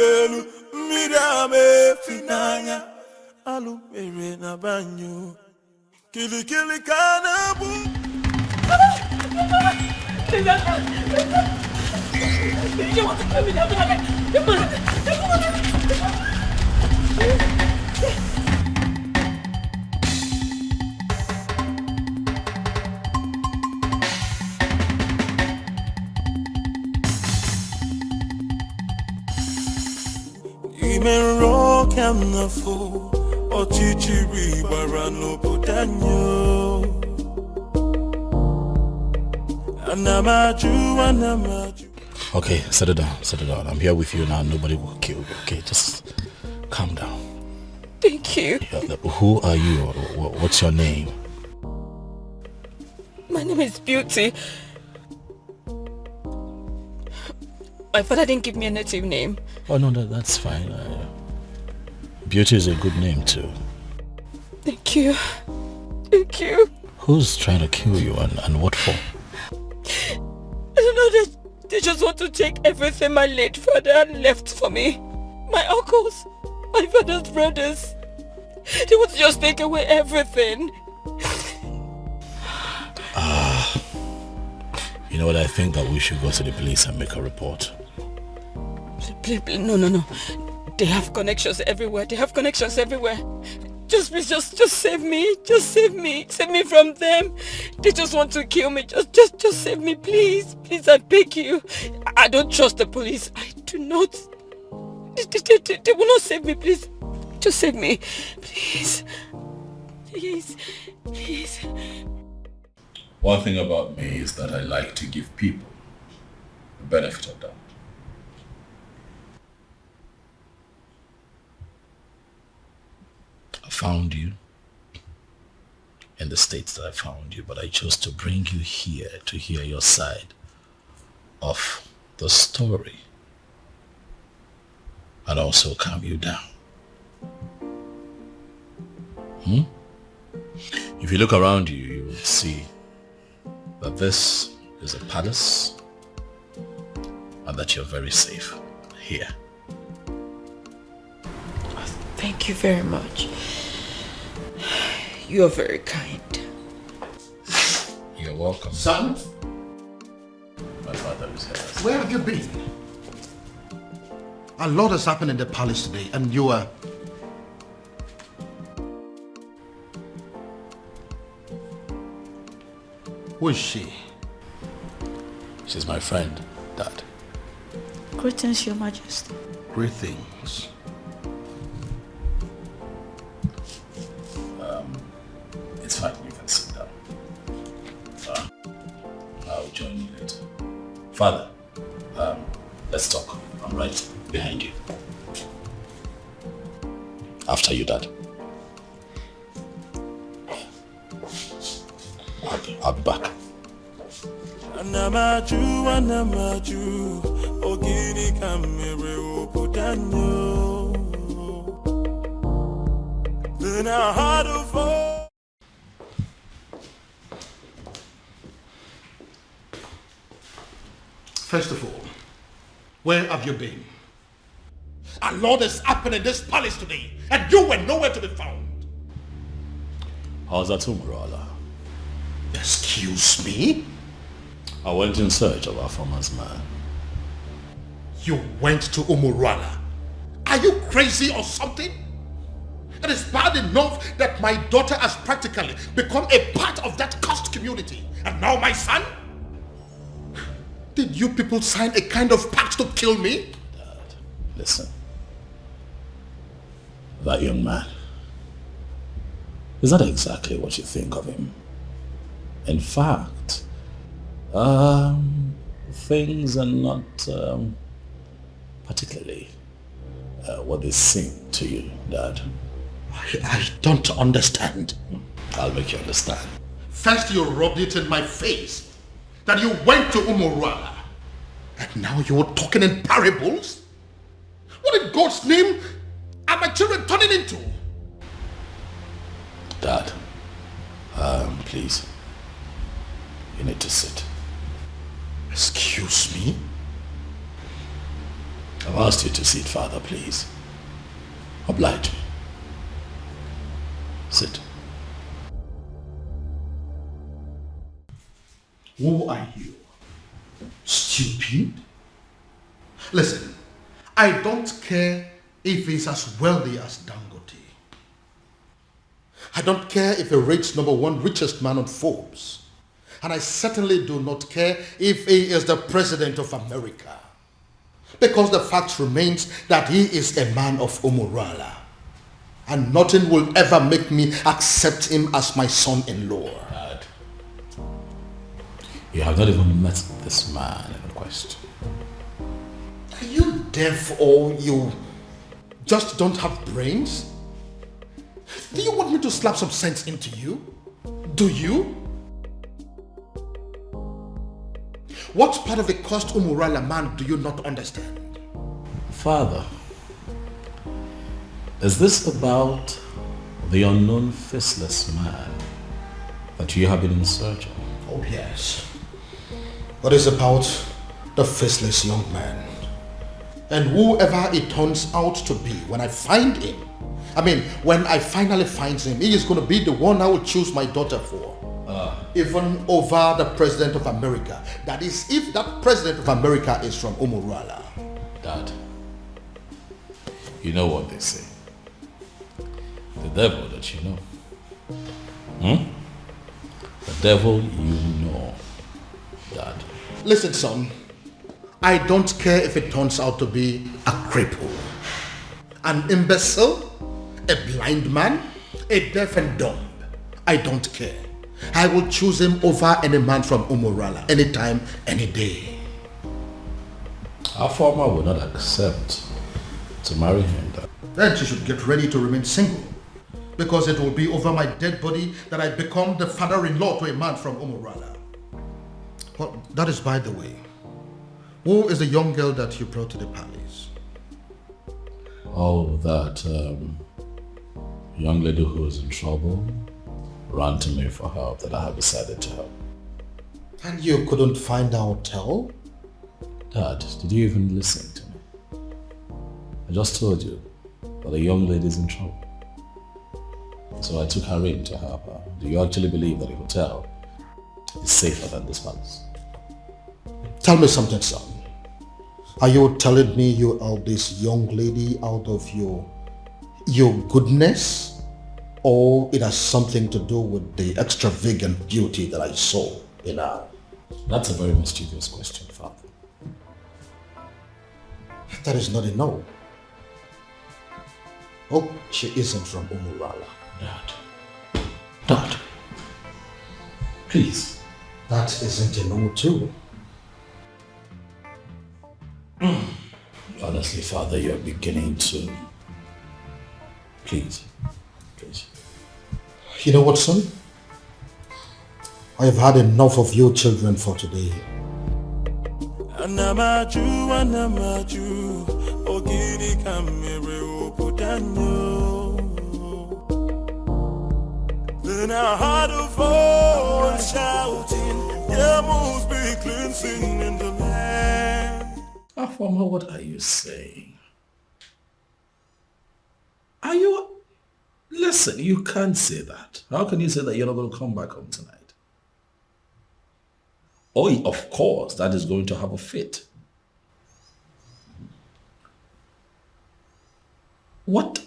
Elu mirame finanya alu mere na banyo kili kanabu. You want to kill me now? Even rock and the fool or chichiri barano putanyo. Okay, settle down. I'm here with you now. Nobody will kill you. Okay, just calm down. Thank you. Who are you? What's your name? My name is Beauty. My father didn't give me a native name. Oh no, that's fine. Beauty is a good name too. Thank you. Thank you. Who's trying to kill you and what for? I don't know, they just want to take everything my late father left for me. My uncles, my father's brothers. They want to just take away everything. You know what, I think that we should go to the police and make a report. Please, no. They have connections everywhere. Just please, just save me. Just save me. Save me from them. They just want to kill me. Just save me, please. Please, I beg you. I don't trust the police. I do not. They will not save me, please. Just save me. Please. Please. One thing about me is that I like to give people the benefit of doubt. I found you in the states that I found you, but I chose to bring you here to hear your side of the story and also calm you down. If you look around you, you will see that this is a palace and that you're very safe here. Thank you very much. You are very kind. You're welcome. Son? My father is here. Where have you been? A lot has happened in the palace today and you are... Who is she? She's my friend, Dad. Greetings, Your Majesty. Greetings. It's fine, you can sit down. I'll join you later. Father, let's talk. I'm right behind you. After you, Dad. I'll be back. Anamaju, ogini kamere oputanyo. Then I had to fall. First of all, where have you been? A lot has happened in this palace today and you were nowhere to be found. How's that, Umorola? Excuse me? I went in search of our farmer's man. You went to Umorola? Are you crazy or something? It is bad enough that my daughter has practically become a part of that cursed community. And now my son? Did you people sign a kind of pact to kill me? Dad, listen. That young man, is that exactly what you think of him? In fact, things are not particularly what they seem to you, Dad. I don't understand. I'll make you understand. First you rubbed it in my face that you went to Umorola. And now you're talking in parables? What in God's name are my children turning into? Dad, please. You need to sit. Excuse me? I've asked you to sit, Father, please. Oblige me. Sit. Who are you? Stupid? Listen, I don't care if he's as wealthy as Dangote. I don't care if he rates #1 richest man on Forbes. And I certainly do not care if he is the president of America. Because the fact remains that he is a man of Umorola. And nothing will ever make me accept him as my son-in-law. Dad, you have not even met this man in question. Are you deaf or you just don't have brains? Do you want me to slap some sense into you? Do you? What part of the cursed Umorola man do you not understand? Father, is this about the unknown faceless man that you have been in search of? Oh yes. What is about the faceless young man? And whoever it turns out to be, when I find him, when I finally find him, he is going to be the one I will choose my daughter for. Even over the President of America. That is, if that President of America is from Umorola. Dad, you know what they say. The devil that you know. The devil you know, Dad. Listen, son. I don't care if it turns out to be a cripple, an imbecile, a blind man, a deaf and dumb. I don't care. I will choose him over any man from Umorola, anytime, any day. Our farmer will not accept to marry him, Dad. Then she should get ready to remain single, because it will be over my dead body that I become the father-in-law to a man from Umorola. Well, that is by the way. Who is the young girl that you brought to the palace? Oh, that young lady who is in trouble ran to me for help that I have decided to help. And you couldn't find a hotel? Dad, did you even listen to me? I just told you that a young lady is in trouble. So I took her in to help her. Do you actually believe that a hotel is safer than this palace? Tell me something, son. Are you telling me you are this young lady out of your goodness? Or it has something to do with the extravagant beauty that I saw in her? That's a very mischievous question, Father. That is not a no. Oh, she isn't from Umorola. Dad, please. That isn't a no too. Honestly, Father, you're beginning to... Please. You know what, son? I have had enough of you children for today. Anamaju, ogini kamere opudanyo. Then I heard a voice shouting, there must be cleansing in the land. Afama, what are you saying? Are you... Listen, you can't say that. How can you say that you're not going to come back home tonight? Oh, of course, that is going to have a fit. What?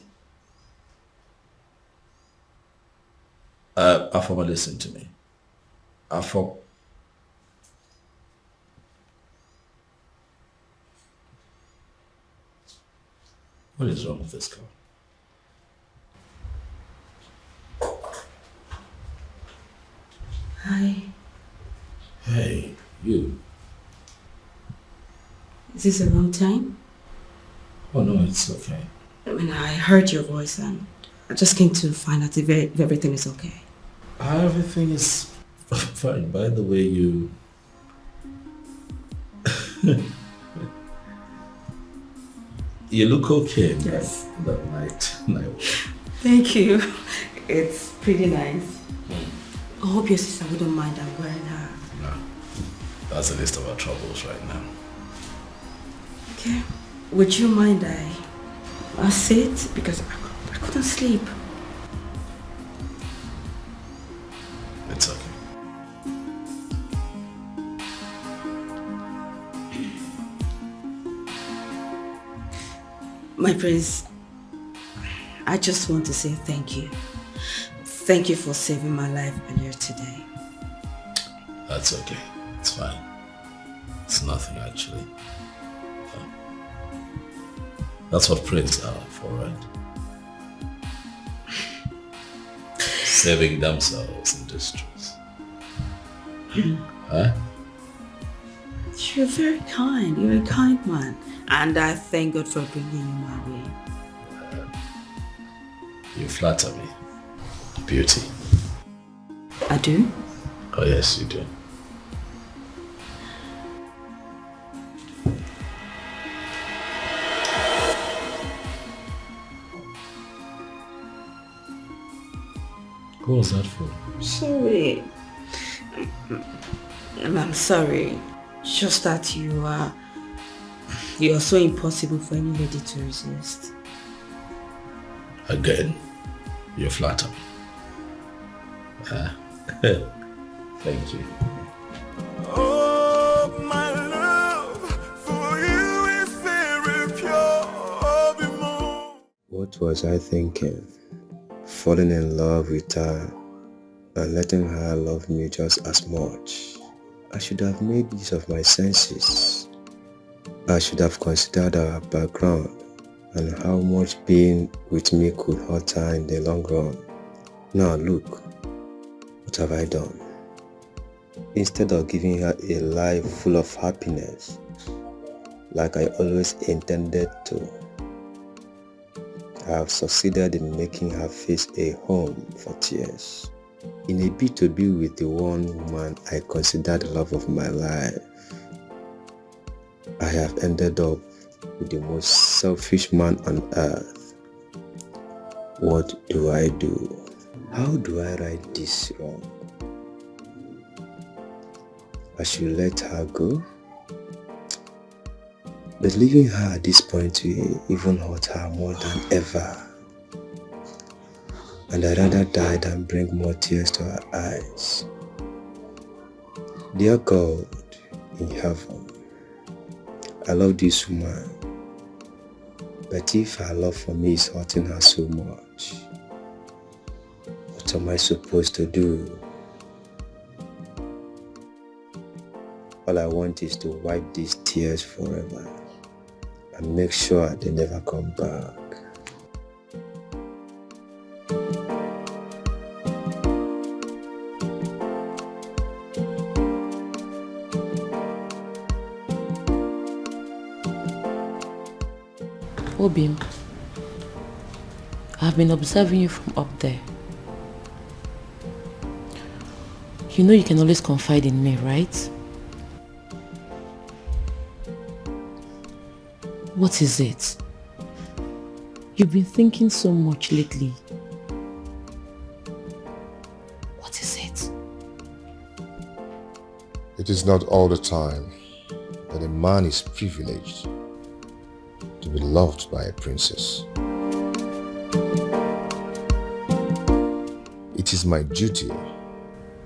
Afama, listen to me. Afama. What is wrong with this girl? Hi. Hey, you. Is this the wrong time? Oh no, it's okay. I heard your voice and I just came to find out if everything is okay. Everything is fine. By the way, you... you look okay in Yes. that night. Thank you. It's pretty nice. I hope your sister wouldn't mind I'm wearing her. No, that's the least of our troubles right now. Okay. Would you mind I sit? Because I couldn't sleep. It's okay. My prince, I just want to say thank you. Thank you for saving my life earlier today. That's okay. It's fine. It's nothing actually. That's what princes are for, right? Saving themselves in distress. Huh? You're very kind. You're a kind man. And I thank God for bringing you my way. You flatter me. Beauty. I do? Oh yes, you do. Who was that for? Sorry. I'm sorry. Just that you're so impossible for any lady to resist. Again, you flatter me. Thank you. Oh, my love for you is very pure. What was I thinking? Falling in love with her and letting her love me just as much. I should have made use of my senses. I should have considered our background and how much being with me could hurt her in the long run. Now look, what have I done? Instead of giving her a life full of happiness, like I always intended to, I have succeeded in making her face a home for tears. In a bid to be with the one woman I consider the love of my life, I have ended up with the most selfish man on earth. What do I do? How do I right this wrong? I should let her go? But leaving her at this point will even hurt her more than ever. And I'd rather die than bring more tears to her eyes. Dear God in heaven, I love this woman, but if her love for me is hurting her so much, what am I supposed to do? All I want is to wipe these tears forever and make sure they never come back. Obim, I've been observing you from up there. You know you can always confide in me, right? What is it? You've been thinking so much lately. What is it? It is not all the time that a man is privileged to be loved by a princess. It is my duty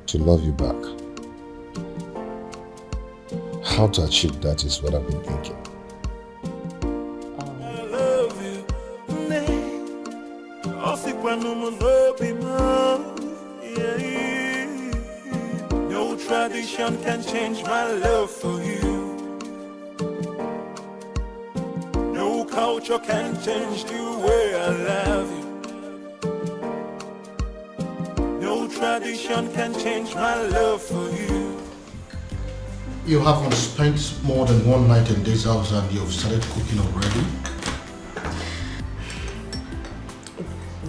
to love you back. How to achieve that is what I've been thinking. I love you. No tradition can change my love for you. No culture can change the way I love you. No tradition can change my love for you. You haven't spent more than one night in this house and you've started cooking already?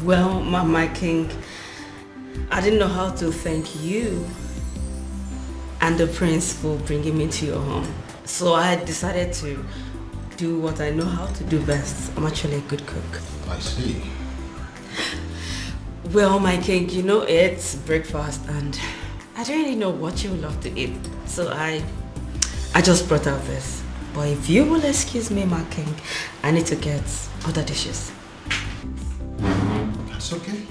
Well, my king, I didn't know how to thank you and the prince for bringing me to your home. So I decided to do what I know how to do best. I'm actually a good cook. I see. Well, my king, you know it's breakfast and I don't really know what you would love to eat. So I just brought out this. But if you will excuse me, my king, I need to get other dishes. That's okay.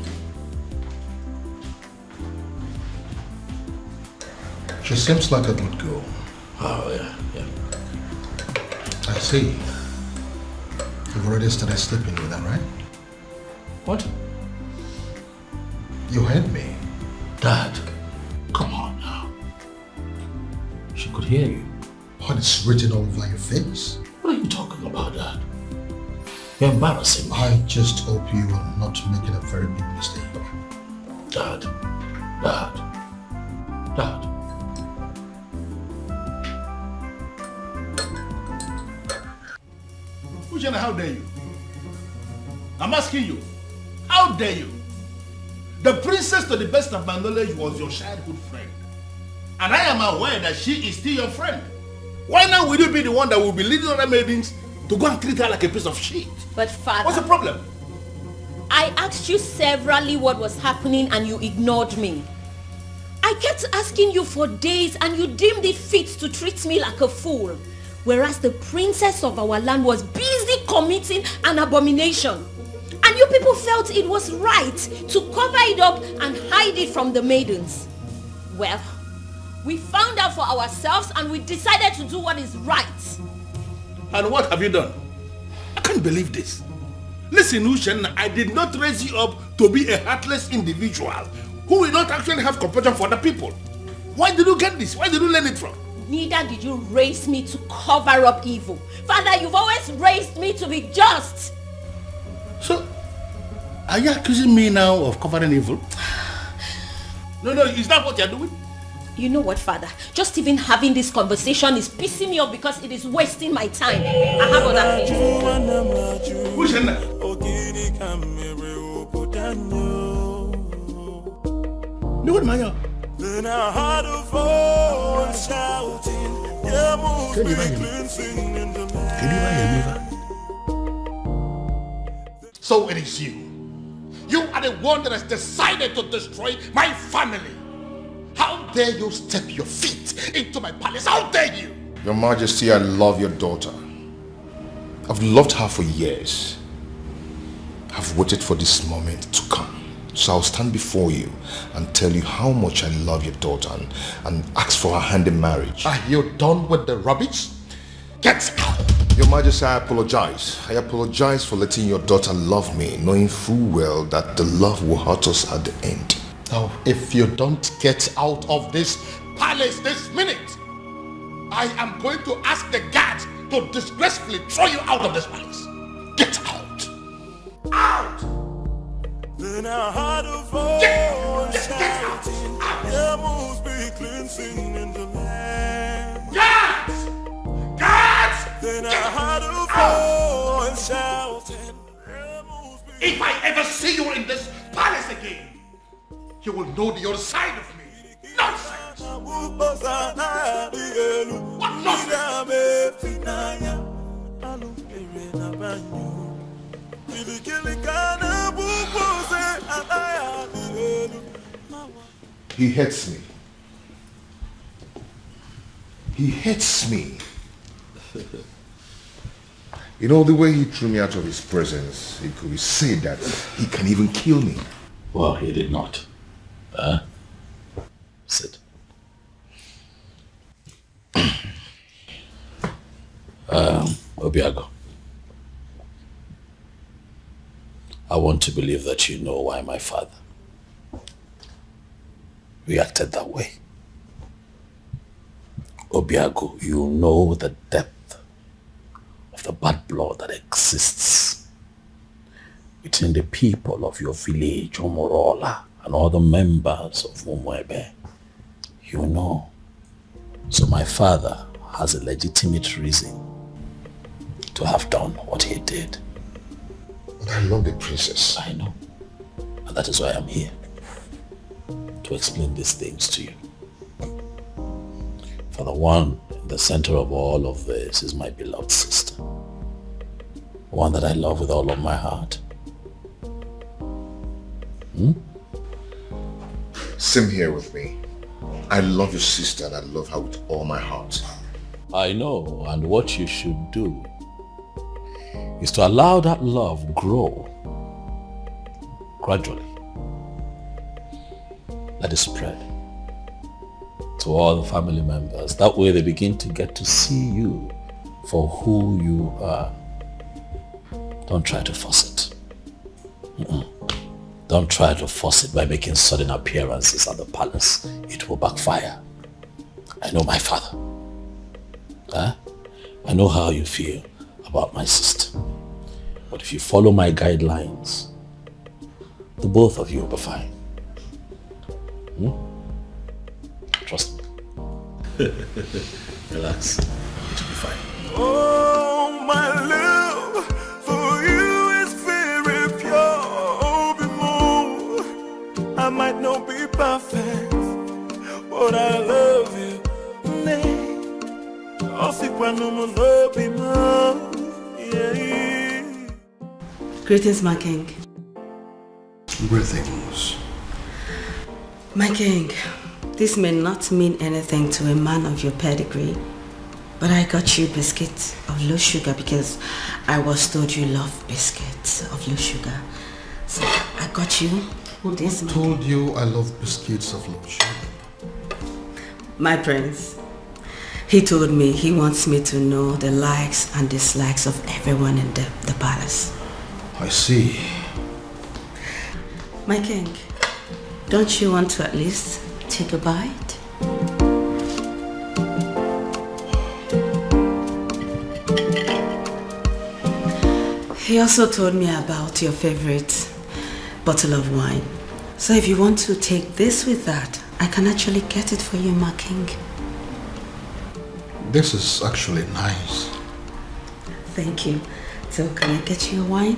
She seems like a good girl. Oh, yeah. I see. You've already started sleeping with her, right? What? You heard me. Dad, come on now. She could hear you. But it's written all over your face. What are you talking about, Dad? You're embarrassing me. I just hope you are not making a very big mistake. Dad. Ushana, how dare you? I'm asking you, how dare you? The princess, to the best of my knowledge, was your childhood friend. And I am aware that she is still your friend. Why now will you be the one that will be leading other maidens to go and treat her like a piece of shit? But father... What's the problem? I asked you severally what was happening and you ignored me. I kept asking you for days and you deemed it fit to treat me like a fool. Whereas the princess of our land was busy committing an abomination. And you people felt it was right to cover it up and hide it from the maidens. Well, we found out for ourselves and we decided to do what is right. And what have you done? I can't believe this. Listen, Ushen, I did not raise you up to be a heartless individual who will not actually have compassion for other people. Why did you get this? Where did you learn it from? Neither did you raise me to cover up evil. Father, you've always raised me to be just. So, are you accusing me now of covering evil? No, is that what you're doing? You know what, Father? Just even having this conversation is pissing me off because it is wasting my time. I have other things. Who's in there? No, what, Maya? Then I heard a voice shouting, yeah, move Can you me hear me? cleansing in the Can you hear me? So it is you. You are the one that has decided to destroy my family. How dare you step your feet into my palace? How dare you? Your Majesty, I love your daughter. I've loved her for years. I've waited for this moment to come. So I'll stand before you and tell you how much I love your daughter and ask for her hand in marriage. Are you done with the rubbish? Get out! Your Majesty, I apologize. I apologize for letting your daughter love me, knowing full well that the love will hurt us at the end. Now, if you don't get out of this palace this minute, I am going to ask the guards to disgracefully throw you out of this palace. Get out! Out! Then I heard a voice shouting, yeah, must be cleansing in the land. Guards! Guards! Then I heard a voice shouting, yeah, must be... If I ever see you in this palace again, you will know the other side of me. Nonsense! What He hates me. He hates me. You know, the way he threw me out of his presence, it could be said that he can even kill me. Well, he did not. Sit. Obiago, I want to believe that you know why my father reacted that way. Obiago, you know the depth of the bad blood that exists between the people of your village, Umorola, and other members of Umwebe. You know. So my father has a legitimate reason to have done what he did. But I love the princess. I know. And that is why I'm here. To explain these things to you. For the one in the center of all of this is my beloved sister. One that I love with all of my heart. Same here with me. I love your sister and I love her with all my heart. I know, and what you should do is to allow that love grow gradually. Let it spread to all the family members. That way they begin to get to see you for who you are. Don't try to force it. Don't try to force it by making sudden appearances at the palace. It will backfire. I know my father. I know how you feel about my sister. But if you follow my guidelines, the both of you will be fine. Trust me. Relax. It will be fine. Oh, my love for you is very pure. Be more. I might not be perfect, but I love you. Greetings, my king. Greetings. My king, this may not mean anything to a man of your pedigree, but I got you biscuits of low sugar because I was told you love biscuits of low sugar. So I got you this. Who told you I love biscuits of low sugar? My prince. He told me he wants me to know the likes and dislikes of everyone in the palace. I see. My king, don't you want to at least take a bite? He also told me about your favorite bottle of wine. So if you want to take this with that, I can actually get it for you, my king. This is actually nice. Thank you. So can I get you a wine?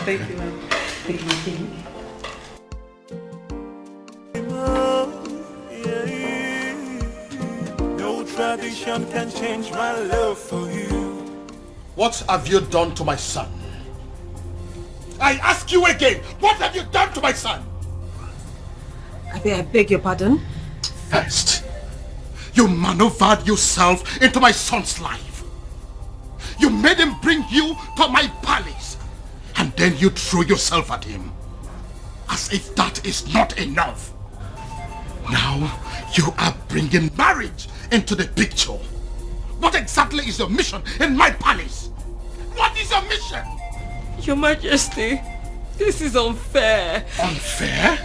Thank you, ma'am. Thank you, my king. No tradition can change my love for you. What have you done to my son? I ask you again, what have you done to my son? I beg your pardon? First, you maneuvered yourself into my son's life. You made him bring you to my palace. And then you threw yourself at him. As if that is not enough. Now, you are bringing marriage into the picture. What exactly is your mission in my palace? What is your mission? Your Majesty, this is unfair. Unfair?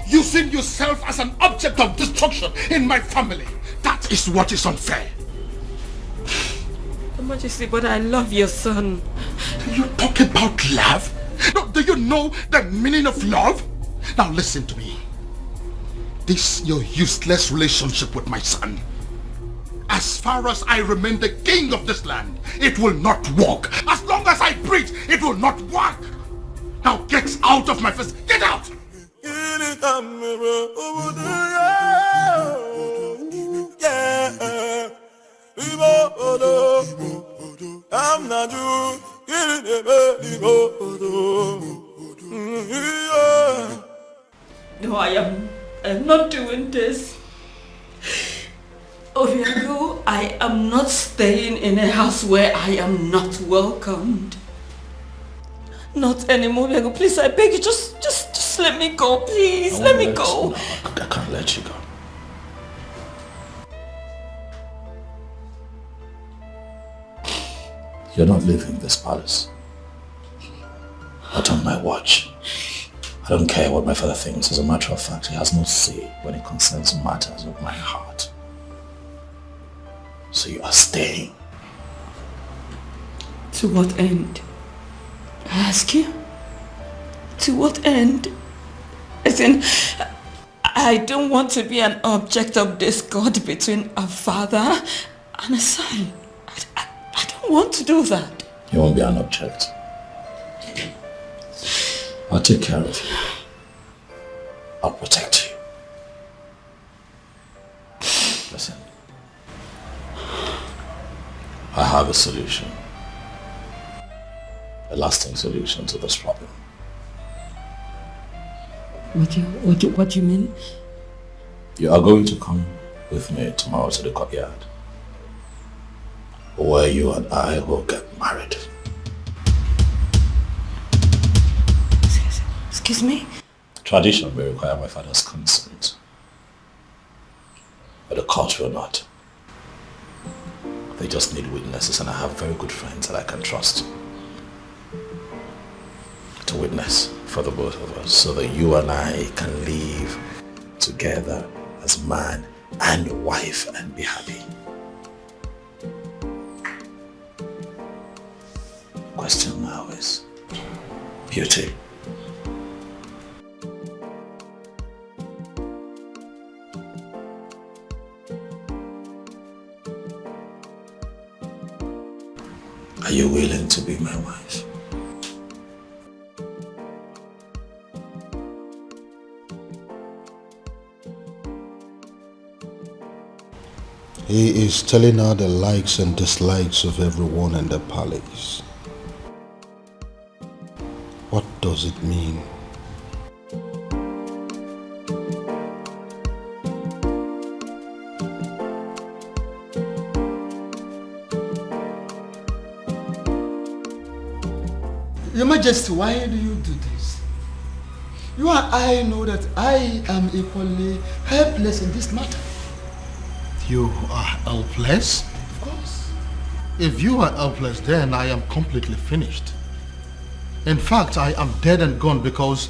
Using yourself as an object of destruction in my family. That is what is unfair. Your Majesty, but I love your son. You talk about love? No, do you know the meaning of love? Now listen to me. This your useless relationship with my son. As far as I remain the king of this land, it will not work. As long as I breathe, it will not work. Now get out of my face. Get out! I'm not you. No, I am not doing this. Obiago, I am not staying in a house where I am not welcomed. Not anymore, Obiago. Please, I beg you, just let me go, please. Let me go. No, I can't let you go. You're not leaving this palace. Not on my watch. I don't care what my father thinks. As a matter of fact, he has no say when it concerns matters of my heart. So you are staying. To what end? I ask you? To what end? As in, I don't want to be an object of discord between a father and a son. I don't want to do that. You won't be an object. I'll take care of you. I'll protect you. Listen. I have a solution. A lasting solution to this problem. What do you mean? You are going to come with me tomorrow to the courtyard, where you and I will get married. Excuse me? Tradition may require my father's consent, but the court will not. They just need witnesses, and I have very good friends that I can trust to witness for the both of us, so that you and I can live together as man and wife and be happy. Question now is beauty. Are you willing to be my wife? He is telling her the likes and dislikes of everyone in the palace. What does it mean? Your Majesty, why do you do this? You and I know that I am equally helpless in this matter. You are helpless? Of course. If you are helpless, then I am completely finished. In fact, I am dead and gone because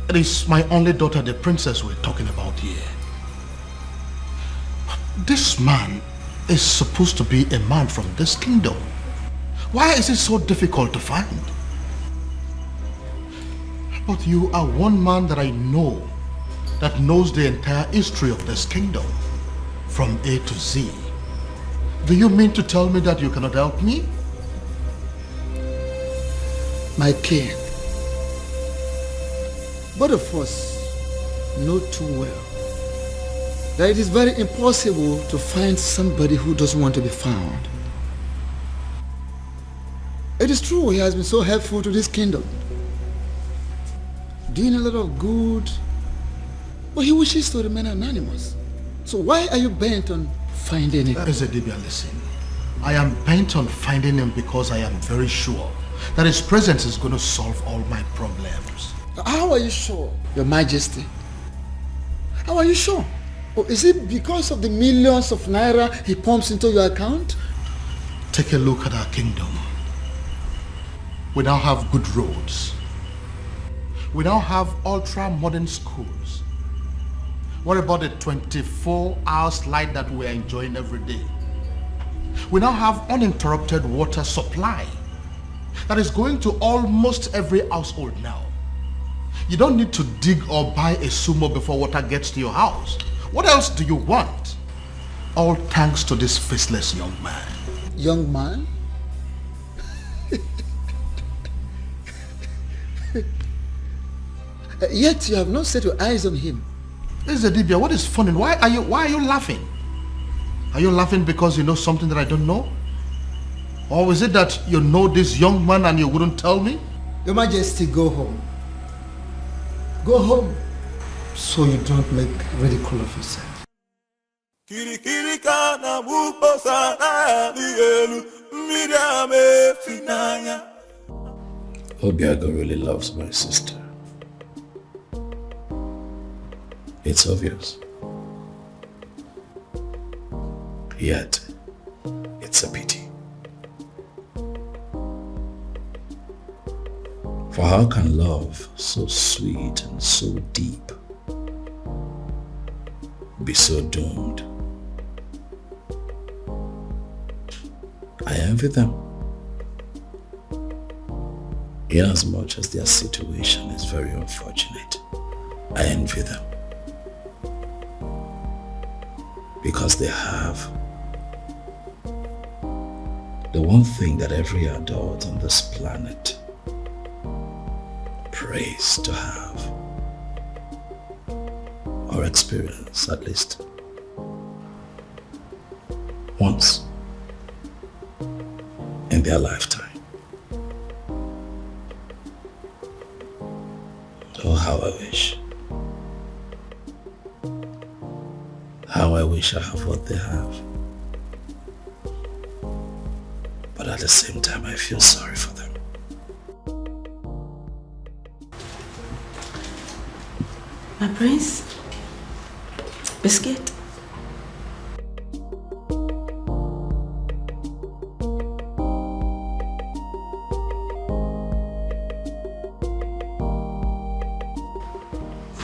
it is my only daughter, the princess, we're talking about here. This man is supposed to be a man from this kingdom. Why is it so difficult to find? But you are one man that I know that knows the entire history of this kingdom from A to Z. Do you mean to tell me that you cannot help me? My king, both of us know too well that it is very impossible to find somebody who doesn't want to be found. It is true he has been so helpful to this kingdom, doing a lot of good, but he wishes to remain anonymous. So why are you bent on finding him? Ezedibia, listen. I am bent on finding him because I am very sure that his presence is going to solve all my problems. How are you sure, Your Majesty? How are you sure? Or is it because of the millions of naira he pumps into your account? Take a look at our kingdom. We now have good roads. We now have ultra-modern schools. What about the 24-hour light that we are enjoying every day? We now have uninterrupted water supply that is going to almost every household now. You don't need to dig or buy a sumo before water gets to your house. What else do you want? All thanks to this faceless young man. Young man? Yet you have not set your eyes on him. Ezedibia, what is funny? Why are you laughing? Are you laughing because you know something that I don't know? Or is it that you know this young man and you wouldn't tell me? Your Majesty, go home. Go home so you don't make ridicule of yourself. Obiago really loves my sister. It's obvious. Yet, it's a pity. For how can love so sweet and so deep be so doomed? I envy them, inasmuch as their situation is very unfortunate. I envy them because they have the one thing that every adult on this planet prays to have, or experience at least once in their lifetime. Oh, how I wish. How I wish I have what they have. But at the same time, I feel sorry for them. My prince? Biscuit?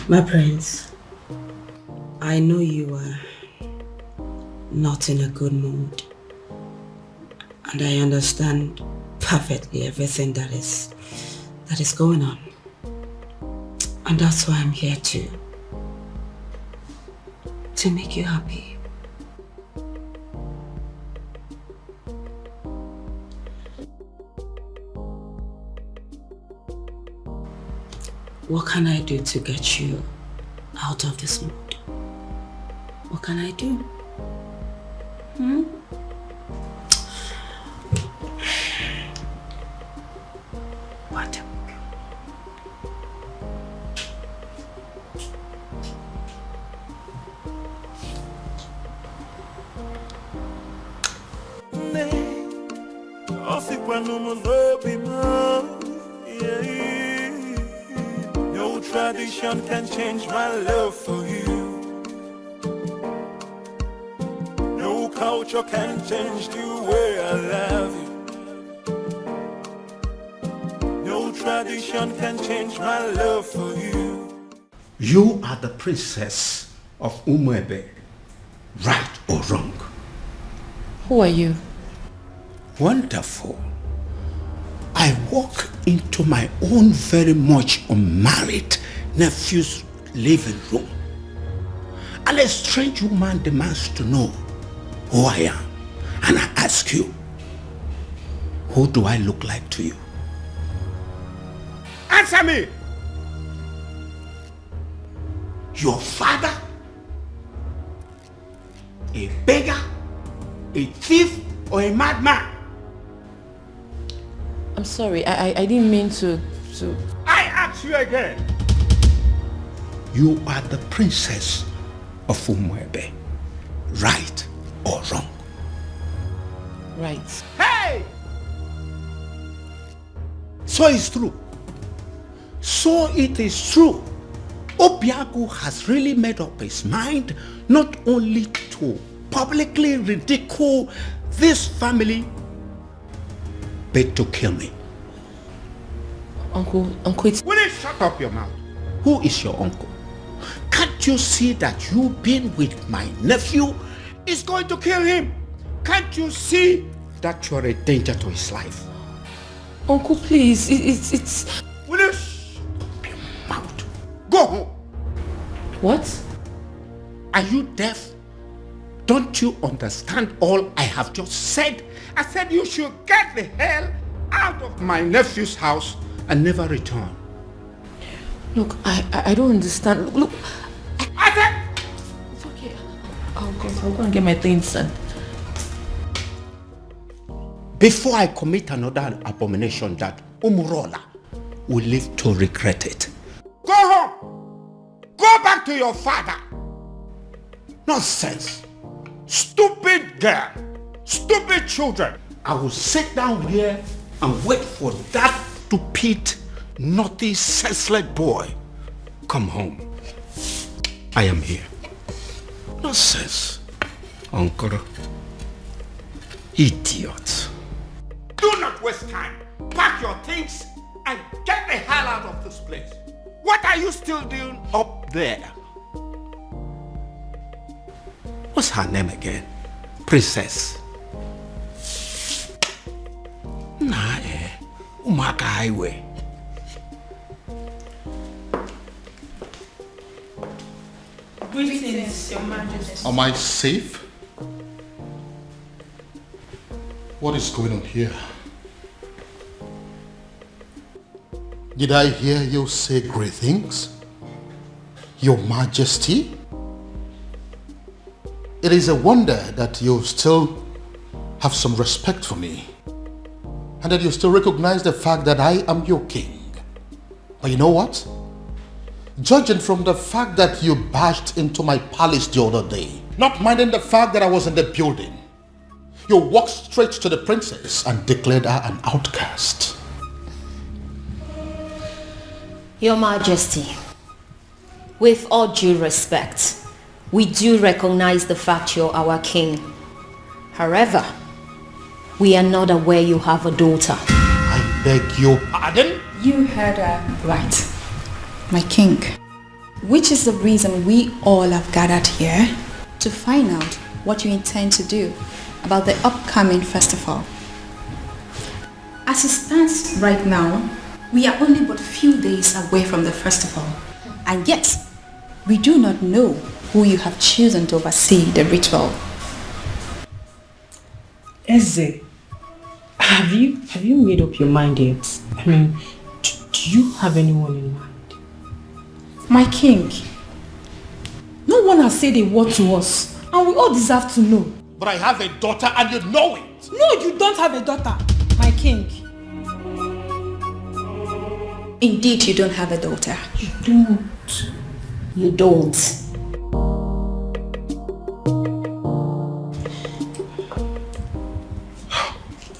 My prince, I know you are not in a good mood, and I understand perfectly everything that is going on. And that's why I'm here to make you happy. What can I do to get you out of this mood? What can I do? What? No tradition can change my love for you. No culture can change the way I love you. No tradition can change my love for you. You are the princess of Umebe, right or wrong? Who are you? Wonderful. I walk into my own very much unmarried nephew's living room, and a strange woman demands to know who I am. And I ask you, who do I look like to you? Answer me! Your father? A beggar? A thief? Or a madman? I'm sorry, I didn't mean to... I ask you again. You are the princess of Umwebe, right or wrong? Right. Hey! So it's true. So it is true. Obiago has really made up his mind not only to publicly ridicule this family, but to kill me. Uncle, it's... Will you shut up your mouth? Who is your uncle? Can't you see that you being with my nephew is going to kill him? Can't you see that you're a danger to his life? Uncle, please, it's... Will you shut up your mouth? Go home. What? Are you deaf? Don't you understand all I have just said? I said you should get the hell out of my nephew's house and never return. Look, I don't understand. Look, I said... it's okay. I'll go and get my things done. Before I commit another abomination that Umorola will live to regret it. Go home! Go back to your father! Nonsense! Stupid girl! Stupid children! I will sit down here and wait for that stupid, naughty, senseless boy. Come home. I am here. Nonsense. Uncle. Idiot. Do not waste time. Pack your things and get the hell out of this place. What are you still doing up there? What's her name again? Princess. Nah, Umaka Highway. Greetings, Your Majesty. Am I safe? What is going on here? Did I hear you say great things? Your Majesty? It is a wonder that you still have some respect for me, and that you still recognize the fact that I am your king. But you know what? Judging from the fact that you barged into my palace the other day Not minding the fact that I was in the building. You walked straight to the princess and declared her an outcast. Your Majesty, with all due respect, we do recognize the fact you're our king. However, we are not aware you have a daughter. I beg your pardon? You heard her right, my king. Which is the reason we all have gathered here to find out what you intend to do about the upcoming festival. As it stands right now, we are only but few days away from the festival, and yet we do not know who you have chosen to oversee the ritual. Eze, have you made up your mind yet? I mean, do you have anyone in mind? My king, no one has said a word to us, and we all deserve to know. But I have a daughter and you know it. No, you don't have a daughter, my king. Indeed, you don't have a daughter. You don't. You don't.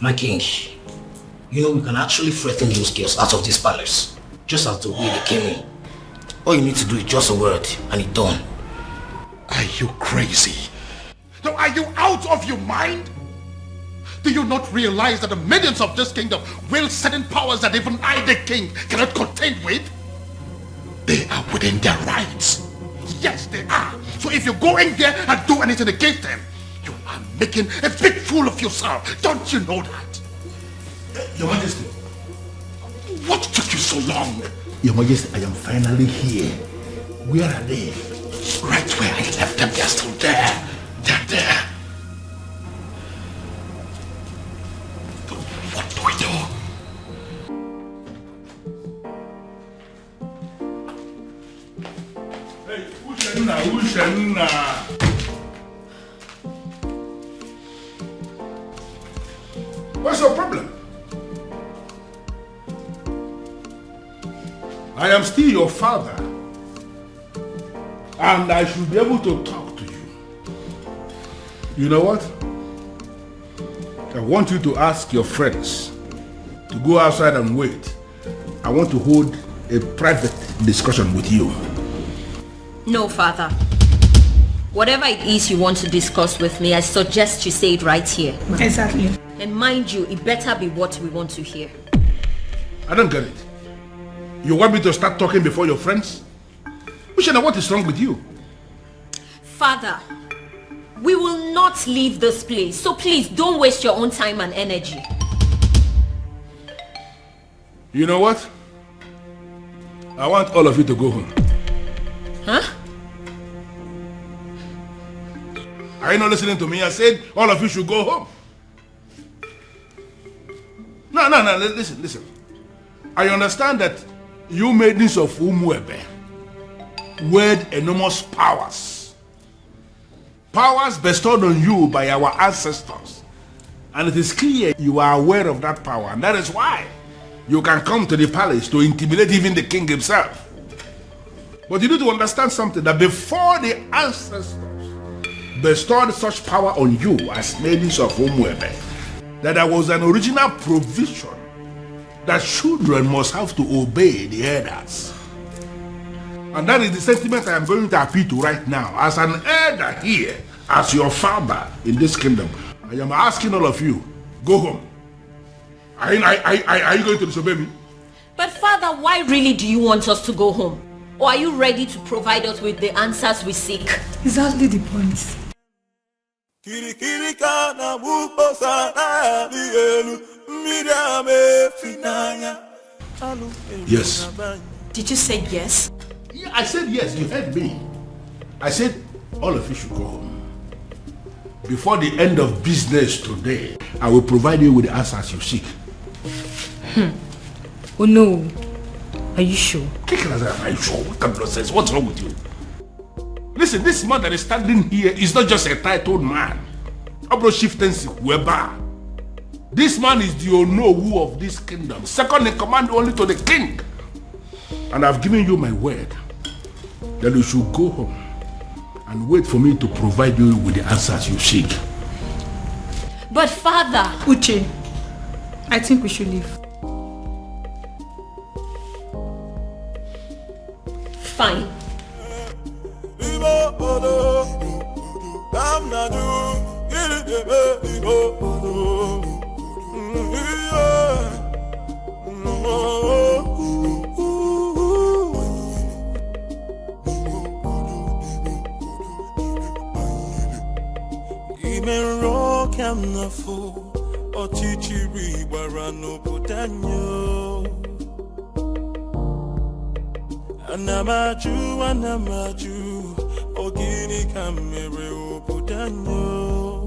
My king, you know we can actually threaten those girls out of this palace, just as the way they came in. All you need to do is just a word and it's done. Are you crazy? No, are you out of your mind? Do you not realize that the maidens of this kingdom wield certain powers that even I, the king, cannot contend with? They are within their rights. Yes, they are. So if you go in there and do anything against them, you are making a big fool of yourself. Don't you know that? Your Majesty. What took you so long? Your Majesty, I am finally here. Where are they? Right where I left them, they're still there. They're there. But what do we do? Hey, Ushenna. What's your problem? I am still your father, and I should be able to talk to you. You know what? I want you to ask your friends to go outside and wait. I want to hold a private discussion with you. No, father. Whatever it is you want to discuss with me, I suggest you say it right here. Exactly. And mind you, it better be what we want to hear. I don't get it. You want me to start talking before your friends? Ushena, what is wrong with you? Father, we will not leave this place, so please don't waste your own time and energy. You know what? I want all of you to go home. Huh? Are you not listening to me? I said all of you should go home. No, listen. I understand that you maidens of Umwebe wield enormous powers. Powers bestowed on you by our ancestors. And it is clear you are aware of that power. And that is why you can come to the palace to intimidate even the king himself. But you need to understand something, that before the ancestors bestowed such power on you as maidens of Umwebe, that there was an original provision that children must have to obey the elders. And that is the sentiment I am going to appeal to right now. As an elder here, as your father in this kingdom, I am asking all of you, go home. Are you going to disobey me? But father, why really do you want us to go home? Or are you ready to provide us with the answers we seek? Exactly the point. Yes. Did you say yes? Yeah, I said yes, you heard me. I said all of you should go home. Before the end of business today, I will provide you with the answers you seek. Oh no. Are you sure? Are you sure? What kind of nonsense? What's wrong with you? Listen, this man that is standing here is not just a titled man. This man is the Onowu of this kingdom, second in command only to the king. And I've given you my word that you should go home and and wait for me to provide you with the answers you seek. But father... Uche, I think we should leave. Fine. Anamaju, ogini kamere obudanyo.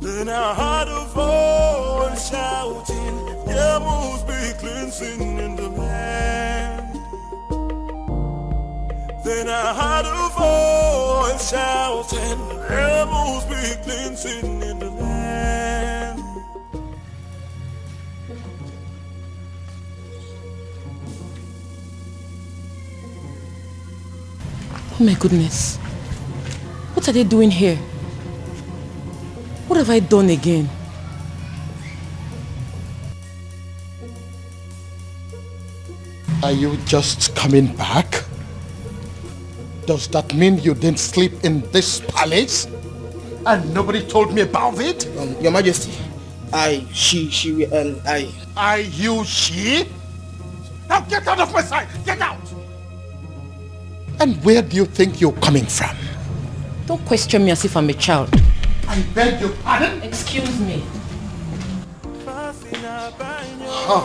Then I heard a voice shouting, there must be cleansing in the land. Then I heard a voice shouting, there must be cleansing in the land. Oh my goodness. What are they doing here? What have I done again? Are you just coming back? Does that mean you didn't sleep in this palace? And nobody told me about it? Your Majesty, she, she? Now get out of my sight! Get out! And where do you think you're coming from? Don't question me as if I'm a child. I beg your pardon? Excuse me. Huh.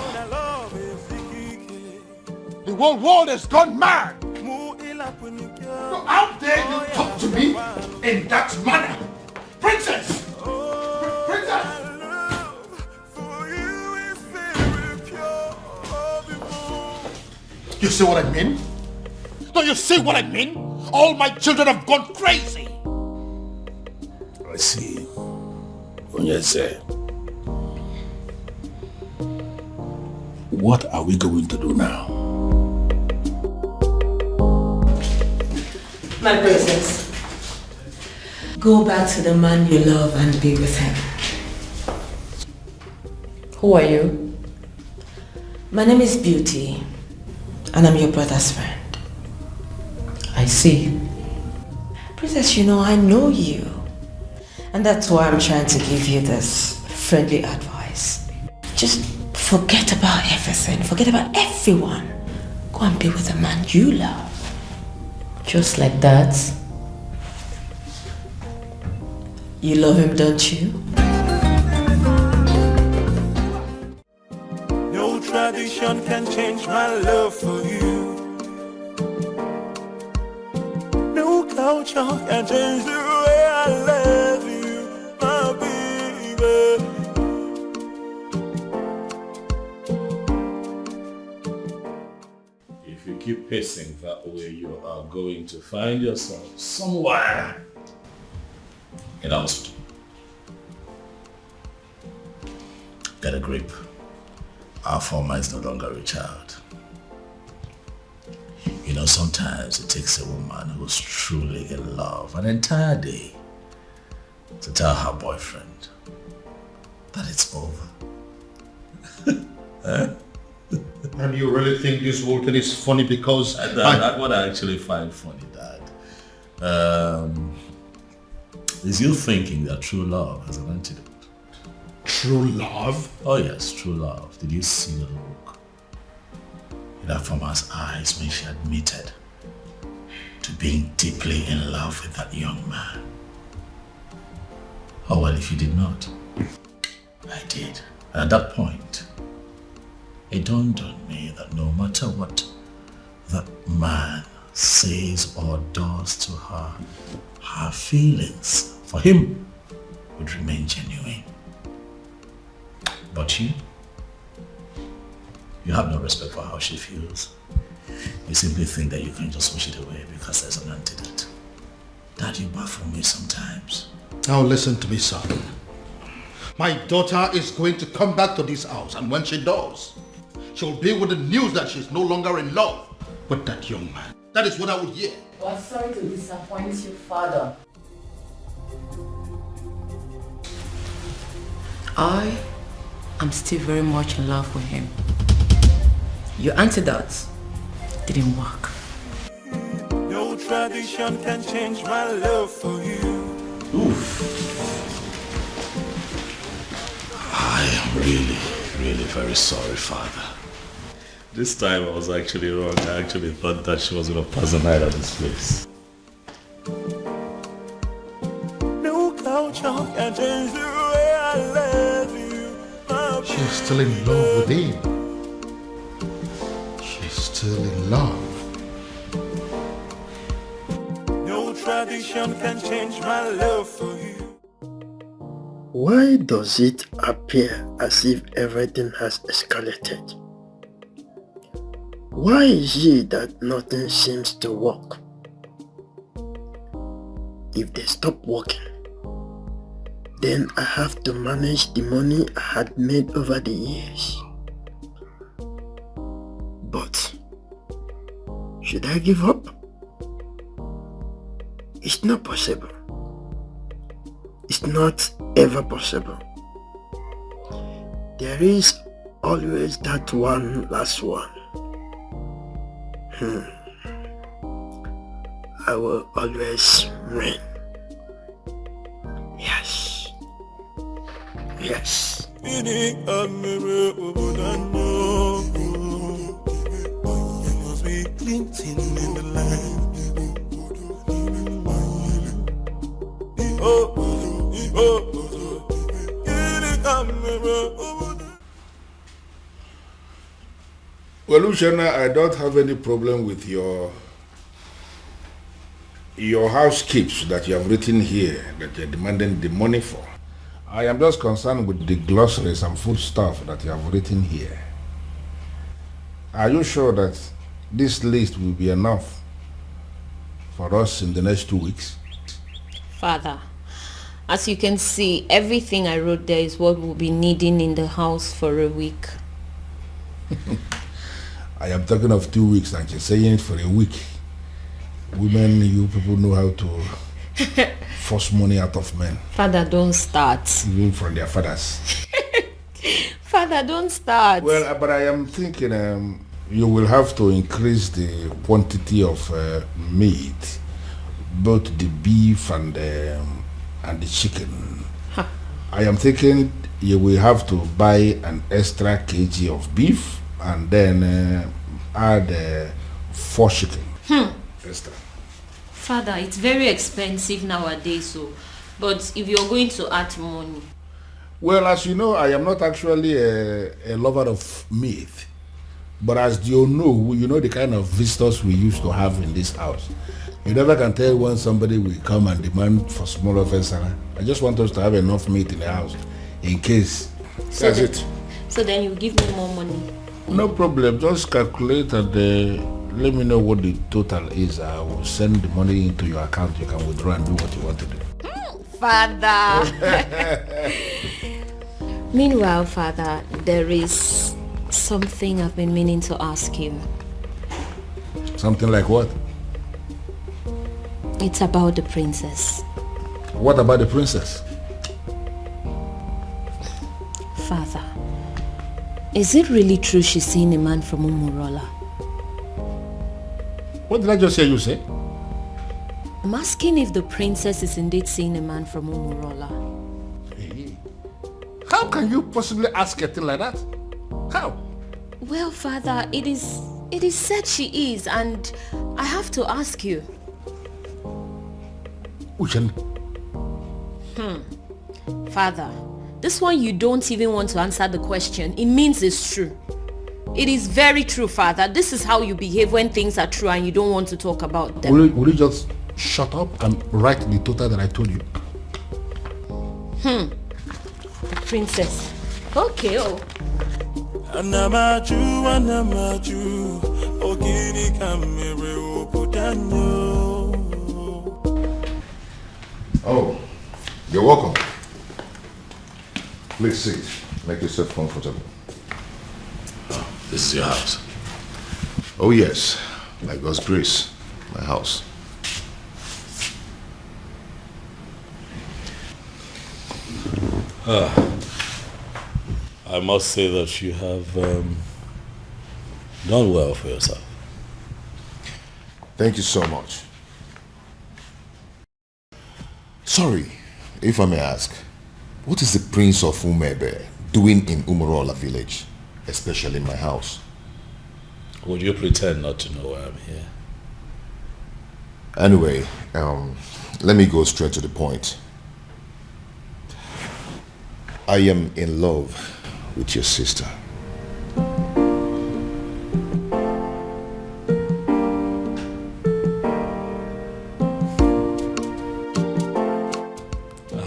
The whole world has gone mad! So how dare you talk to me in that manner? Princess! Princess! You see what I mean? Do you see what I mean? All my children have gone crazy! I see. Onyeze. What are we going to do now? My princess, go back to the man you love and be with him. Who are you? My name is Beauty, and I'm your brother's friend. I see. Princess, you know, I know you. And that's why I'm trying to give you this friendly advice. Just forget about everything. Forget about everyone. Go and be with the man you love. Just like that? You love him, don't you? No tradition can change my love for you. No culture can change the way I love you, my baby. If you keep pacing that way, you are going to find yourself somewhere in a hospital. Get a grip. Our former is no longer a child. You know, sometimes it takes a woman who's truly in love an entire day to tell her boyfriend that it's over. And you really think this whole thing is funny because... That's what I actually find funny, Dad. Is you thinking that true love has an antidote? True love? Oh yes, true love. Did you see the look in that former's eyes when she admitted to being deeply in love with that young man? Oh well, if you did not, I did. And at that point, it dawned on me that no matter what that man says or does to her, her feelings for him would remain genuine. But you have no respect for how she feels. You simply think that you can just wish it away because there's an antidote. Dad, you baffle me sometimes. Now listen to me, son. My daughter is going to come back to this house, and when she does, she'll be with the news that she's no longer in love with that young man. That is what I would hear. Well, sorry to disappoint you, Father. I am still very much in love with him. Your antidote didn't work. No tradition can change my love for you. Oof. I am really very sorry, Father. This time I was actually wrong. I actually thought that she was going to pass the night at this place. No culture can change the way I love you. She's still in love with him. She's still in love. No tradition can change my love for you. Why does it appear as if everything has escalated? Why is it that nothing seems to work? If they stop working, then I have to manage the money I had made over the years. But should I give up? It's not possible. It's not ever possible. There is always that one last one. I will always win. Yes. Yes. You must be glinting in the light. Well, Luciana, I don't have any problem with your house keeps that you have written here that you're demanding the money for. I am just concerned with the glossaries and food stuff that you have written here. Are you sure that this list will be enough for us in the next 2 weeks? Father, as you can see, everything I wrote there is what we'll be needing in the house for a week. I am talking of 2 weeks and you're saying it for a week. Women, you people know how to force money out of men. Father, don't start. Even from their fathers. Father, don't start. Well, but I am thinking you will have to increase the quantity of meat, both the beef and the chicken. Huh. I am thinking you will have to buy an extra kg of beef and then add 4 chicken. Extra. Father, it's very expensive nowadays, but if you're going to add money. Well, as you know, I am not actually a lover of meat. But as you know the kind of visitors we used to have in this house. You never can tell when somebody will come and demand for small offense. I just want us to have enough meat in the house in case. That's it. So then you give me more money. No problem. Just calculate and let me know what the total is. I will send the money into your account. You can withdraw and do what you want to do. Father. Meanwhile, Father, there is something I've been meaning to ask you. Something like what? It's about the princess. What about the princess? Father, is it really true she's seeing a man from Umorola? What did I just hear you say? I'm asking if the princess is indeed seeing a man from Umorola. Hey. How can you possibly ask a thing like that? How? Well, Father, it is said she is, and I have to ask you. Uchenna. Father, this one you don't even want to answer the question. It means it's true. It is very true, Father. This is how you behave when things are true and you don't want to talk about them. Will you just shut up and write the total that I told you? The princess. Okay, Oh, you're welcome. Please sit. Make yourself comfortable. This is your house. Oh yes, by God's grace, my house. I must say that you have done well for yourself. Thank you so much. Sorry, if I may ask, what is the Prince of Umebe doing in Umorola village, especially in my house? Would you pretend not to know why I'm here? Anyway, let me go straight to the point. I am in love with your sister.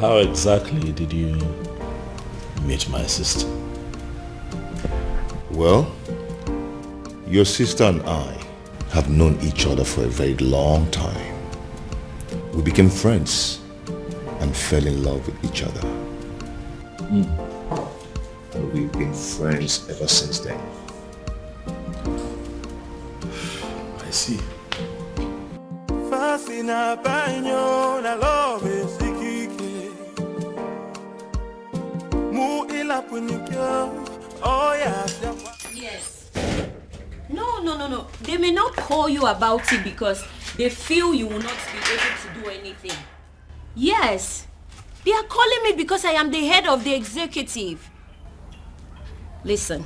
How exactly did you meet my sister? Well, your sister and I have known each other for a very long time. We became friends and fell in love with each other. And we've been friends ever since then. I see. Yes. No. They may not call you about it because they feel you will not be able to do anything. Yes. They are calling me because I am the head of the executive. Listen,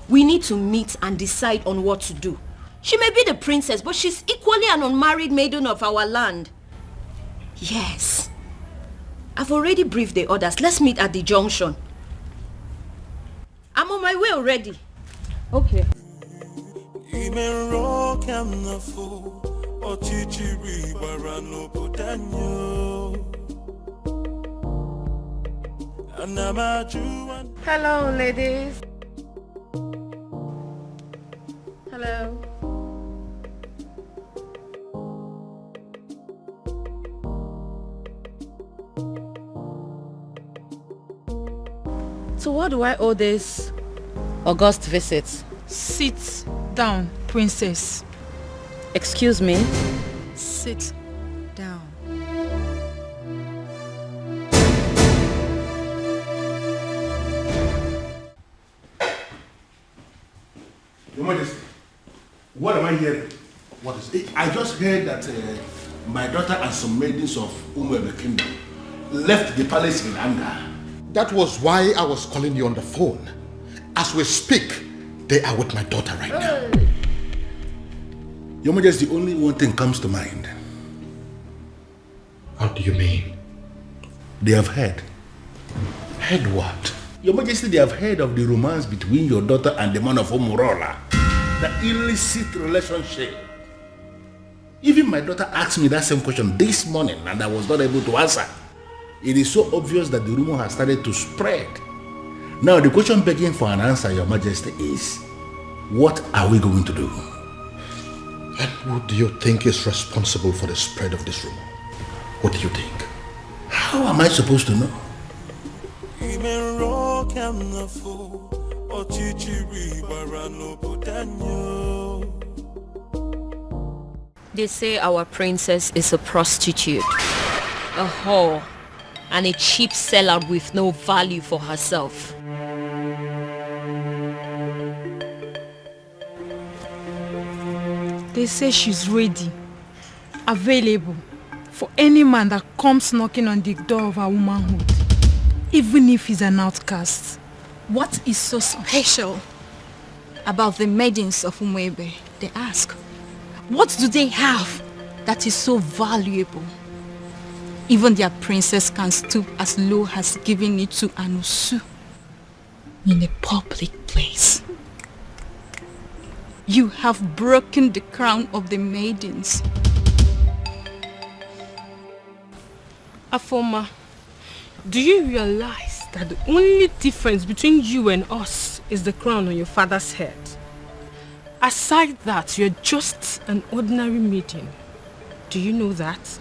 we need to meet and decide on what to do. She may be the princess, but she's equally an unmarried maiden of our land. Yes. I've already briefed the others. Let's meet at the junction. I'm on my way already. Okay. Hello, ladies. Hello. So what do I owe this august visit? Sit down, princess. Excuse me? Sit down. Your Majesty, what am I hearing? What is it? I just heard that my daughter and some maidens of Umorola Kingdom left the palace in anger. That was why I was calling you on the phone. As we speak, they are with my daughter right now. Your Majesty, only one thing comes to mind. How do you mean? They have heard. Heard what? Your Majesty, they have heard of the romance between your daughter and the man of Umorola. The illicit relationship. Even my daughter asked me that same question this morning and I was not able to answer. It is so obvious that the rumor has started to spread. Now the question begging for an answer, Your Majesty, is what are we going to do? And who do you think is responsible for the spread of this rumor? What do you think? How am I supposed to know? They say our princess is a prostitute, a whore, and a cheap seller with no value for herself. They say she's ready, available for any man that comes knocking on the door of her womanhood, even if he's an outcast. What is so special about the maidens of Umebe? They ask. What do they have that is so valuable? Even their princess can stoop as low as giving it to Anusu in a public place. You have broken the crown of the maidens. Afoma, do you realize that the only difference between you and us is the crown on your father's head? Aside that, you're just an ordinary maiden. Do you know that?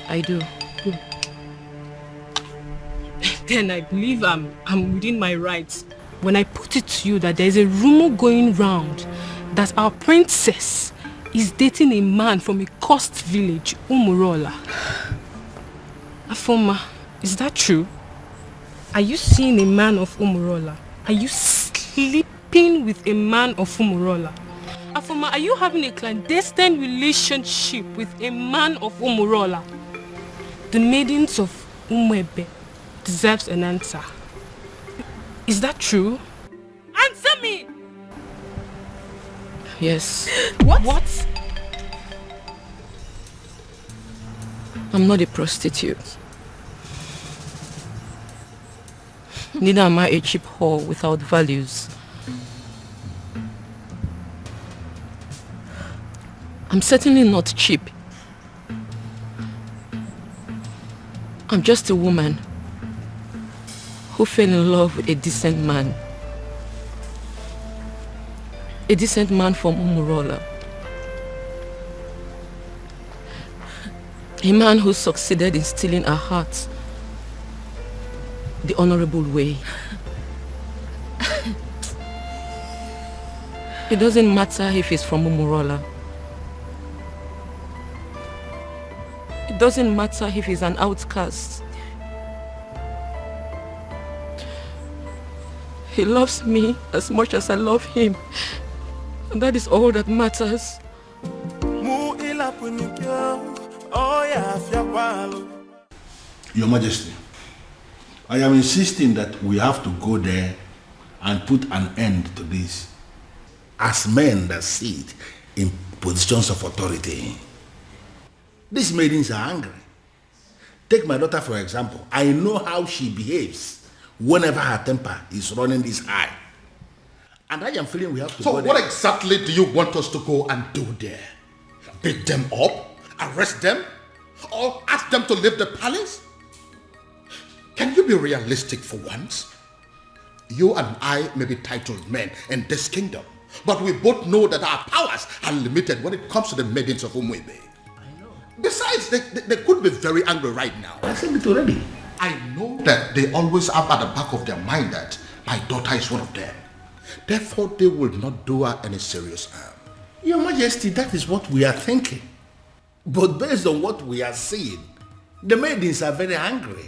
I do. Then I believe I'm within my rights when I put it to you that there's a rumor going round that our princess is dating a man from a cursed village, Umorola. Afoma, is that true? Are you seeing a man of Umorola? Are you sleeping with a man of Umorola? Afoma, are you having a clandestine relationship with a man of Umorola? The maidens of Umwebe deserves an answer. Is that true? Answer me! Yes. What? I'm not a prostitute. Neither am I a cheap whore without values. I'm certainly not cheap. I'm just a woman who fell in love with a decent man. A decent man from Umorola. A man who succeeded in stealing her heart the honorable way. It doesn't matter if he's from Umorola. It doesn't matter if he's an outcast. He loves me as much as I love him. And that is all that matters. Your Majesty, I am insisting that we have to go there and put an end to this. As men that sit in positions of authority, these maidens are angry. Take my daughter for example. I know how she behaves whenever her temper is running this high. And I am feeling we have to go there. So what exactly do you want us to go and do there? Beat them up? Arrest them? Or ask them to leave the palace? Can you be realistic for once? You and I may be titled men in this kingdom, but we both know that our powers are limited when it comes to the maidens of Umwebe. Besides, they could be very angry right now. I said it already. I know that they always have at the back of their mind that my daughter is one of them. Therefore, they will not do her any serious harm. Your Majesty, that is what we are thinking. But based on what we are seeing, the maidens are very angry.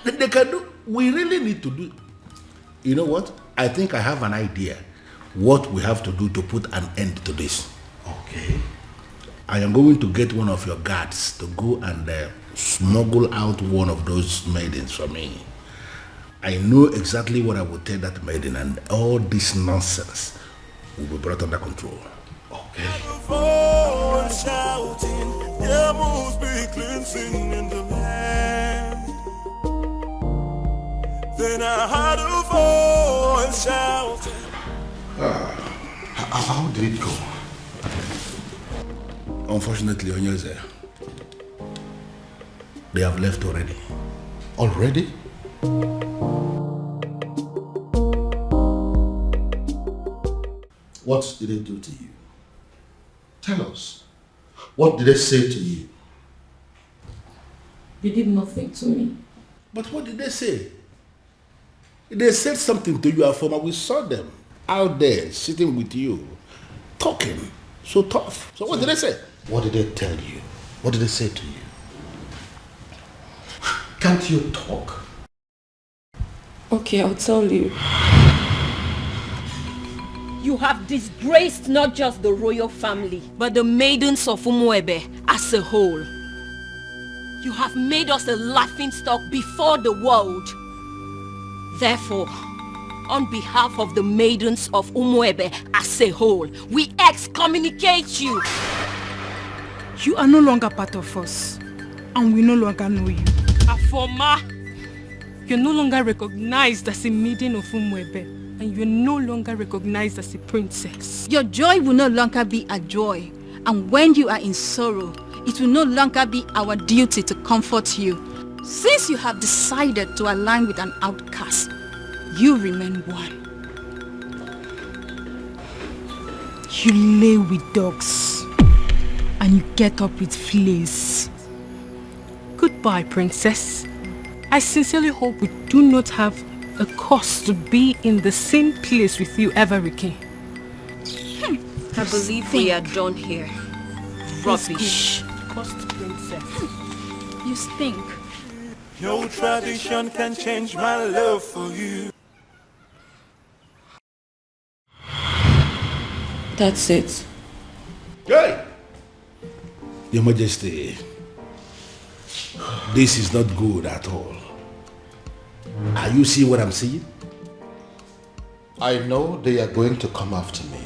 They can do. We really need to do. You know what? I think I have an idea what we have to do to put an end to this. Okay. I am going to get one of your guards to go and smuggle out one of those maidens for me. I know exactly what I will tell that maiden, and all this nonsense will be brought under control. Okay. Then I heard a voice shouting. How did it go? Unfortunately, Onyeze, they have left already. Already? What did they do to you? Tell us. What did they say to you? They did nothing to me. But what did they say? They said something to you, Afoma. We saw them out there sitting with you, talking so tough. So what did they say? What did they tell you? What did they say to you? Can't you talk? Okay, I'll tell you. You have disgraced not just the royal family, but the maidens of Umwebe as a whole. You have made us a laughingstock before the world. Therefore, on behalf of the maidens of Umwebe as a whole, we excommunicate you. You are no longer part of us, and we no longer know you. Afoma, you're no longer recognized as a maiden of Umwebe, and you're no longer recognized as a princess. Your joy will no longer be a joy, and when you are in sorrow, it will no longer be our duty to comfort you. Since you have decided to align with an outcast, you remain one. You lay with dogs, and you get up with fleas. Goodbye, princess. I sincerely hope we do not have a cause to be in the same place with you ever again. I believe we are done here. Rubbish. Cost princess. You you stink. No tradition can change my love for you. That's it. Hey! Your Majesty, this is not good at all. Are you seeing what I'm seeing? I know they are going to come after me.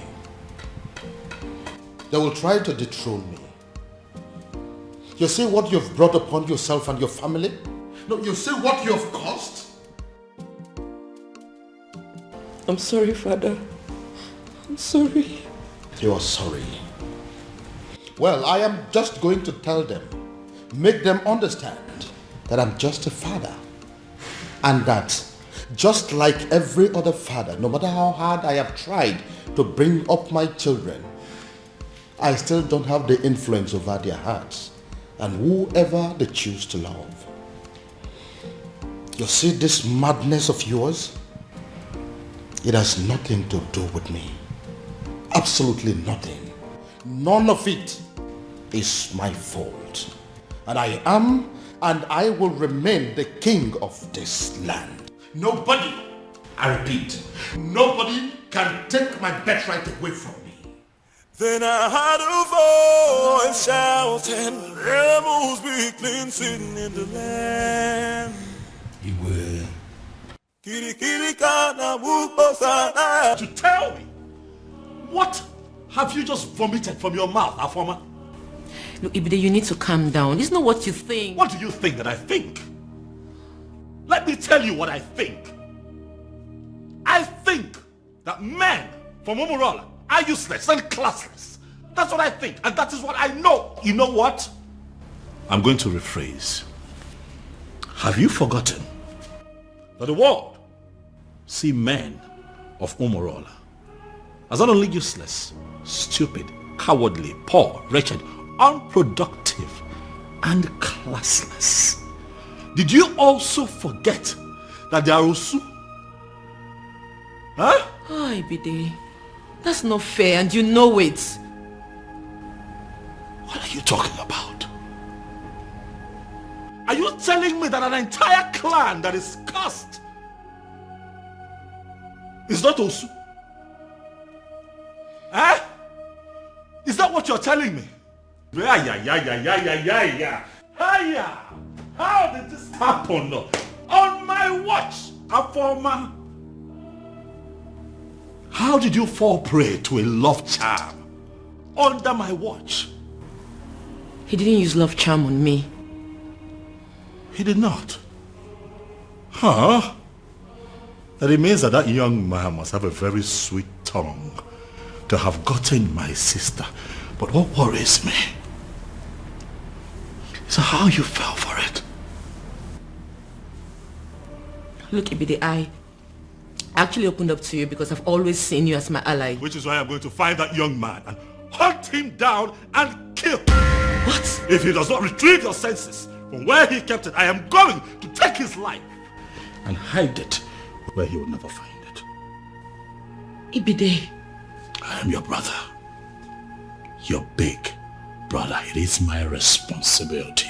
They will try to dethrone me. You see what you've brought upon yourself and your family? No, you see what you have caused? I'm sorry, Father. I'm sorry. You are sorry. Well, I am just going to tell them, make them understand that I'm just a father. And that just like every other father, no matter how hard I have tried to bring up my children, I still don't have the influence over their hearts and whoever they choose to love. You see this madness of yours? It has nothing to do with me. Absolutely nothing. None of it is my fault. And I am and I will remain the king of this land. Nobody, I repeat, nobody can take my birthright away from me. Then I heard a voice shouting, rebels be cleansing in the land. You will. To tell me, what have you just vomited from your mouth, Afoma? Look, Ibide, you need to calm down. It's not what you think. What do you think that I think? Let me tell you what I think. I think that men from Umorola are useless and classless. That's what I think, and that is what I know. You know what? I'm going to rephrase. Have you forgotten that the world see men of Umorola as not only useless, stupid, cowardly, poor, wretched, unproductive, and classless? Did you also forget that they are Osu? Huh? Oh, Ibide, that's not fair and you know it. What are you talking about? Are you telling me that an entire clan that is cursed is not Osu? Eh? Is that what you're telling me? Yeah. How did this happen? On my watch, Afoma. How did you fall prey to a love charm under my watch? He didn't use love charm on me. He did not. Huh? That it means that that young man must have a very sweet tongue to have gotten my sister. But what worries me is how you fell for it. Look, Ibide, I actually opened up to you because I've always seen you as my ally. Which is why I'm going to find that young man and hunt him down and kill. What? If he does not retrieve your senses from where he kept it, I am going to take his life and hide it where he will never find it. Ibide. I am your brother. Your big brother. It is my responsibility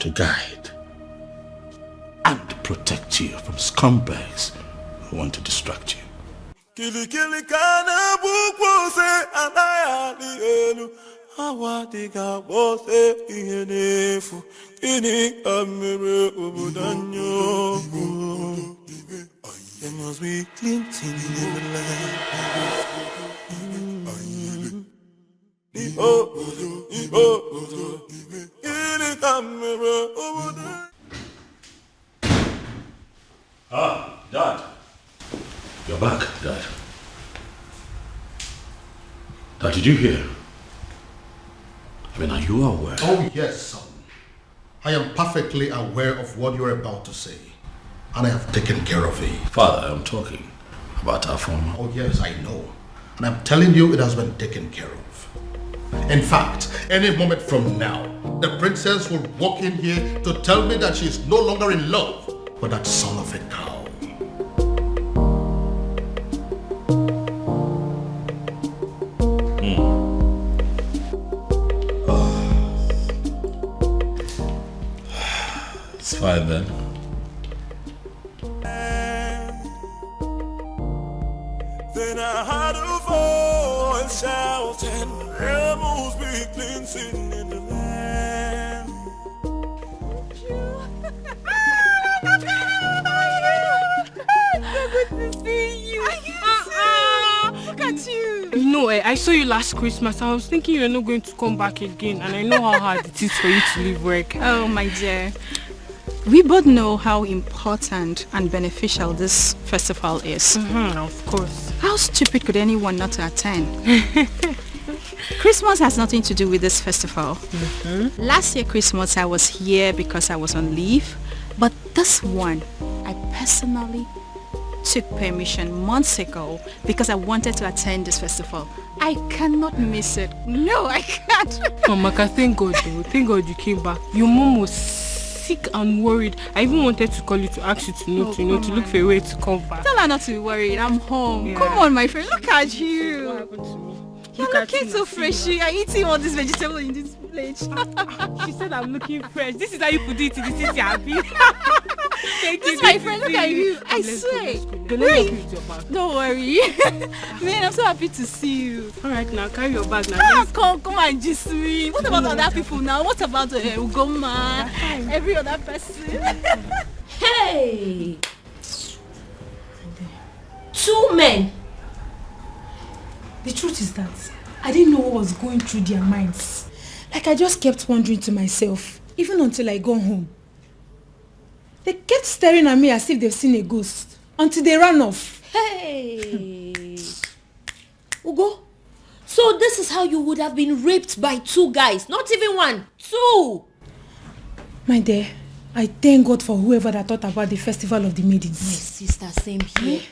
to guide and protect you from scumbags who want to distract you. Kili kana bukose anaya elu awadiga bose ihenefu ini amere obudanyo. There must be cleansing in the land. Ah, Dad. You're back, Dad. Dad, did you hear? I mean, are you aware? Oh, yes, son. I am perfectly aware of what you're about to say. And I have taken care of it. Father, I'm talking about our former. Oh, yes, I know. And I'm telling you, it has been taken care of. In fact, any moment from now, the princess will walk in here to tell me that she is no longer in love with that son of a cow. fine then. Then I heard a voice shouting, rebels be cleansing in the land. So good to see you. Look at you. No, I saw you last Christmas. I was thinking you're not going to come back again, and I know how hard it is for you to leave work. Oh, my dear. We both know how important and beneficial this festival is. Of course. How stupid could anyone not to attend? Christmas has nothing to do with this festival. Last year Christmas I was here because I was on leave, but this one I personally took permission months ago because I wanted to attend this festival. I cannot miss it. No, I can't. Oh, Maka, thank God though. Thank God you came back. Your mom was sick and worried. I even wanted to call you to ask you to look for a way to come back. Tell her not to be worried. I'm home. Yeah. Come on, my friend. Look at you. What happened to me? You're looking so fresh. You are eating all this vegetable in this plate. She said I'm looking fresh. This is how you put it. This is happy. Thank This you. is my friend. Look at you. I Let's swear. go. Let me help you with your bag. Don't worry. Man, I'm so happy to see you. Alright, now carry your bag now. Come and just me. What about other people now? What about Ugoma? Every other person? Hey! 2 men. The truth is that I didn't know what was going through their minds. Like I just kept wondering to myself, even until I got home. They kept staring at me as if they've seen a ghost, until they ran off. Hey! Ugo, so this is how you would have been raped by 2 guys, not even 1, 2! My dear, I thank God for whoever that thought about the festival of the maidens. My sister, same here.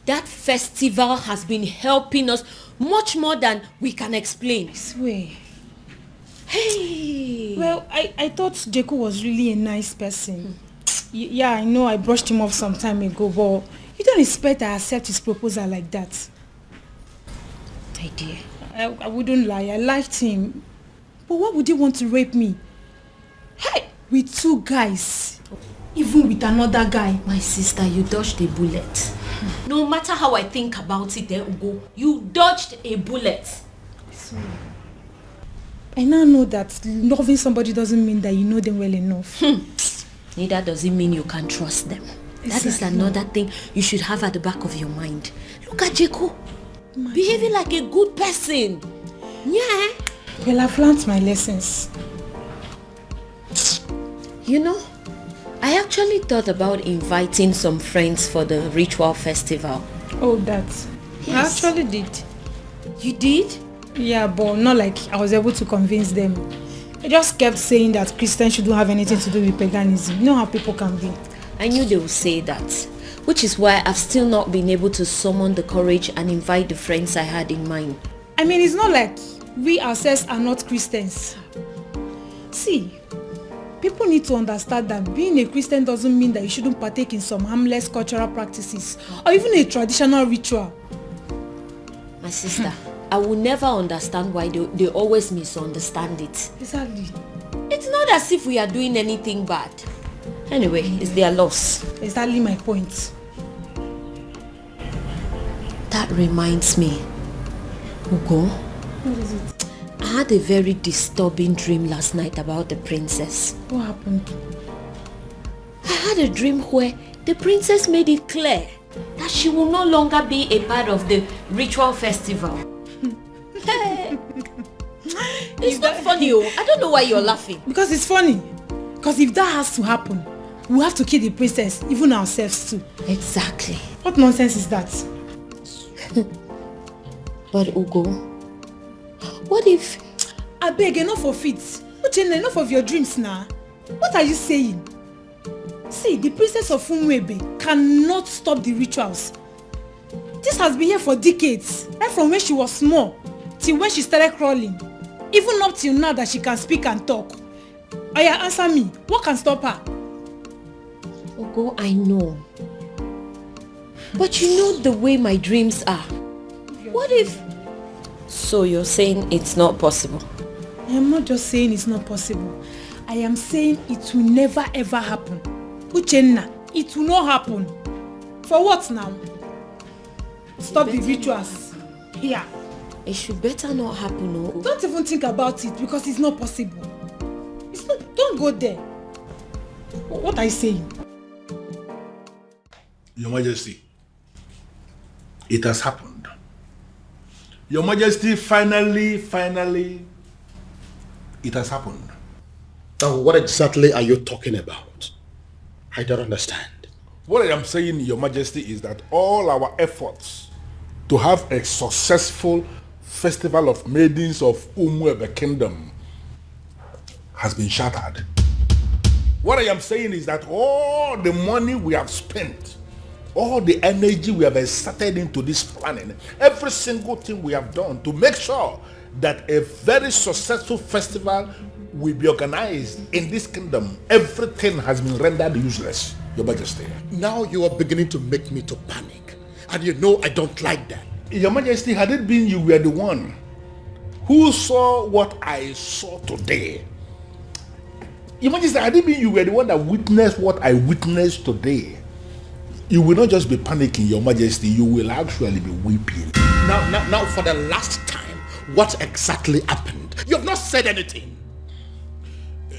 That festival has been helping us much more than we can explain. I swear. Hey! Well, I thought Jeku was really a nice person. Yeah, I know I brushed him off some time ago, but you don't expect I accept his proposal like that. My dear. I wouldn't lie, I liked him. But why would he want to rape me? Hey! With 2 guys. Even with another guy. My sister, you dodged a bullet. No matter how I think about it, Ugo, you dodged a bullet. I now know that loving somebody doesn't mean that you know them well enough. Neither does it mean you can trust them. That is another thing you should have at the back of your mind. Look at Jeko. Behaving like a good person. Yeah. Well, I've learned my lessons. You know, I actually thought about inviting some friends for the ritual festival. Oh, that. Yes. I actually did. You did? Yeah, but not like I was able to convince them. I just kept saying that Christians shouldn't have anything to do with paganism. You know how people can be. I knew they would say that, which is why I've still not been able to summon the courage and invite the friends I had in mind. I mean, it's not like we ourselves are not Christians. See, people need to understand that being a Christian doesn't mean that you shouldn't partake in some harmless cultural practices or even a traditional ritual. My sister, I will never understand why they always misunderstand it. Exactly. It's not as if we are doing anything bad. Anyway, it's their loss. Exactly my point. That reminds me, Ugo. What is it? I had a very disturbing dream last night about the princess. What happened? I had a dream where the princess made it clear that she will no longer be a part of the ritual festival. It's not funny, oh. I don't know why you're laughing. Because it's funny. Because if that has to happen, we have to kill the princess, even ourselves too. Exactly. What nonsense is that? But Ugo, what if... I beg, enough of it. Uchenna, enough of your dreams now. What are you saying? See, the princess of Umwebe cannot stop the rituals. This has been here for decades, right from when she was small till when she started crawling. Even up till now that she can speak and talk. Oya, answer me. What can stop her? Ugo, I know. But you know the way my dreams are. What if... So you're saying it's not possible? I am not just saying it's not possible. I am saying it will never ever happen. Uchenna, it will not happen. For what now? Stop the rituals here. It should better not happen, no? Don't even think about it because it's not possible. It's not, don't go there. What are you saying? Your Majesty, it has happened. Your Majesty, finally, it has happened. Now, what exactly are you talking about? I don't understand. What I am saying, Your Majesty, is that all our efforts to have a successful festival of maidens of Umorola Kingdom has been shattered. What I am saying is that all the money we have spent, all the energy we have exerted into this planning, every single thing we have done to make sure that a very successful festival will be organized in this kingdom, everything has been rendered useless, Your Majesty. Now you are beginning to make me to panic. And you know I don't like that. Your Majesty, had it been you were the one who saw what I saw today, Your Majesty, had it been you were the one that witnessed what I witnessed today, you will not just be panicking, Your Majesty, you will actually be weeping. Now, for the last time, what exactly happened? You have not said anything.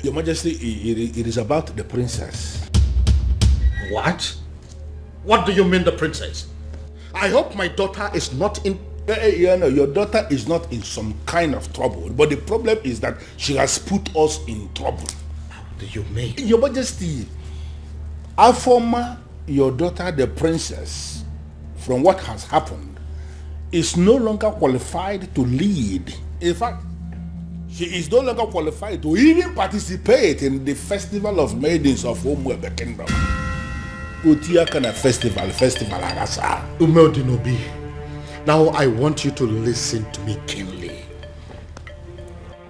Your Majesty, it is about the princess. What? What do you mean, the princess? I hope my daughter is not in... Your daughter is not in some kind of trouble, but the problem is that she has put us in trouble. How do you mean? Your Majesty, Afoma, your daughter, the princess, from what has happened, is no longer qualified to lead. In fact, she is no longer qualified to even participate in the festival of maidens of Umorola Kingdom. Utia kind of festival agasa. Umeodinobi, now I want you to listen to me keenly.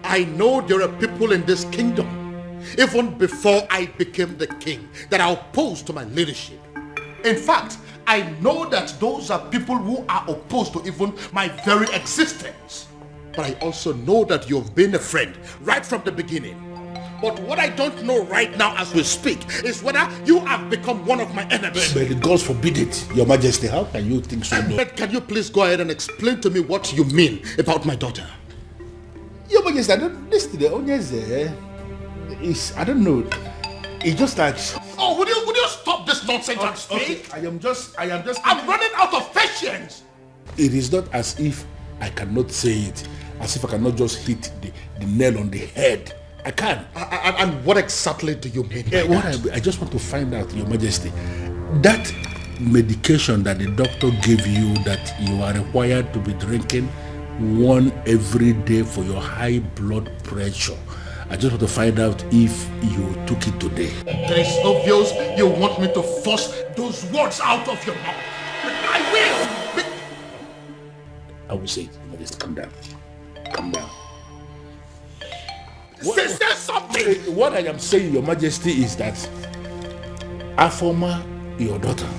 I know there are people in this kingdom, even before I became the king, that are opposed to my leadership. In fact, I know that those are people who are opposed to even my very existence. But I also know that you've been a friend right from the beginning. But what I don't know right now as we speak is whether you have become one of my enemies. But God forbid it, Your Majesty. How can you think so? But can you please go ahead and explain to me what you mean about my daughter? Your Majesty, I don't listen to the onions there. I don't know. It's just like... Oh, would you stop this nonsense and speak? Okay, I am just... I'm running out of patience. It is not as if I cannot say it, as if I cannot just hit the nail on the head. I can. And what exactly do you mean? I just want to find out, Your Majesty, that medication that the doctor gave you that you are required to be drinking one every day for your high blood pressure, I just want to find out if you took it today. It is obvious you want me to force those words out of your mouth. I will. I will say it. Just calm down. Calm down. Say something. What I am saying, Your Majesty, is that Afoma, your daughter,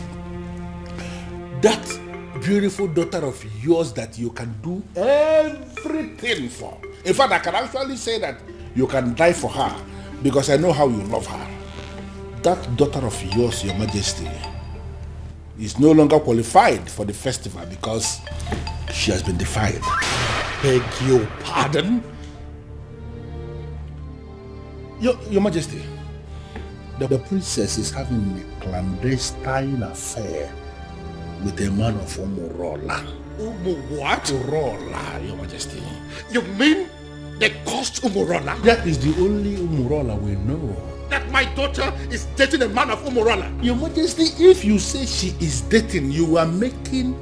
that beautiful daughter of yours that you can do everything for. In fact, I can actually say that you can die for her because I know how you love her. That daughter of yours, Your Majesty, is no longer qualified for the festival because she has been defiled. Beg your pardon? Your Majesty, the princess is having a clandestine affair with a man of Umorola. What? Umorola, Your Majesty. You mean they caused Umorola? That is the only Umorola we know. That my daughter is dating a man of Umorola? Your Majesty, if you say she is dating, you are making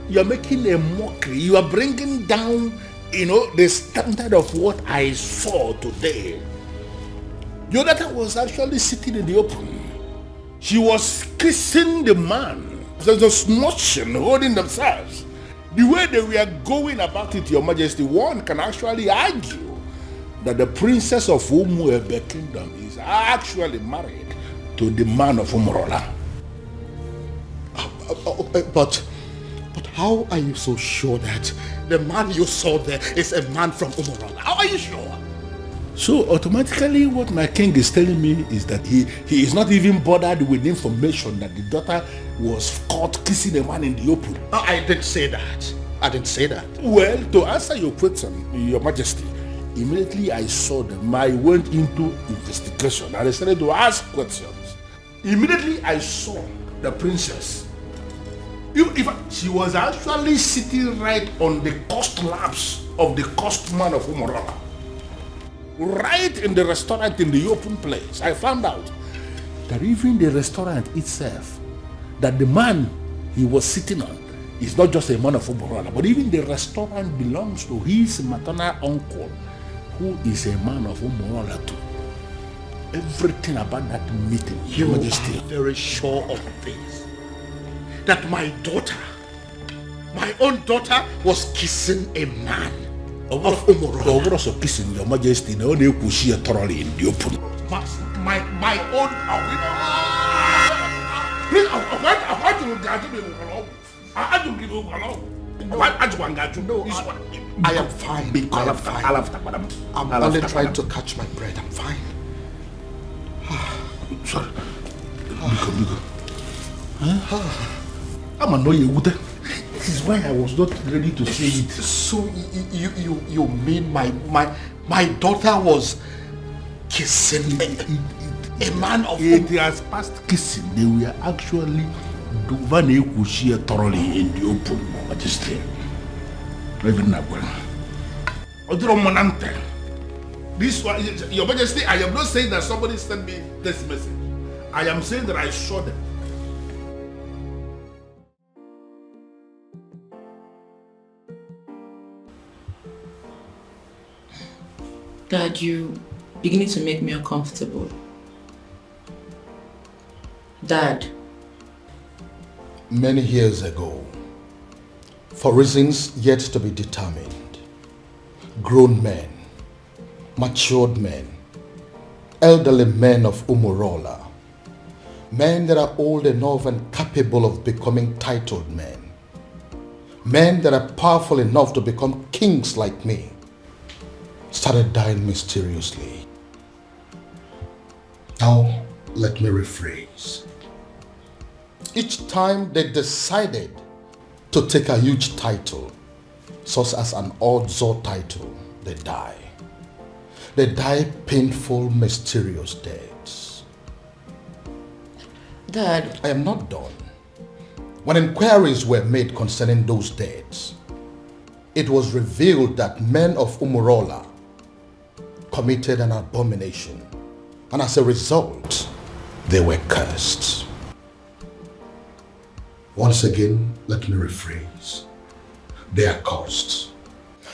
a mockery. You are bringing down, the standard of what I saw today. Your daughter was actually sitting in the open. She was kissing the man. There's a smooching, holding themselves. The way they were going about it, Your Majesty, one can actually argue that the princess of Umorola Kingdom is actually married to the man of Umorola. But how are you so sure that the man you saw there is a man from Umorola? How are you sure? So automatically what my king is telling me is that he is not even bothered with information that the daughter was caught kissing a man in the open. I didn't say that. I didn't say that. Well, to answer your question, Your Majesty, immediately I saw them, I went into investigation and I started to ask questions. Immediately I saw the princess. She was actually sitting right on the cost laps of the cost man of Umorola. Right in the restaurant in the open place, I found out that even the restaurant itself, that the man he was sitting on is not just a man of Umorola, but even the restaurant belongs to his maternal uncle, who is a man of Umorola too. Everything about that meeting, Your Majesty. Are very sure of this. That my daughter, my own daughter, was kissing a man of Umorola. Also kissing, Your Majesty, no one could see thoroughly in the open. My own. Please, I am fine. I'm only trying to catch my breath. I'm fine. Sorry. Biko. I'm annoyed. This is why I was not ready to say it. So you mean my daughter was kissing a man of it has passed kissing. They were actually doing thoroughly in the open, Majesty. Even now, this one, Your Majesty, I am not saying that somebody sent me this message. I am saying that I saw them. Dad, you beginning to make me uncomfortable. Dad. Many years ago, for reasons yet to be determined, grown men, matured men, elderly men of Umorola, men that are old enough and capable of becoming titled men that are powerful enough to become kings like me, started dying mysteriously. Now, let me rephrase. Each time they decided to take a huge title, such as an Odzo title, they die. They die painful, mysterious deaths. Dad, I am not done. When inquiries were made concerning those deaths, it was revealed that men of Umorola committed an abomination, and as a result, they were cursed. Once again, let me rephrase. They are cursed.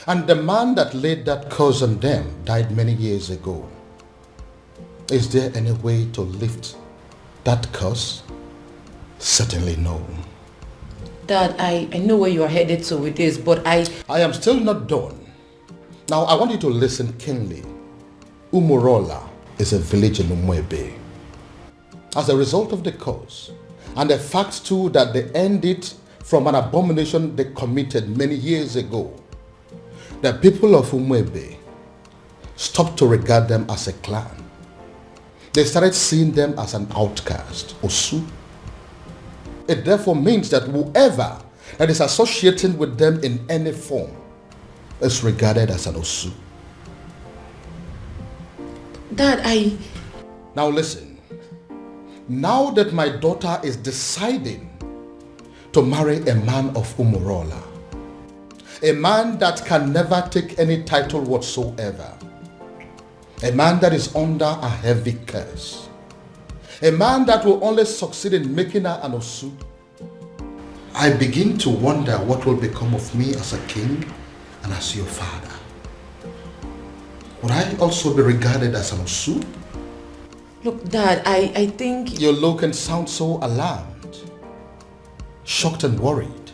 And the man that laid that curse on them died many years ago. Is there any way to lift that curse? Certainly no. Dad, I know where you are headed to with this, but I am still not done. Now, I want you to listen keenly. Umorola is a village in Umwebe. As a result of the curse, and the fact too that they ended from an abomination they committed many years ago, the people of Umwebe stopped to regard them as a clan. They started seeing them as an outcast, Osu. It therefore means that whoever that is associating with them in any form is regarded as an Osu. Dad, Now listen. Now that my daughter is deciding to marry a man of Umorola, a man that can never take any title whatsoever, a man that is under a heavy curse, a man that will only succeed in making her an Osu, I begin to wonder what will become of me as a king and as your father. Would I also be regarded as an Osu? Look, Dad, I think... You look and sound so alarmed, shocked and worried.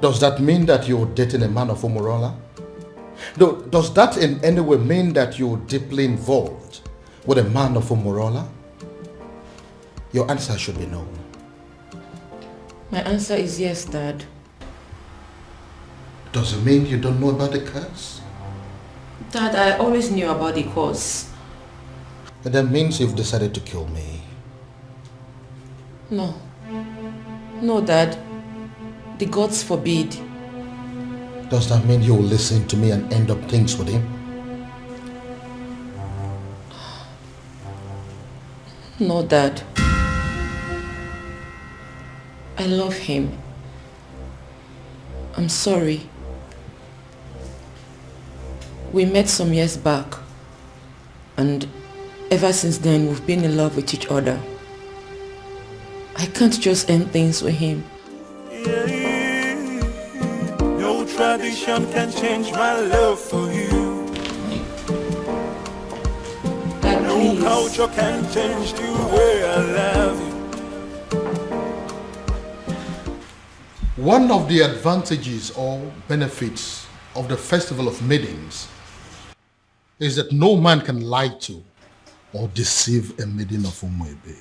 Does that mean that you're dating a man of Umorola? Does that in any way mean that you're deeply involved with a man of Umorola? Your answer should be no. My answer is yes, Dad. Does it mean you don't know about the curse? Dad, I always knew about the cause. That means you've decided to kill me. No. No, Dad. The gods forbid. Does that mean you'll listen to me and end up things with him? No, Dad. I love him. I'm sorry. We met some years back, and ever since then we've been in love with each other. I can't just end things with him. No tradition can change my love for you. Dad, no please. culture can change the way I love you. One of the advantages or benefits of the Festival of Maidens is that no man can lie to or deceive a maiden of Umuebe.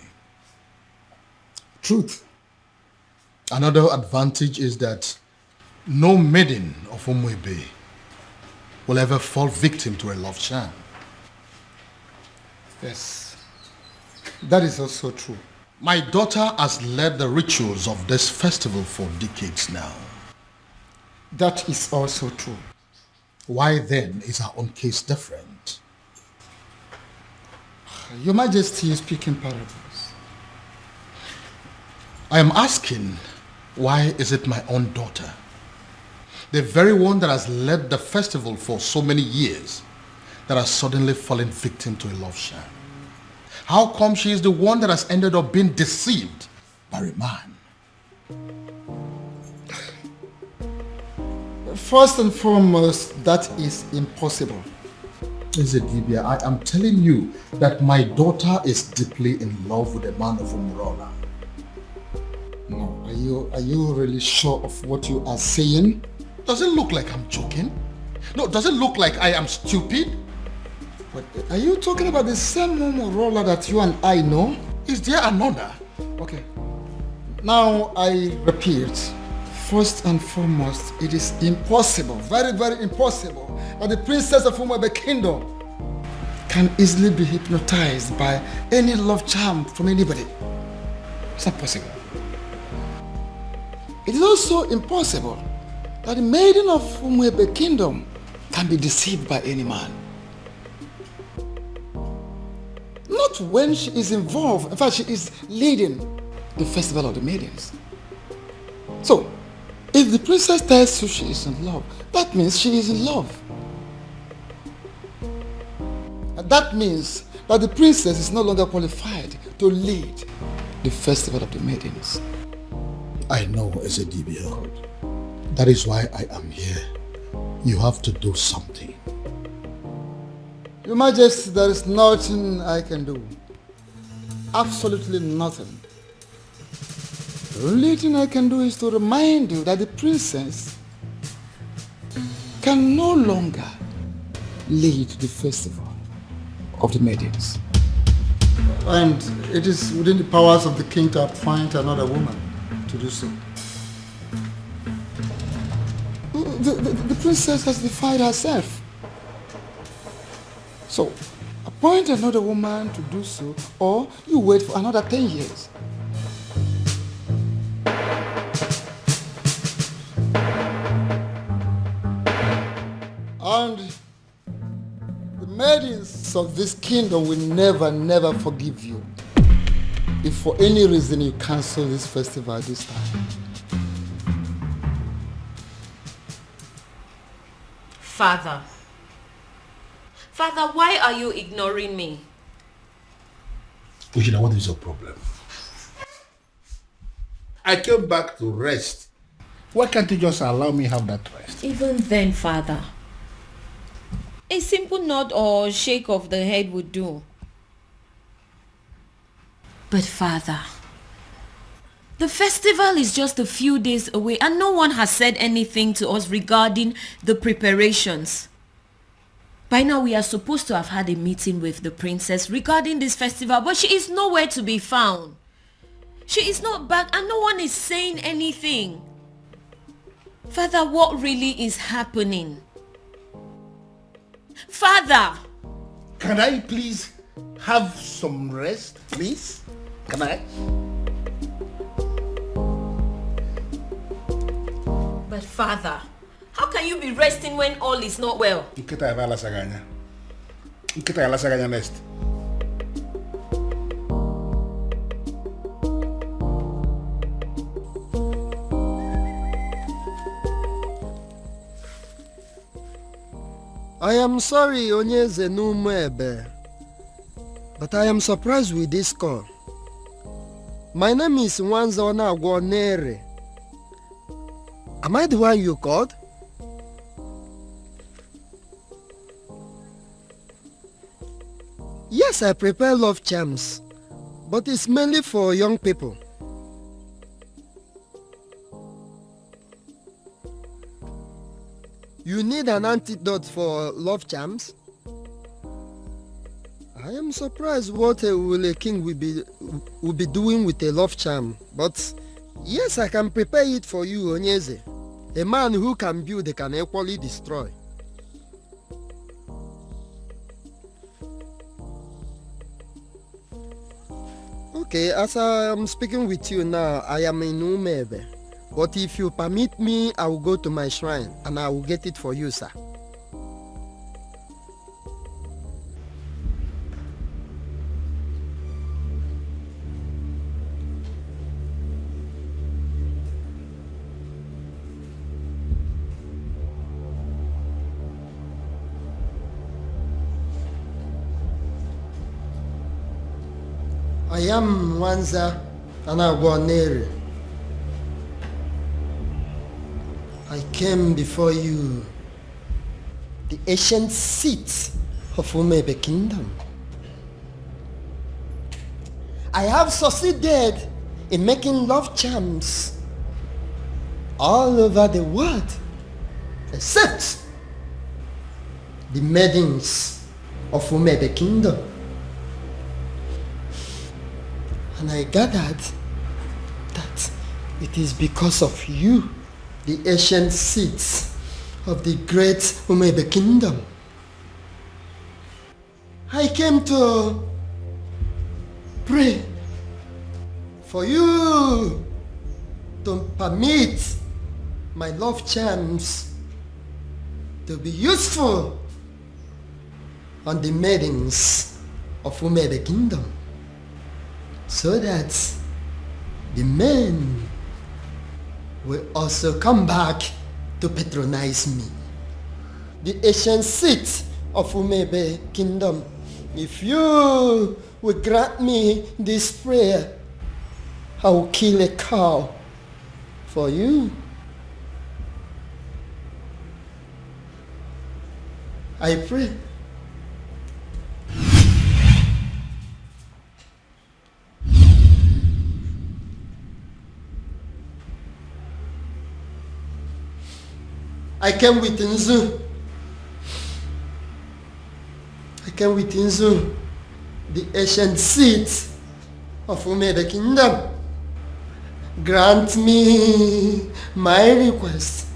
Truth. Another advantage is that no maiden of Umuebe will ever fall victim to a love charm. Yes. That is also true. My daughter has led the rituals of this festival for decades now. That is also true. Why then is our own case different? Your Majesty is speaking parables. I am asking, why is it my own daughter, the very one that has led the festival for so many years, that has suddenly fallen victim to a love sham? How come she is the one that has ended up being deceived by a man? First and foremost, that is impossible. Ezedibia, I am telling you that my daughter is deeply in love with a man of Umorola. No, are you really sure of what you are saying? Does it look like I'm joking? No, does it look like I am stupid? But are you talking about the same Umorola that you and I know? Is there another? Okay. Now I repeat, first and foremost, it is impossible, very, very impossible, that the princess of Umuebe Kingdom can easily be hypnotized by any love charm from anybody. It's not possible. It is also impossible that the maiden of Umuebe Kingdom can be deceived by any man. Not when she is involved. In fact, she is leading the festival of the maidens. So, if the princess tells you she is in love, that means she is in love. And that means that the princess is no longer qualified to lead the festival of the maidens. I know, Ezedibia. That is why I am here. You have to do something. Your Majesty, there is nothing I can do. Absolutely nothing. The only thing I can do is to remind you that the princess can no longer lead the festival of the maidens. And it is within the powers of the king to appoint another woman to do so. The princess has defied herself. So, appoint another woman to do so, or you wait for another 10 years. And the maidens of this kingdom will never forgive you if for any reason you cancel this festival this time. Father, why are you ignoring me? Ujina, what is your problem? I came back to rest. Why can't you just allow me have that rest? Even then, Father, a simple nod or shake of the head would do. But Father, the festival is just a few days away and no one has said anything to us regarding the preparations. By now we are supposed to have had a meeting with the princess regarding this festival, but she is nowhere to be found. She is not back and no one is saying anything. Father, what really is happening? Father! Can I please have some rest, please? Can I? But Father, how can you be resting when all is not well? Nkita ya bala saganya. Nkita ya la saganya next. I am sorry, Onyeze Numebe, but I am surprised with this call. My name is Nwanzona Agwonere. Am I the one you called? Yes, I prepare love charms, but it's mainly for young people. You need an antidote for love charms? I am surprised what a king will be doing with a love charm, but yes, I can prepare it for you, Onyeze. A man who can build can equally destroy. Okay, as I am speaking with you now, I am in Umebe. But if you permit me, I will go to my shrine and I will get it for you, sir. I am Nwanza Anagwonere. I came before you, the ancient seat of Umebe Kingdom. I have succeeded in making love charms all over the world, except the maidens of Umebe Kingdom. And I gathered that it is because of you, the ancient seats of the great Umebe Kingdom. I came to pray for you to permit my love charms to be useful on the maidens of Umebe Kingdom, so that the men will also come back to patronize me. The ancient seat of Umebe Kingdom, if you will grant me this prayer, I will kill a cow for you. I pray. I came with Nzu. I came with Nzu, the ancient seat of Umebe Kingdom. Grant me my request.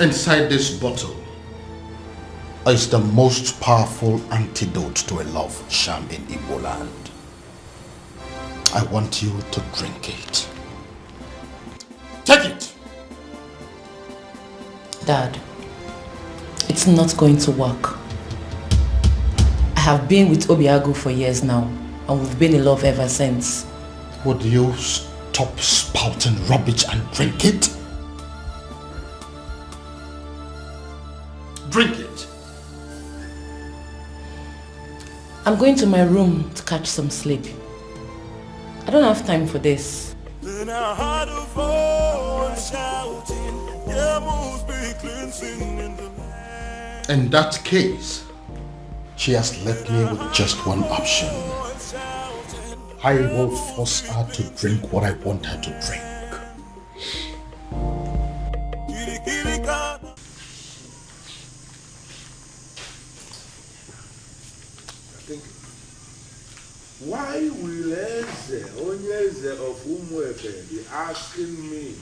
Inside this bottle is the most powerful antidote to a love charm in Igbo land. I want you to drink it. Take it! Dad, it's not going to work. I have been with Obiago for years now, and we've been in love ever since. Would you stop spouting rubbish and drink it? Drink it. I'm going to my room to catch some sleep. I don't have time for this. Then I heard a voice shouting, "There must be cleansing in the land." In that case, she has left me with just one option. I will force her to drink what I want her to drink. thinking. Why will Eze, Onyeze of Umuefe, be asking me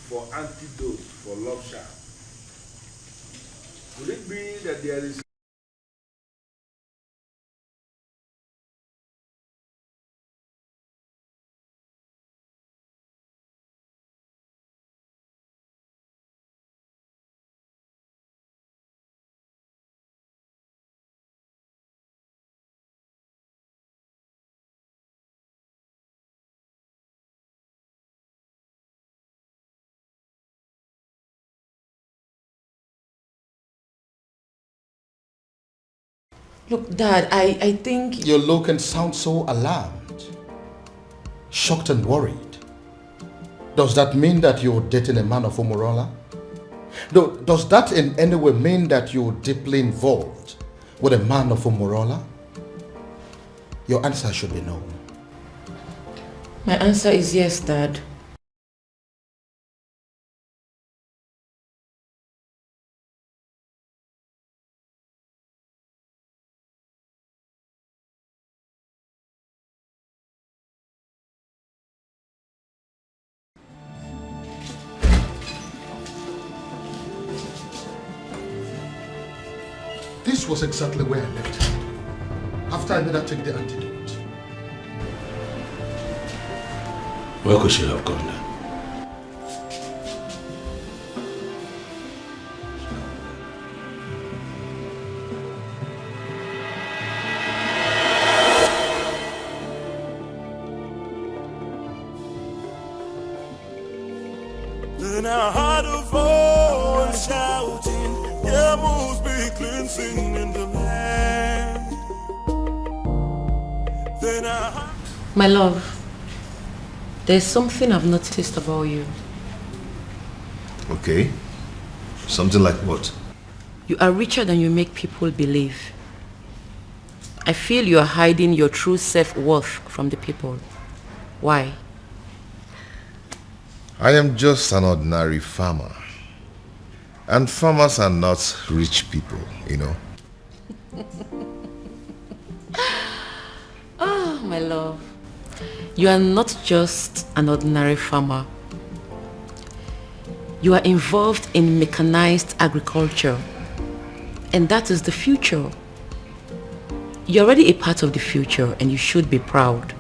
for antidote for love charm? Could it be that there is Look, Dad, I think... You look and sound so alarmed, shocked and worried. Does that mean that you're dating a man of Umorola? Does that in any way mean that you're deeply involved with a man of Umorola? Your answer should be no. My answer is yes, Dad. This was exactly where I left her after I made her take the antidote. Where could she have gone then? Then I heard a voice shouting, there must be cleansing in the land. Then I heard... My love, there's something I've noticed about you. Okay. Something like what? You are richer than you make people believe. I feel you are hiding your true self-worth from the people. Why? I am just an ordinary farmer. And farmers are not rich people, you know. Oh, my love. You are not just an ordinary farmer. You are involved in mechanized agriculture. And that is the future. You're already a part of the future and you should be proud.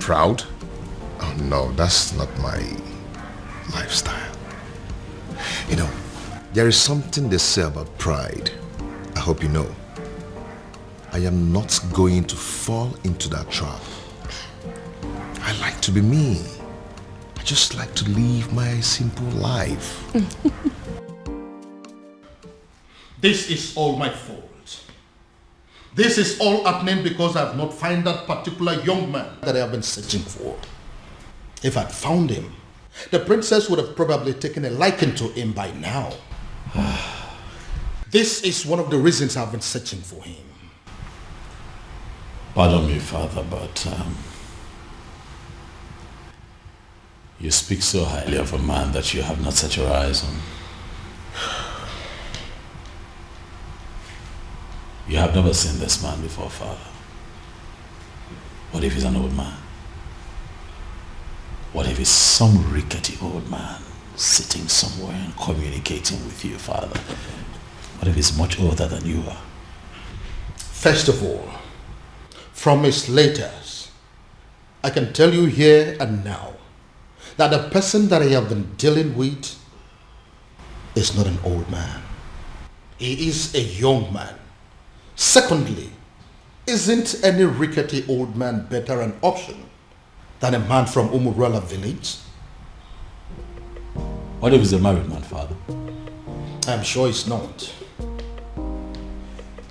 Proud? Oh no, that's not my lifestyle. You know, there is something they say about pride. I hope you know. I am not going to fall into that trap. I like to be me. I just like to live my simple life. This is all my fault. This is all happening because I have not found that particular young man that I have been searching for. If I'd found him, the princess would have probably taken a liking to him by now. This is one of the reasons I've been searching for him. Pardon me, Father, but you speak so highly of a man that you have not set your eyes on. You have never seen this man before, Father. What if he's an old man? What if he's some rickety old man sitting somewhere and communicating with you, Father? What if he's much older than you are? First of all, from his letters, I can tell you here and now that the person that I have been dealing with is not an old man. He is a young man. Secondly, isn't any rickety old man better an option than a man from Umorola village? What if he's a married man, Father? I'm sure it's not.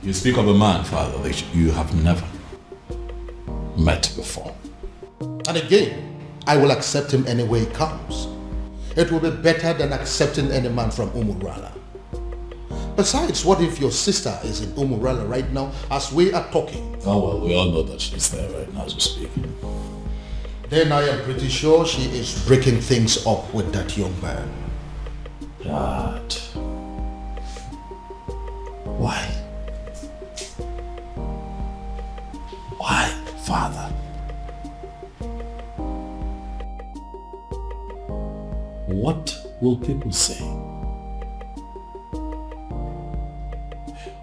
You speak of a man, Father, that you have never met before. And again, I will accept him any way he comes. It will be better than accepting any man from Umorola. Besides, what if your sister is in Umorola right now as we are talking? Oh well, we all know that she's there right now as we speak. Then I am pretty sure she is breaking things up with that young man. Dad. Why? father. What will people say?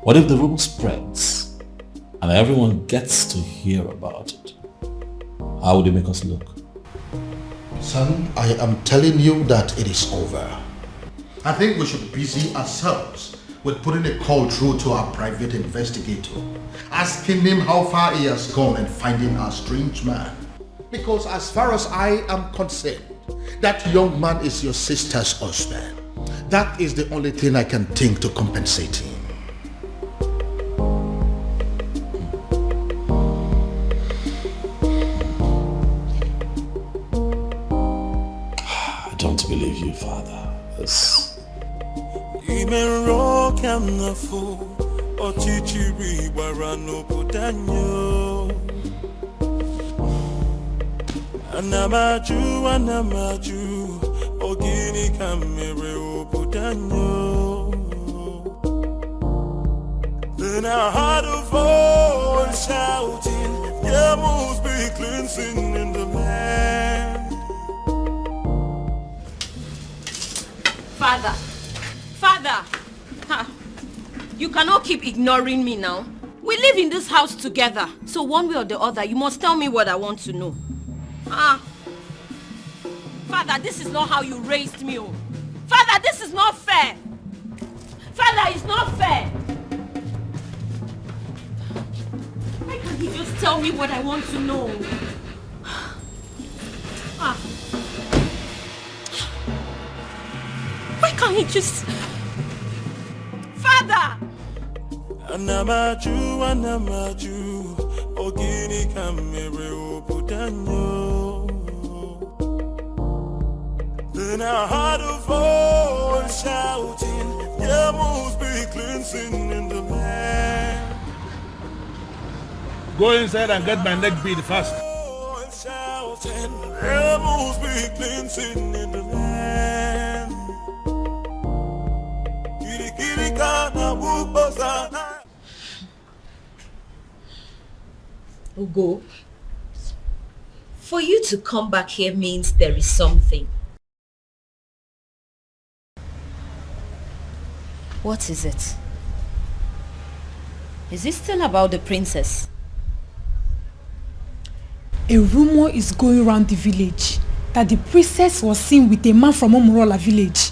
What if the rumor spreads and everyone gets to hear about it? How would it make us look? Son, I am telling you that it is over. I think we should busy ourselves with putting a call through to our private investigator, asking him how far he has gone in finding our strange man. Because as far as I am concerned, that young man is your sister's husband. That is the only thing I can think to compensate him. I don't believe you, Father. This... Anamaju, ogini kamere obudanyo. Then I heard a voice shouting, there must be cleansing in the land. Father, you cannot keep ignoring me now. We live in this house together, so one way or the other, you must tell me what I want to know. Father, this is not how you raised me. Oh. Father, this is not fair. Father, it's not fair. Why can't he just tell me what I want to know? Why can't he just... Father! Anamaju, ogini kamere obudanyo. Then I heard a voice shouting, there must be cleansing in the land. Go inside and get my neck beat fast. Shouting, there must be cleansing in the land. Ugo, for you to come back here means there is something. What is it? Is it still about the princess? A rumor is going around the village that the princess was seen with a man from Umorola village.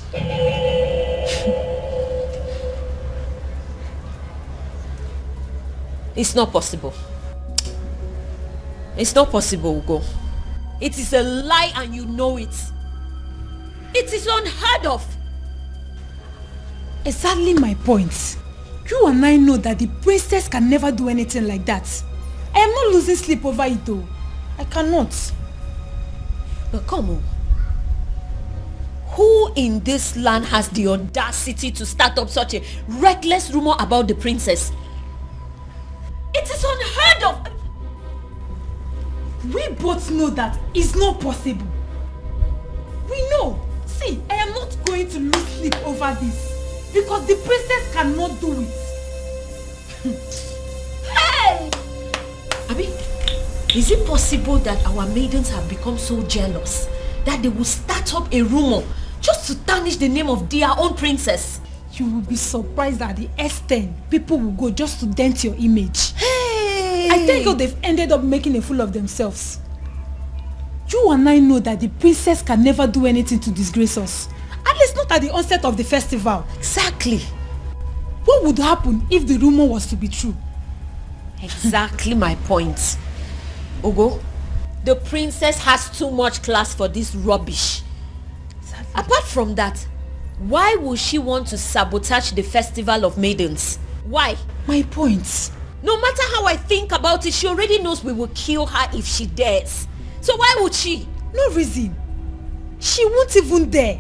It's not possible. It's not possible, Ugo. It is a lie and you know it. It is unheard of. Exactly my point. You and I know that the princess can never do anything like that. I am not losing sleep over it though. I cannot. But come on. Who in this land has the audacity to start up such a reckless rumor about the princess? It is unheard of. We both know that it's not possible. We know. See, I am not going to lose sleep over this. Because the princess cannot do it. Hey! Abi, is it possible that our maidens have become so jealous that they will start up a rumor just to tarnish the name of their own princess? You will be surprised at the extent people will go just to dent your image. Hey! I think they've ended up making a fool of themselves. You and I know that the princess can never do anything to disgrace us. At least not at the onset of the festival. Exactly. What would happen if the rumor was to be true? Exactly my point. Ugo, the princess has too much class for this rubbish. Exactly. Apart from that, why would she want to sabotage the festival of maidens? Why? My point. No matter how I think about it, she already knows we will kill her if she dares. So why would she? No reason. She won't even dare.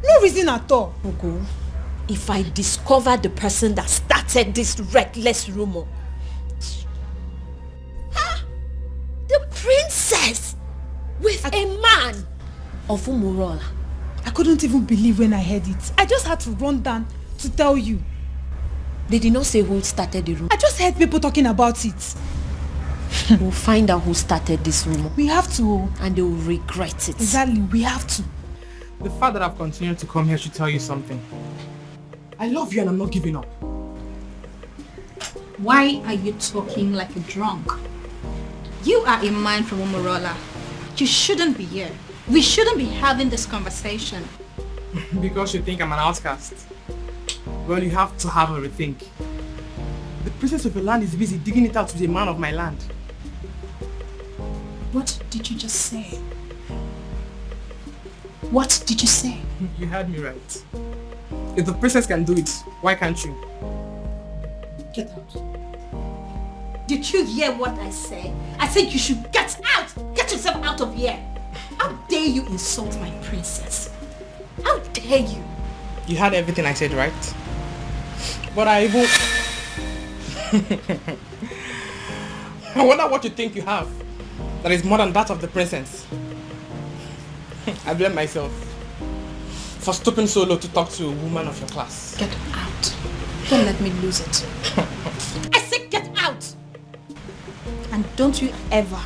No reason at all. Ugo, if I discover the person that started this reckless rumor. The princess with a man of Umorola. I couldn't even believe when I heard it. I just had to run down to tell you. They did not say who started the rumor. I just heard people talking about it. We'll find out who started this rumor. We have to. And they will regret it. Exactly, we have to. The fact that I've continued to come here should tell you something. I love you and I'm not giving up. Why are you talking like a drunk? You are a man from Umorola. You shouldn't be here. We shouldn't be having this conversation. Because you think I'm an outcast. Well, you have to have a rethink. The princess of your land is busy digging it out with a man of my land. What did you just say? What did you say? You heard me right. If the princess can do it, why can't you? Get out. Did you hear what I said? I said you should get out! Get yourself out of here! How dare you insult my princess? How dare you? You heard everything I said, right? But I even... I wonder what you think you have that is more than that of the princess. I blame myself for stooping so low to talk to a woman of your class. Get out. Don't let me lose it. I said get out! And don't you ever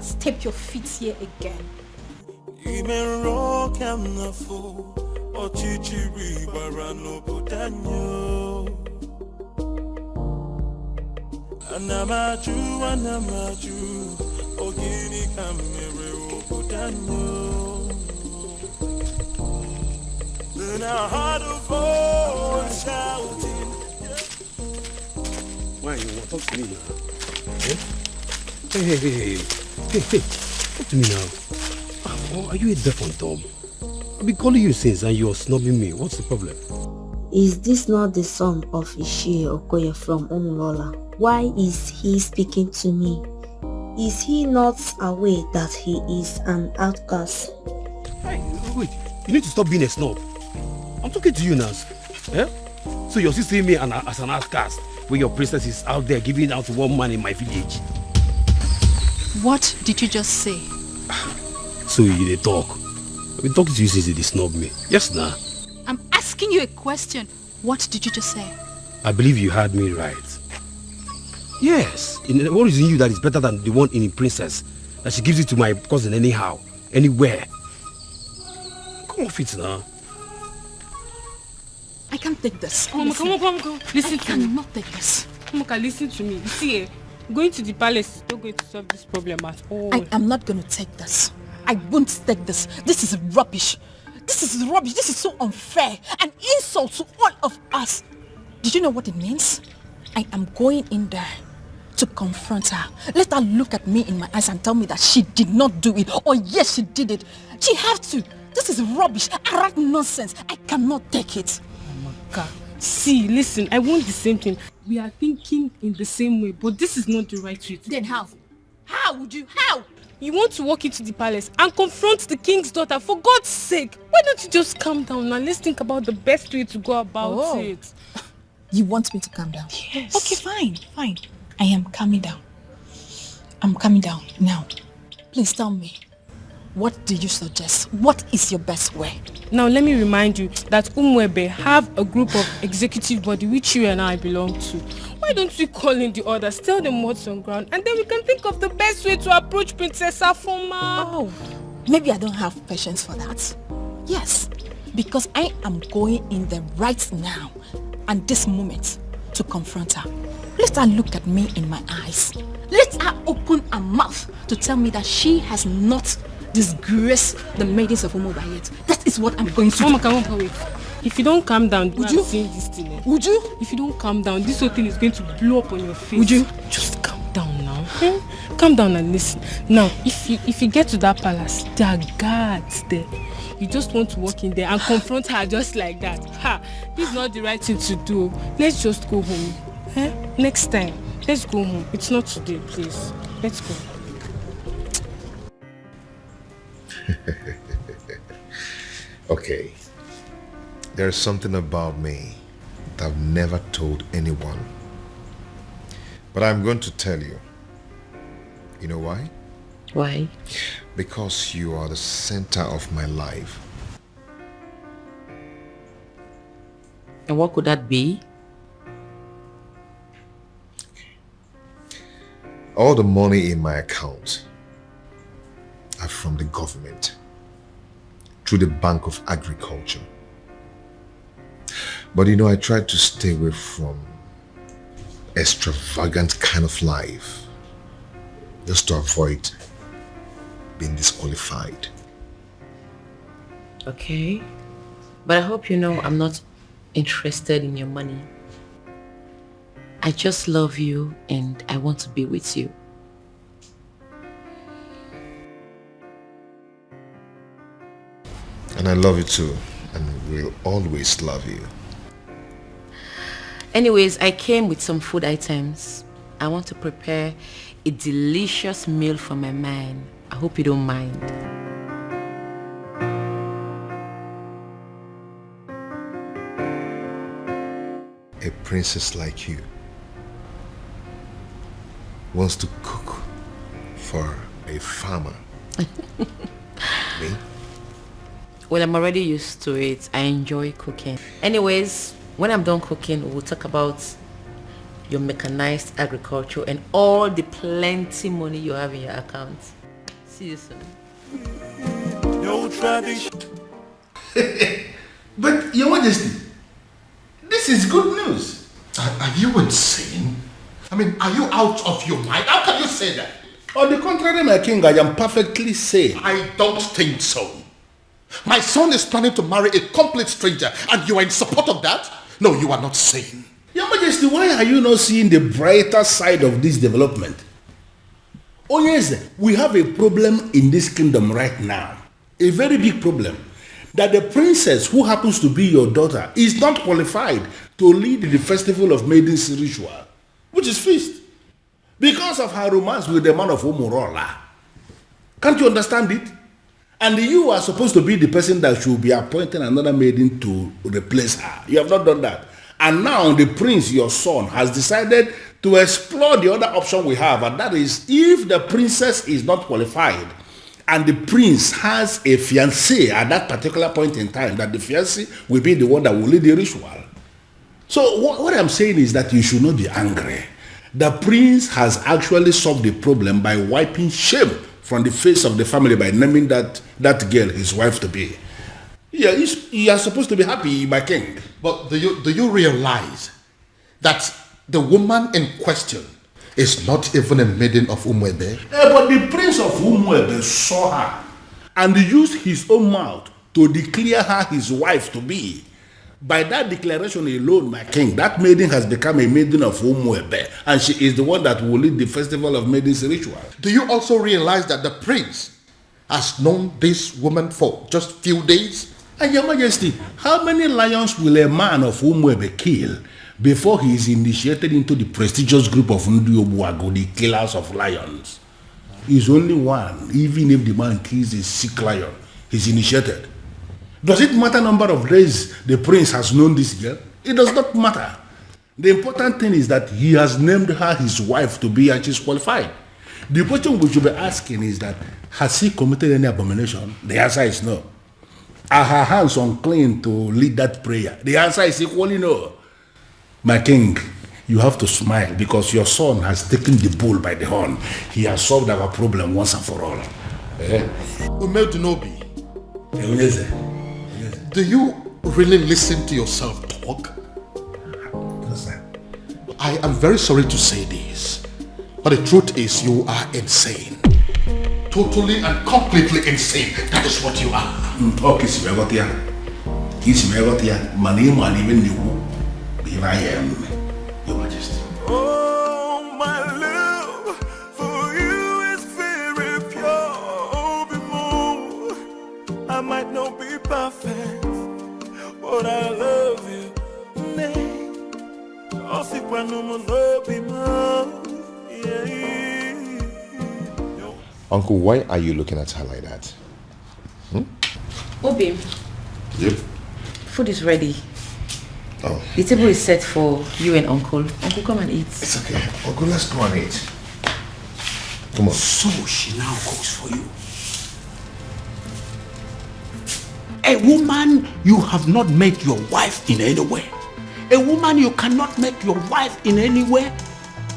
step your feet here again. Anamaju, ogini kamere obudanyo. Then I heard a voice shouting. Why you want to talk to me now? Eh? Hey. Talk to me now. Oh, are you a deaf and dumb? I've been calling you since and you're snubbing me. What's the problem? Is this not the son of Ishie Okoye from Umorola? Why is he speaking to me? Is he not aware that he is an outcast? Hey, wait, you need to stop being a snob. I'm talking to you now. Eh? So you're still seeing me as an outcast when your princess is out there giving out to one man in my village. What did you just say? So you dey talk. I've been talking to you since you snub me. Yes, nah. I'm asking you a question. What did you just say? I believe you heard me right. Yes. What is in you that is better than the one in the princess? That she gives it to my cousin anyhow, anywhere. Come off it now. I can't take this. Come on. Listen to me. I cannot take this. Moka, listen to me. You see, going to the palace is not going to solve this problem at all. I am not going to take this. I won't take this. This is rubbish. This is rubbish. This is so unfair. An insult to all of us. Did you know what it means? I am going in there to confront her. Let her look at me in my eyes and tell me that she did not do it. Or yes, she did it. She has to. This is rubbish. Arrant nonsense. I cannot take it. Moka, see, listen, I want the same thing. We are thinking in the same way, but this is not the right way. Then how? How would you? How? You want to walk into the palace and confront the king's daughter, for God's sake. Why don't you just calm down and let's think about the best way to go about it. You want me to calm down? Yes. Okay, fine. I am calming down. I'm calming down now. Please tell me, what do you suggest? What is your best way? Now let me remind you that Umwebe have a group of executive body which you and I belong to. Why don't we call in the others, tell them what's on ground, and then we can think of the best way to approach Princess Afoma. Oh, maybe I don't have patience for that. Yes, because I am going in there right now and this moment to confront her. Let her look at me in my eyes. Let her open her mouth to tell me that she has not disgraced the maidens of Umorola yet. That is what I'm going to do. Mama, wait. If you don't calm down, would you? This thing, Would you? If you don't calm down, this whole thing is going to blow up on your face. Would you? Just calm down now. Calm down and listen. Now, if you get to that palace, there are guards there. You just want to walk in there and confront her just like that. This is not the right thing to do. Let's just go home. Next time, let's go home. It's not today, please. Let's go. Okay. There's something about me that I've never told anyone. But I'm going to tell you. You know why? Why? Because you are the center of my life. And what could that be? All the money in my account are from the government through the Bank of Agriculture. But you know, I tried to stay away from extravagant kind of life just to avoid being disqualified. Okay. But I hope you know I'm not interested in your money. I just love you and I want to be with you. And I love you too, and will always love you. Anyways, I came with some food items. I want to prepare a delicious meal for my man. I hope you don't mind. A princess like you wants to cook for a farmer. Me? Well, I'm already used to it. I enjoy cooking. Anyways, when I'm done cooking, we'll talk about your mechanized agriculture and all the plenty money you have in your account. See you soon. No tradition. But, Your Majesty, this is good news. Are you insane? I mean, are you out of your mind? How can you say that? On the contrary, my king, I am perfectly sane. I don't think so. My son is planning to marry a complete stranger and you are in support of that? No, you are not sane. Your Majesty, why are you not seeing the brighter side of this development? Oh yes, we have a problem in this kingdom right now. A very big problem. That the princess who happens to be your daughter is not qualified to lead the festival of Maiden's ritual, which is feast, because of her romance with the man of Umorola. Can't you understand it? And you are supposed to be the person that should be appointing another maiden to replace her. You have not done that. And now the prince, your son, has decided to explore the other option we have, and that is if the princess is not qualified and the prince has a fiancé at that particular point in time, that the fiancé will be the one that will lead the ritual. So what I'm saying is that you should not be angry. The prince has actually solved the problem by wiping shame from the face of the family by naming that girl his wife to be. Yeah, you are supposed to be happy, my king. But do you realize that the woman in question is not even a maiden of Umwebe? But the prince of Umwebe saw her and used his own mouth to declare her his wife to be. By that declaration alone, my king, that maiden has become a maiden of Umwebe, and she is the one that will lead the festival of Maiden's ritual. Do you also realize that the prince has known this woman for just few days? And Your Majesty, how many lions will a man of Umwebe kill before he is initiated into the prestigious group of Ndiobuago, the killers of lions? He's only one. Even if the man kills a sick lion, he's initiated. Does it matter number of days the prince has known this girl? It does not matter. The important thing is that he has named her his wife to be, and she's qualified. The question we should be asking is that, has he committed any abomination? The answer is no. Are her hands unclean to lead that prayer? The answer is equally no. My king, you have to smile because your son has taken the bull by the horn. He has solved our problem once and for all. Umedunobi, do you really listen to yourself talk? I am very sorry to say this, but the truth is you are insane. Totally and completely insane. That is what you are. Okay, Simegotia. Here I am, Your Majesty. Oh, my love for you is very pure. More. I might not be perfect, but I love you. Uncle, why are you looking at her like that? Obi. Yep. Food is ready. Oh. The table is set for you and Uncle. Uncle, come and eat. It's okay. Uncle, let's go and eat. Come on. So she now cooks for you. A woman you have not made your wife in any way. A woman you cannot make your wife in any way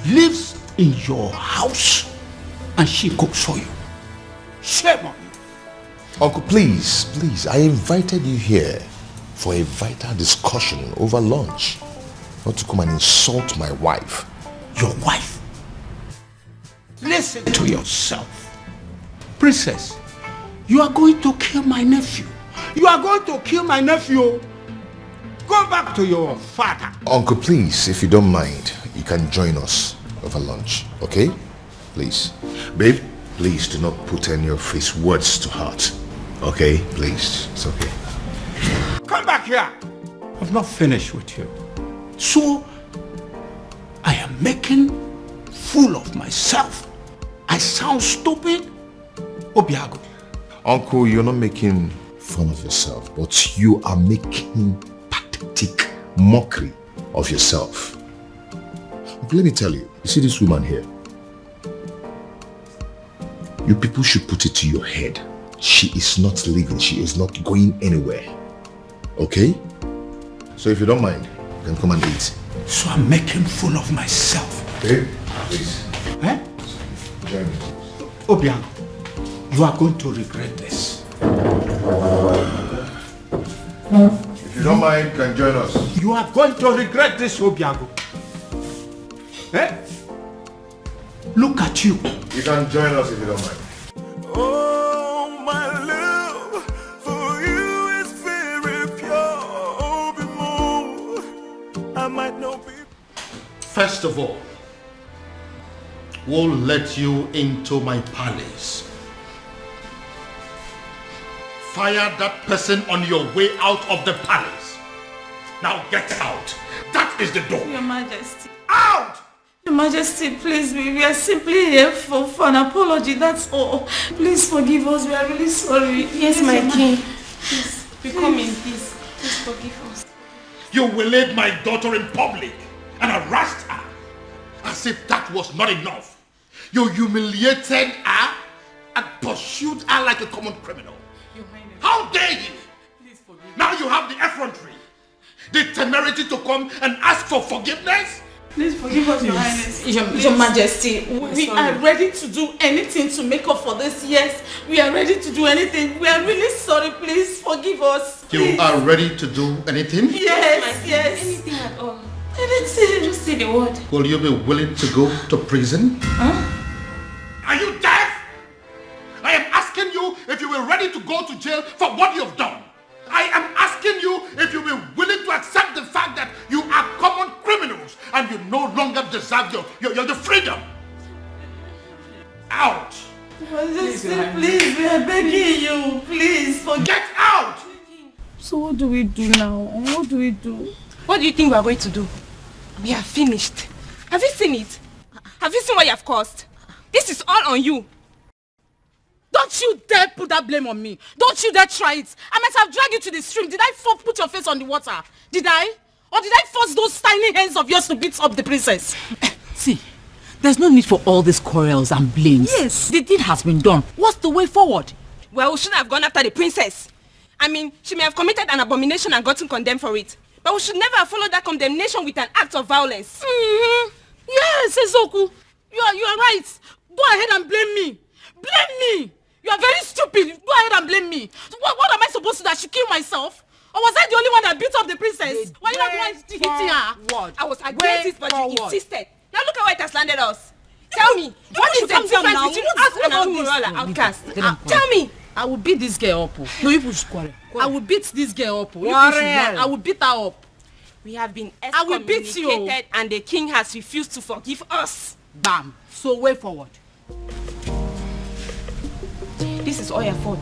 lives in your house and she cooks for you. Shame on you. Uncle, please, I invited you here for a vital discussion over lunch, not to come and insult my wife. Your wife? Listen to yourself. Princess, you are going to kill my nephew. You are going to kill my nephew. Go back to your father. Uncle, please, if you don't mind, you can join us over lunch, okay? Please. Babe, please do not put any of his words to heart. Okay? Please. It's okay. Come back here. I've not finished with you. So, I am making fool of myself. I sound stupid? Obiago. Uncle, you're not making fun of yourself, but you are making pathetic mockery of yourself. Let me tell you, you see this woman here? You people should put it to your head. She is not leaving. She is not going anywhere. Okay? So if you don't mind, then come and eat. So I'm making fool of myself. Babe, please. Eh? Join me. Obiang, you are going to regret this. If you don't mind, you can join us. You are going to regret this, Obiago. Eh? Look at you. You can join us if you don't mind. Oh, my love for you is very pure. Oh, be more. I might not be. First of all, we'll let you into my palace. Fire that person on your way out of the palace. Now get out. That is the door. Your Majesty. Out! Your Majesty, please, we are simply here for an apology, that's all. Please forgive us, we are really sorry. Yes, my king. Please, we come in peace. Please forgive us. You waylaid my daughter in public and harassed her as if that was not enough. You humiliated her and pursued her like a common criminal. Your Highness. How dare you? Please forgive Now you have the effrontery, the temerity to come and ask for forgiveness? Please forgive us, Your Highness. Your Majesty, we are ready to do anything to make up for this. Yes, we are ready to do anything. We are really sorry. Please forgive us. Please. You are ready to do anything? Yes. Anything at all. Anything. Just say the word. Will you be willing to go to prison? Huh? Are you deaf? I am asking you if you were ready to go to jail for what you have done. I am asking you if you were willing to accept the fact that you are common criminals and you no longer deserve your freedom. Out! Majesty, please, we are begging you. Please, get out! So what do we do now? What do we do? What do you think we are going to do? We are finished. Have you seen it? Have you seen what you have caused? This is all on you. Don't you dare put that blame on me. Don't you dare try it. I might have dragged you to the stream. Did I put your face on the water? Did I? Or did I force those tiny hands of yours to beat up the princess? See, there's no need for all these quarrels and blames. Yes. The deed has been done. What's the way forward? Well, we shouldn't have gone after the princess. I mean, she may have committed an abomination and gotten condemned for it. But we should never have followed that condemnation with an act of violence. Yes, Ezoku. You are right. Go ahead and blame me. Blame me. You are very stupid. Go ahead and blame me. What am I supposed to do? I should kill myself? Or was I the only one that beat up the princess? Why you not the one hitting her? I was against it, but you insisted. Now look at where it has landed us. Tell me, what is the difference between us and Umorola outcast? Tell me. I will beat this girl up. No, you push quarrel. I will beat this girl up. Quarrel. I will beat her up. We have been I will beat you. excommunicated and the king has refused to forgive us. Bam. So way forward. This is all your fault.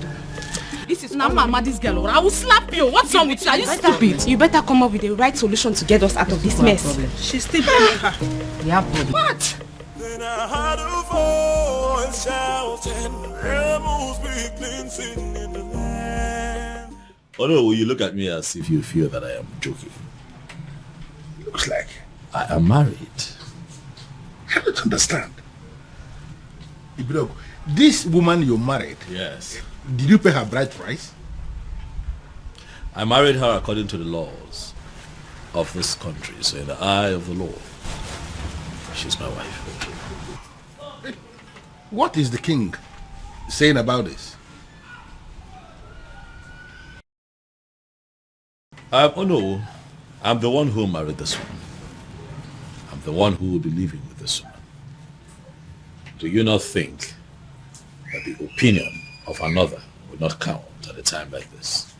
This is now mama, this girl. I will slap you. What's wrong with you? Are you stupid? You better come up with the right solution to get us out of this mess. She's still blaming her. We have problem. What? Then I heard a voice shouting, rebels begin singing in the land. Oh no, you look at me as if you feel that I am joking. Looks like I am married. I don't understand. Ibrogo, this woman you married, yes. Did you pay her bride price? I married her according to the laws of this country, so in the eye of the law. She's my wife. What is the king saying about this? Oh no, I'm the one who married this woman. I'm the one who will be living with this woman. Do you not think that the opinion of another will not count at a time like this?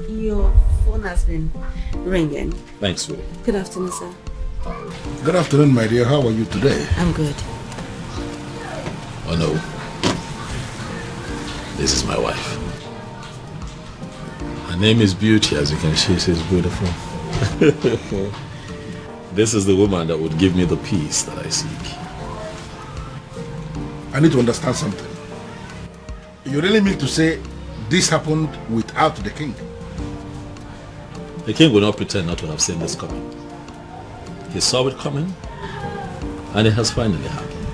Your phone has been ringing. Thanks, Willie. Good afternoon, sir. Good afternoon, my dear. How are you today? I'm good. Oh no. This is my wife. Her name is Beauty, as you can see, she's beautiful. This is the woman that would give me the peace that I seek. I need to understand something. You really mean to say this happened without the king? The king will not pretend not to have seen this coming. He saw it coming, and it has finally happened.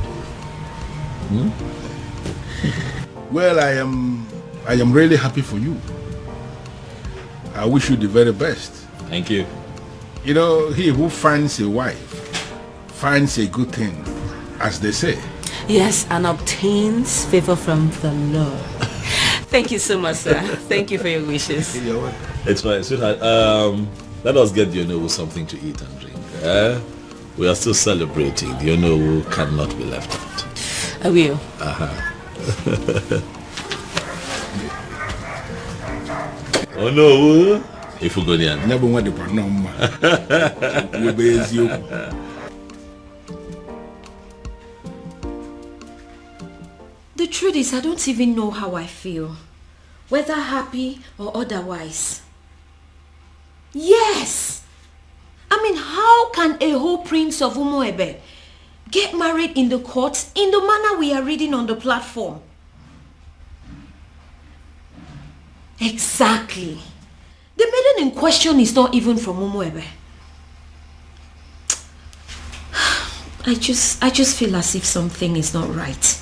Well, I am really happy for you. I wish you the very best. Thank you. You know, he who finds a wife finds a good thing, as they say. Yes, and obtains favor from the Lord. Thank you so much, sir. Thank you for your wishes. It's fine, sweetheart. Let us get the Onowu something to eat and drink. We are still celebrating. The Onowu cannot be left out. I will. Onowu, if we go there. The truth is, I don't even know how I feel. Whether happy or otherwise. Yes! I mean, how can a whole prince of Umuebe get married in the courts in the manner we are reading on the platform? Exactly. The maiden in question is not even from Umuebe. I just feel as if something is not right.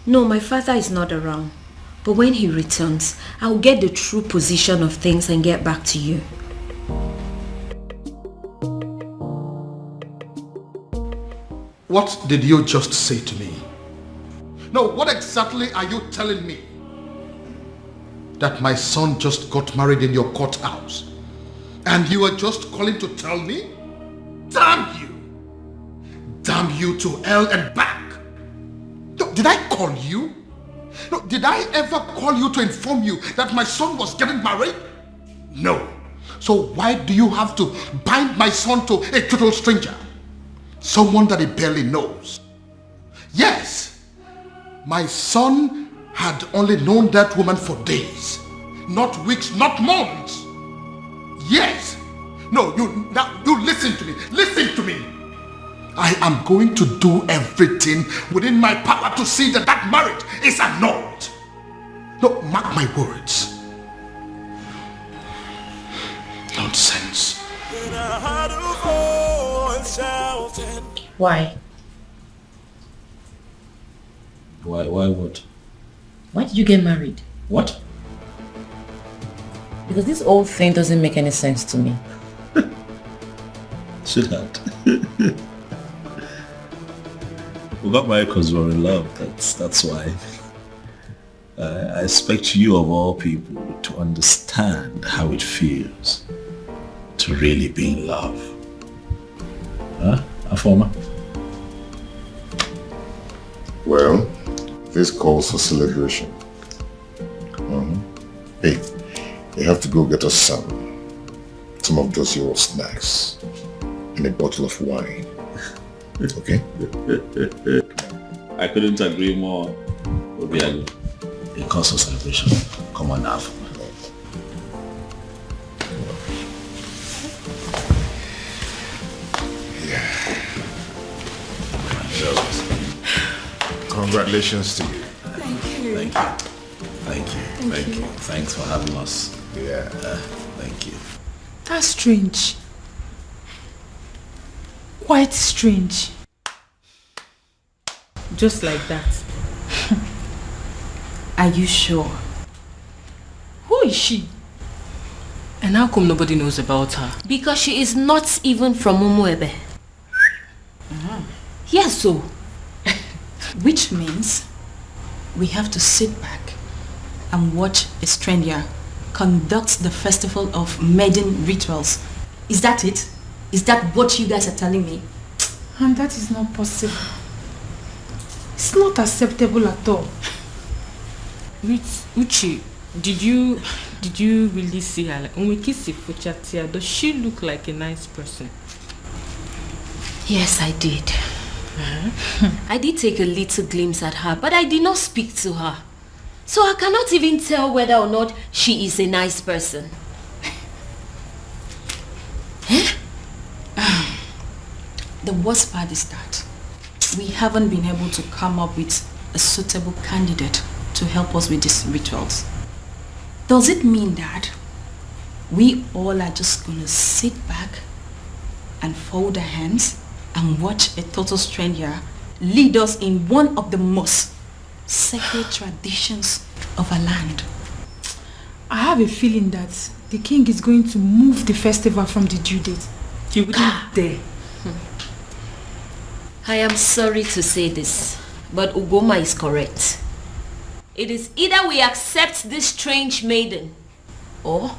No, my father is not around. But when he returns, I'll get the true position of things and get back to you. What did you just say to me? No, what exactly are you telling me? That my son just got married in your courthouse, and you are just calling to tell me? Damn you! Damn you to hell and back! No, did I call you? No, did I ever call you to inform you that my son was getting married? No. So why do you have to bind my son to a total stranger? Someone that he barely knows. Yes, my son had only known that woman for days, not weeks, not months. Yes. No, you listen to me. Listen to me. I am going to do everything within my power to see that that marriage is annulled. No, mark my words. Nonsense. Why? Why what? Why did you get married? What? Because this whole thing doesn't make any sense to me. Sweetheart. We got married because we were in love. That's why. I expect you of all people to understand how it feels to really be in love. Huh, Afoma? Well, this calls for celebration. Hey, you have to go get us some of those your snacks and a bottle of wine. Okay? I couldn't agree more. Obiago. It calls for celebration. Come on now. Congratulations to you. Thank you. Thank you. Thanks for having us. Yeah. Thank you. That's strange. Quite strange. Just like that. Are you sure? Who is she? And how come nobody knows about her? Because she is not even from Umuebe. Yes, so. Which means we have to sit back and watch a stranger conduct the festival of maiden rituals. Is that it? Is that what you guys are telling me? And that is not possible. It's not acceptable at all. Uchi, did you really see her? Like, when we kiss Fuchatia, does she look like a nice person? Yes, I did. I did take a little glimpse at her, but I did not speak to her. So I cannot even tell whether or not she is a nice person. The worst part is that we haven't been able to come up with a suitable candidate to help us with these rituals. Does it mean that we all are just gonna sit back and fold our hands and watch a total stranger lead us in one of the most sacred traditions of our land? I have a feeling that the king is going to move the festival from the due date. He wouldn't dare. I am sorry to say this, but Ugoma is correct. It is either we accept this strange maiden, or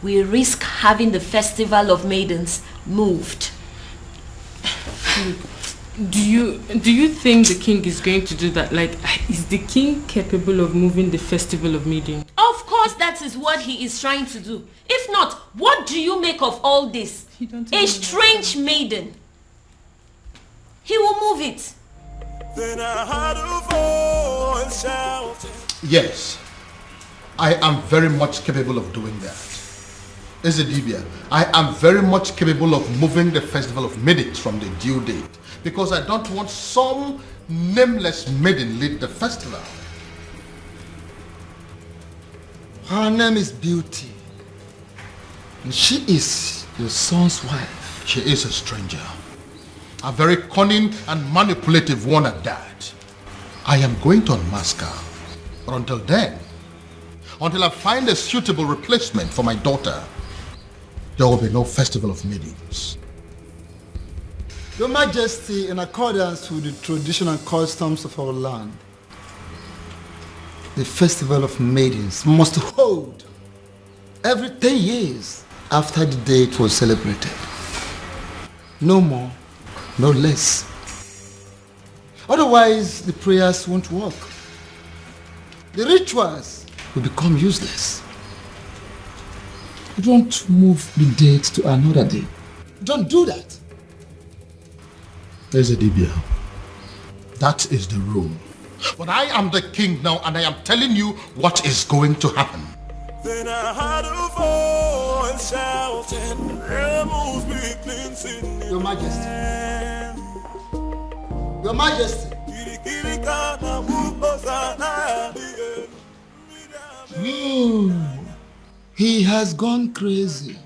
we risk having the festival of maidens moved. Do you think the king is going to do that? Like, is the king capable of moving the festival of maiden? Of course that is what he is trying to do. If not, what do you make of all this? A strange maiden. He will move it. Then I heard a voice shouting. Yes, I am very much capable of doing that. Ezedibia, I am very much capable of moving the festival of maidens from the due date, because I don't want some nameless maiden lead the festival. Her name is Beauty, and she is your son's wife. She is a stranger, a very cunning and manipulative one at that. I am going to unmask her, but until then, until I find a suitable replacement for my daughter, there will be no festival of maidens. Your Majesty, in accordance with the traditional customs of our land, the festival of maidens must hold every 10 years after the date was celebrated. No more, no less. Otherwise, the prayers won't work. The rituals will become useless. Don't move the date to another day. Don't do that. Ezedibia, that is the rule. But I am the king now, and I am telling you what is going to happen. Then I heard a voice shouting, "Rebels be cleansing." Your Majesty. Your Majesty. He has gone crazy.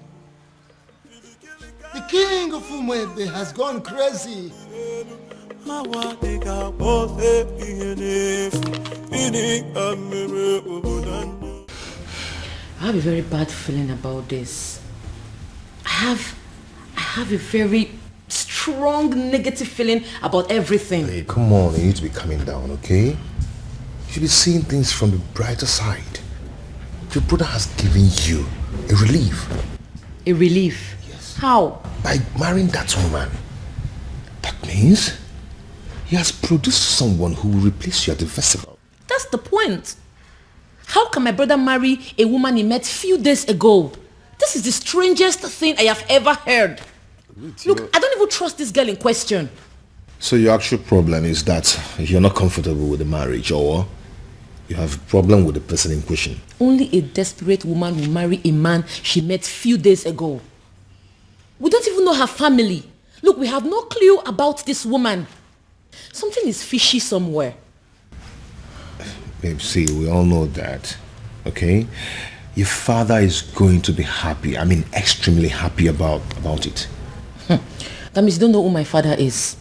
The king of Umuebe has gone crazy. I have a very bad feeling about this. I have a very strong negative feeling about everything. Hey, come on, you need to be calming down, okay? You should be seeing things from the brighter side. Your brother has given you a relief. A relief? Yes. How? By marrying that woman. That means he has produced someone who will replace you at the festival. That's the point. How can my brother marry a woman he met few days ago? This is the strangest thing I have ever heard. Look, I don't even trust this girl in question. So your actual problem is that you're not comfortable with the marriage, or you have a problem with the person in question? Only a desperate woman will marry a man she met few days ago. We don't even know her family. Look, we have no clue about this woman. Something is fishy somewhere. Babe, see, we all know that, okay? Your father is going to be happy. I mean, extremely happy about it. That means you don't know who my father is.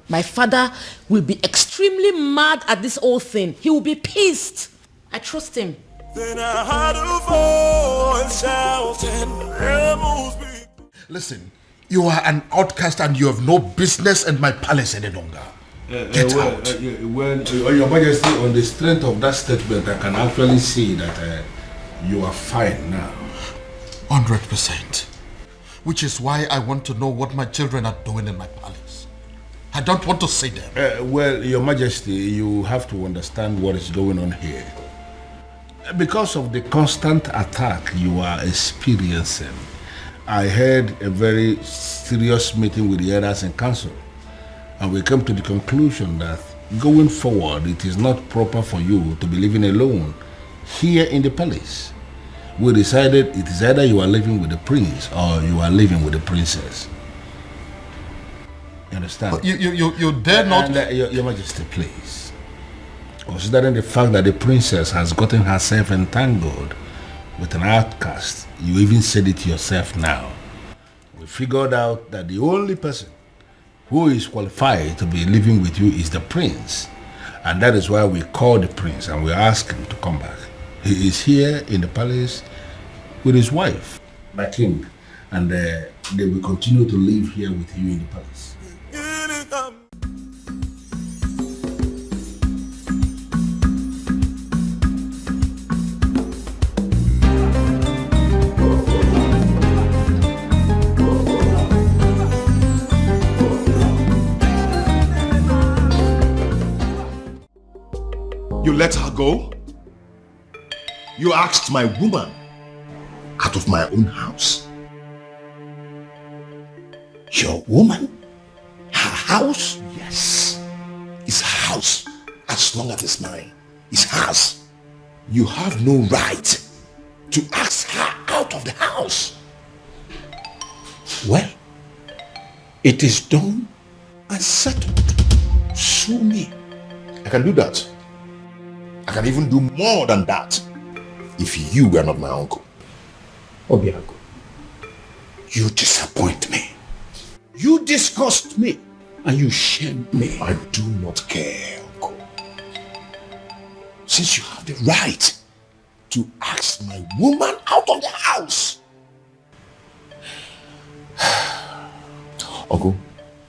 My father will be extremely mad at this whole thing. He will be pissed. I trust him. Then I heard a voice shouting, "Rebels be." Listen, you are an outcast and you have no business in my palace any longer. Get out. Your Majesty, on the strength of that statement, I can actually see that you are fine now. 100%. Which is why I want to know what my children are doing in my palace. I don't want to see them. Well, Your Majesty, you have to understand what is going on here. Because of the constant attack you are experiencing, I had a very serious meeting with the elders in council, and we came to the conclusion that going forward, it is not proper for you to be living alone here in the palace. We decided it is either you are living with the prince or you are living with the princess. You understand? You dare not... Your Majesty, please. Considering the fact that the princess has gotten herself entangled with an outcast, you even said it yourself now. We figured out that the only person who is qualified to be living with you is the prince. And that is why we called the prince and we asked him to come back. He is here in the palace with his wife, my king, and they will continue to live here with you in the palace. You let her go? You asked my woman out of my own house. Your woman? Her house? Yes. It's her house. As long as it's mine, it's hers. You have no right to ask her out of the house. Well, it is done and settled. Sue me. I can do that. I can even do more than that if you were not my uncle. Obiago, you disappoint me. You disgust me and you shame me. I do not care, uncle. Since you have the right to ask my woman out of the house. Uncle,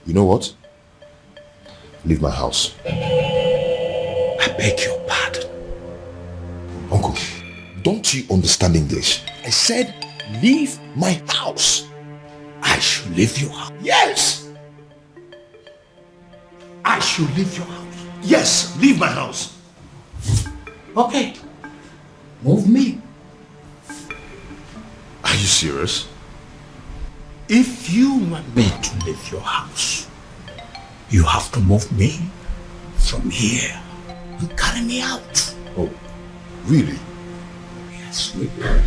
you know what? Leave my house. I beg your pardon. Uncle, don't you understand English? I said, leave my house. I should leave your house. Yes! I should leave your house. Yes, leave my house. Okay. Move me. Are you serious? If you want me to leave your house, you have to move me from here and carry me out. Oh, really? Yes, really.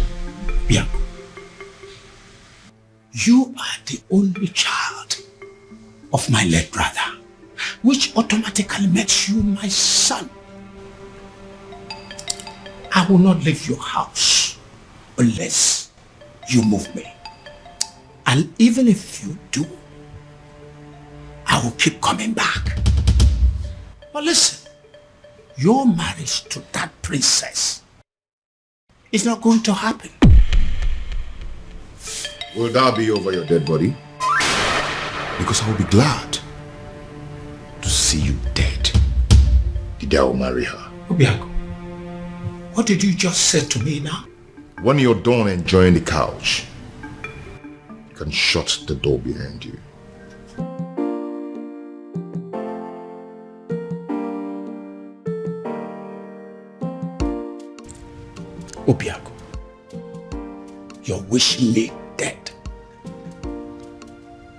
Yeah. You are the only child of my late brother, which automatically makes you my son. I will not leave your house unless you move me. And even if you do, I will keep coming back. But listen, your marriage to that princess is not going to happen. Will that be over your dead body? Because I will be glad to see you dead. The day I will marry her. Obiago, what did you just say to me now? When you're done enjoying the couch, you can shut the door behind you. Obiago, you're wishing me dead.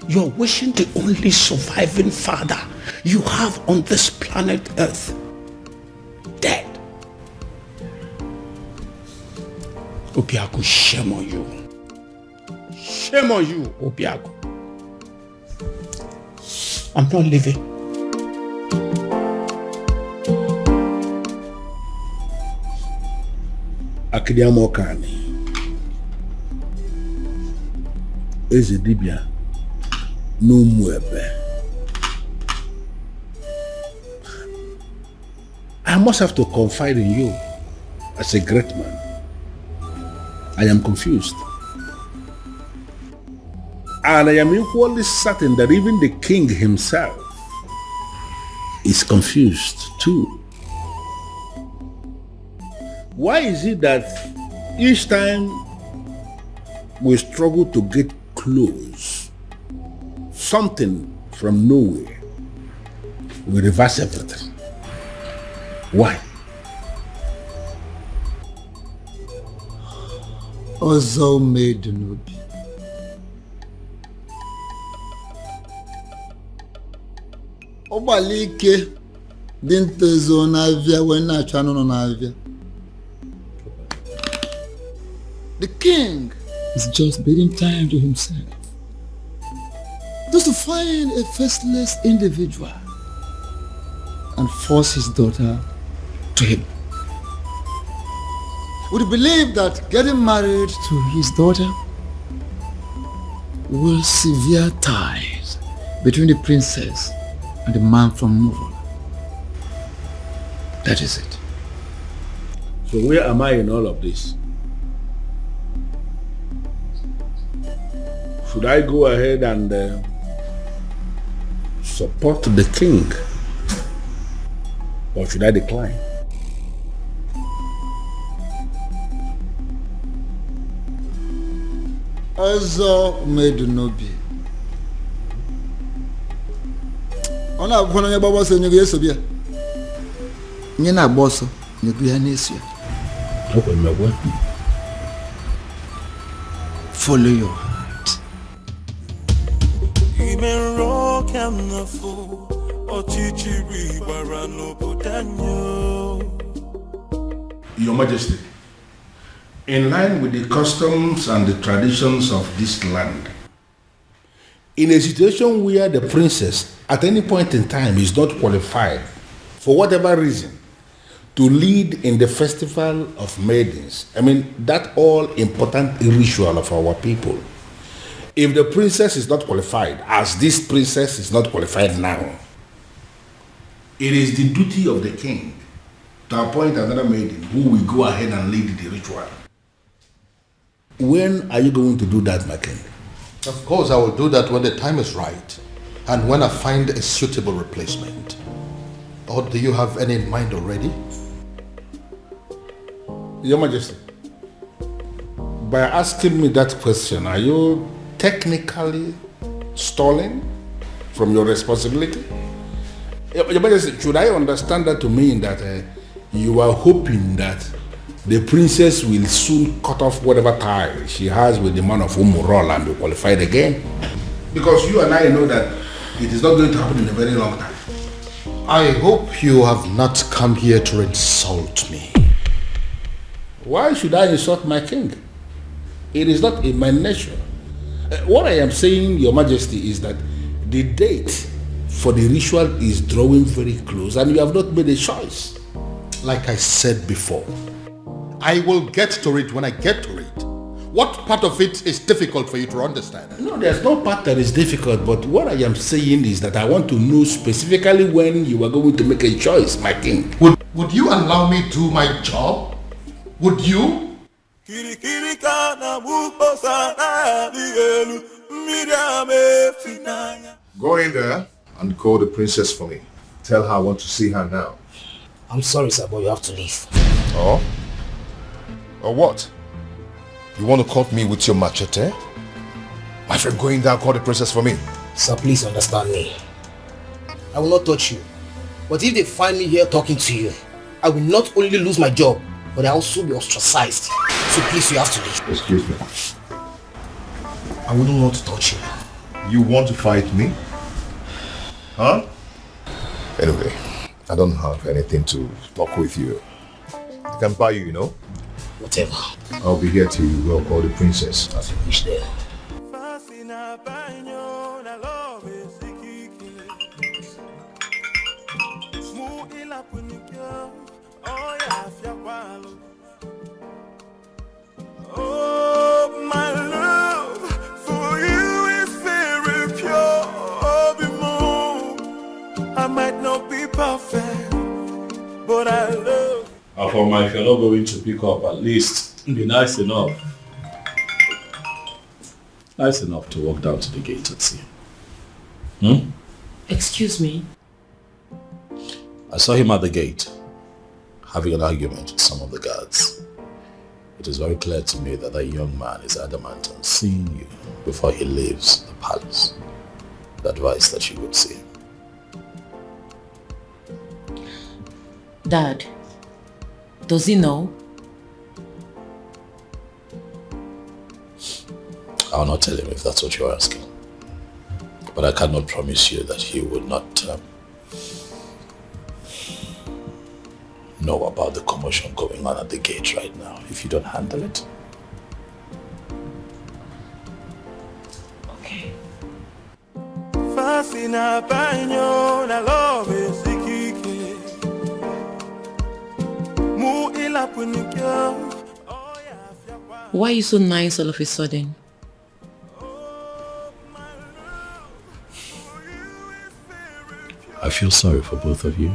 You're wishing the only surviving father you have on this planet Earth dead. Obiago, shame on you. Shame on you, Obiago. I'm not leaving. Akidiamokani Eze dibia n'ụmụebe. I must have to confide in you. as a great man, I am confused. And I am equally certain that even the king himself is confused too. Why is it that each time we struggle to get close, something from nowhere will reverse everything? Why? Ọzọ maiden obi. Ọgbalị ike dị ntezo n'avịa wee na-achọ anụ nọ n'avịa. The king is just bidding time to himself, just to find a faceless individual and force his daughter to him. Would you believe that getting married to his daughter will sever ties between the princess and the man from Umorola? That is it. So where am I in all of this? Should I go ahead and support the king? Or should I decline? Ọzọ maiden obi. Ọ na-abụkwa na onye gbagba ọsọ nyego ya eso bịa. Onye na-agba ọsọ nyego ya na-eso ya. Follow your heart. Even rock and the fool, Ochichiri Barano Budanyo. Your Majesty, in line with the customs and the traditions of this land, In a situation where the princess at any point in time is not qualified, for whatever reason, to lead in the festival of maidens, I mean, that all important ritual of our people, if the princess is not qualified, as this princess is not qualified now, it is the duty of the king to appoint another maiden who will go ahead and lead the ritual. When are you going to do that, my king? Of course, I will do that when the time is right and when I find a suitable replacement. Or do you have any in mind already? Your Majesty, by asking me that question, are you technically stalling from your responsibility? Your Majesty, should I understand that to mean that you are hoping that the princess will soon cut off whatever tie she has with the man of Umorola and be qualified again? Because you and I know that it is not going to happen in a very long time. I hope you have not come here to insult me. Why should I insult my king? It is not in my nature. What I am saying, Your Majesty, is that the date for the ritual is drawing very close and you have not made a choice. Like I said before, I will get to it when I get to it. What part of it is difficult for you to understand? No, there's no part that is difficult, but what I am saying is that I want to know specifically when you are going to make a choice, my king. Would you allow me to do my job? Would you? Go in there and call the princess for me. Tell her I want to see her now. I'm sorry, sir, but you have to leave. Oh? Or what? You want to cut me with your machete? My friend, go in there and call the princess for me. Sir, please understand me. I will not touch you. But if they find me here talking to you, I will not only lose my job, but I will also be ostracized. So please, you have to leave. Excuse me. I wouldn't want to touch you. You want to fight me? Huh? Anyway, I don't have anything to talk with you. I can buy you, you know? Whatever. I'll be here till you go call the princess. As you wish there. Oh, my love for you is very pure. I might not be perfect, but I love. Afoma, if you're not going to pick up, at least be nice enough. Nice enough to walk down to the gate and see him. Excuse me? I saw him at the gate, having an argument with some of the guards. It is very clear to me that that young man is adamant on seeing you before he leaves the palace. The advice that you would see him. Dad, does he know? I'll not tell him if that's what you're asking. But I cannot promise you that he would not know about the commotion going on at the gate right now if you don't handle it. Okay. Why are you so nice all of a sudden? I feel sorry for both of you.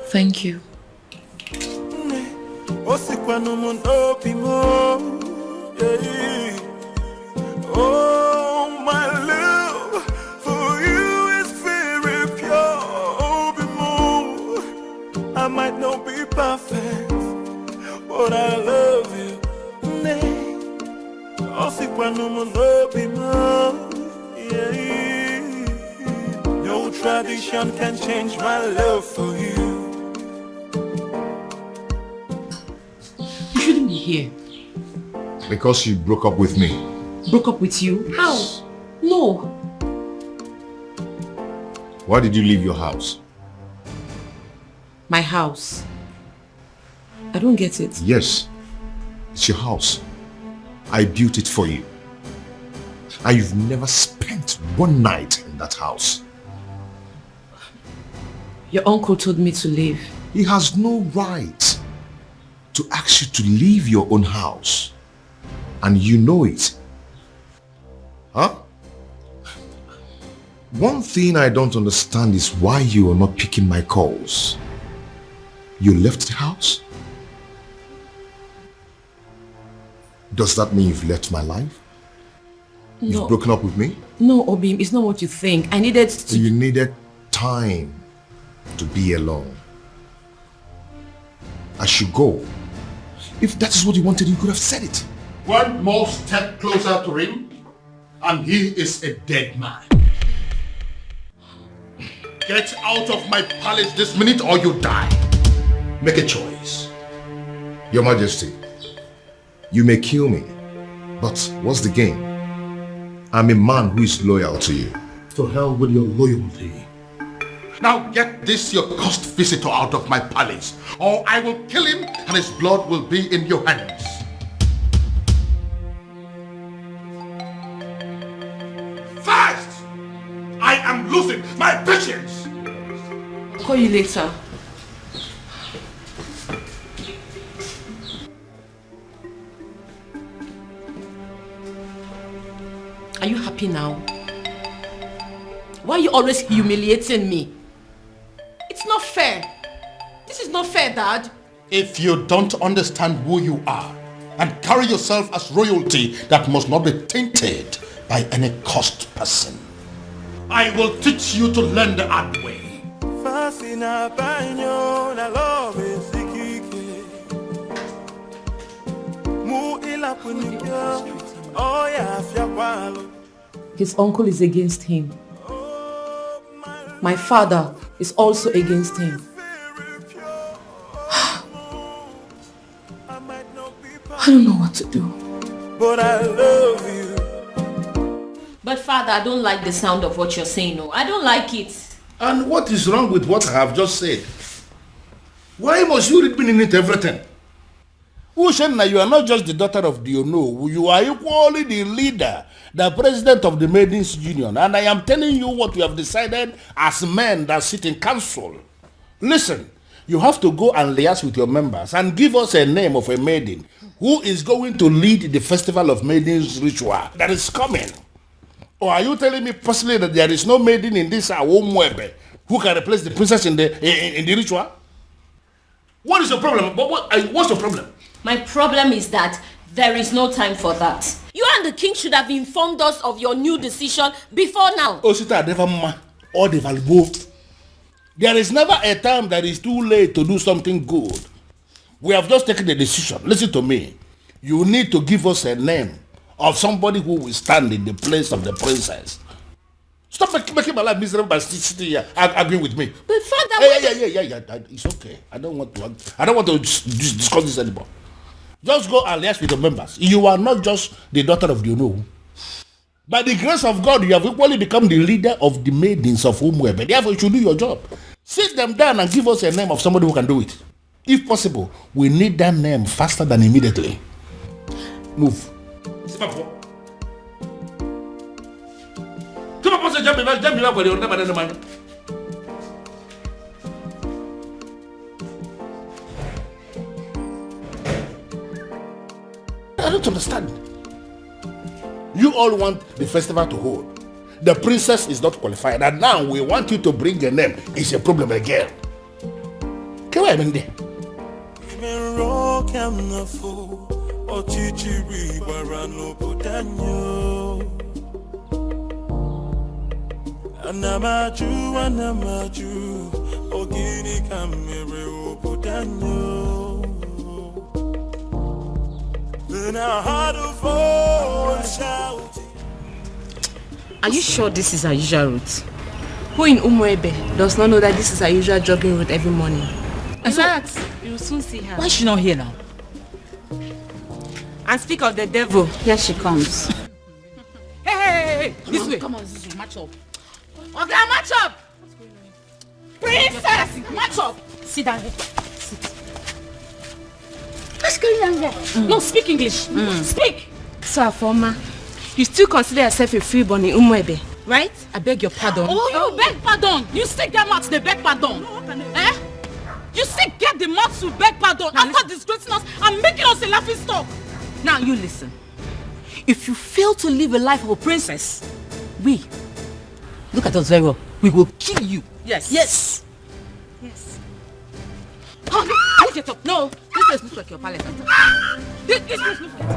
Thank you. Oh, my love for you is very pure. I might not be perfect, but I love you. No tradition can change my love for you. You shouldn't be here. Because you broke up with me. Broke up with you? How? No. Why did you leave your house? My house. I don't get it. Yes, it's your house. I built it for you. And you've never spent one night in that house. Your uncle told me to leave. He has no right to ask you to leave your own house. And you know it. Huh? One thing I don't understand is why you are not picking my calls. You left the house? Does that mean you've left my life? No. You've broken up with me? No, Obim, it's not what you think. I needed to... You needed time to be alone. I should go. If that is what you wanted, you could have said it. One more step closer to him, and he is a dead man. Get out of my palace this minute or you die. Make a choice. Your Majesty, you may kill me, but what's the gain? I'm a man who is loyal to you. To hell with your loyalty. Now get this your cursed visitor out of my palace, or I will kill him and his blood will be in your hands. Fast! I am losing my patience! I'll call you later. Are you happy now? Why are you always humiliating me? It's not fair. This is not fair, Dad. If you don't understand who you are and carry yourself as royalty that must not be tainted by any cursed person, I will teach you to learn the hard way. His uncle is against him. My father is also against him. I don't know what to do. But I love you. But Father, I don't like the sound of what you're saying. No, I don't like it. And what is wrong with what I have just said? Why must you read meaning into everything? Ushenna, you are not just the daughter of the Ono. You are equally the leader, the president of the Maidens Union. And I am telling you what we have decided as men that sit in council. Listen, you have to go and liaise with your members and give us a name of a maiden who is going to lead the Festival of Maidens ritual that is coming. Or are you telling me personally that there is no maiden in this Awomwebe who can replace the princess in the ritual? What is your problem? What's your problem? My problem is that there is no time for that. You and the king should have informed us of your new decision before now. Osita never or the both. There is never a time that is too late to do something good. We have just taken the decision. Listen to me. You need to give us a name of somebody who will stand in the place of the princess. Stop making my life miserable by sitting here arguing with me. But father, yeah. It's okay. I don't want to discuss this anymore. Just go and liaise with the members. You are not just the daughter of the Uno. By the grace of God, you have equally become the leader of the maidens of Umwebe. Therefore, you should do your job. Sit them down and give us a name of somebody who can do it. If possible, we need that name faster than immediately. Move. I don't understand. You all want the festival to hold. The princess is not qualified, and now we want you to bring a name. It's a problem again. Come on, Mende. Anamaju, ogini kamere obudanyo. Then I had a voice shouting. Are you sure this is our usual route? Who in Umwebe does not know that this is our usual jogging route every morning? In fact, you will soon see her. Why is she not here now? And speak of the devil, here she comes. Hey, This way. Come on, this way, match up. Okay, match up. Princess, match up. Sit down here. Sit. What's going on there? No, speak English. Speak. So, Afoma, you still consider yourself a freeborn in Umwebe, right? I beg your pardon. Oh, you beg pardon. You still get mouth to beg pardon. Eh? You still get the mouth to beg pardon after disgracing us and making us a laughing stock. Now you listen. If you fail to live a life of a princess, we, look at us very well, we will kill you. Yes. Yes. Yes. Oh, no, get up. No, this place looks like your palace. This place looks like...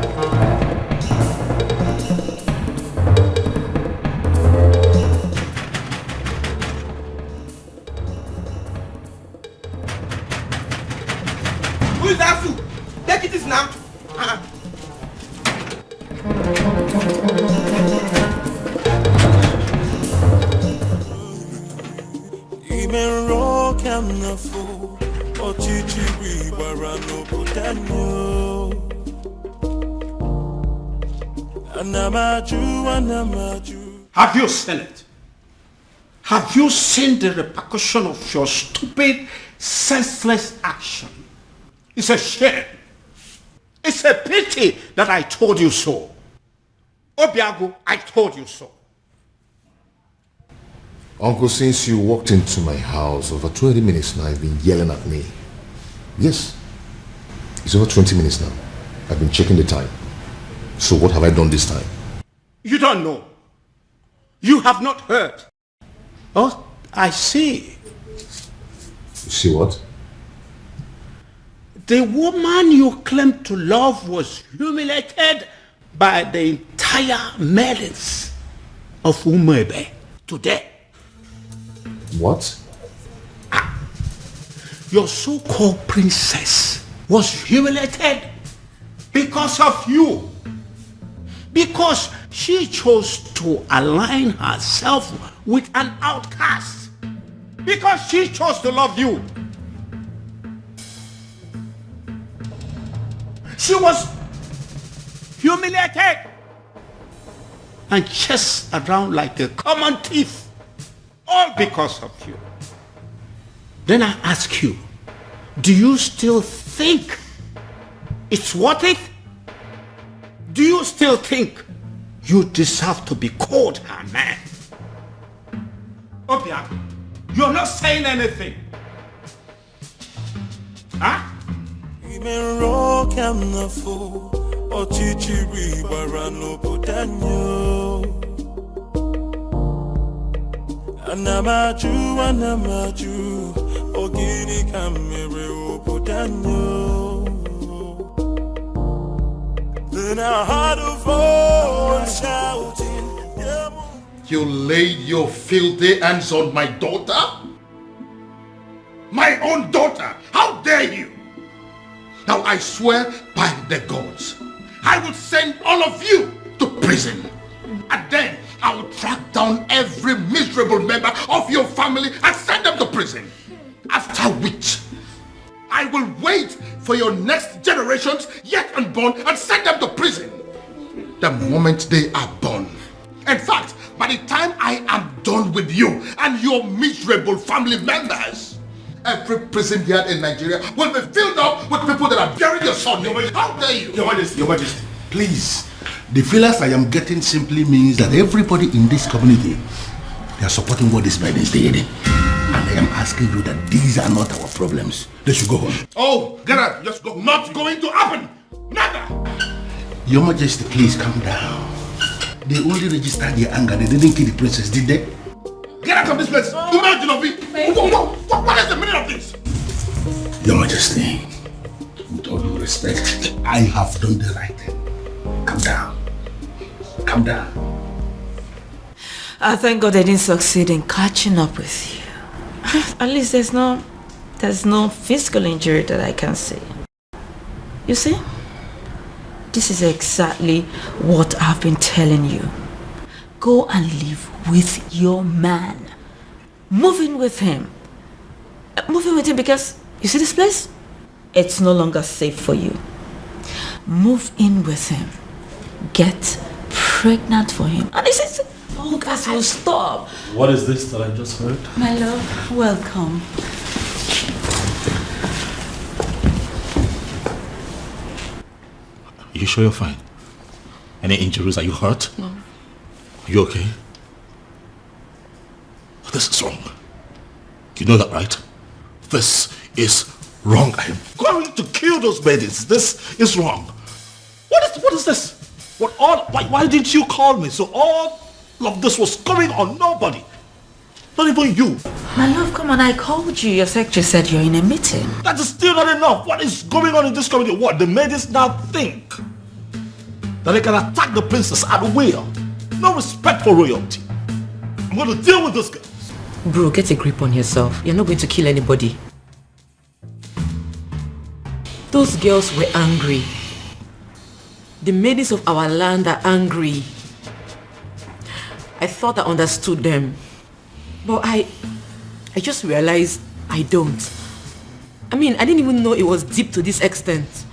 Who is that fool? Take it now. Imero kamnafo, ochichi wibarano budanyo. Anamaju. Have you seen it? Have you seen the repercussion of your stupid, senseless action? It's a shame. It's a pity that I told you so. Obiago, I told you so. Uncle, since you walked into my house over 20 minutes now, you've been yelling at me. Yes. It's over 20 minutes now. I've been checking the time. So what have I done this time? You don't know. You have not heard. Oh, I see. You see what? The woman you claim to love was humiliated by the entire maidens of Umwebe today. What? Your so-called princess was humiliated because of you. Because she chose to align herself with an outcast. Because she chose to love you. She was humiliated and chased around like a common thief, all because of you. Then I ask you, do you still think it's worth it? Do you still think you deserve to be called her man? Obia, you're not saying anything. Huh? Imero kamnafo, ochichi wibarano budanyo. Anamaju, Ogini kamere obodanyo. Then I heard a voice shouting, You laid your filthy hands on my daughter? My own daughter! How dare you! Now I swear by the gods, I will send all of you to prison. And then I will track down every miserable member of your family and send them to prison. After which, I will wait for your next generations yet unborn and send them to prison. The moment they are born. In fact, by the time I am done with you and your miserable family members, every prison yard in Nigeria will be filled up with people that are burying your son. How dare you? Your Majesty, please. The feelers I am getting simply means that everybody in this community, they are supporting what this man is doing. And I am asking you that these are not our problems. They should go home. Oh, get out. Just go. Not going to happen. Never. Your Majesty, please calm down. They only registered their anger. They didn't kill the princess, did they? Get out of this place. What is the meaning of this? Your Majesty, with all due respect, I have done the right thing. Calm down. Calm down. I thank God I didn't succeed in catching up with you. At least there's no physical injury that I can see. You see? This is exactly what I've been telling you. Go and live with your man. Move in with him. Move in with him because, you see this place? It's no longer safe for you. Move in with him. Get pregnant for him. And this is... Oh, guys, will stop. What is this that I just heard? My love, welcome. Are you sure you're fine? Any injuries? Are you hurt? No. Are you okay? This is wrong. You know that, right? This is wrong. I am going to kill those babies. This is wrong. What is this? Why didn't you call me? So all of this was going on nobody. Not even you. My love, come on, I called you. Your secretary said you're in a meeting. That is still not enough. What is going on in this community? What? The maidens now think that they can attack the princess at will. No respect for royalty. I'm going to deal with this girl. Bro, get a grip on yourself. You're not going to kill anybody. Those girls were angry. The maidens of our land are angry. I thought I understood them. But I just realized I don't. I mean, I didn't even know it was deep to this extent.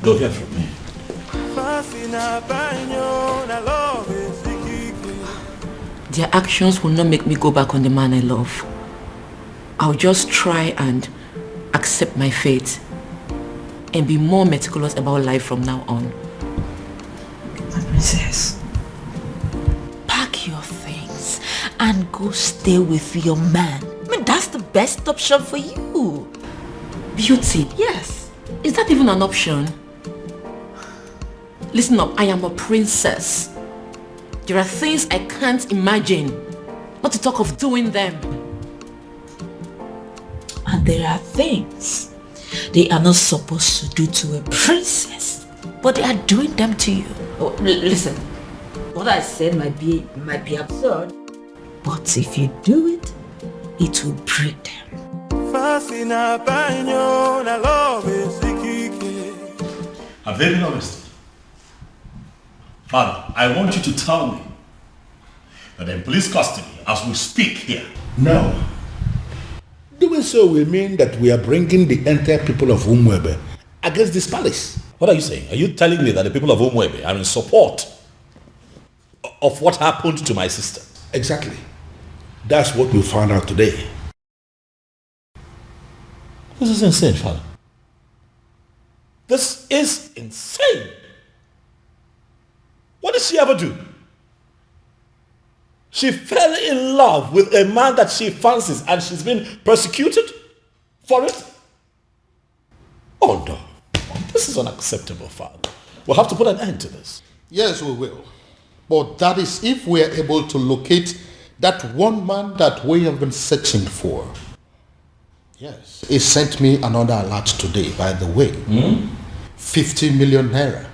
Don't hear from me. Their actions will not make me go back on the man I love. I'll just try and accept my fate and be more meticulous about life from now on. My princess, pack your things and go stay with your man. I mean, that's the best option for you. Beauty? Yes. Is that even an option? Listen up, I am a princess. There are things I can't imagine, not to talk of doing them. And there are things they are not supposed to do to a princess, but they are doing them to you. Oh, listen, what I said might be absurd, but if you do it, it will break them. I'm very honest. Father, I want you to tell me that in police custody as we speak here. No. Doing so will mean that we are bringing the entire people of Umwebe against this palace. What are you saying? Are you telling me that the people of Umwebe are in support of what happened to my sister? Exactly. That's what we found out today. This is insane, Father. This is insane. What did she ever do? She fell in love with a man that she fancies and she's been persecuted for it? Oh no. This is unacceptable, Father. We'll have to put an end to this. Yes, we will. But that is if we are able to locate that one man that we have been searching for. Yes. He sent me another alert today, by the way. 50 million naira.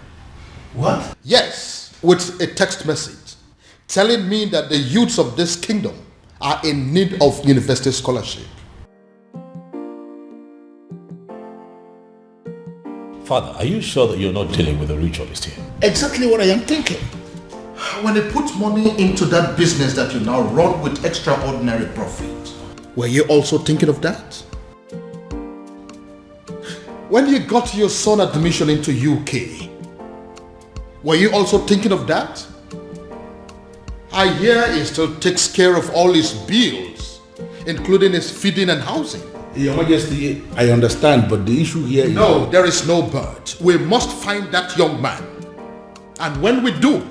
What? Yes, with a text message telling me that the youths of this kingdom are in need of university scholarship. Father, are you sure that you're not dealing with a ritualist here? Exactly what I am thinking. When they put money into that business that you now run with extraordinary profit, were you also thinking of that? When you got your son admission into UK, were you also thinking of that? I hear he still takes care of all his bills, including his feeding and housing. Your Majesty, I understand, but the issue here is... No, there is no but. We must find that young man. And when we do,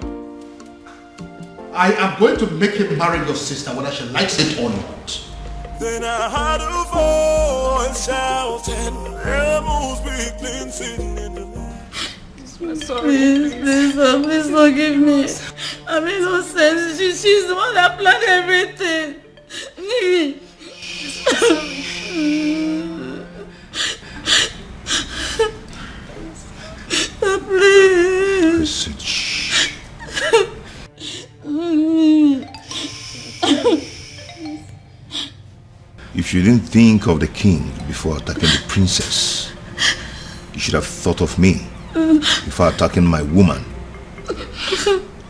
I am going to make him marry your sister, whether she likes it or not. Then I heard a voice shouting, Amos weakling sitting in the I'm sorry. Please forgive me. I made no sense. She's the one that planned everything. Please. If you didn't think of the king before attacking the princess, you should have thought of me before attacking my woman.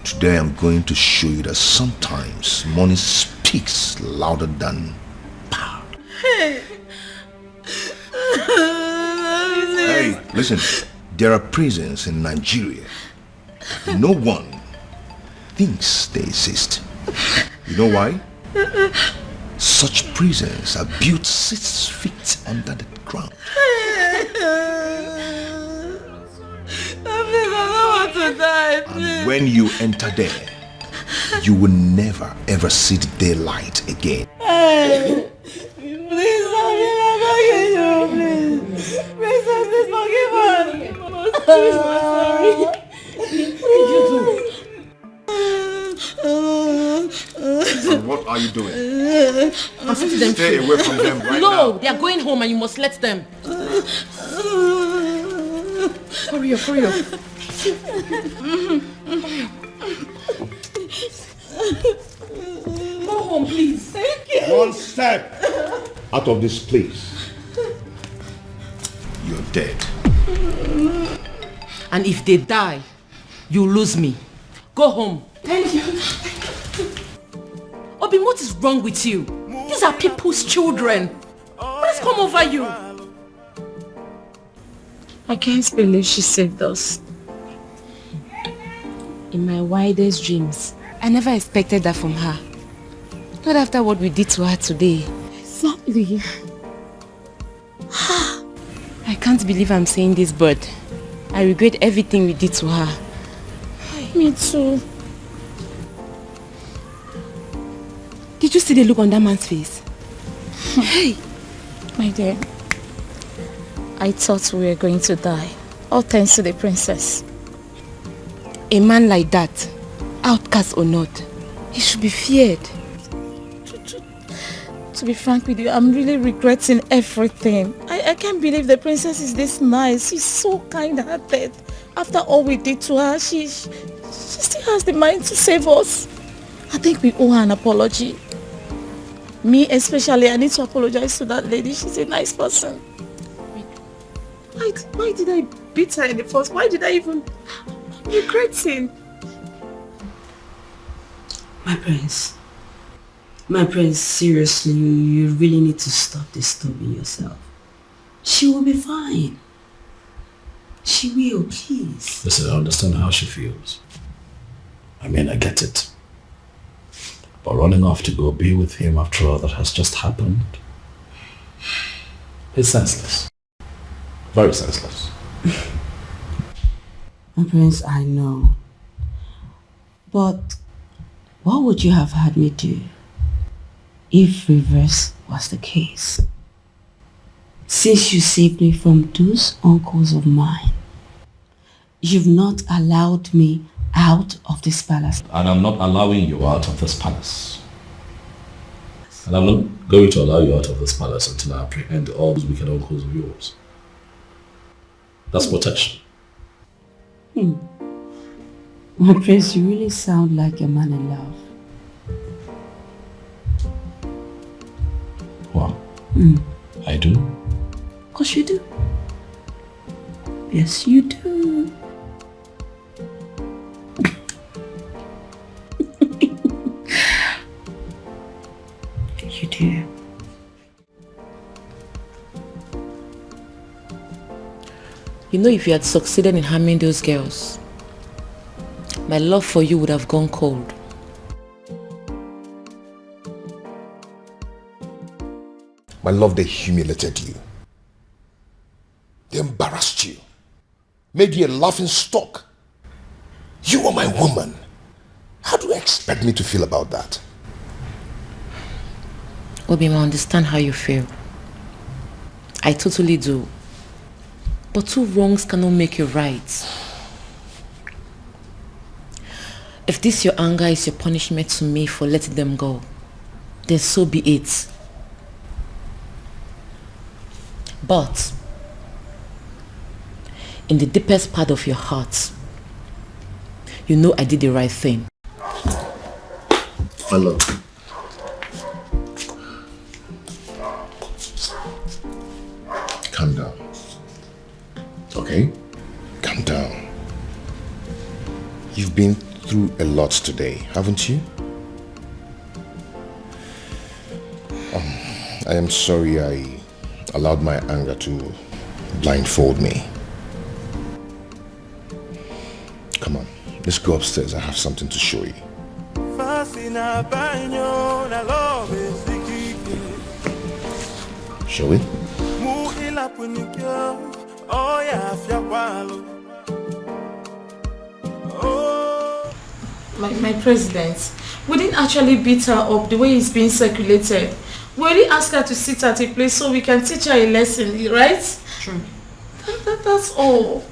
Today I'm going to show you that sometimes money speaks louder than power. Hey. Hey, listen, there are prisons in Nigeria. No one thinks they exist. You know why? Such prisons are built 6 feet under the ground. I don't want to die, please. And when you enter there, you will never ever see the daylight again. Hey, please forgive me, please. Please forgive us. Please, I'm sorry. What did you do? And what are you doing? I'm setting them Stay free. away from them right now. No, they are going home and you must let them. Hurry up, hurry up. Go home, please. Thank you. One step out of this place. You're dead. And if they die, you lose me. Go home. Thank you. Obin, what is wrong with you? These are people's children. What has come over you? I can't believe she saved us. In my wildest dreams, I never expected that from her. Not after what we did to her today. Exactly. I can't believe I'm saying this, but I regret everything we did to her. Me too. Did you see the look on that man's face? Hey! My dear, I thought we were going to die. All thanks to the princess. A man like that, outcast or not, he should be feared. To be frank with you, I'm really regretting everything. I can't believe the princess is this nice. She's so kind-hearted. After all we did to her, she still has the mind to save us. I think we owe her an apology. Me especially, I need to apologize to that lady. She's a nice person. Why did I beat her in the first? Why did I even... I'm regretting. My prince, seriously, you really need to stop disturbing yourself. She will be fine. She will, please. Listen, I understand how she feels. I mean, I get it. But running off to go be with him after all that has just happened, it's senseless. Very senseless. My prince, I know. But what would you have had me do if reverse was the case? Since you saved me from those uncles of mine, you've not allowed me out of this palace. And I'm not allowing you out of this palace. And I'm not going to allow you out of this palace until I apprehend all those wicked uncles of yours. That's protection. My prince, you really sound like a man in love. Wow. I do? Of course you do. Yes, you do. You do. You know, if you had succeeded in harming those girls, my love for you would have gone cold. My love, they humiliated you. They embarrassed you. Made you a laughing stock. You are my woman. How do you expect me to feel about that? Obima, I understand how you feel. I totally do. But two wrongs cannot make you right. If this your anger is your punishment to me for letting them go, then so be it. But in the deepest part of your heart, you know I did the right thing. My love. Calm down. Okay? Calm down. You've been through a lot today, haven't you? I am sorry I allowed my anger to blindfold me. Come on, let's go upstairs. I have something to show you. Shall we? My president, we didn't actually beat her up the way it's being circulated. We only asked her to sit at a place so we can teach her a lesson, right? True. That's all.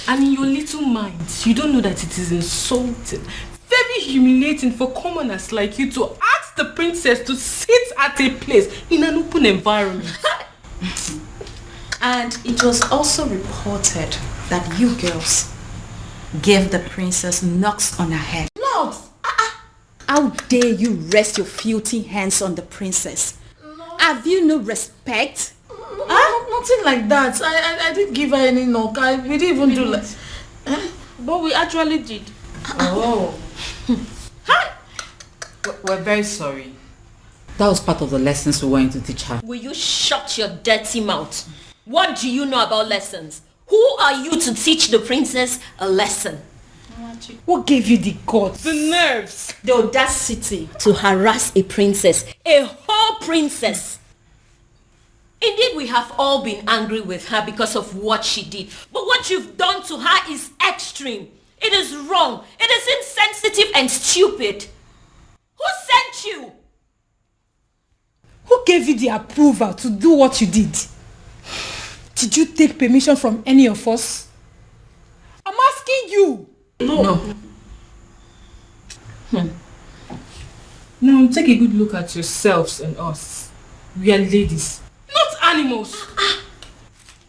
And in your little minds, you don't know that it is insulting, very humiliating for commoners like you to ask the princess to sit at a place in an open environment. And it was also reported that you girls gave the princess knocks on her head. Knocks? How dare you rest your filthy hands on the princess? Have you no respect? Nothing like that. I didn't give her any knock. We didn't even do that. But we actually did. Oh. We're very sorry. That was part of the lessons we wanted to teach her. Will you shut your dirty mouth? What do you know about lessons? Who are you to teach the princess a lesson? What gave you the guts? The nerves. The audacity to harass a princess. A whole princess. Indeed, we have all been angry with her because of what she did. But what you've done to her is extreme. It is wrong. It is insensitive and stupid. Who sent you? Who gave you the approval to do what you did? Did you take permission from any of us? I'm asking you. No. Now take a good look at yourselves and us. We are ladies, not animals.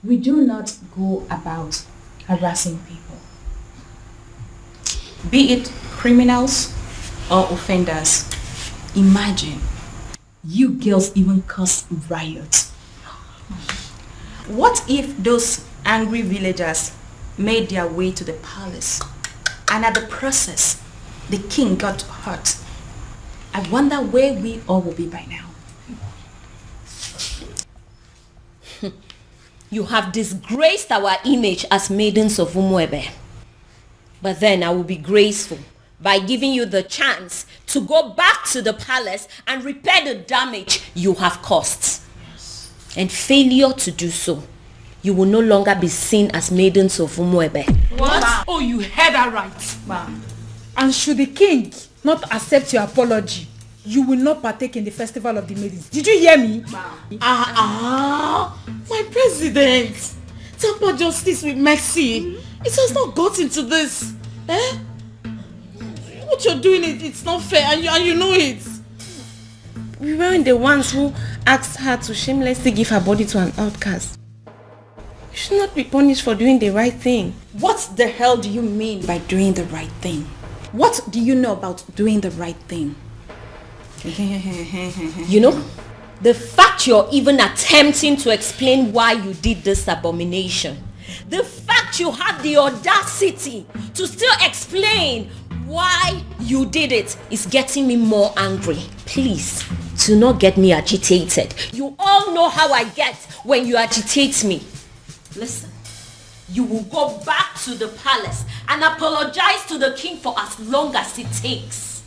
We do not go about harassing people, be it criminals or offenders. Imagine, you girls even caused riots. What if those angry villagers made their way to the palace and at the process the king got hurt? I wonder where we all will be by now. You have disgraced our image as maidens of Umuebe. But then I will be graceful by giving you the chance to go back to the palace and repair the damage you have caused. Yes. And failure to do so, you will no longer be seen as maidens of Umuebe. What? Wow. Oh, you heard that right. Wow. And should the king not accept your apology, you will not partake in the festival of the maidens. Did you hear me? Wow. My president. Temper justice with mercy. It has not gotten to this. What you're doing, it's not fair, and you know it. We weren't the ones who asked her to shamelessly give her body to an outcast. You should not be punished for doing the right thing. What the hell do you mean by doing the right thing? What do you know about doing the right thing? You know, the fact you're even attempting to explain why you did this abomination, the fact you had the audacity to still explain why you did it is getting me more angry. Please, do not get me agitated. You all know how I get when you agitate me. Listen, you will go back to the palace and apologize to the king for as long as it takes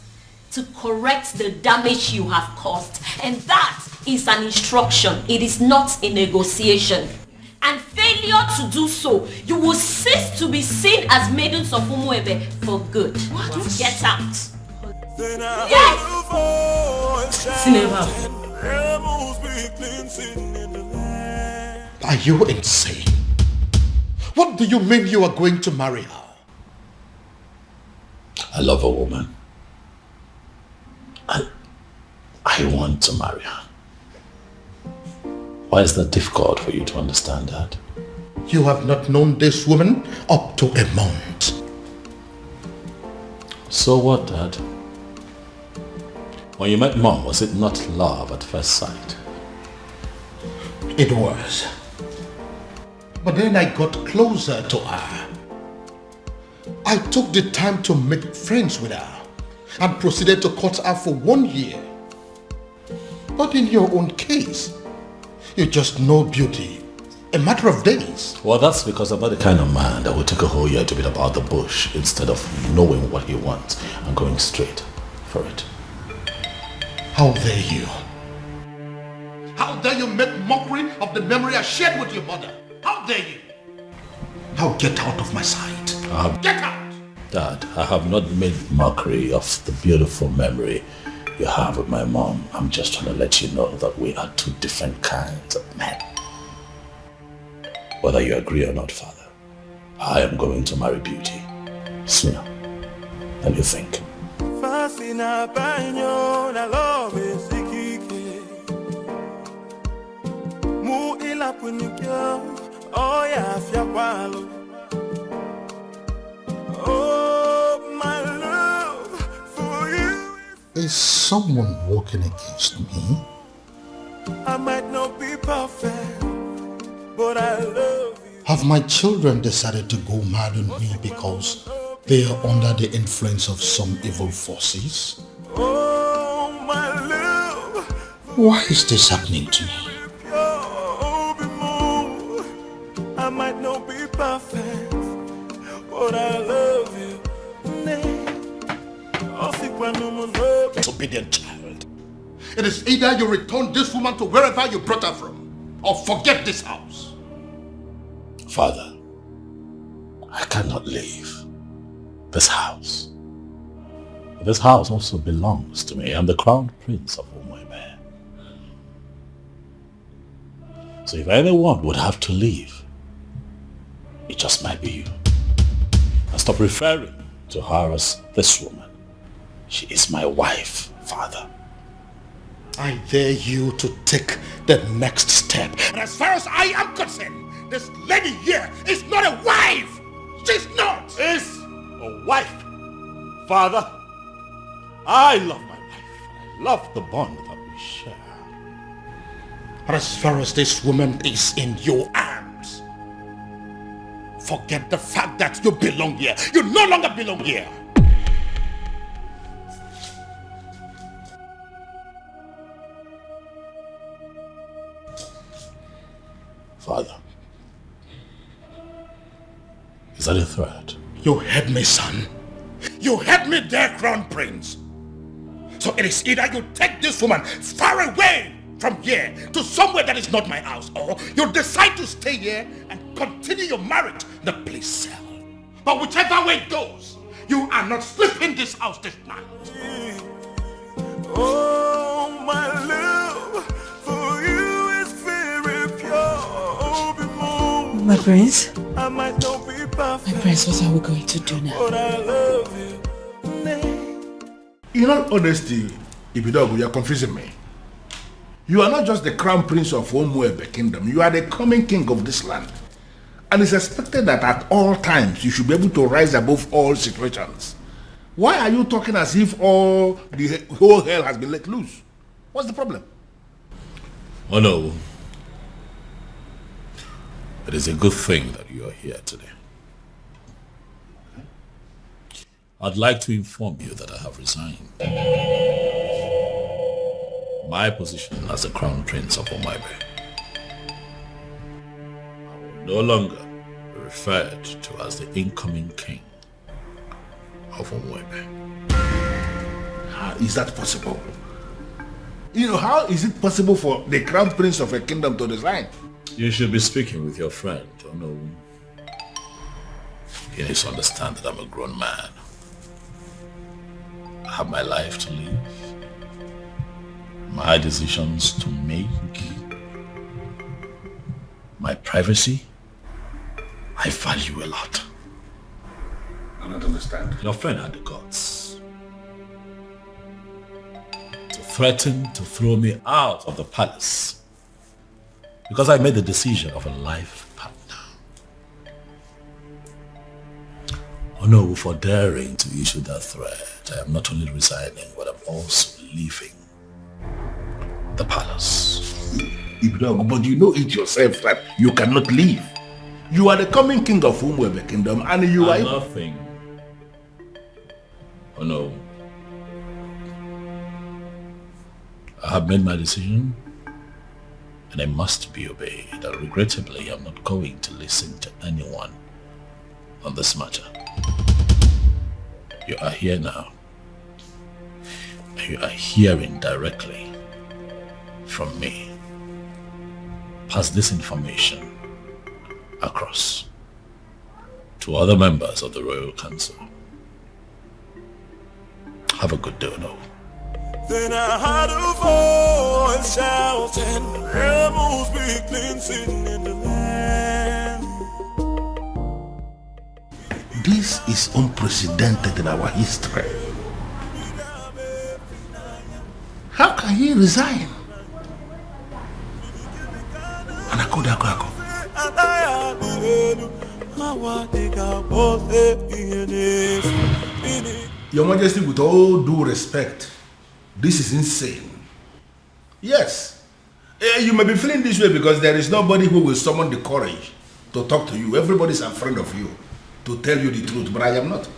to correct the damage you have caused. And that is an instruction. It is not a negotiation. And failure to do so, you will cease to be seen as maidens of Umuebe for good. What? Get out. Yes! Are you insane? What do you mean you are going to marry her? I love a woman. I want to marry her. Why is that difficult for you to understand that? You have not known this woman up to a month. So what, Dad? When you met Mom, was it not love at first sight? It was. But then I got closer to her. I took the time to make friends with her and proceeded to court her for 1 year. But in your own case, you just know beauty. A matter of days. Well, that's because I'm not the kind of man that will take a whole year to beat about the bush instead of knowing what he wants and going straight for it. How dare you? How dare you make mockery of the memory I shared with your mother? How dare you? Now get out of my sight. Get out! Dad, I have not made mockery of the beautiful memory you have with my mom. I'm just trying to let you know that we are two different kinds of men. Whether you agree or not, Father, I am going to marry Beauty sooner than you think. Oh, my love for you. Is someone walking against me? I might not be perfect, but I love you. Have my children decided to go mad on me because they are under the influence of some evil forces? Oh, my love. Why is this happening to me? I might not be perfect, but I love you. Disobedient child. It is either you return this woman to wherever you brought her from, or forget this house. Father, I cannot leave this house. This house also belongs to me. I'm the crown prince of Umuebe. So if anyone would have to leave, it just might be you. And stop referring to her as this woman. She is my wife, Father. I dare you to take the next step. And as far as I am concerned, this lady here is not a wife. She's not. Is a wife. Father, I love my wife. I love the bond that we share. But as far as this woman is in your arms, forget the fact that you belong here. You no longer belong here. Father, is that a threat? You heard me, son. You heard me there, Crown Prince. So it is either you take this woman far away from here to somewhere that is not my house, or you decide to stay here and continue your marriage in the police cell. But whichever way it goes, you are not sleeping in this house this night. Oh, my love for you is very pure. My prince? I might not be perfect. My prince, what are we going to do now? But I love you. In all honesty, Ibidogu, you are confusing me. You are not just the crown prince of Umuebe kingdom. You are the coming king of this land. And it's expected that at all times you should be able to rise above all situations. Why are you talking as if the whole hell has been let loose? What's the problem? Oh no. It is a good thing that you are here today. I'd like to inform you that I have resigned my position as the Crown Prince of Umuebe. I will no longer be referred to as the incoming king of Umuebe. How is that possible? How is it possible for the Crown Prince of a kingdom to resign? You should be speaking with your friend, He needs to understand that I'm a grown man. I have my life to live, my decisions to make, my privacy. I value a lot. I don't understand. Your friend had the guts to threaten to throw me out of the palace because I made the decision of a life partner. Oh no, for daring to issue that threat, I am not only resigning, but I'm also leaving the palace. But you know it yourself that you cannot leave. You are the coming king of Umuebe kingdom and you are... Nothing. Oh no. I have made my decision and I must be obeyed. And regrettably, I'm not going to listen to anyone on this matter. You are here now. And you are hearing directly from me. Pass this information across to other members of the Royal Council. Have a good day, no. Then I heard a voice shouting, rebels be cleansing in the land. This is unprecedented in our history. How can he resign? Your Majesty, with all due respect, this is insane. Yes, you may be feeling this way because there is nobody who will summon the courage to talk to you. Everybody's a friend of you to tell you the truth, but I am not.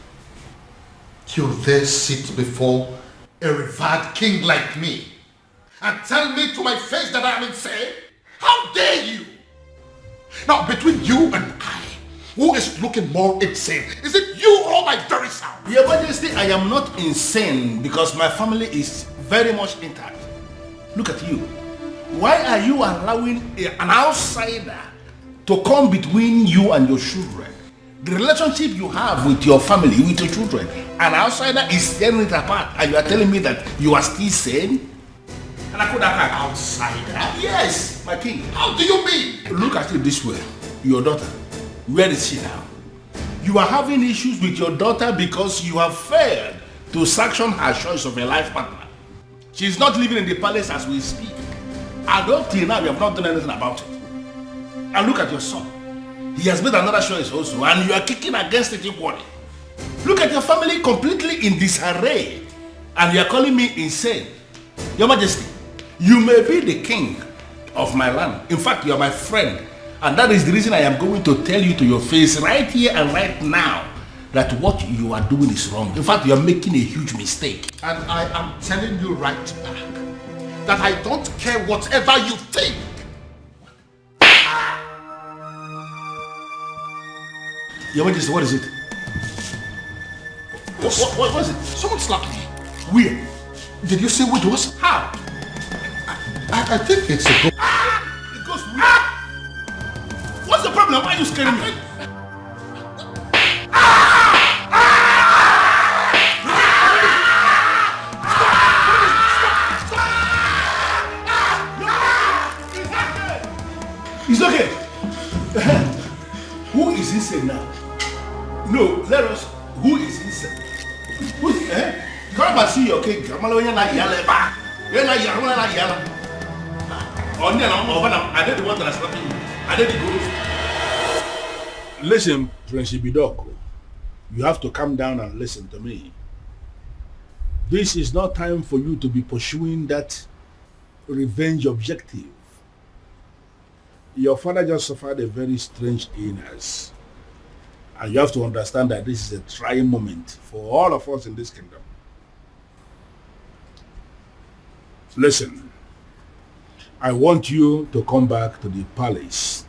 You dare sit before a revered king like me and tell me to my face that I am insane? How dare you? Now, between you and I, who is looking more insane? Is it you or my very self? Your Majesty, I am not insane because my family is very much intact. Look at you. Why are you allowing an outsider to come between you and your children? The relationship you have with your family, with your children, an outsider is tearing it apart and you are telling me that you are still sane? And I could have an outsider? Yes, my king. How do you mean? Look at it this way. Your daughter, where is she now? You are having issues with your daughter because you have failed to sanction her choice of a life partner. She is not living in the palace as we speak. And up till now, you have not done anything about it. And look at your son. He has made another choice also, and you are kicking against it equally. Look at your family completely in disarray, and you are calling me insane. Your Majesty, you may be the king of my land. In fact, you are my friend. And that is the reason I am going to tell you to your face right here and right now that what you are doing is wrong. In fact, you are making a huge mistake. And I am telling you right back that I don't care whatever you think. Your Majesty, what is it? What is it? Someone slapped me. Where? Did you see what it was? How? I think it's a ghost. It goes where? What's the problem? Why are you scaring me? It's okay. Who is insane now? No, let us. Who is insane? Come and see your king. I'm not yelling back. You're not yelling. I did the one that I slapped you. I did the good. Listen, Prince Ibidoko, you have to calm down and listen to me. This is not time for you to be pursuing that revenge objective. Your father just suffered a very strange illness. And you have to understand that this is a trying moment for all of us in this kingdom. Listen, I want you to come back to the palace.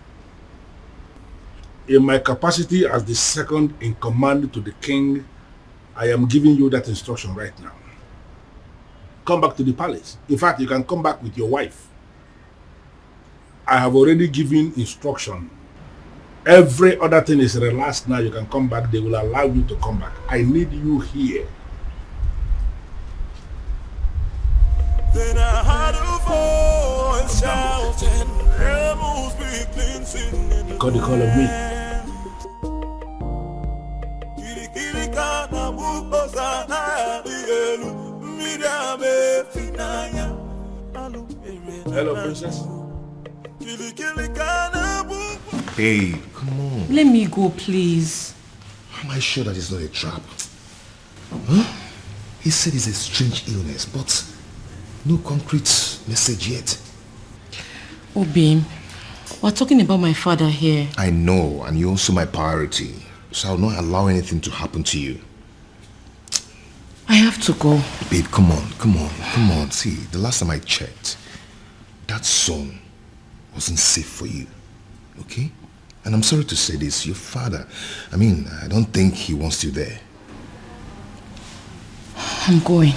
In my capacity as the second in command to the king, I am giving you that instruction right now. Come back to the palace. In fact, you can come back with your wife. I have already given instruction. Every other thing is relaxed now. You can come back. They will allow you to come back. I need you here. Then I heard a voice shouting, "Rebels be cleansing in the Got the call of me. Hello, princess. Babe, come on. Let me go, please. Am I sure that it's not a trap? Huh? He said it's a strange illness, but no concrete message yet. Oh, babe, we're talking about my father here. I know, and you're also my priority, so I'll not allow anything to happen to you. I have to go. Babe, come on. See, the last time I checked, that song wasn't safe for you, okay? And I'm sorry to say this, your father, I don't think he wants you there. I'm going.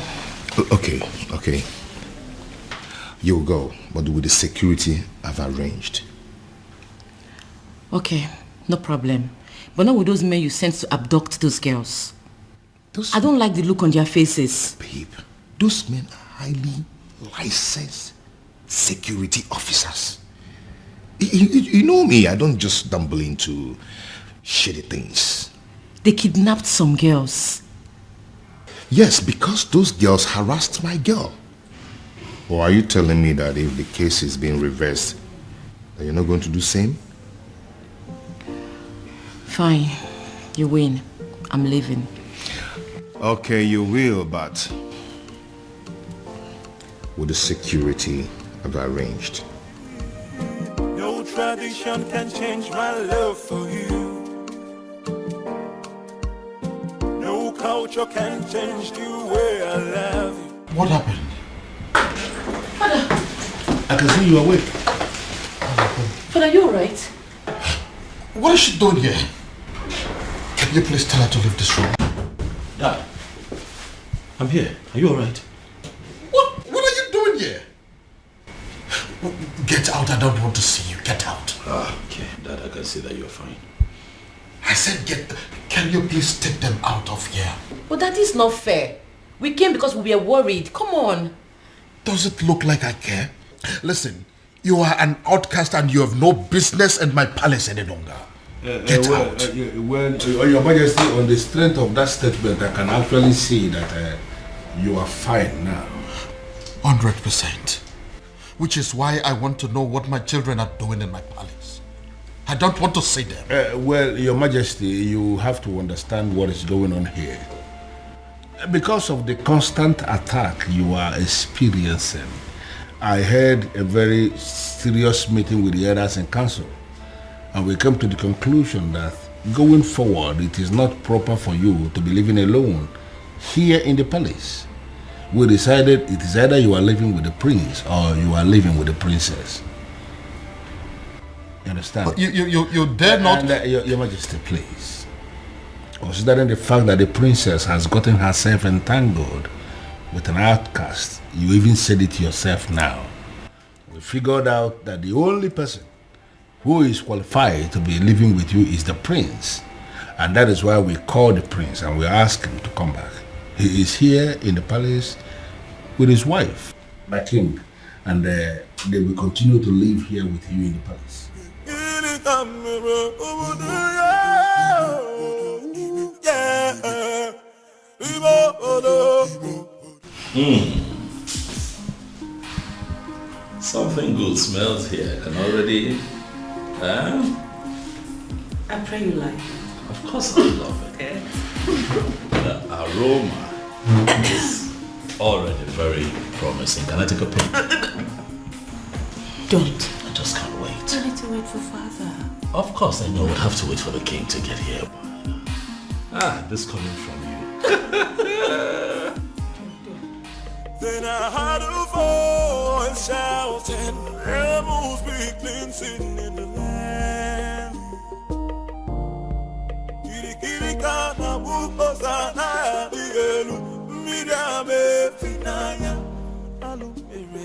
Okay. You'll go, but with the security I've arranged. Okay, no problem. But not with those men you sent to abduct those girls. I don't like the look on their faces. Babe, those men are highly licensed security officers. You know me, I don't just stumble into shitty things. They kidnapped some girls. Yes, because those girls harassed my girl. Or are you telling me that if the case is being reversed, that you're not going to do the same? Fine, you win. I'm leaving. Okay, you will, but with the security I've arranged. No tradition can change my love for you. No culture can change the way I love you. What happened? Father! I can see you awake. Father, are you alright? What is she doing here? Can you please tell her to leave this room? Dad, I'm here. Are you alright? What are you doing here? Get out, I don't want to see you. Get out. Okay, Dad, I can see that you're fine. I said can you please take them out of here? But that is not fair. We came because we were worried. Come on. Does it look like I care? Listen, you are an outcast and you have no business in my palace any longer. Get out. Your Majesty, on the strength of that statement, I can actually see that you are fine now. 100%. Which is why I want to know what my children are doing in my palace. I don't want to see them. Your Majesty, you have to understand what is going on here. Because of the constant attack you are experiencing, I had a very serious meeting with the elders in council, and we came to the conclusion that going forward, it is not proper for you to be living alone here in the palace. We decided it is either you are living with the prince or you are living with the princess. You understand? But you dare not... And, Your Majesty, please. Considering the fact that the princess has gotten herself entangled with an outcast, you even said it yourself now. We figured out that the only person who is qualified to be living with you is the prince. And that is why we called the prince and we asked him to come back. He is here in the palace with his wife, my king, and they will continue to live here with you in the palace. Yeah. Something good smells here. I can already... I pray you like. Of course I love it. Okay. The aroma is already very promising. Can I take a peek? Don't. I just can't wait. I need to wait for father. Of course I know we'll have to wait for the king to get here. This coming from you. Then I heard a voice shouting, rebels be cleansing in the land. Kiri kiri kana buko sana dielu, midame finaya, alu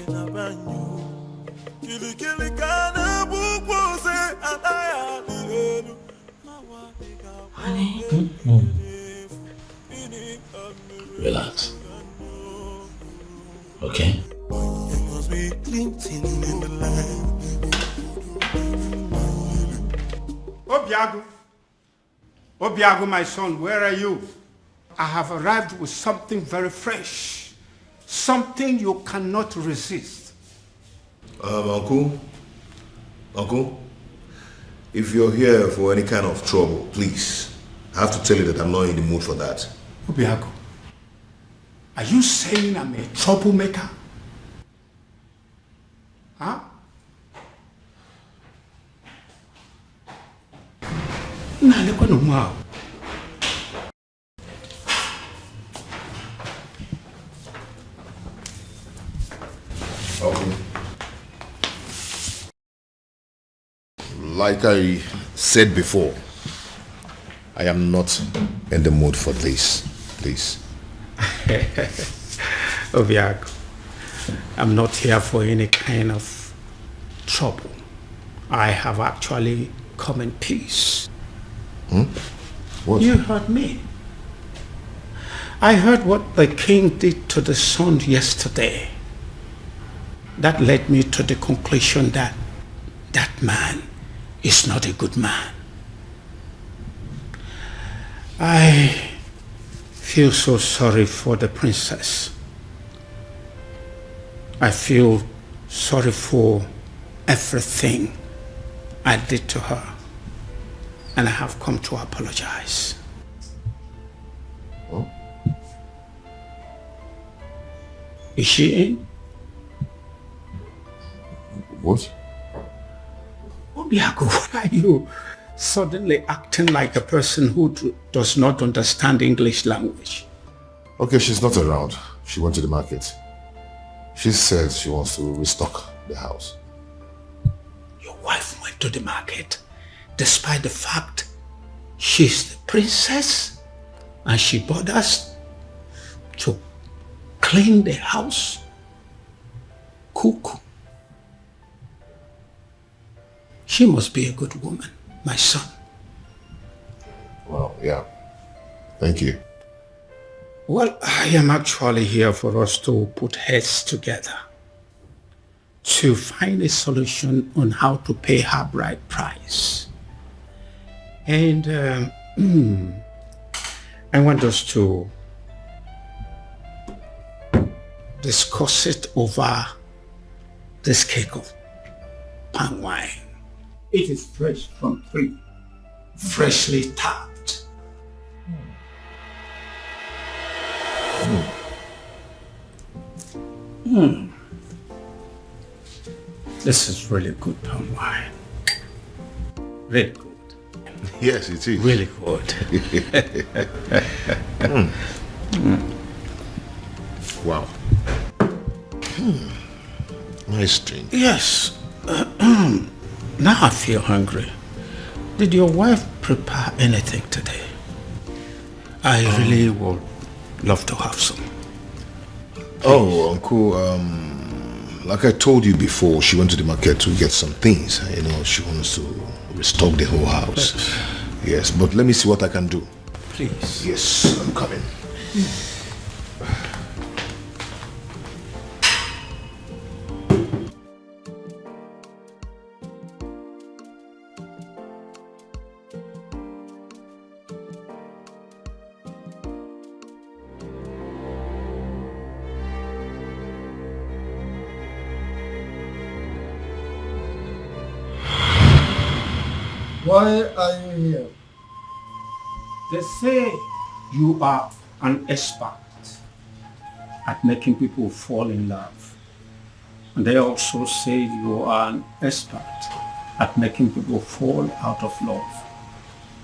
na banyu. Kiri kiri kana buko se anaya dielu. Honey. Relax. Okay? Obiago, my son, where are you? I have arrived with something very fresh. Something you cannot resist. Uncle, if you're here for any kind of trouble, please, I have to tell you that I'm not in the mood for that. Obiago, are you saying I'm a troublemaker? Huh? Okay. Like I said before, I am not in the mood for this, please. Obiago, I'm not here for any kind of trouble. I have actually come in peace. What? You heard me. I heard what the king did to the son yesterday. That led me to the conclusion that that man is not a good man. I feel so sorry for the princess. I feel sorry for everything I did to her. And I have come to apologize. Oh? Is she in? What? Obiago, why are you suddenly acting like a person who does not understand English language? Okay, she's not around. She went to the market. She said she wants to restock the house. Your wife went to the market despite the fact she's the princess and she bothers to clean the house, cook. She must be a good woman, my son. Well, yeah. Thank you. Well, I am actually here for us to put heads together to find a solution on how to pay her bride price. And I want us to discuss it over this cake of palm wine. It is fresh from tree, freshly tapped. This is really good palm wine. Really good. Yes, it is. Really good. Wow. Nice drink. Yes. Now I feel hungry. Did your wife prepare anything today? I really would love to have some. Oh, Uncle, like I told you before, she went to the market to get some things. You know, she wants to restock the whole house. Yes, but let me see what I can do. Please. Yes, I'm coming. Why are you here? They say you are an expert at making people fall in love. And they also say you are an expert at making people fall out of love.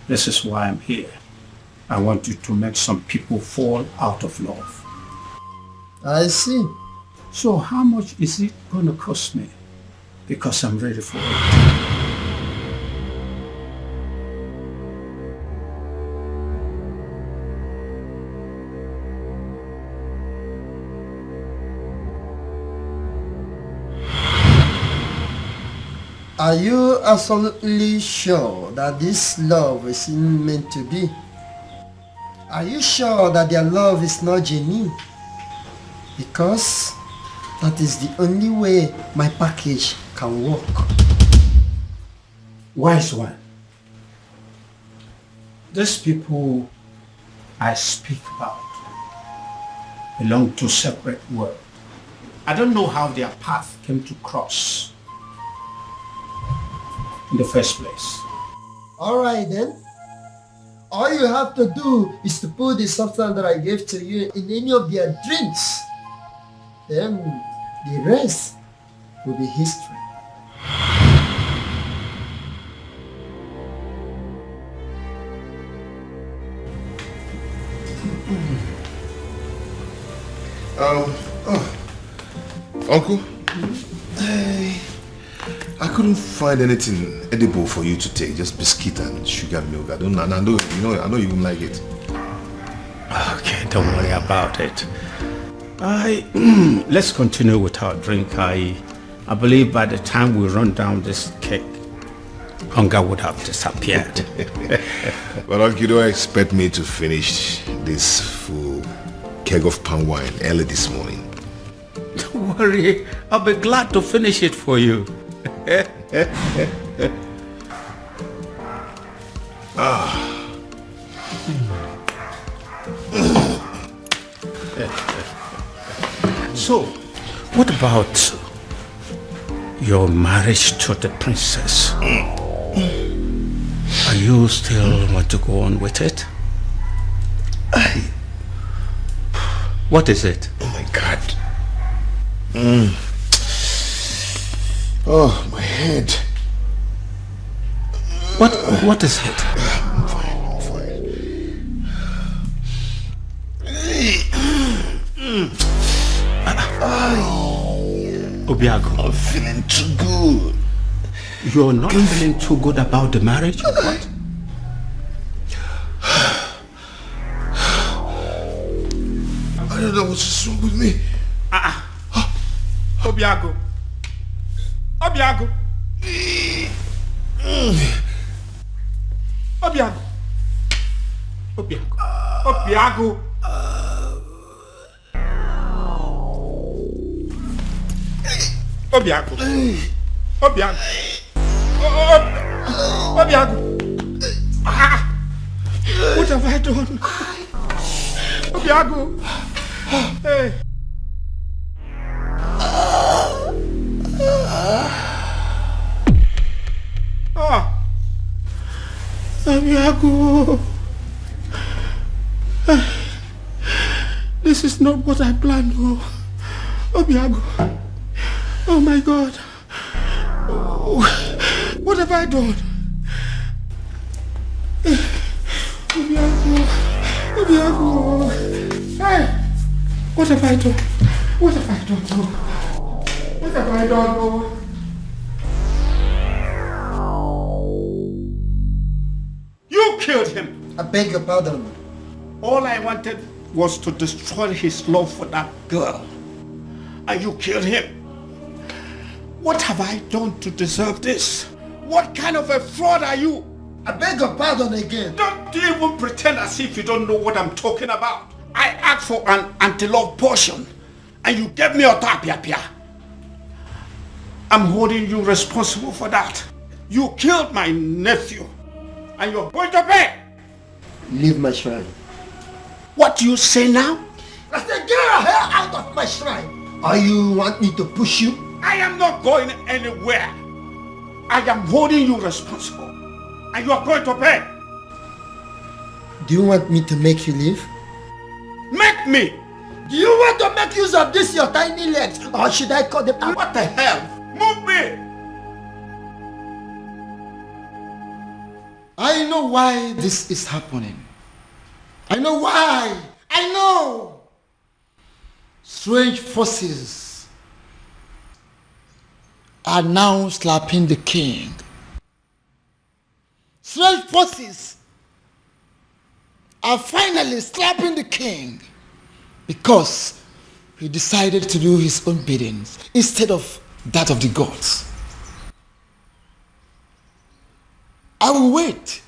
This is why I'm here. I want you to make some people fall out of love. I see. So how much is it going to cost me? Because I'm ready for it. Are you absolutely sure that this love is meant to be? Are you sure that their love is not genuine? Because that is the only way my package can work. Wise one. These people I speak about belong to separate worlds. I don't know how their path came to cross in the first place. Alright then. All you have to do is to put the substance that I gave to you in any of their drinks. Then the rest will be history. Uncle, I couldn't find anything edible for you to take, just biscuit and sugar milk. I know you won't like it. Okay, don't worry about it. Let's continue with our drink. I believe by the time we run down this cake, hunger would have disappeared. But Uncle, you don't expect me to finish this full keg of palm wine early this morning. Don't worry, I'll be glad to finish it for you. So, what about your marriage to the princess? Are you still want to go on with it? What is it? Oh my God. Oh, my head. What is it? I'm fine. Obiago, I'm feeling too good. You're not feeling too good about the marriage or what? I don't know what's wrong with me. Obiago. Obiago. Obiago. Obiago. Obiago. Obiago. Obiago. Obiago. What have I done? Obiago. Hey. Obiago. This is not what I planned. Obiago. Oh my God. What have I done? Obiago. Hey. What have I done? What have I done? What have I done? You killed him. I beg your pardon. All I wanted was to destroy his love for that girl. And you killed him. What have I done to deserve this? What kind of a fraud are you? I beg your pardon again. Don't even pretend as if you don't know what I'm talking about. I asked for an anti-love potion and you gave me a tapia. I'm holding you responsible for that. You killed my nephew and you're going to pay. Leave my shrine. What do you say now? I said get your hair out of my shrine. Or you want me to push you? I am not going anywhere. I am holding you responsible. And you are going to pay. Do you want me to make you leave? Make me! Do you want to make use of this your tiny legs? Or should I cut them out? What the hell? Move me! I know why this is happening. I know why. I know. Strange forces are now slapping the king. Strange forces are finally slapping the king because he decided to do his own biddings instead of that of the gods. I will wait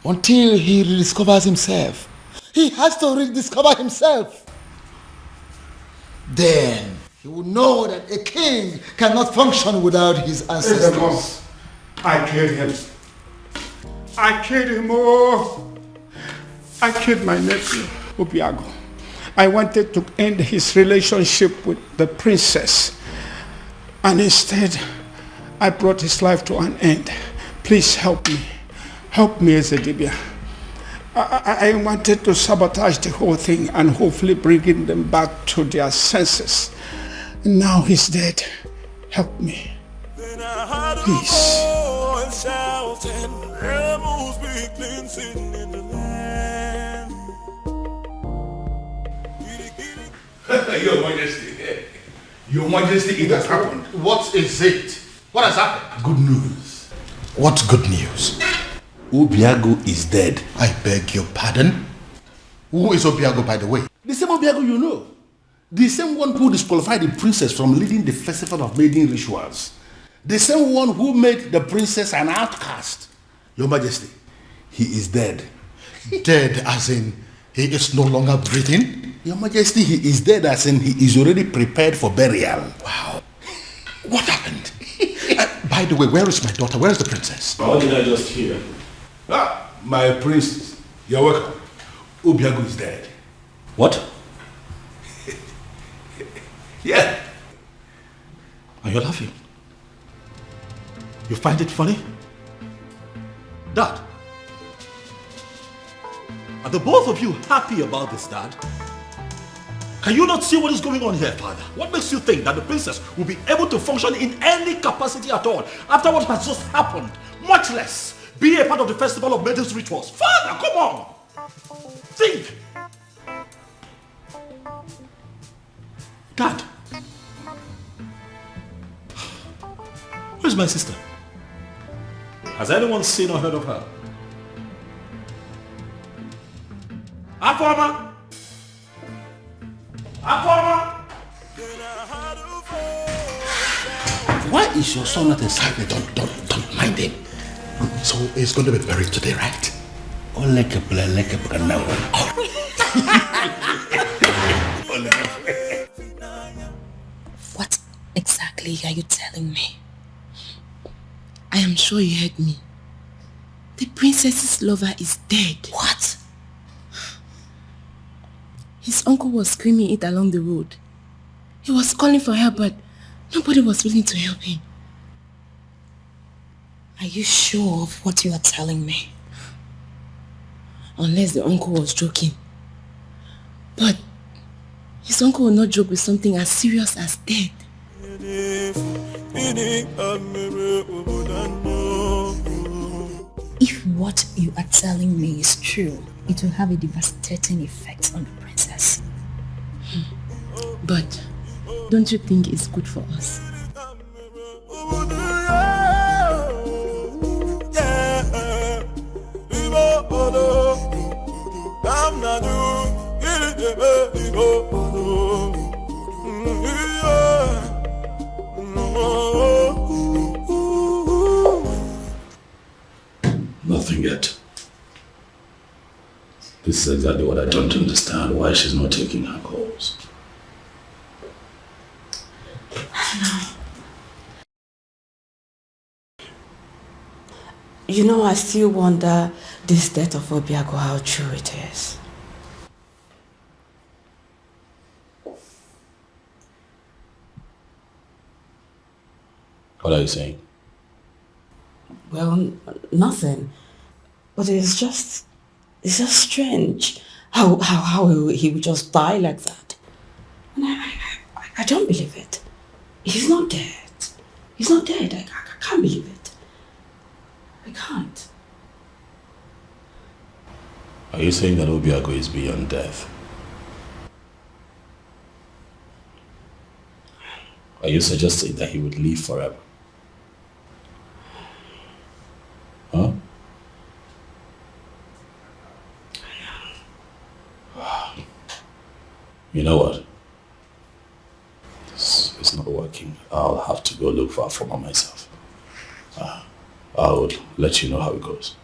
until he rediscovers himself. He has to rediscover himself. Then he will know that a king cannot function without his ancestors. I killed him. I killed him. Oh, I killed my nephew, Obiago. I wanted to end his relationship with the princess. And instead, I brought his life to an end. Please help me. Help me, Ezedibia. I wanted to sabotage the whole thing and hopefully bringing them back to their senses. Now he's dead. Help me. Please. Your Majesty. Your Majesty, it has happened. What is it? What has happened? Good news. What good news? Obiago is dead. I beg your pardon? Who is Obiago, by the way? The same Obiago you know. The same one who disqualified the princess from leading the festival of maiden rituals. The same one who made the princess an outcast. Your Majesty, he is dead. Dead as in he is no longer breathing? Your Majesty, he is dead as in he is already prepared for burial. Wow. What happened? By the way, where is my daughter? Where is the princess? What did I just hear? Ah, my princess. You're welcome. Obiago is dead. What? Yeah. Are you laughing? You find it funny? Dad, are the both of you happy about this, Dad? Can you not see what is going on here, Father? What makes you think that the princess will be able to function in any capacity at all after what has just happened? Much less be a part of the festival of maidens rituals. Father, come on! Think! Dad! Where's my sister? Has anyone seen or heard of her? Afoma! Afoma! Why is your son not inside me? Don't mind him. So he's going to be buried today, right? What exactly are you telling me? I am sure you heard me. The princess's lover is dead. What? His uncle was screaming it along the road. He was calling for help, but nobody was willing to help him. Are you sure of what you are telling me? Unless the uncle was joking. But his uncle will not joke with something as serious as death. If what you are telling me is true, it will have a devastating effect on the princess. But don't you think it's good for us? Nothing yet. This is exactly what I don't understand. Why she's not taking her calls. You know, I still wonder this death of Obiago, how true it is. What are you saying? Well, nothing. But it's just strange how he would just die like that. And I don't believe it. He's not dead. He's not dead. I can't believe it. I can't. Are you saying that Obiago is beyond death? Are you suggesting that he would live forever? Huh? You know what? This is not working. I'll have to go look for Afoma myself. I'll let you know how it goes.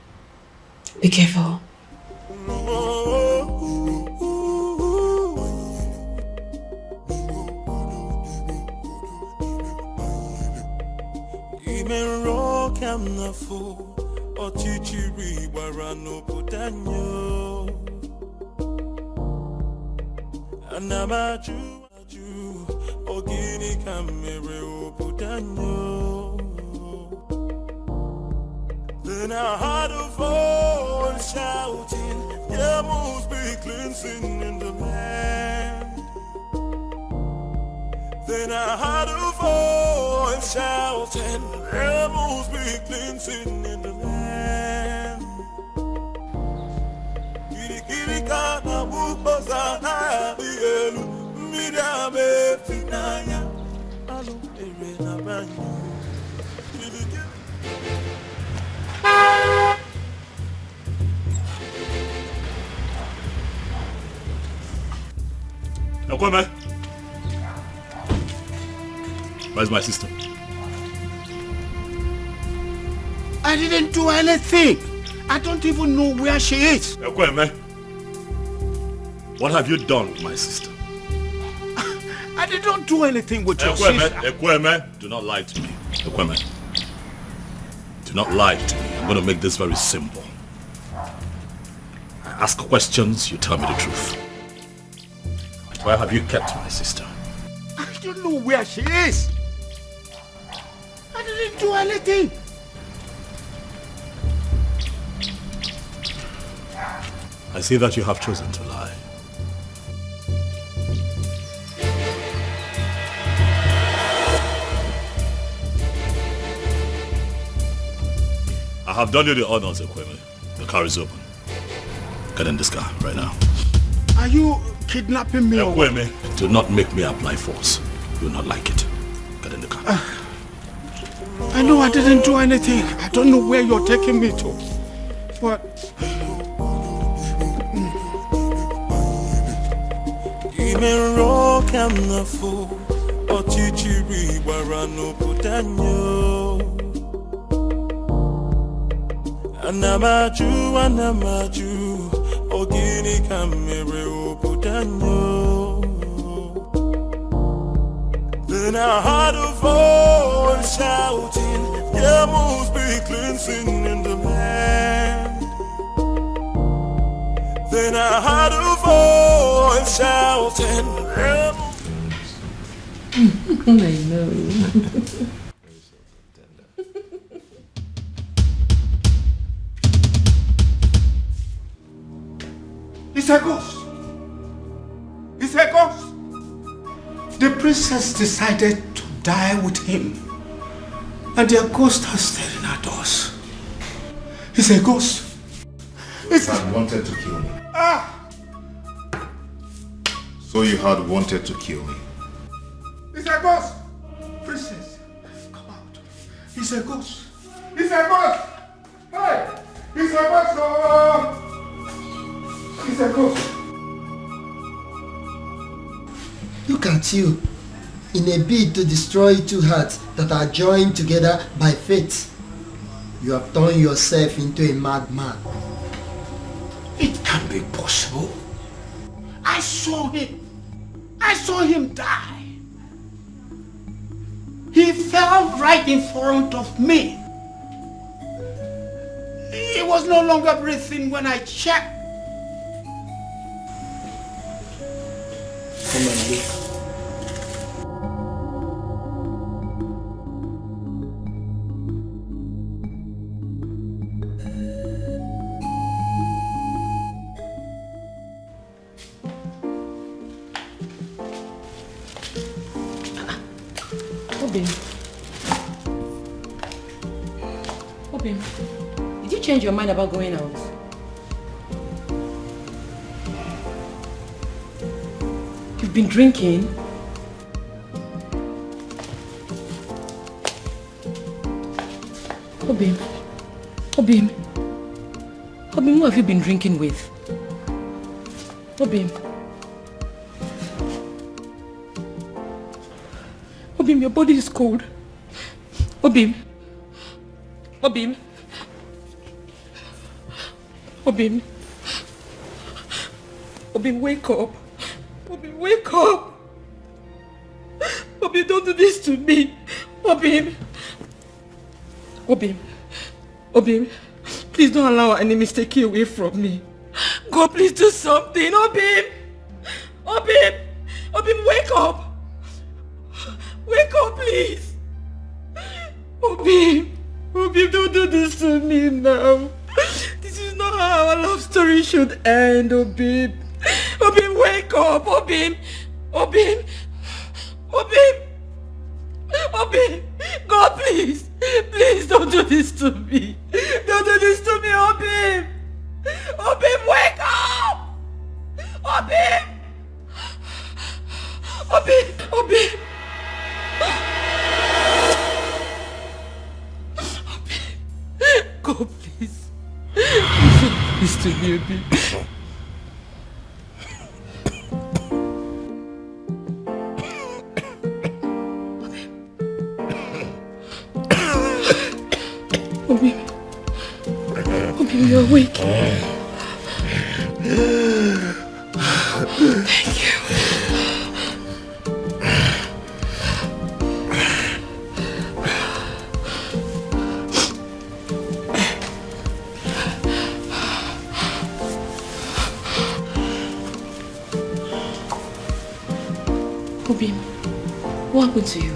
Be careful. Then I heard a voice shouting, there must be cleansing in the land. Then I heard a voice shouting, there must be cleansing in the land. Kirikana mukosana bielu midame finaya alu erena banyu. Ekweme, where's my sister? I didn't do anything. I don't even know where she is. Ekweme, what have you done with my sister? I did not do anything with your sister. Ekweme, do not lie to me. Ekweme, do not lie to me. I'm going to make this very simple. I ask questions, you tell me the truth. Where have you kept my sister? I don't know where she is. I didn't do anything. I see that you have chosen to lie. I have done you the honors, Ekweme. The car is open. Get in this car right now. Are you kidnapping me? Ekweme, do not make me apply force. You will not like it. Get in the car. I know I didn't do anything. I don't know where you're taking me to. But... Anamaju, ogini kamere oputanyo. Then I heard a voice shouting, there must be cleansing in the land. Then I heard a voice shouting, there I know. It's a ghost. It's a ghost. The princess decided to die with him. And their ghost are staring at us. It's a ghost. It's had wanted to kill me. So you had wanted to kill me. It's a ghost. Princess, come out. It's a ghost. It's a ghost. Hey, it's a ghost. Oh. It's a ghost. Look at you, in a bid to destroy two hearts that are joined together by fate. You have turned yourself into a madman. It can't be possible. I saw him. I saw him die. He fell right in front of me. He was no longer breathing when I checked. Come and look. Obim. Obim, did you change your mind about going out? You've been drinking? Obim. Obim. Obim, who have you been drinking with? Obim. Obim, your body is cold. Obim. Obim. Obim. Obim, wake up. Obim, wake up. Obim, don't do this to me. Obim. Obim. Obim. Please don't allow our enemies to take you away from me. God, please do something. Obim. Obim. Obim, wake up. Wake up, please. Obim. Obim, don't do this to me now. This is not how our love story should end, Obim. Obim, wake up. Obim. Obim. Obim. Obim. God, please. Please don't do this to me. Don't do this to me, Obim. Obim, wake up. Obim. Obim. Obim. God, please. Please to me, Obim. Obim. Obim, you're awake. Thank you. Obim, what happened to you?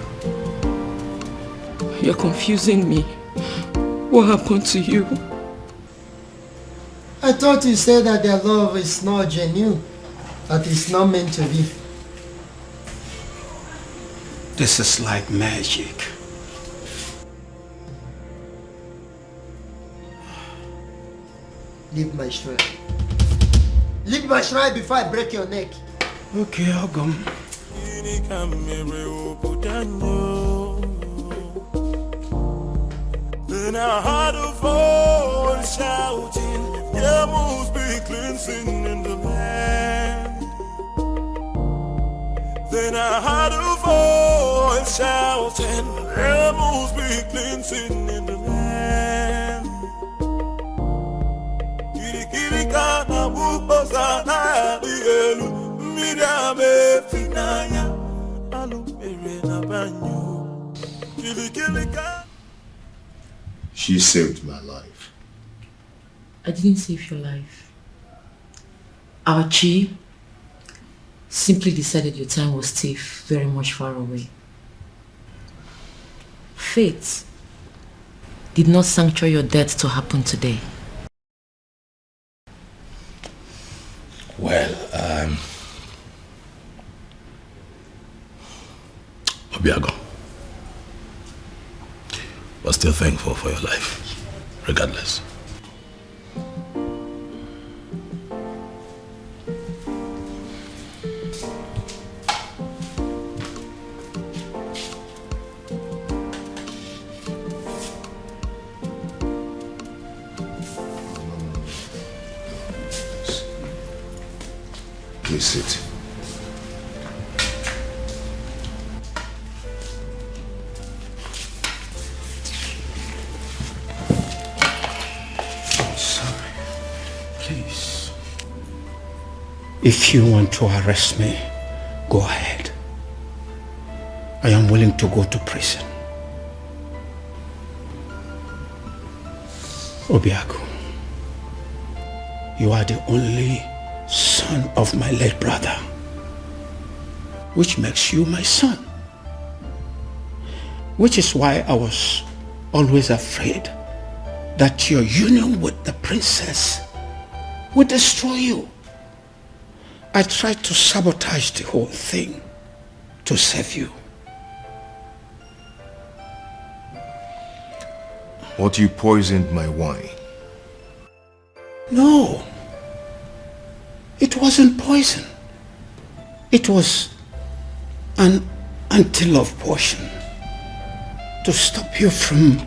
You're confusing me. What happened to you? I thought you said that their love is not genuine, that it's not meant to be. This is like magic. Leave my shrine. Leave my shrine before I break your neck. Okay, Ogum. Then I heard a voice shouting, there must be cleansing in the land. Then I heard a voice shouting, there must be cleansing in the land. Kirikana bukosana digelu, midame finaya, alumere na banyo. Kirikirika. She saved my life. I didn't save your life. Our chief simply decided your time was still very much far away. Fate did not sancture your death to happen today. Well, Obiago, but still thankful for your life, regardless. Please sit. Please. If you want to arrest me, go ahead. I am willing to go to prison. Obiaku, you are the only son of my late brother, which makes you my son. Which is why I was always afraid that your union with the princess would destroy you. I tried to sabotage the whole thing to save you. But you poisoned my wine. No. It wasn't poison. It was an anti-love potion to stop you from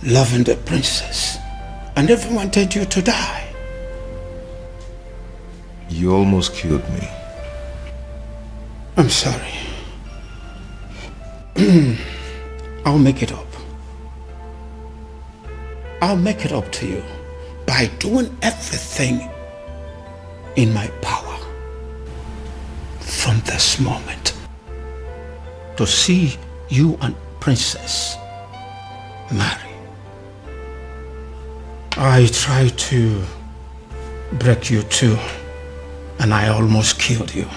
loving the princess. I never wanted you to die. You almost killed me. I'm sorry. I'll make it up. I'll make it up to you by doing everything in my power from this moment to see you and Princess marry. I tried to break you too, and I almost killed you.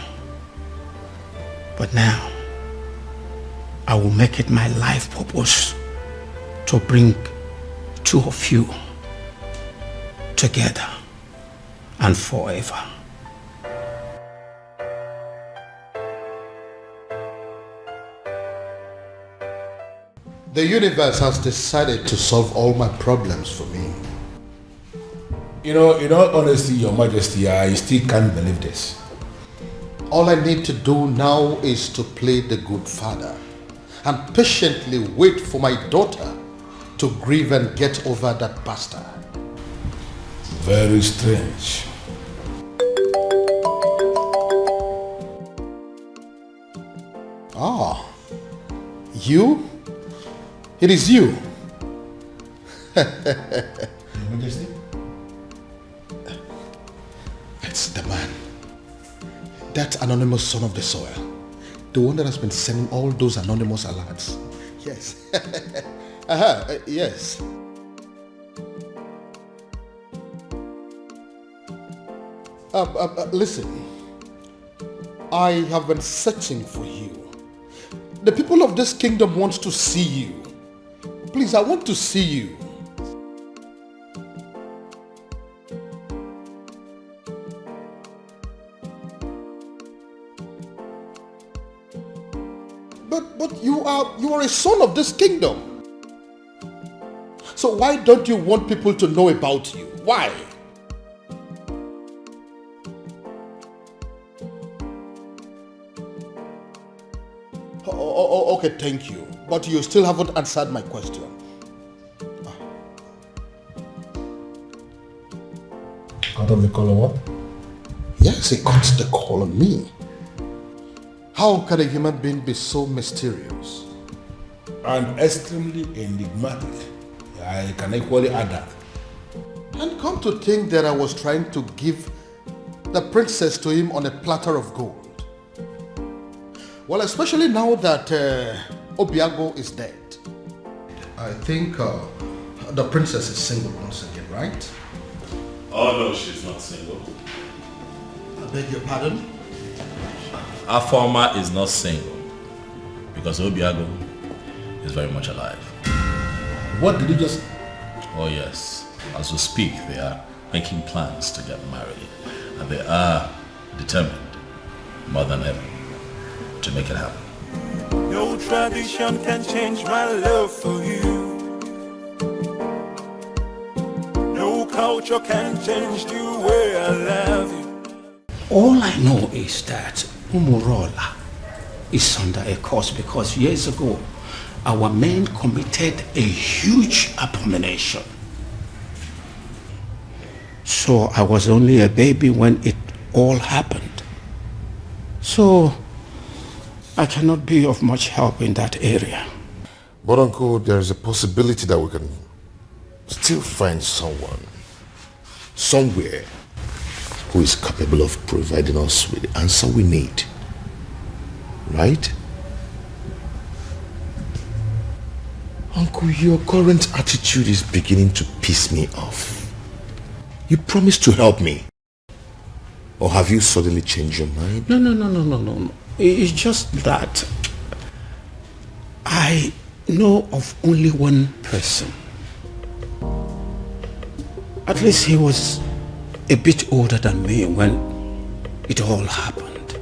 But now, I will make it my life purpose to bring two of you together and forever. The universe has decided to solve all my problems for me. In all honesty, Your Majesty, I still can't believe this. All I need to do now is to play the good father and patiently wait for my daughter to grieve and get over that bastard. Very strange. Ah, you? It is you. Your Majesty? It's the man. That anonymous son of the soil. The one that has been sending all those anonymous alerts. Yes. Yes. Listen. I have been searching for you. The people of this kingdom want to see you. Please, I want to see you. But you are a son of this kingdom. So why don't you want people to know about you? Why? Okay, thank you. But you still haven't answered my question. Cut off the call on what? Yes, he cut the call on me. How can a human being be so mysterious? And extremely enigmatic. I can equally add that. And come to think that I was trying to give the princess to him on a platter of gold. Well, especially now that Obiago is dead. I think the princess is single once again, right? Oh no, she's not single. I beg your pardon? Afoma is not single because Obiago is very much alive. What did you just... Oh yes, as we speak they are making plans to get married and they are determined more than ever to make it happen. No tradition can change my love for you. No culture can change the way I love you. All I know is that Umorola is under a curse because years ago our men committed a huge abomination. So I was only a baby when it all happened. So I cannot be of much help in that area. But Uncle, there is a possibility that we can still find someone, somewhere, who is capable of providing us with the answer we need. Right? Uncle, your current attitude is beginning to piss me off. You promised to help me. Or have you suddenly changed your mind? No. It's just that I know of only one person. At least he was a bit older than me when it all happened.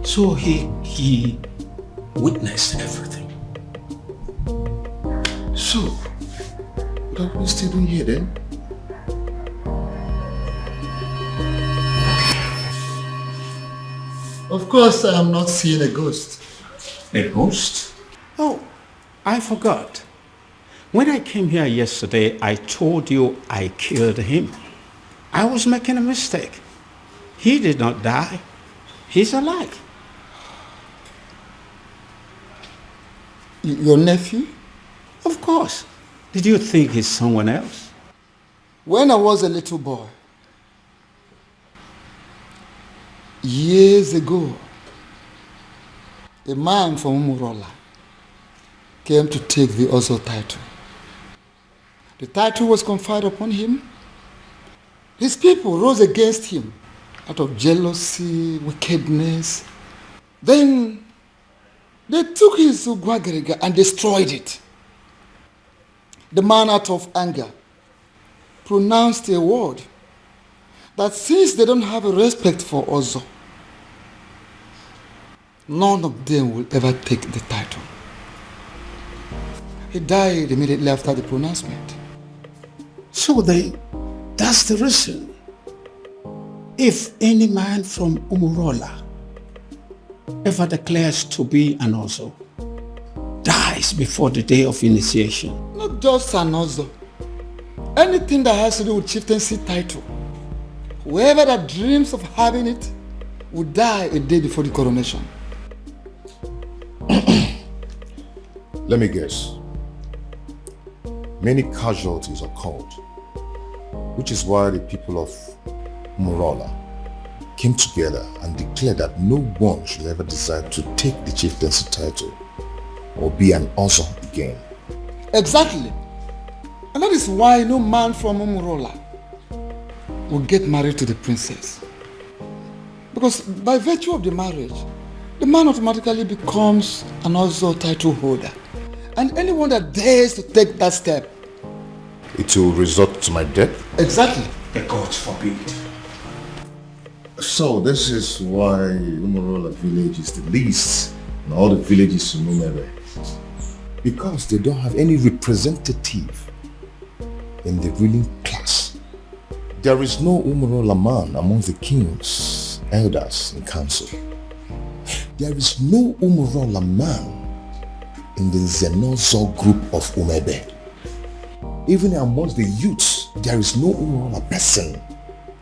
So he witnessed everything. So, what are we still doing here then? Of course, I am not seeing a ghost. A ghost? Oh, I forgot. When I came here yesterday, I told you I killed him. I was making a mistake. He did not die. He's alive. Your nephew? Of course. Did you think he's someone else? When I was a little boy, years ago, a man from Umorola came to take the Ozo title. The title was conferred upon him. His people rose against him out of jealousy, wickedness. Then they took his Ugwagariga and destroyed it. The man, out of anger, pronounced a word that since they don't have a respect for Ozo, none of them will ever take the title. He died immediately after the pronouncement. So that's the reason. If any man from Umorola ever declares to be an Ozo, dies before the day of initiation. Not just an Ozo. Anything that has to do with chieftaincy title. Whoever that dreams of having it will die a day before the coronation. Let me guess. Many casualties occurred, which is why the people of Umorola came together and declared that no one should ever decide to take the chieftaincy title or be an Ozo again. Exactly. And that is why no man from Umorola will get married to the princess. Because by virtue of the marriage, the man automatically becomes an Ozo title holder. And anyone that dares to take that step, it will result to my death? Exactly. The gods forbid. So this is why Umorola village is the least in all the villages in Umebe. Because they don't have any representative in the ruling class. There is no Umorola man among the king's elders in council. There is no Umorola man in the Zenozo group of Umebe. Even amongst the youths, there is no Umorola person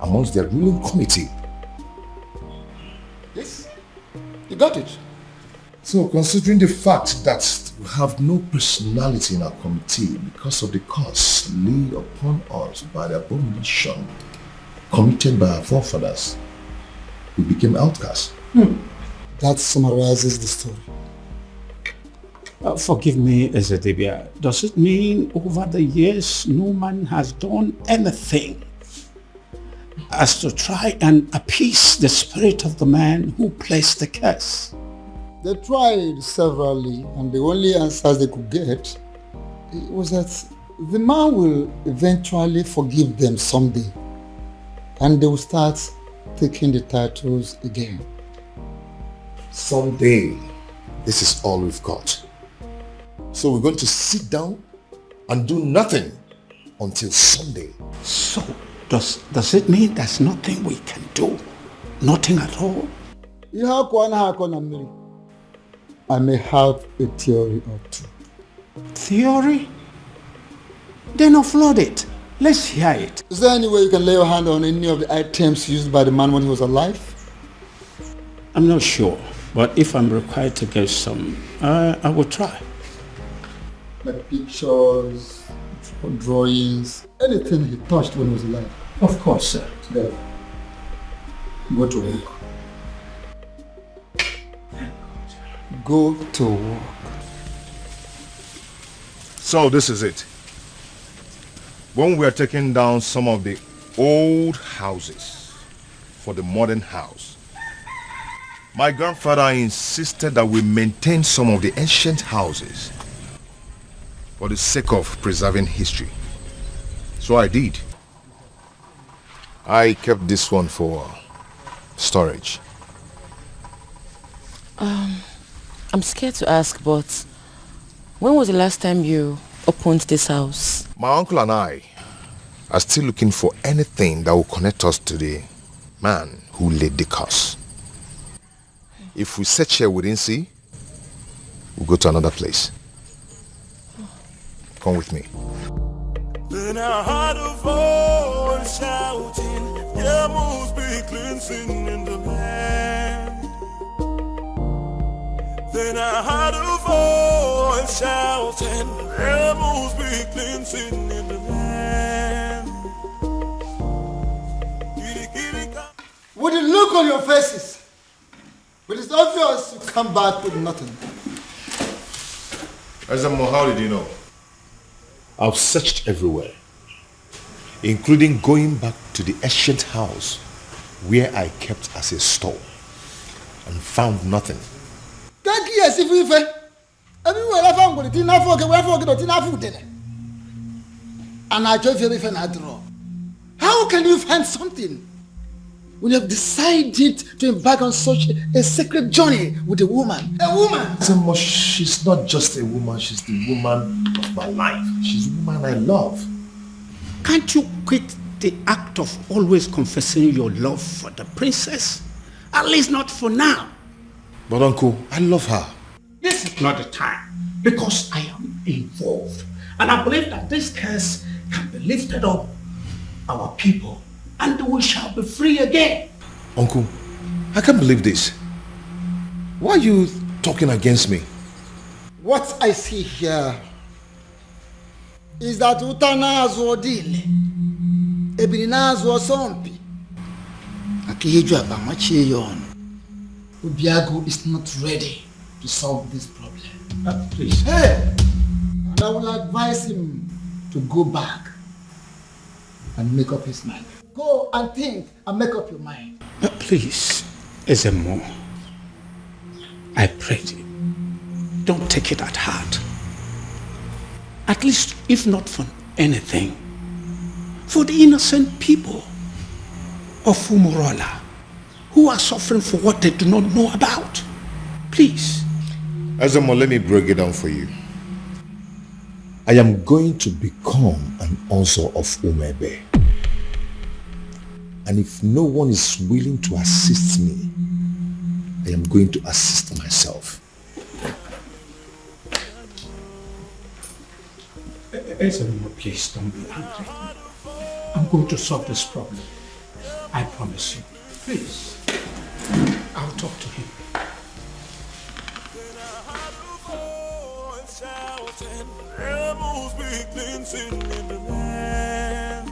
amongst their ruling committee. Yes, you got it. So considering the fact that we have no personality in our committee because of the curse laid upon us by the abomination committed by our forefathers, we became outcasts. That summarizes the story. Forgive me, Ezedibia. Does it mean over the years no man has done anything as to try and appease the spirit of the man who placed the curse? They tried severally, and the only answers they could get was that the man will eventually forgive them someday, and they will start taking the titles again. Someday, this is all we've got. So we're going to sit down and do nothing until Sunday. So, does it mean there's nothing we can do? Nothing at all? I may have a theory or two. Theory? Then offload it. Let's hear it. Is there any way you can lay your hand on any of the items used by the man when he was alive? I'm not sure, but if I'm required to get some, I will try. Like pictures, drawings, anything he touched when he was alive. Of course, sir. There. Go to work. Go to work. So this is it. When we are taking down some of the old houses for the modern house, my grandfather insisted that we maintain some of the ancient houses for the sake of preserving history. So I did. I kept this one for storage. I'm scared to ask, but when was the last time you opened this house. My uncle and I are still looking for anything that will connect us to the man who laid the curse. If we search here we didn't see, we'll go to another place. Come with me. Then I heard a voice shouting, there must be cleansing in the land. Then I heard a voice shouting, there must be cleansing in the land. With the look on your faces, but it's obvious you come back with nothing. Azamo, how did you know? I've searched everywhere, including going back to the ancient house where I kept as a store and found nothing. Thank you, as if we everywhere I found it, didn't forget, and I told you if I draw. How can you find something when you have decided to embark on such a sacred journey with a woman? A woman! Azamo, she's not just a woman, she's the woman of my life. She's the woman I love. Can't you quit the act of always confessing your love for the princess? At least not for now. But uncle, I love her. This is not the time, because I am involved. And I believe that this curse can be lifted up our people, and we shall be free again. Uncle, I can't believe this. Why are you talking against me? What I see here is that Utanazo Dile, Ebinazo Sompi, Akiyeju Abamachiyon, Ubiago is not ready to solve this problem. Please. Hey! And I will advise him to go back and make up his mind. Go and think and make up your mind. Please, Ezemo, I pray you, don't take it at heart. At least, if not for anything, for the innocent people of Umorola who are suffering for what they do not know about. Please. Azamo, let me break it down for you. I am going to become an Onso of Umebe. And if no one is willing to assist me, I am going to assist myself. Ezemo, please don't be angry. I'm going to solve this problem. I promise you. Please. I'll talk to him. There must be cleansing in the land.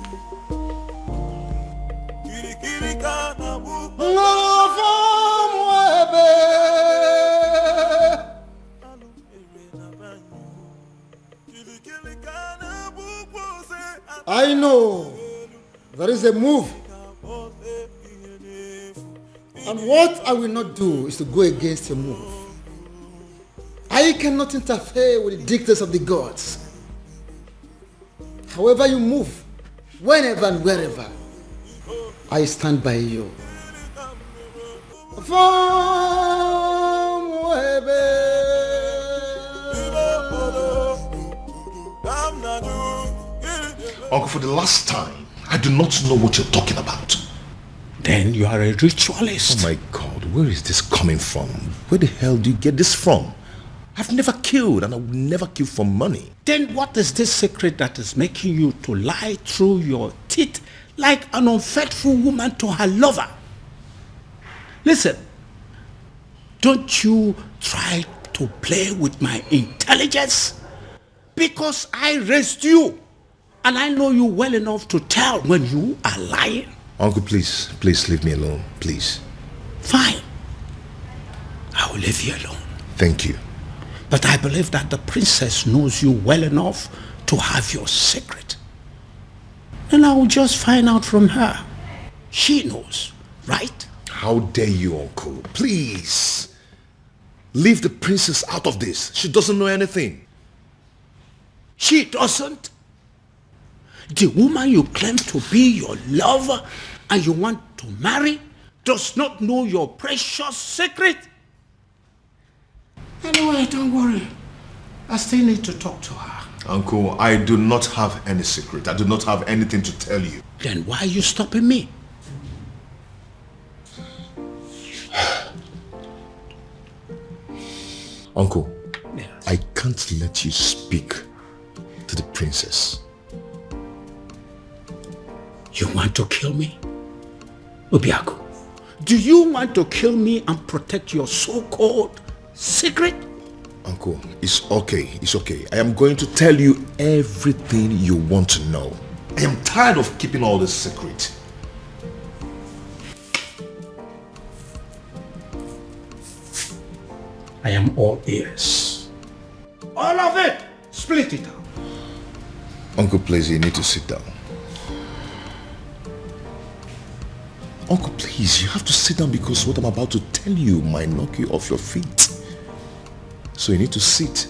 I know there is a move, and what I will not do is to go against your move. I cannot interfere with the dictates of the gods. However you move, whenever and wherever, I stand by you. Uncle, for the last time, I do not know what you're talking about. Then you are a ritualist. Oh my God, where is this coming from? Where the hell do you get this from? I've never killed, and I will never kill for money. Then what is this secret that is making you to lie through your teeth like an unfaithful woman to her lover? Listen, don't you try to play with my intelligence, because I raised you, and I know you well enough to tell when you are lying. Uncle, please leave me alone, please. Fine. I will leave you alone. Thank you. But I believe that the princess knows you well enough to have your secret. And I will just find out from her. She knows, right? How dare you, Uncle? Please. Leave the princess out of this. She doesn't know anything. She doesn't? The woman you claim to be your lover and you want to marry does not know your precious secret? Anyway, don't worry. I still need to talk to her. Uncle, I do not have any secret. I do not have anything to tell you. Then why are you stopping me? Uncle, I can't let you speak to the princess. You want to kill me? Obiaku, do you want to kill me and protect your so-called secret? Uncle, it's okay. It's okay. I am going to tell you everything you want to know. I am tired of keeping all this secret. I am all ears. All of it! Split it out. Uncle, please, you need to sit down. Uncle, please, you have to sit down because what I'm about to tell you might knock you off your feet. So you need to sit.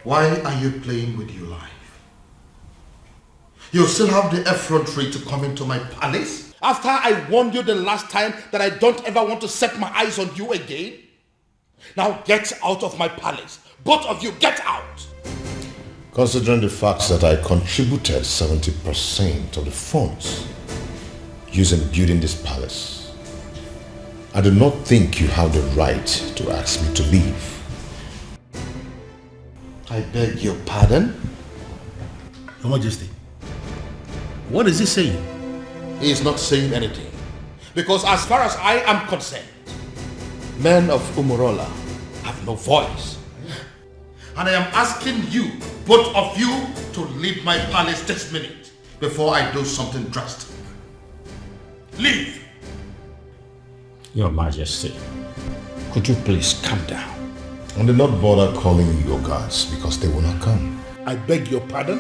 Why are you playing with your life? You still have the effrontery to come into my palace? After I warned you the last time that I don't ever want to set my eyes on you again? Now get out of my palace. Both of you, get out! Considering the fact that I contributed 70% of the funds used in building this palace, I do not think you have the right to ask me to leave. I beg your pardon? Your Majesty, what is he saying? He is not saying anything. Because as far as I am concerned, men of Umorola have no voice. And I am asking you, both of you, to leave my palace this minute before I do something drastic. Leave! Your Majesty, could you please calm down? And do not bother calling your guards because they will not come. I beg your pardon?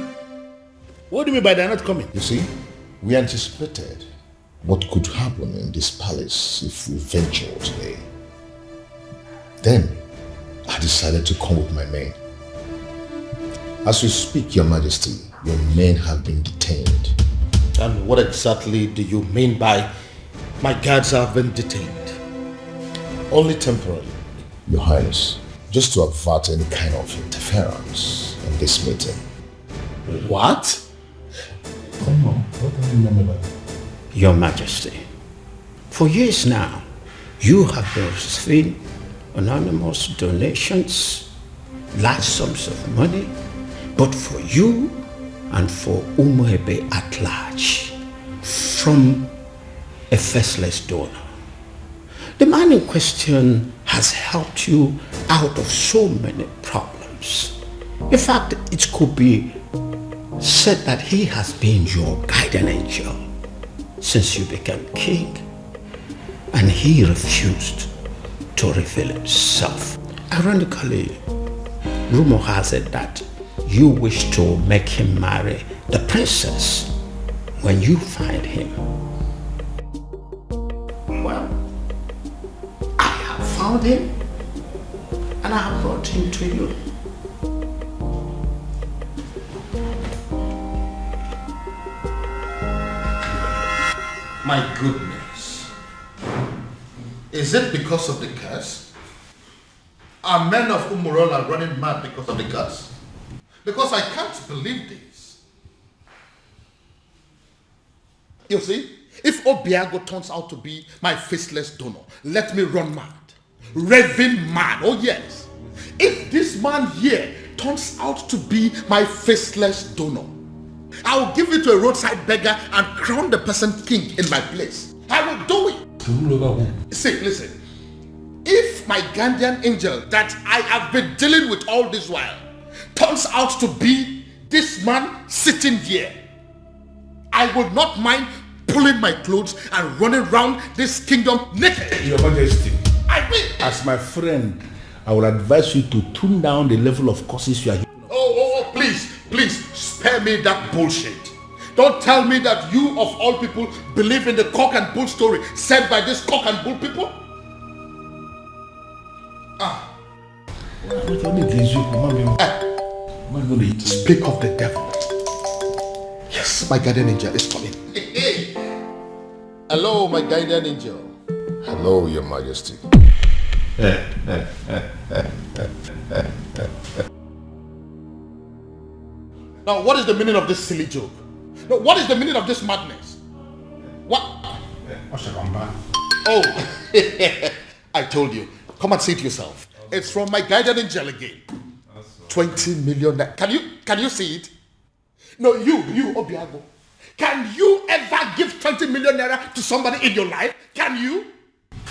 What do you mean by they're not coming? You see, we anticipated what could happen in this palace if we ventured today. Then, I decided to come with my men. As we speak, Your Majesty, your men have been detained. And what exactly do you mean by my guards have been detained? Only temporarily, Your Highness, just to avert any kind of interference in this meeting. What? Come on, what do you remember that? Your Majesty, for years now, you have been receiving anonymous donations, large sums of money, but for you and for Umorola at large, from a faceless donor. The man in question has helped you out of so many problems. In fact, it could be said that he has been your guardian angel since you became king, and he refused to reveal himself. Ironically, rumor has it that you wish to make him marry the princess when you find him. Well, I have found him and I have brought him to you. My goodness. Is it because of the curse? Are men of Umorola running mad because of the curse? Because I can't believe this. You see, if Obiago turns out to be my faceless donor, let me run mad. Raving mad, oh yes. If this man here turns out to be my faceless donor, I'll give it to a roadside beggar and crown the person king in my place. I will do it. See, listen. If my guardian angel that I have been dealing with all this while turns out to be this man sitting here, I would not mind pulling my clothes and running around this kingdom naked. Your Majesty, I will. as my friend, I would advise you to tune down the level of curses you are. Oh, please, spare me that bullshit. Don't tell me that you of all people believe in the cock and bull story said by this cock and bull people. Speak of the devil. Yes, my guardian angel is coming. Hello, my guardian angel. Hello, Your Majesty. Now, what is the meaning of this silly joke? No, what is the meaning of this madness? What? Oh, I told you. Come and see it yourself. It's from my guardian angel again. 20 million. Can you see it? No, you, Obiago. Can you ever give 20 million naira to somebody in your life? Can you?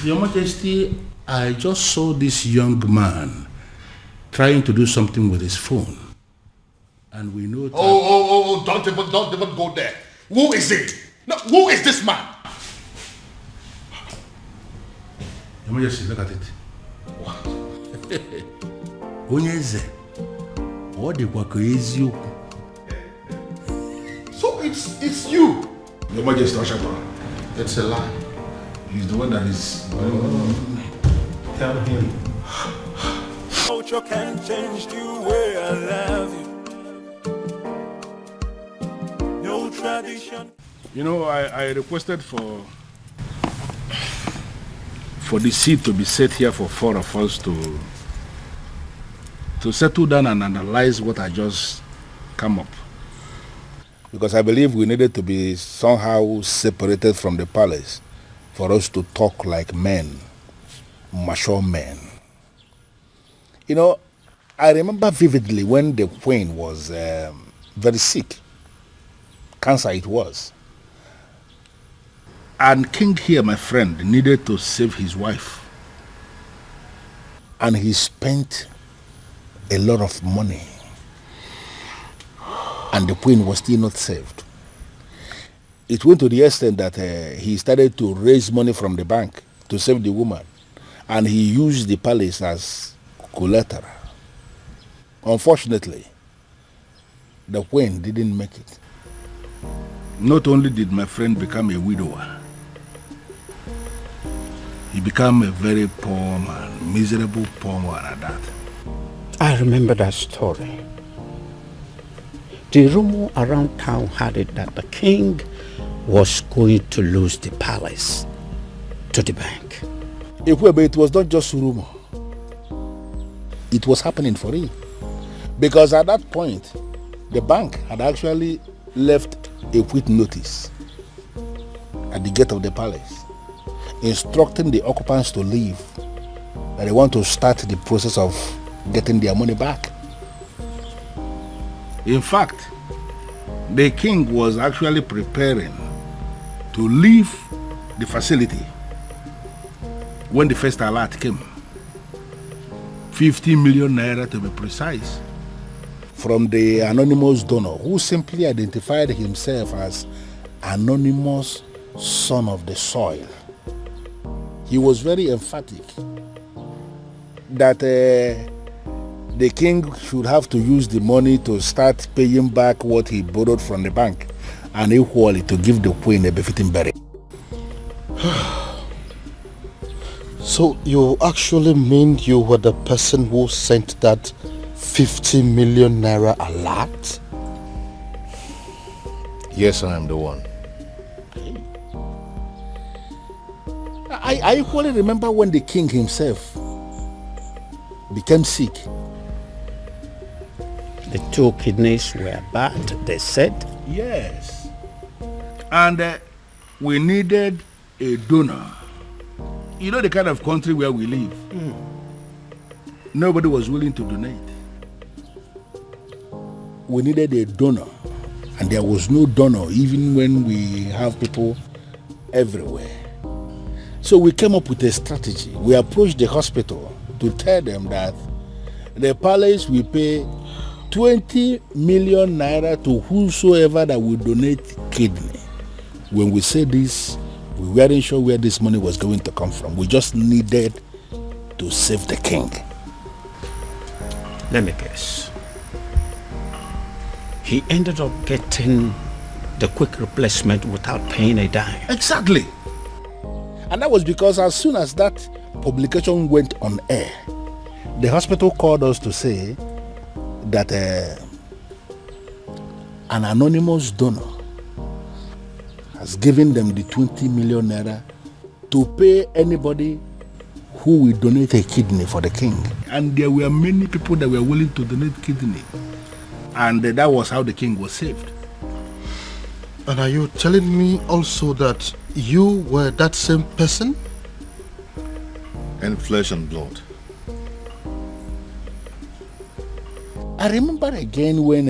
Your Majesty, I just saw this young man trying to do something with his phone. And we know that... Oh, don't even go there. Who is it? No, who is this man? Your Majesty, look at it. What? Onyeze. What the eziokwu? So it's you. Your Majesty, it's a lie. He's the one that is... Tell him. Culture can change the way I love you. No tradition. You know, I requested for the seat to be set here for 4 of us to settle down and analyze what I just come up. Because I believe we needed to be somehow separated from the palace for us to talk like men, mature men. You know, I remember vividly when the queen was very sick. Cancer it was. And King here, my friend, needed to save his wife. And he spent a lot of money. And the queen was still not saved. It went to the extent that he started to raise money from the bank to save the woman. And he used the palace as collateral. Unfortunately, the queen didn't make it. Not only did my friend become a widower, he became a very poor man, miserable poor man at that. I remember that story. The rumor around town had it that the king was going to lose the palace to the bank. It was not just rumor. It was happening for real. Because at that point, the bank had actually left a quit notice at the gate of the palace, instructing the occupants to leave, that they want to start the process of getting their money back. In fact, the king was actually preparing to leave the facility when the first alert came. 50 million naira to be precise, from the anonymous donor who simply identified himself as anonymous son of the soil. He was very emphatic that the king should have to use the money to start paying back what he borrowed from the bank, and equally to give the queen a befitting burial. So you actually mean you were the person who sent that 50 million naira alert? Yes, I am the one. I equally remember when the king himself became sick. The 2 kidneys were bad, they said. Yes. And we needed a donor. You know the kind of country where we live. Nobody was willing to donate. We needed a donor. And there was no donor even when we have people everywhere. So we came up with a strategy. We approached the hospital to tell them that the palace will pay 20 million naira to whosoever that will donate kidney. When we said this, we weren't sure where this money was going to come from. We just needed to save the king. Let me guess. He ended up getting the quick replacement without paying a dime. Exactly. And that was because as soon as that publication went on air, the hospital called us to say that an anonymous donor has given them the 20 million naira to pay anybody who will donate a kidney for the king. And there were many people that were willing to donate kidney. And that was how the king was saved. And are you telling me also that you were that same person? In flesh and blood. I remember again when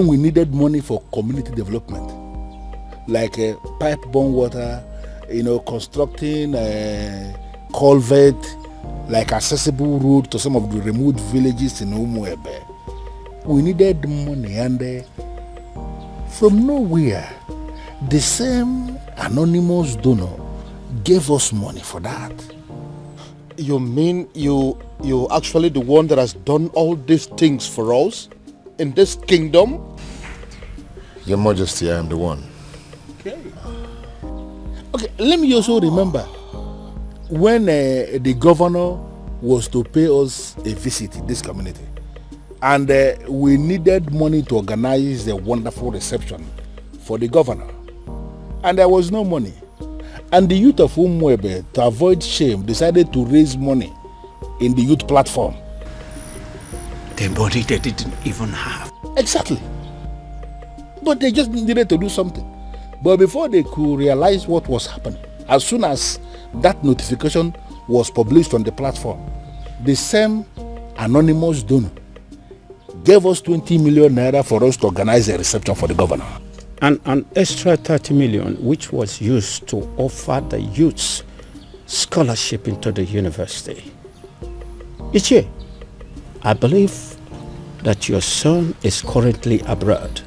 we needed money for community development, like pipe-borne water, constructing a culvert, like accessible road to some of the remote villages in Umuebe. We needed money, and from nowhere, the same anonymous donor gave us money for that. You mean you actually the one that has done all these things for us in this kingdom? Your Majesty, I am the one. Okay, let me also remember when the governor was to pay us a visit in this community, and we needed money to organize a wonderful reception for the governor, and there was no money. And the youth of Umwebe, to avoid shame, decided to raise money in the youth platform. The money they didn't even have. Exactly. But they just needed to do something. But before they could realize what was happening, as soon as that notification was published on the platform, the same anonymous donor gave us 20 million naira for us to organize a reception for the governor. And an extra 30 million, which was used to offer the youths scholarship into the university. Ichie, I believe that your son is currently abroad,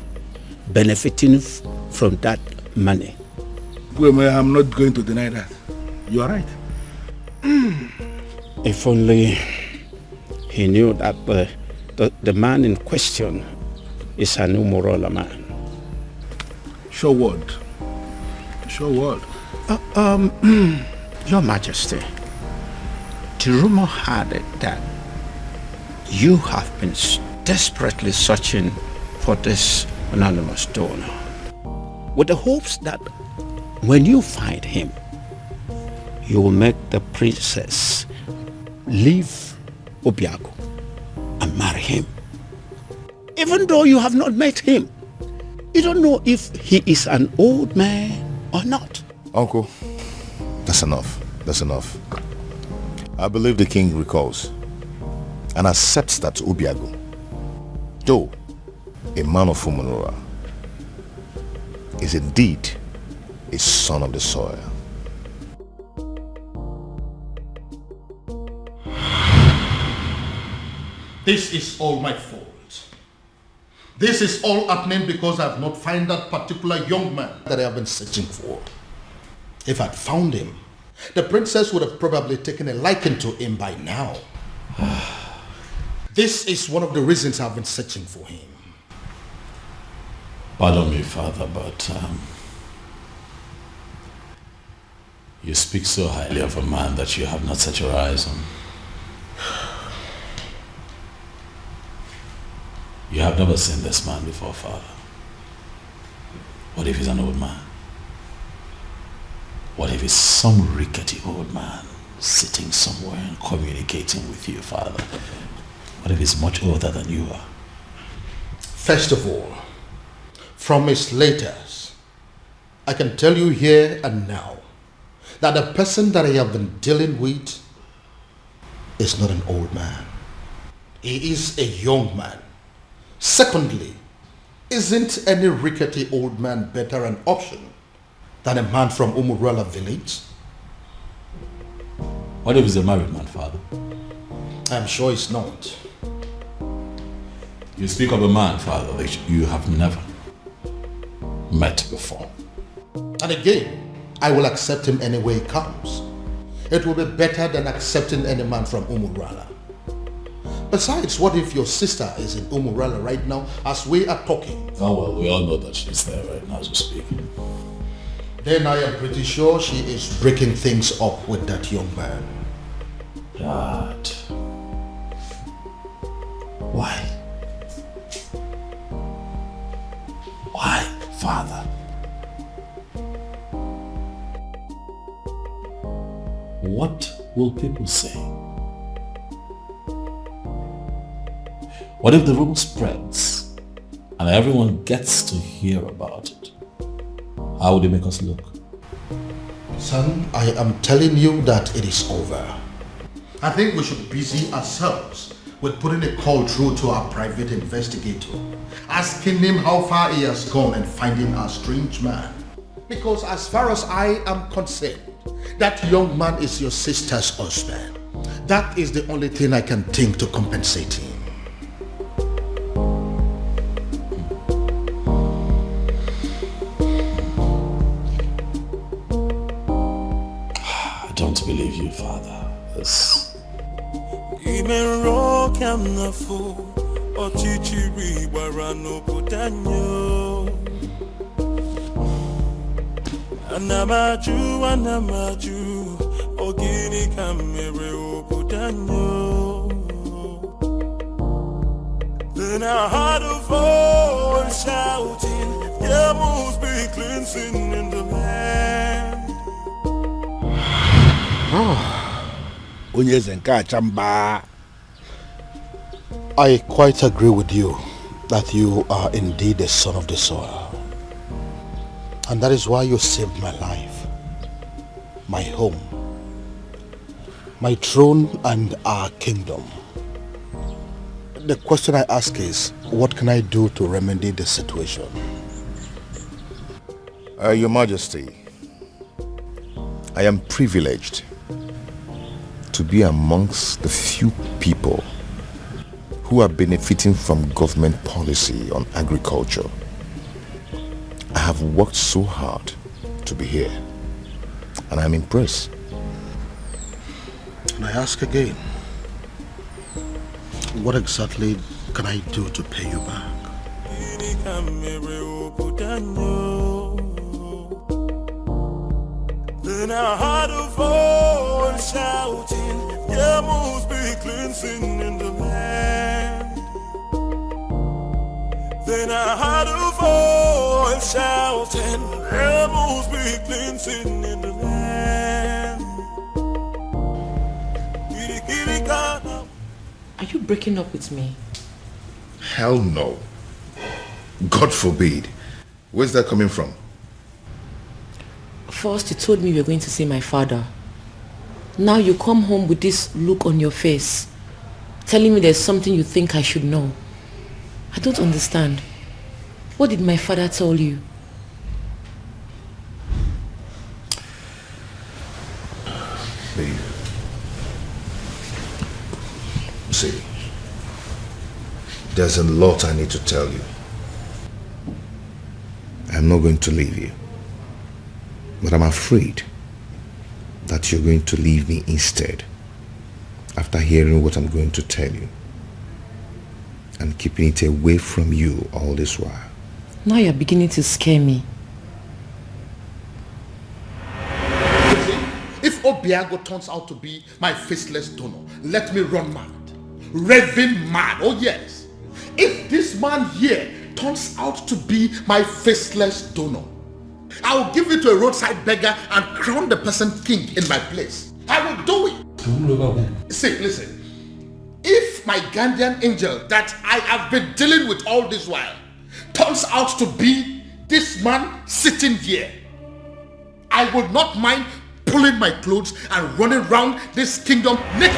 benefiting from that money. Well, I'm not going to deny that. You are right. If only he knew that the man in question is an Umorola man. Sure word. Sure word. Your Majesty, the rumor had it that you have been desperately searching for this anonymous donor, with the hopes that when you find him, you will make the princess leave Obiago and marry him. Even though you have not met him, you don't know if he is an old man or not. Uncle, that's enough. That's enough. I believe the king recalls and accepts that Obiago, though a man of Umorola, is indeed a son of the soil. This is all my fault. This is all happening because I have not found that particular young man that I have been searching for. If I'd found him, the princess would have probably taken a liking to him by now. This is one of the reasons I've been searching for him. Pardon me, Father, but you speak so highly of a man that you have not set your eyes on. You have never seen this man before, Father. What if he's an old man? What if he's some rickety old man sitting somewhere and communicating with you, Father? What if he's much older than you are? First of all, from his letters, I can tell you here and now that the person that I have been dealing with is not an old man. He is a young man. Secondly, isn't any rickety old man better an option than a man from Umorola village? What if he's a married man, Father? I'm sure he's not. You speak of a man, Father, that you have never met before. And again, I will accept him any way he comes. It will be better than accepting any man from Umorola. Besides, what if your sister is in Umorola right now as we are talking? Oh well, we all know that she's there right now as we speak. Then I am pretty sure she is breaking things up with that young man. Dad. Why? Why, Father? what will people say? What if the rumor spreads and everyone gets to hear about it? How would it make us look? Son, I am telling you that it is over. I think we should busy ourselves with putting a call through to our private investigator, asking him how far he has gone and finding our strange man. Because as far as I am concerned, that young man is your sister's husband. That is the only thing I can think to compensate him. I don't believe you, Father. This... Anamaju, ogini kamere obudanyo. Then I heard a voice shouting, there must be cleansing in the land. I quite agree with you that you are indeed the son of the soil. And that is why you saved my life, my home, my throne and our kingdom. The question I ask is, what can I do to remedy the situation? Your Majesty, I am privileged to be amongst the few people who are benefiting from government policy on agriculture. I have worked so hard to be here, and I'm impressed. And I ask again, what exactly can I do to pay you back? Then I heard a voice shouting, there must be cleansing in the land. Then I heard a voice shouting, there must be cleansing in the land. Are you breaking up with me? Hell no. God forbid. Where's that coming from? First you told me you were going to see my father. Now you come home with this look on your face, telling me there's something you think I should know. I don't understand. What did my father tell you? Babe. See, there's a lot I need to tell you. I'm not going to leave you, but I'm afraid that you're going to leave me instead after hearing what I'm going to tell you and keeping it away from you all this while. Now you're beginning to scare me. If Obiago turns out to be my faceless donor, let me run mad. Raving mad, oh yes. If this man here turns out to be my faceless donor, I will give it to a roadside beggar and crown the person king in my place. I will do it. See, listen. If my guardian angel that I have been dealing with all this while turns out to be this man sitting here, I would not mind pulling my clothes and running around this kingdom naked.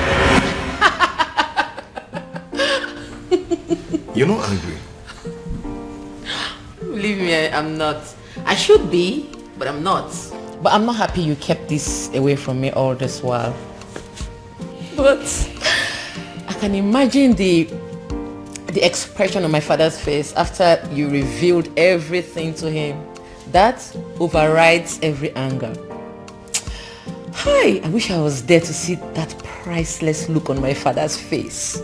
You're not angry? Believe me, I'm not. I should be, but I'm not. But I'm not happy you kept this away from me all this while. But I can imagine the expression on my father's face after you revealed everything to him. That overrides every anger. Hi, I wish I was there to see that priceless look on my father's face.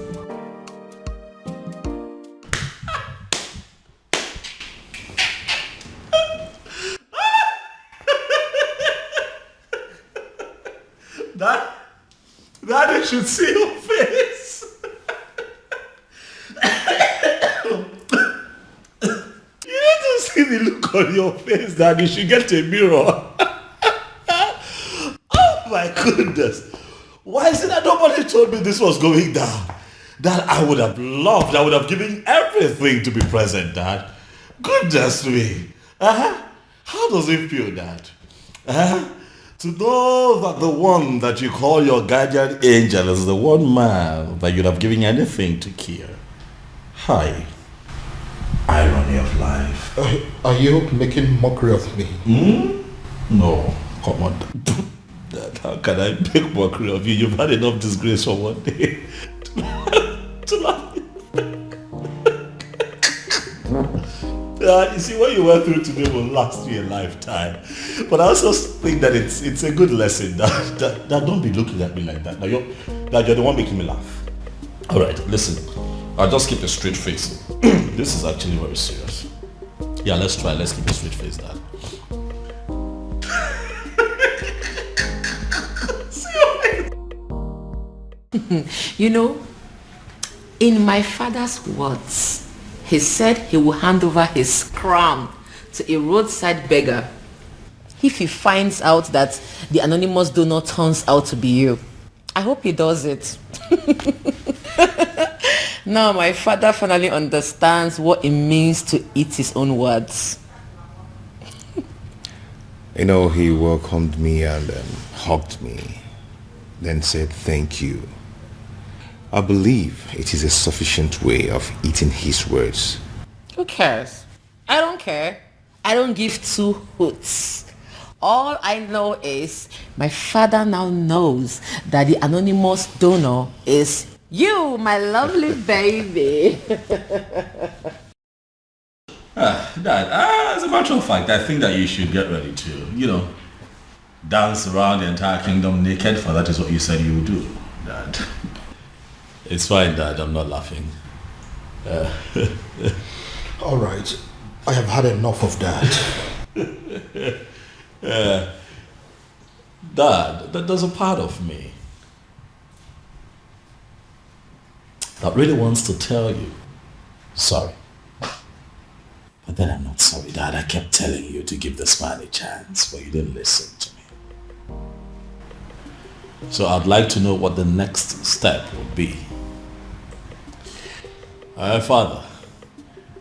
Daddy should see your face. You need to see the look on your face, Daddy. You should get a mirror. Oh My goodness. Why is it that nobody told me this was going down? Dad, I would have loved, I would have given everything to be present, Dad. Goodness me. How does it feel, Dad? To know that the one that you call your guardian angel is the one man that you'd have given anything to kill. Hi. Irony of life. Are you making mockery of me? No, come on. Dad, how can I make mockery of you? You've had enough disgrace for one day to laugh. You see, what you went through today will last you a lifetime. But I also think that it's a good lesson. That don't be looking at me like that. Now you're the one making me laugh. All right, listen. I'll just keep a straight face. This is actually very serious. Yeah, let's try. Let's keep a straight face, Dad. You know, in my father's words, he said he will hand over his crown to a roadside beggar if he finds out that the anonymous donor turns out to be you. I hope he does it. Now my father finally understands what it means to eat his own words. You know, he welcomed me and hugged me, then said thank you. I believe it is a sufficient way of eating his words. Who cares? I don't care. I don't give two hoots. All I know is my father now knows that the anonymous donor is you, my lovely baby. Dad, as a matter of fact, I think that you should get ready to, dance around the entire kingdom naked, for that is what you said you would do, Dad. It's fine, Dad. I'm not laughing. All right. I have had enough of that. Dad, there's a part of me that really wants to tell you sorry. But then I'm not sorry, Dad. I kept telling you to give this man a chance, but you didn't listen to me. So I'd like to know what the next step would be. Father,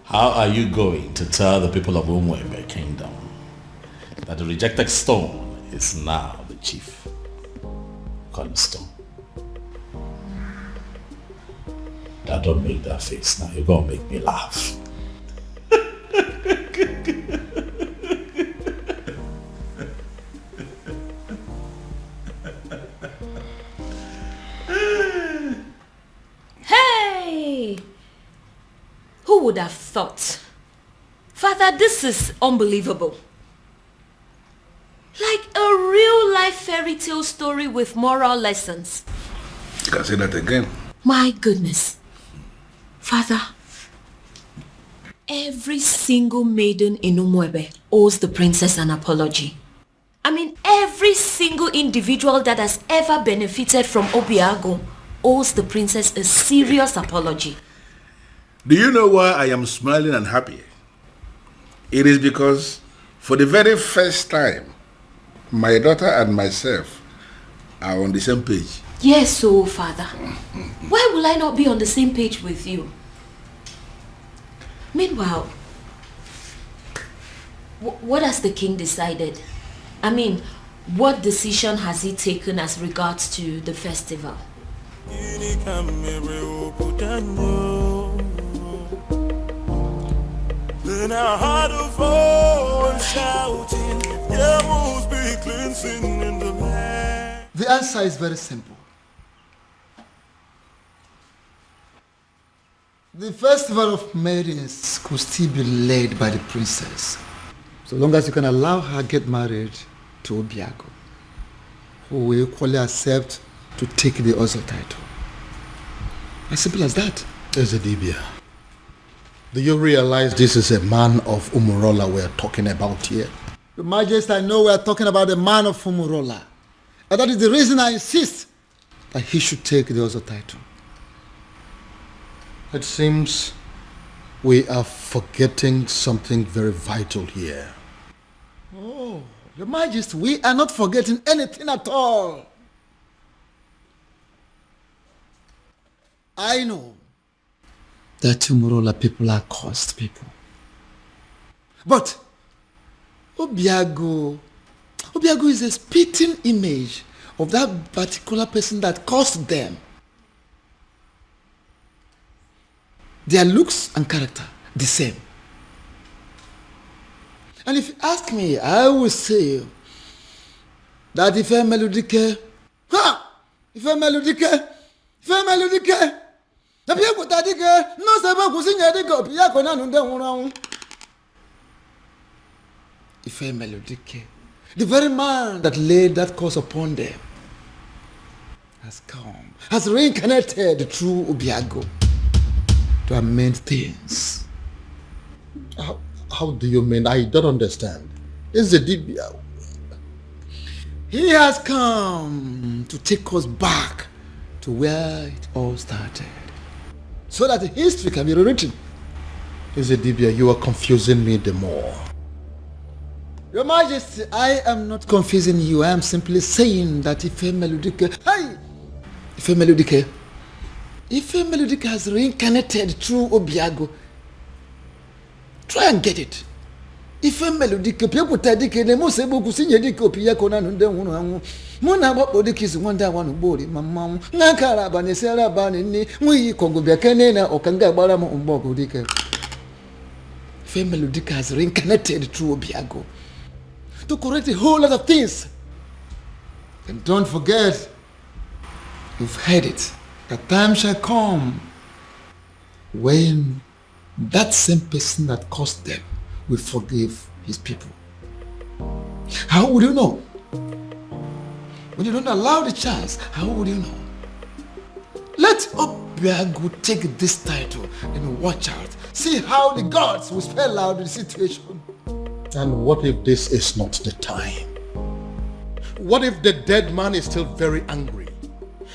how are you going to tell the people of Umwebe Kingdom that the rejected stone is now the chief cornerstone? Dad, don't make that face now. You're going to make me laugh. Hey! Who would have thought? Father, this is unbelievable. Like a real-life fairy tale story with moral lessons. You can say that again. My goodness. Father, every single maiden in Umwebe owes the princess an apology. I mean, every single individual that has ever benefited from Obiago owes the princess a serious apology. Do you know why I am smiling and happy? It is because for the very first time, my daughter and myself are on the same page. Yes, so Father, why will I not be on the same page with you? Meanwhile, what has the king decided? I mean, what decision has he taken as regards to the festival? Then I heard a voice shouting, there must be cleansing in the land. The answer is very simple. The festival of maidens could still be led by the princess, so long as you can allow her get married to Obiago, who will equally accept to take the other title. As simple as that. Ezedibia, do you realize this is a man of Umorola we're talking about here? Your Majesty, I know we're talking about the man of Umorola, and that is the reason I insist that he should take the other title. It seems we are forgetting something very vital here. Oh, Your Majesty, we are not forgetting anything at all. I know that Umorola people are cursed people. But Obiago is a spitting image of that particular person that caused them. Their looks and character, the same. And if you ask me, I will say that if a melodique, the very man that laid that curse upon them has come, has reincarnated through Obiago to amend things. How do you mean? I don't understand. It's the Dibia. He has come to take us back to where it all started, so that history can be rewritten. Is it Dibia? You are confusing me the more. Your Majesty, I am not confusing you. I am simply saying that if a melodique has reincarnated through Obiago, try and get it. If a melodique, people take the most able to sing a dick of Piacona and then Mona Bodic is one day one body, Mamma, Nakara Banesera Banini, we Congo Biacanena or Kanga Baramo on Bogo Dicker. If a melodique has reincarnated through Obiago to correct a whole lot of things. And don't forget, you've heard it, the time shall come when that same person that caused them will forgive his people. How would you know? When you don't allow the chance, how would you know? Let Obiago take this title and watch out. See how the gods will spell out the situation. And what if this is not the time? What if the dead man is still very angry?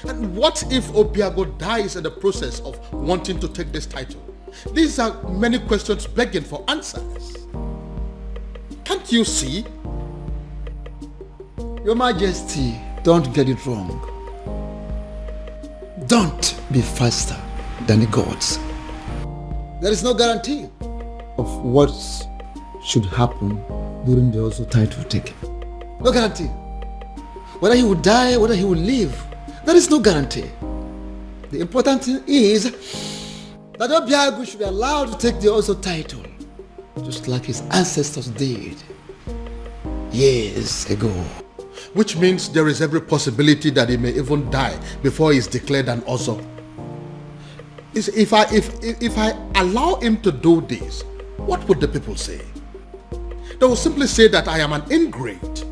And what if Obiago dies in the process of wanting to take this title? These are many questions begging for answers. Can't you see? Your Majesty, don't get it wrong. Don't be faster than the gods. There is no guarantee of what should happen during the also title taking. No guarantee. Whether he will die, whether he will live, there is no guarantee. The important thing is that Obiago should be allowed to take the also title, just like his ancestors did years ago. Which means there is every possibility that he may even die before he is declared an Ozo. If I allow him to do this, what would the people say? They will simply say that I am an ingrate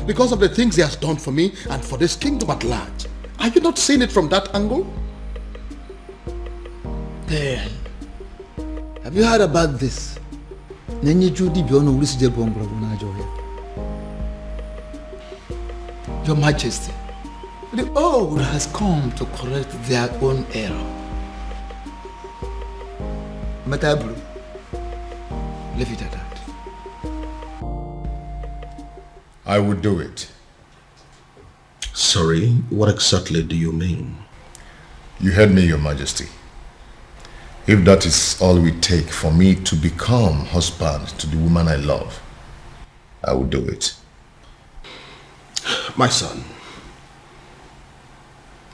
because of the things he has done for me and for this kingdom at large. Are you not seeing it from that angle? Then, have you heard about this? Your Majesty, the old has come to correct their own error. Matabru, leave it at that. I would do it. Sorry, what exactly do you mean? You heard me, Your Majesty. If that is all we take for me to become husband to the woman I love, I will do it. My son,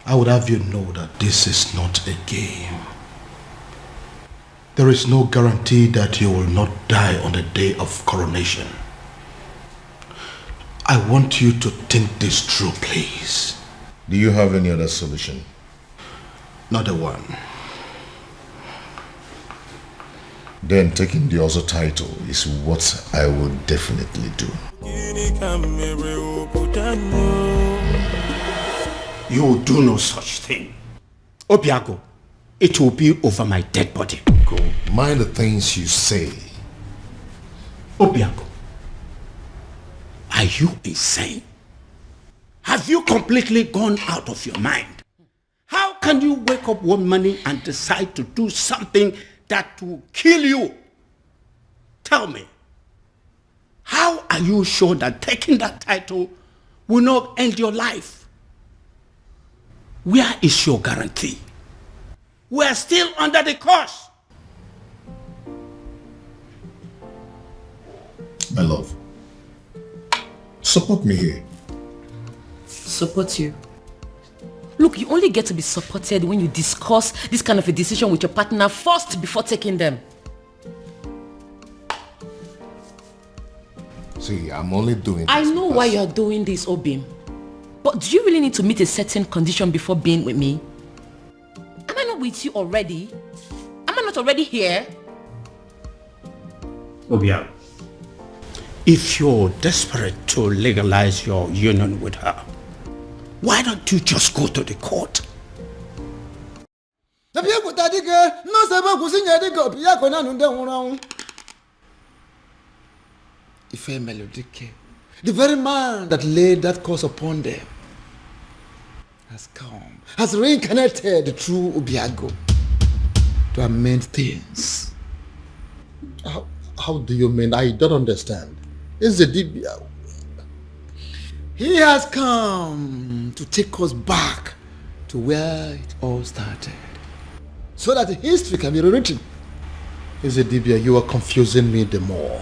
I would have you know that this is not a game. There is no guarantee that you will not die on the day of coronation. I want you to think this through, please. Do you have any other solution? Not a one. Then taking the other title is what I will definitely do. You will do no such thing. Obiago, it will be over my dead body. Go. Mind the things you say. Obiago, are you insane? Have you completely gone out of your mind? How can you wake up one morning and decide to do something that will kill you? Tell me, How are you sure that taking that title will not end your life? Where is your guarantee? We are still under the curse. My love, support me here. Support you? Look, you only get to be supported when you discuss this kind of a decision with your partner first before taking them. See, I'm only doing this. I know why you're doing this, Obim. But do you really need to meet a certain condition before being with me? Am I not with you already? Am I not already here? Obia, if you're desperate to legalize your union with her, why don't you just go to the court? Ife Melodike, the very man that laid that curse upon them, has come, has reincarnated through Obiago to amend things. How do you mean? I don't understand. Is the Dibia? He has come to take us back to where it all started, so that history can be rewritten. Is the Dibia? You are confusing me the more.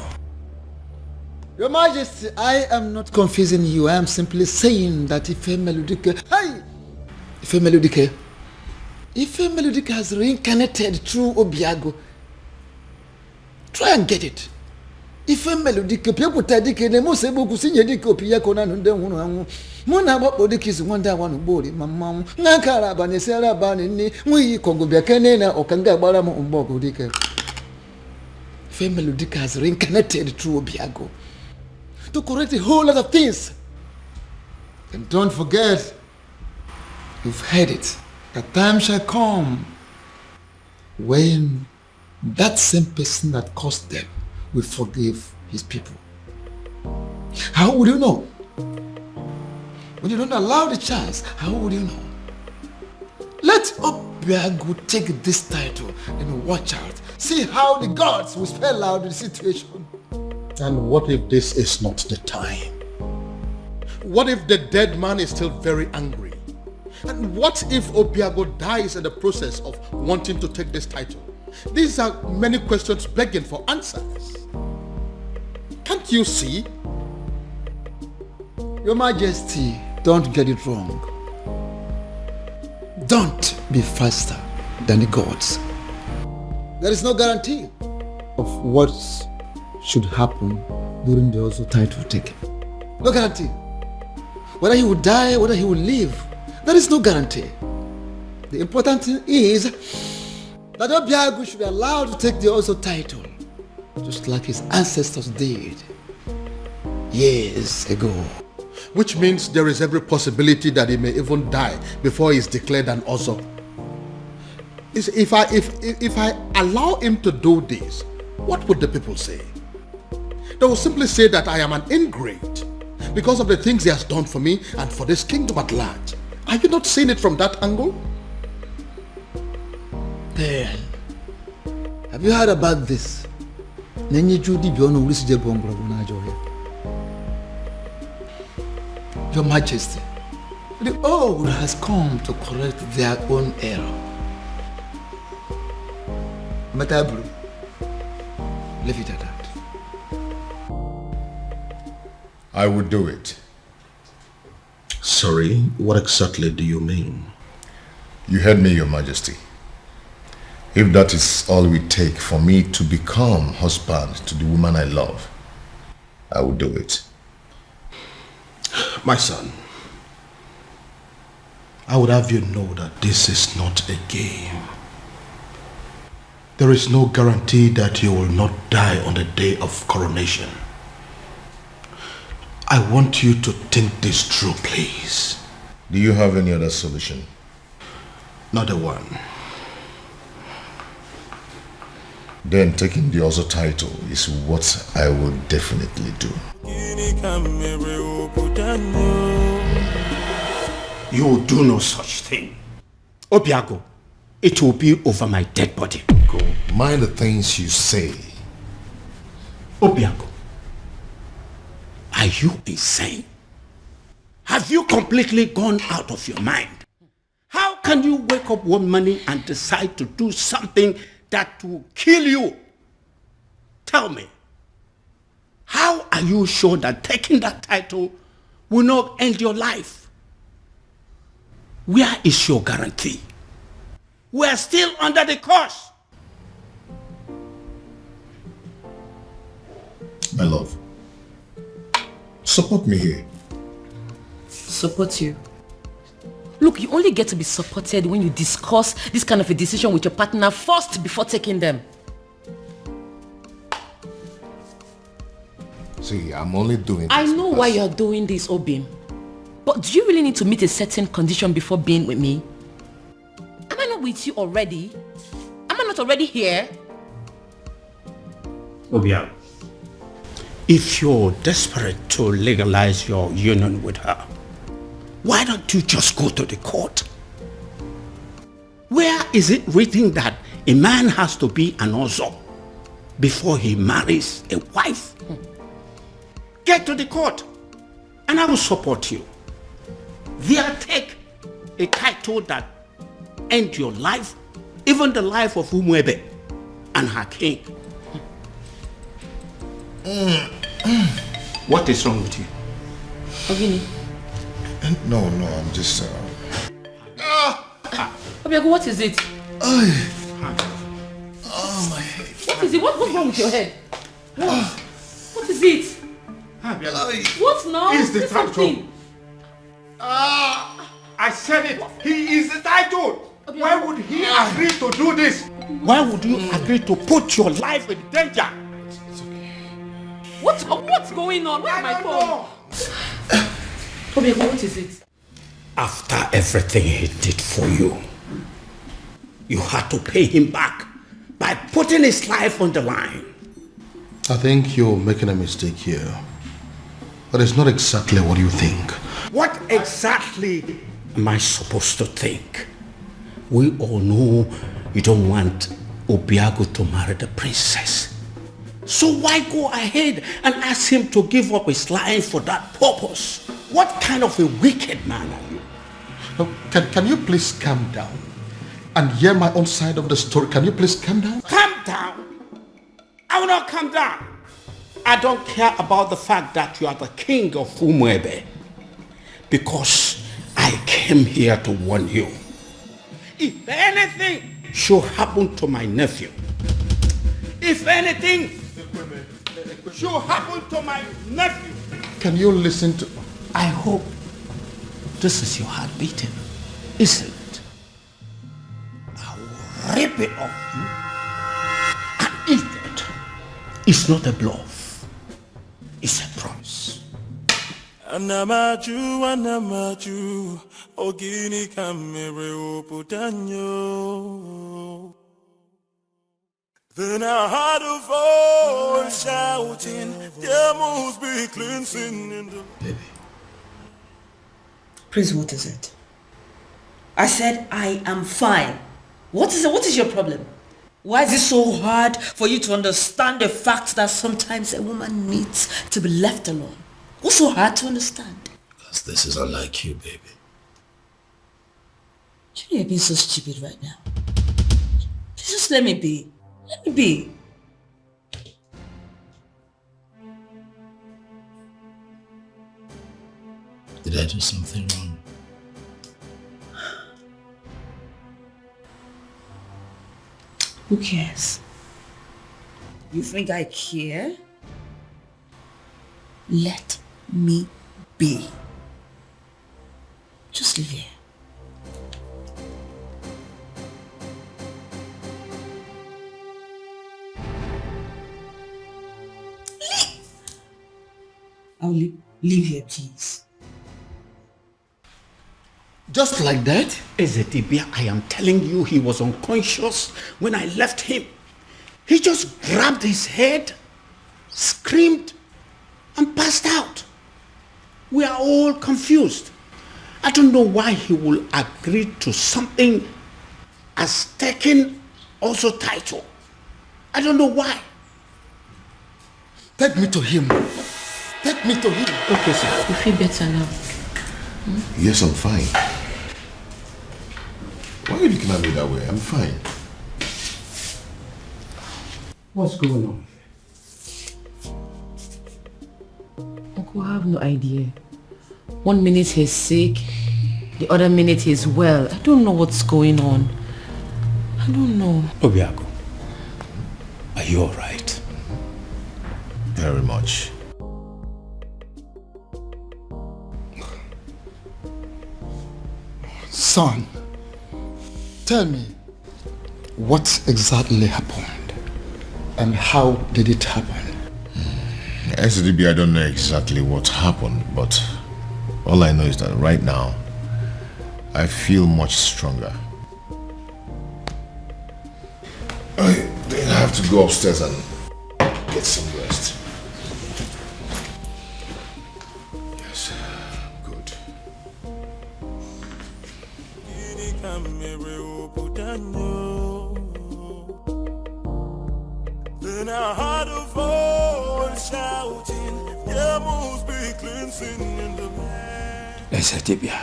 Your Majesty, I am not confusing you. I am simply saying that Ife Melodike, Ife Melodike has reincarnated through Obiago. Try and get it. Ife Melodike, people tadike, ne mo sebo kusinye dike Obiago na nunde hunu angu. Muna babo dike is wanda wanu bori mamamu. Nakara bane sera bane ni mui kongo biakene na okanga bara mo umbogo dike. Ife Melodike has reincarnated through Obiago to correct a whole lot of things. And don't forget, you've heard it, a time shall come when that same person that caused them will forgive his people. How would you know? When you don't allow the chance, how would you know? Let Obiago take this title and watch out. See how the gods will spell out the situation. And what if this is not the time? What if the dead man is still very angry? And what if Obiago dies in the process of wanting to take this title? These are many questions begging for answers. Can't you see? Your Majesty, don't get it wrong. Don't be faster than the gods. There is no guarantee of what should happen during the also title taking. No guarantee. Whether he will die, whether he will live, there is no guarantee. The important thing is that Obiago should be allowed to take the also title, just like his ancestors did years ago. Which means there is every possibility that he may even die before he is declared an Ozo. If I allow him to do this, what would the people say? They will simply say that I am an ingrate because of the things he has done for me and for this kingdom at large. Are you not seeing it from that angle? Then, have you heard about this? Your Majesty, the old has come to correct their own error. Matabru, leave it at that. I would do it. Sorry, what exactly do you mean? You heard me, Your Majesty. If that is all we take for me to become husband to the woman I love, I will do it. My son, I would have you know that this is not a game. There is no guarantee that you will not die on the day of coronation. I want you to think this through, please. Do you have any other solution? Not a one. Then taking the other title is what I will definitely do. You will do no such thing. Obiago, it will be over my dead body. Go. Mind the things you say. Obiago, Are you insane? Have you completely gone out of your mind? How can you wake up one morning and decide to do something that will kill you? Tell me, how are you sure that taking that title will not end your life? Where is your guarantee? We are still under the curse. My love, support me here. Support you? Look, you only get to be supported when you discuss this kind of a decision with your partner first before taking them. See, I'm only doing this. I know why you're doing this, Obim. But do you really need to meet a certain condition before being with me? Am I not with you already? Am I not already here? Obia, if you're desperate to legalize your union with her, why don't you just go to the court? Where is it written that a man has to be an ozo before he marries a wife? Get to the court and I will support you. There, take a title that ends your life, even the life of Umwebe and her king. What is wrong with you? Ogini. No, I'm just... Obiago, what is it? Oh, my head. What is it? What's wrong with your head? What is it? What now? He's the Say title. something. I said it. He is the title. Why would he agree to do this? Why would you agree to put your life in danger? What's going on? Where's my phone? Obiago, what is it? After everything he did for you, you had to pay him back by putting his life on the line. I think you're making a mistake here. But it's not exactly what you think. What exactly am I supposed to think? We all know you don't want Obiago to marry the princess. So why go ahead and ask him to give up his life for that purpose? What kind of a wicked man are you? Now, can you please calm down and hear my own side of the story? Can you please calm down? Calm down? I will not calm down. I don't care about the fact that you are the king of Umwebe, because I came here to warn you. If anything should happen to my nephew, if anything should happen to my nephew, Can you listen to... I hope this is your heart beating, isn't it? I will rip it off you and eat it. It's not a bluff. It's a promise. Anamaju, ogini kamere oputanyo. Then I heard a voice shouting, there must be cleansing in the... Baby. Prince, what is it? I said I am fine. What is it? What is your problem? Why is it so hard for you to understand the fact that sometimes a woman needs to be left alone? What's so hard to understand? Because this is unlike you, baby. You know you're being so stupid right now. Just let me be. Let me be. Did I do something wrong? Who cares? You think I care? Let me be. Just live here. I'll leave here, please. Just like that? Ezedibia, I am telling you, he was unconscious when I left him. He just grabbed his head, screamed, and passed out. We are all confused. I don't know why he will agree to something as taking also title. I don't know why. Take me to him. Take me to him. Okay, sir. You feel better now? Yes, I'm fine. Why are you looking at me that way? I'm fine. What's going on? Uncle, I have no idea. 1 minute he's sick, the other minute he's well. I don't know what's going on. I don't know. Obiago, are you alright? Very much. Son, tell me, what exactly happened? And how did it happen? SDB, I don't know exactly what happened, but all I know is that right now, I feel much stronger. I think I have to go upstairs and get some rest. Yes, good. Then I heard a voice shouting, there must be cleansing in the land. Ezetibia,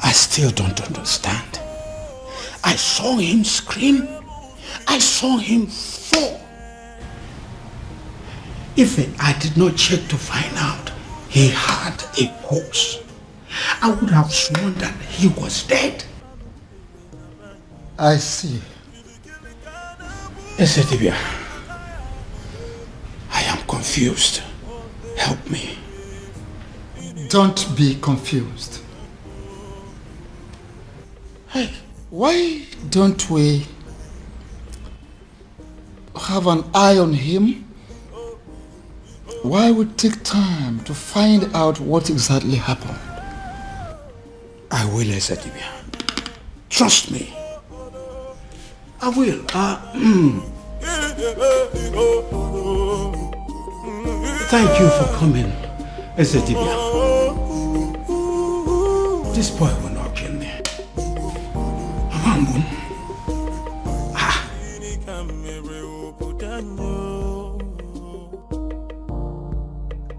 I still don't understand. I saw him scream. I saw him fall. If I did not check to find out he had a pulse, I would have sworn that he was dead. I see. Ezetibia, I am confused. Help me. Don't be confused. Hey, why don't we have an eye on him? Why we take time to find out what exactly happened? I will, Ezetibia. Trust me. I will. Thank you for coming, Ezetibia. This boy will not kill me. Amambun.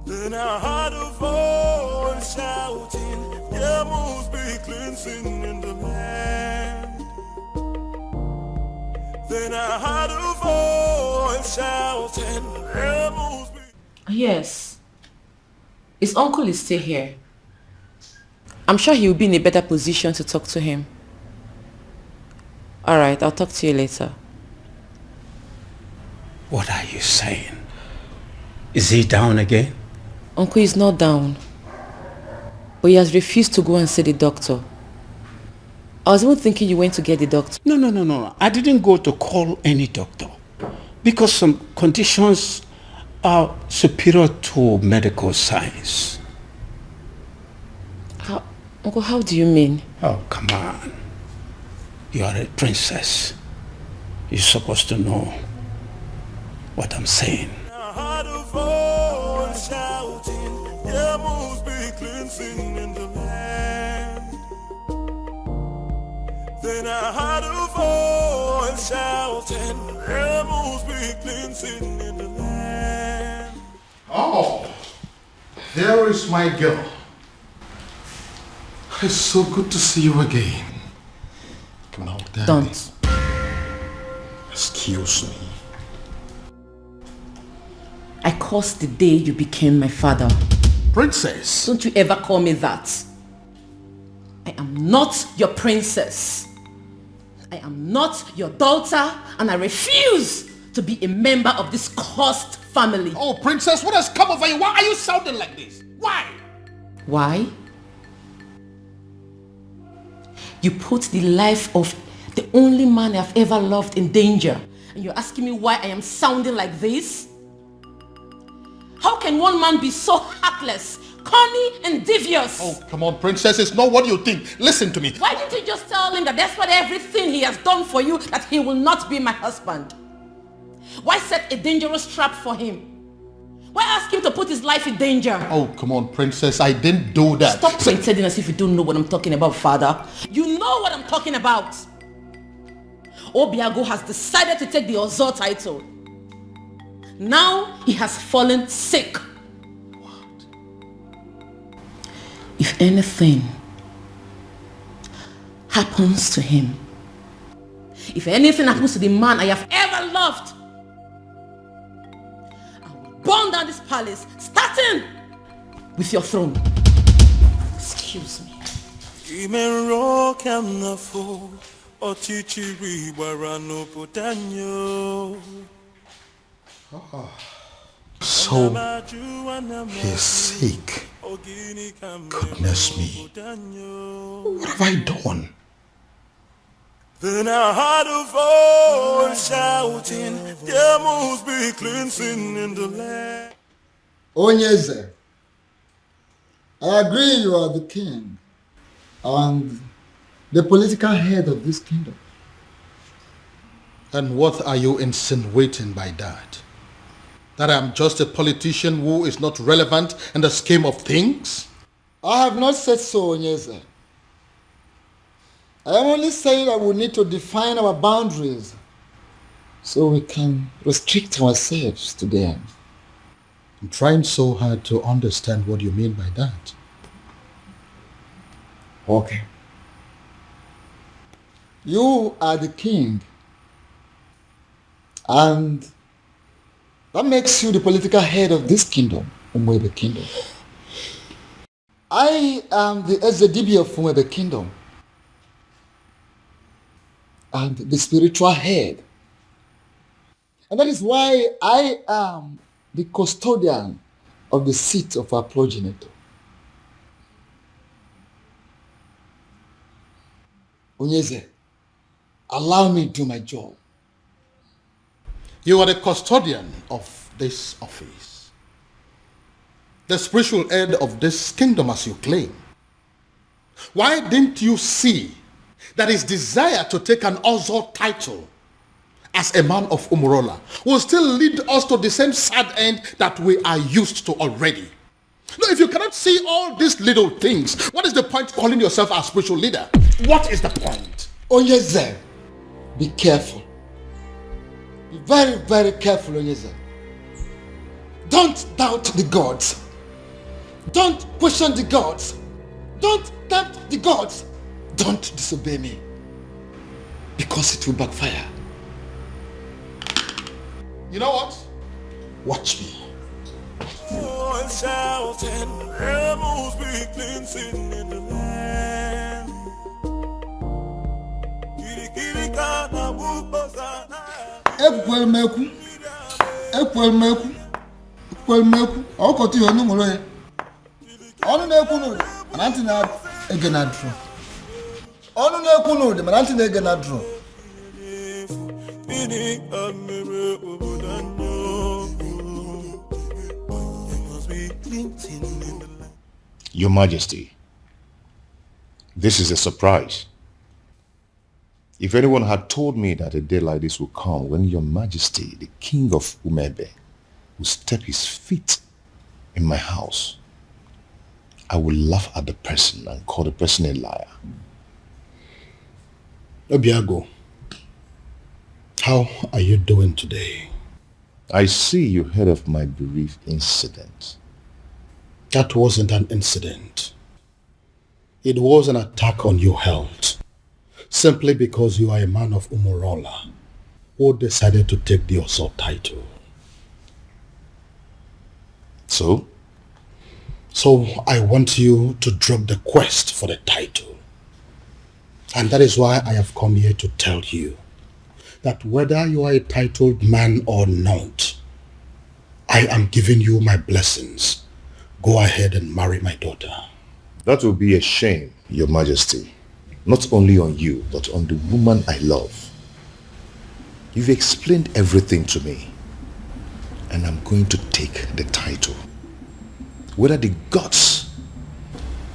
Then I heard a voice shouting, there must be cleansing in the land. Then I heard a voice shouting, there must be... Yes. His uncle is still here. I'm sure he will be in a better position to talk to him. Alright, I'll talk to you later. What are you saying? Is he down again? Uncle is not down. But he has refused to go and see the doctor. I was even thinking you went to get the doctor. No. I didn't go to call any doctor. Because some conditions are superior to medical science. Uncle, how do you mean? Oh, come on. You are a princess. You're supposed to know what I'm saying. I heard a voice shouting, there must be cleansing in the land. Then I heard a voice shouting, there must be cleansing in the land. Oh, there is my girl. It's so good to see you again. No, Daddy. Don't. Excuse me. I cursed the day you became my father. Princess. Don't you ever call me that. I am not your princess. I am not your daughter, and I refuse to be a member of this cursed family. Oh, princess, what has come over you? Why are you sounding like this? Why? Why? You put the life of the only man I've ever loved in danger, and you're asking me why I am sounding like this? How can one man be so heartless, corny, and devious? Oh, come on, princess, it's not what you think. Listen to me. Why didn't you just tell him that despite everything he has done for you, that he will not be my husband? Why set a dangerous trap for him? Why ask him to put his life in danger? Oh, come on, princess, I didn't do that. Stop pretending as if you don't know what I'm talking about, father. You know what I'm talking about. Obiago has decided to take the Ozor title. Now he has fallen sick. if anything happens to him, if anything happens to the man I have ever loved, I will burn down this palace, starting with your throne. Excuse me. So, he's sick. Goodness me. What have I done? Then I heard a voice shouting, there must be cleansing in the land. Onyeze, I agree you are the king and the political head of this kingdom. And what are you insinuating by that? That I'm just a politician who is not relevant in the scheme of things? I have not said so, Onyeze. I am only saying that we need to define our boundaries so we can restrict ourselves to them. I'm trying so hard to understand what you mean by that. Okay. You are the king, and that makes you the political head of this kingdom, Umwebe Kingdom. I am the Ezedibi of Umwebe Kingdom and the spiritual head. And that is why I am the custodian of the seat of our progenitor. Onyeze, allow me to do my job. You are the custodian of this office, the spiritual head of this kingdom as you claim. Why didn't you see that his desire to take an Ozo title as a man of Umorola will still lead us to the same sad end that we are used to already? No, if you cannot see all these little things, what is the point calling yourself a spiritual leader? What is the point? Onyeze, be careful. Be very, very careful, Onyeze. Don't doubt the gods. Don't question the gods. Don't tempt the gods. Don't disobey me, because it will backfire. You know what? Watch me. Shouting, there must be cleansing in the land. Ekwelmeku, ọkọtụ ihe ọnụ nwere ya. Ọnụ na-ekwu n'ụdị, mana ntị na-ege na drum. Ọnụ na-ekwu n'ụdị, mana ntị na-ege na drum. Your Majesty, this is a surprise. If anyone had told me that a day like this would come when Your Majesty, the King of Umebe, will step his feet in my house, I would laugh at the person and call the person a liar. Obiago, how are you doing today? I see you heard of my bereaved incident. That wasn't an incident. It was an attack on your health, simply because you are a man of Umorola who decided to take the Oso title. So? So I want you to drop the quest for the title. And that is why I have come here to tell you that whether you are a titled man or not, I am giving you my blessings. Go ahead and marry my daughter. That will be a shame, Your Majesty. Not only on you, but on the woman I love. You've explained everything to me, and I'm going to take the title. Whether the gods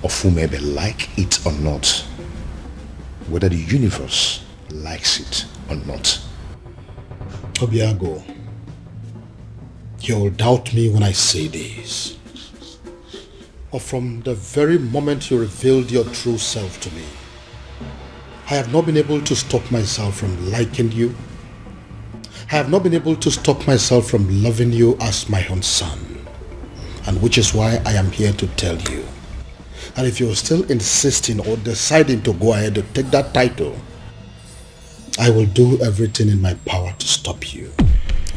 of Umebe like it or not, whether the universe likes it or not. Obiago, you'll doubt me when I say this. But from the very moment you revealed your true self to me, I have not been able to stop myself from liking you. I have not been able to stop myself from loving you as my own son. And which is why I am here to tell you And if you're still insisting or deciding to go ahead to take that title, I will do everything in my power to stop you.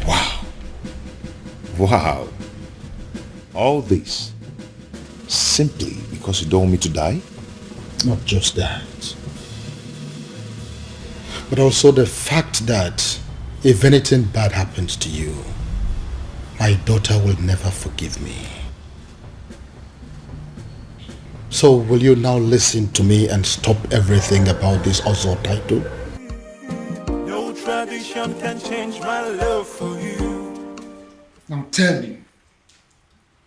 Wow. Wow. All this simply because you don't want me to die? Not just that, but also the fact that if anything bad happens to you, my daughter will never forgive me. So will you now listen to me and stop everything about this Ozo title? No tradition can change my love for you. Now tell me,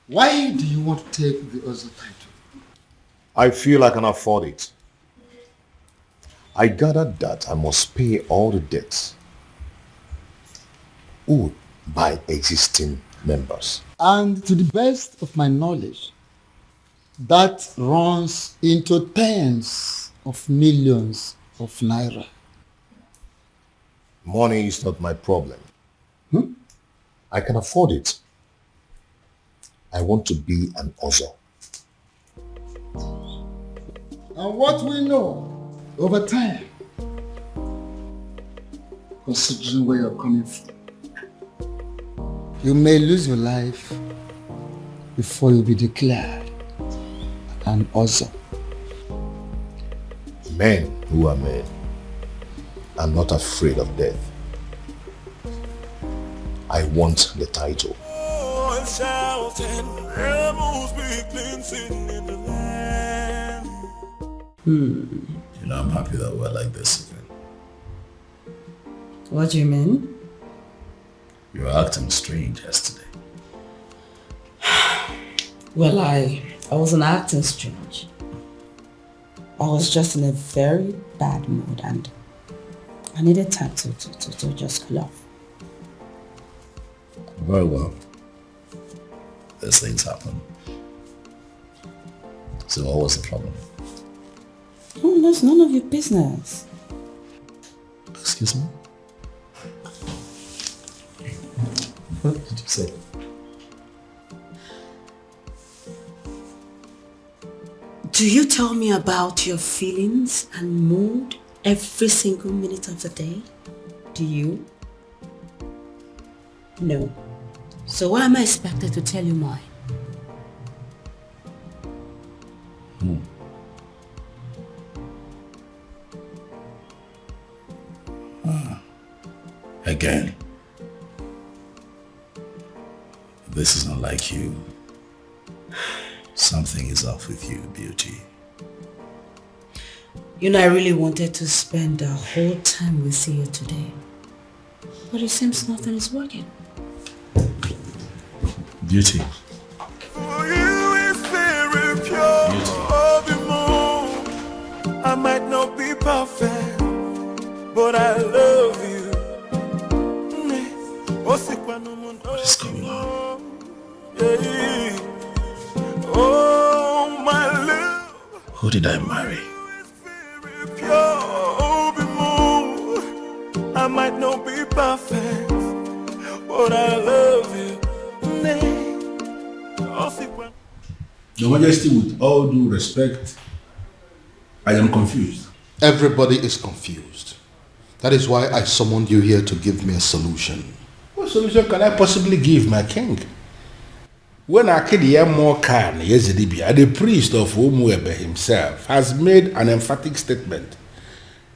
why do you want to take the Ozo title? I feel I can afford it. I gathered that I must pay all the debts owed by existing members. And to the best of my knowledge, that runs into tens of millions of naira. Money is not my problem. I can afford it. I want to be an Ozo. And what we know over time, considering where you're coming from, you may lose your life before you'll be declared an Ozo. Men who are men are not afraid of death. I want the title. Oh, and shouting, rebels be cleansing in the land. You know, I'm happy that we're like this again. What do you mean? You were acting strange yesterday. Well, I wasn't acting strange. I was just in a very bad mood and I needed time to just cool off. Very well. These things happen. So what was the problem? Oh, that's none of your business. Excuse me? What did you say? Do you tell me about your feelings and mood every single minute of the day? Do you? No. So why am I expected to tell you mine? Again. This is not like you. Something is off with you, beauty. You know, I really wanted to spend the whole time with you today. But it seems nothing is working. Beauty. For you is very pure. I might not be perfect, but I love you. What is going on? Oh, my love. Who did I marry? I might not be perfect, but I love you. Your Majesty, with all due respect, I am confused. Everybody is confused. That is why I summoned you here to give me a solution. What solution can I possibly give, my king? When Akediyamokan Yezidibia, the priest of Umuebe himself, has made an emphatic statement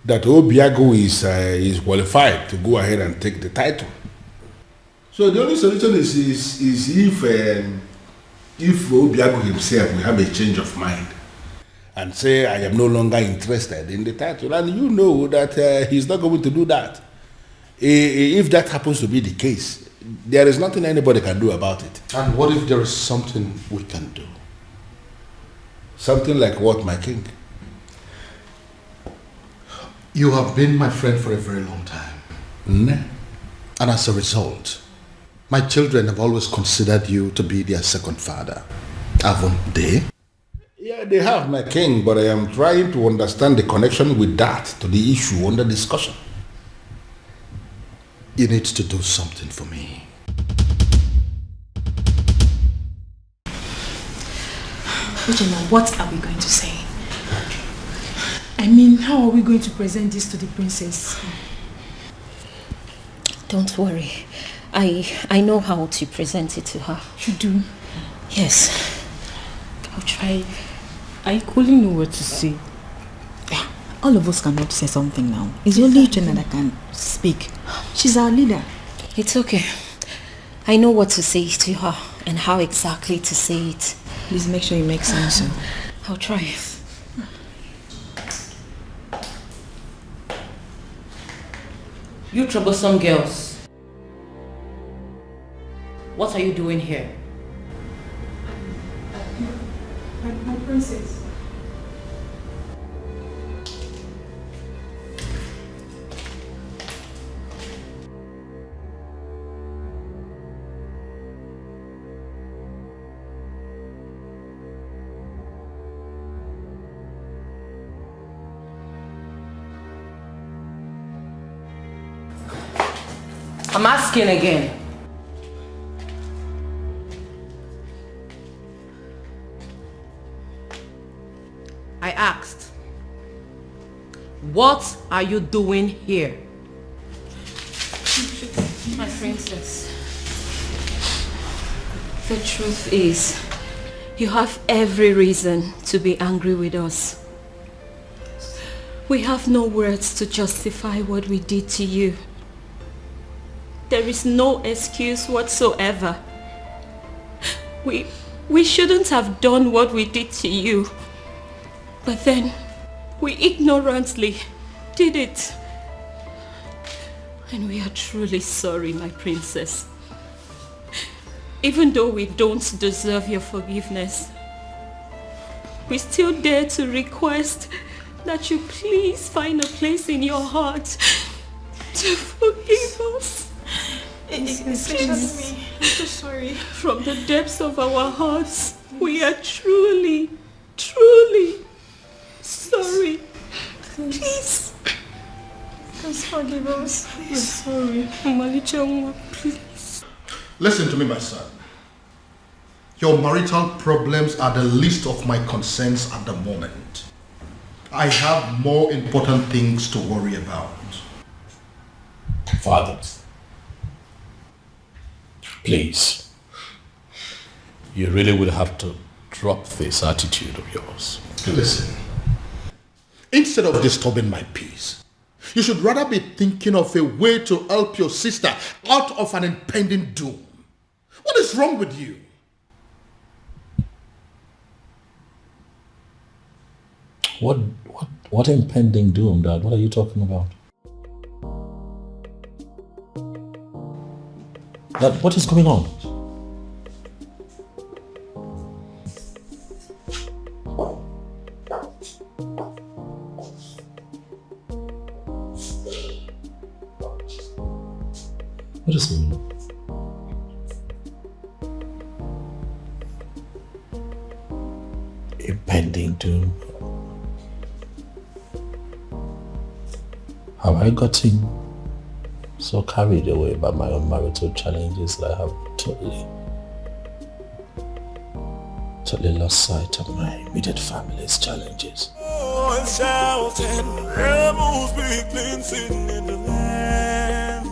that Obiago is qualified to go ahead and take the title. So the only solution is if Obiago himself will have a change of mind and say, I am no longer interested in the title. And you know that he's not going to do that. If that happens to be the case, there is nothing anybody can do about it. And what if there is something we can do? Something like what, my king? You have been my friend for a very long time. And as a result, my children have always considered you to be their second father. Haven't they? Yeah, they have, my king, but I am trying to understand the connection with that to the issue under discussion. You need to do something for me. Uchenna, what are we going to say? I mean, how are we going to present this to the princess? Don't worry. I know how to present it to her. You do? Yes. I'll try. I couldn't know what to say. All of us cannot say something now. It's only Uchenna that can speak. She's our leader. It's okay. I know what to say to her and how exactly to say it. Please make sure you make sense. I'll try. You troublesome girls. What are you doing here? My princess. I'm asking again. I asked, what are you doing here? My princess, the truth is, you have every reason to be angry with us. We have no words to justify what we did to you. There is no excuse whatsoever. We shouldn't have done what we did to you. But then, we ignorantly did it. And we are truly sorry, my princess. Even though we don't deserve your forgiveness, we still dare to request that you please find a place in your heart to forgive us. Excuse me. I'm so sorry. From the depths of our hearts, we are truly, truly sorry. Please. Please forgive us. We're sorry. Malicha, please. Listen to me, my son. Your marital problems are the least of my concerns at the moment. I have more important things to worry about. Father, please, you really would have to drop this attitude of yours. Listen, instead of disturbing my peace, you should rather be thinking of a way to help your sister out of an impending doom. What is wrong with you? What impending doom, Dad? What are you talking about? Dad, what is going on? What is going on? Impending doom. Have I gotten so carried away by my own marital challenges that I have totally lost sight of my immediate family's challenges? Oh, shouting, rebels be cleansing in the land.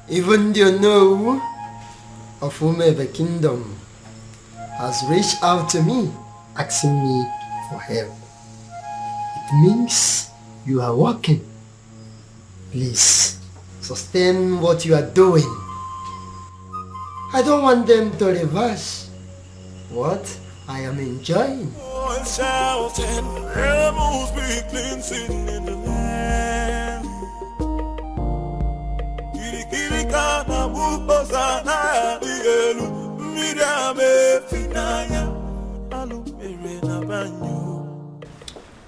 Even the know of whomever kingdom has reached out to me, asking me for help. It means you are working. Please, sustain what you are doing. I don't want them to reverse what I am enjoying. Oh, shouting, rebels be cleansing in the land.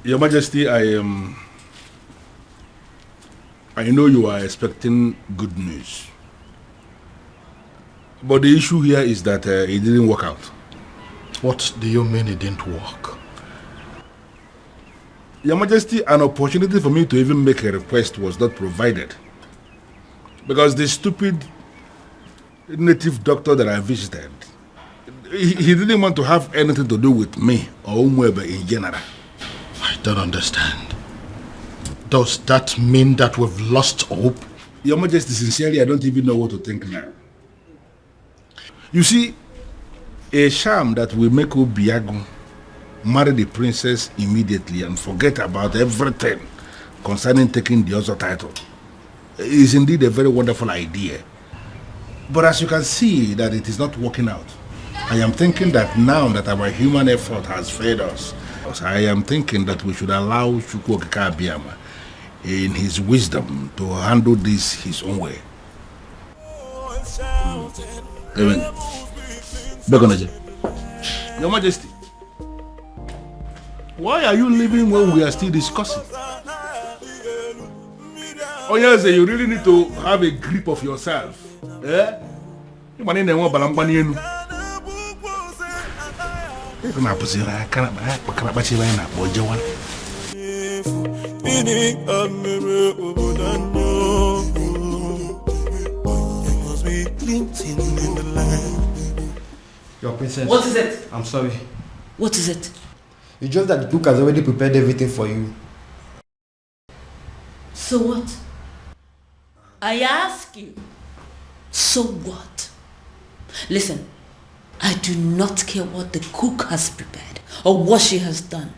Your Majesty, I know you are expecting good news. But the issue here is that it didn't work out. What do you mean it didn't work? Your Majesty, an opportunity for me to even make a request was not provided. Because the stupid native doctor that I visited, he didn't want to have anything to do with me or Umwebe in general. I don't understand. Does that mean that we've lost hope? Your Majesty, sincerely, I don't even know what to think now. You see, a sham that will make Obiago marry the princess immediately and forget about everything concerning taking the other title is indeed a very wonderful idea. But as you can see that it is not working out, I am thinking that now that our human effort has failed us, I am thinking that we should allow Chukwuokika Abiyama in his wisdom to handle this his own way. Amen. Your Majesty, why are you leaving when we are still discussing? Oh yes, you really need to have a grip of yourself. Eh? Your princess. What is it? I'm sorry. What is it? It's just that the book has already prepared everything for you. So what? I ask you. So what? Listen, I do not care what the cook has prepared or what she has done.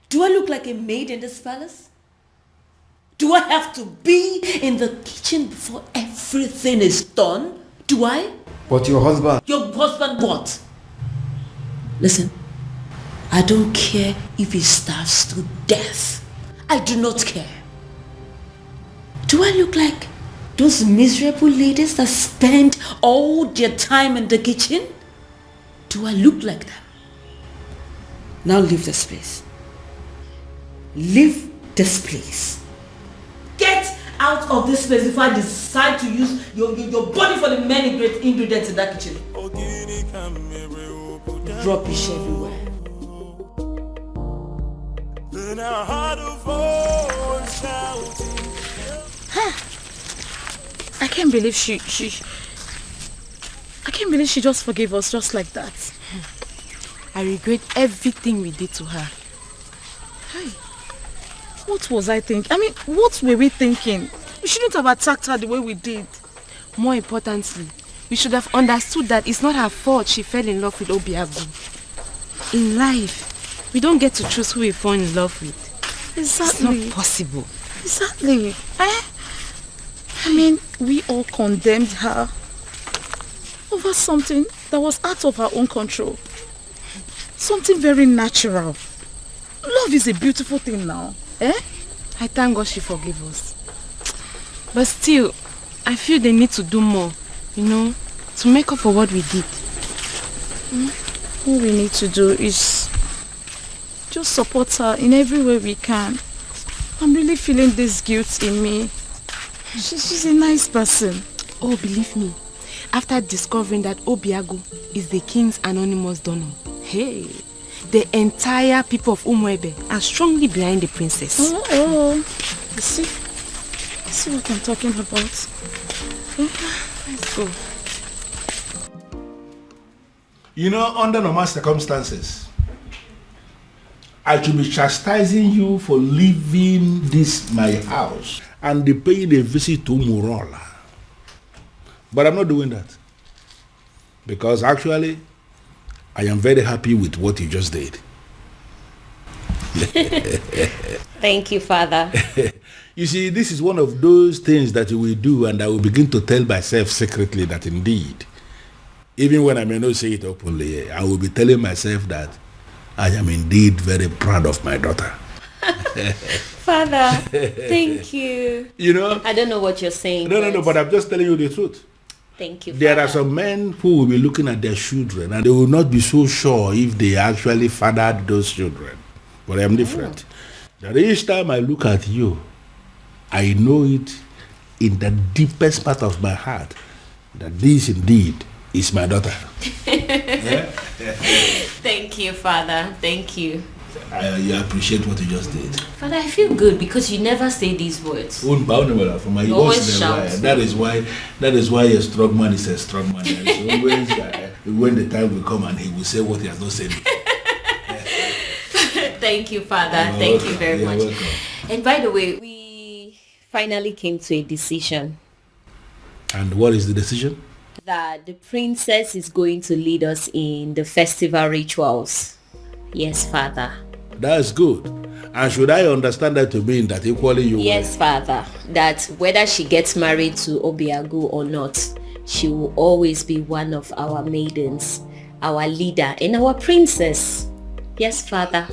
Do I look like a maid in this palace? Do I have to be in the kitchen before everything is done? Do I? But your husband... Your husband what? Listen, I don't care if he starves to death. I do not care. Do I look like those miserable ladies that spend all their time in the kitchen? Do I look like them? Now leave this place. Leave this place. Get out of this place before I decide to use your body for the many great ingredients in that kitchen. Rubbish everywhere. I can't believe she just forgave us just like that. I regret everything we did to her. Hey, what was I thinking? I mean, what were we thinking? We shouldn't have attacked her the way we did. More importantly, we should have understood that it's not her fault she fell in love with Obiago. In life, we don't get to choose who we fall in love with. Exactly. It's not possible. Exactly. I mean, we all condemned her over something that was out of her own control. Something very natural. Love is a beautiful thing now. Eh? I thank God she forgave us. But still, I feel they need to do more, to make up for what we did. All we need to do is just support her in every way we can. I'm really feeling this guilt in me. She's a nice person. Oh, believe me, after discovering that Obiago is the king's anonymous donor, hey, the entire people of Umwebe are strongly behind the princess. Oh. You see what I'm talking about? Let's go. Under normal circumstances, I should be chastising you for leaving this my house and paying a visit to Umorola. But I'm not doing that. Because actually, I am very happy with what you just did. Thank you, Father. You see, this is one of those things that you will do, and I will begin to tell myself secretly that indeed, even when I may not say it openly, I will be telling myself that I am indeed very proud of my daughter. Father, thank you. I don't know what you're saying. No, but I'm just telling you the truth. Thank you, There Father. are some men who will be looking at their children and they will not be so sure if they actually fathered those children. But I am different. That each time I look at you, I know it in the deepest part of my heart that this indeed is my daughter. Thank you, Father. Thank you. You appreciate what you just did. Father, I feel good because you never say these words. You always shout. That is why a strong man is a strong man. Always, when the time will come and he will say what he has not said. Thank you, Father. Thank you very much. Welcome. And by the way, we finally came to a decision. And what is the decision? That the princess is going to lead us in the festival rituals. Yes, Father. That's good. And should I understand that to mean that equally you Yes, Father. That whether she gets married to Obiagu or not, she will always be one of our maidens, our leader, and our princess. Yes, Father.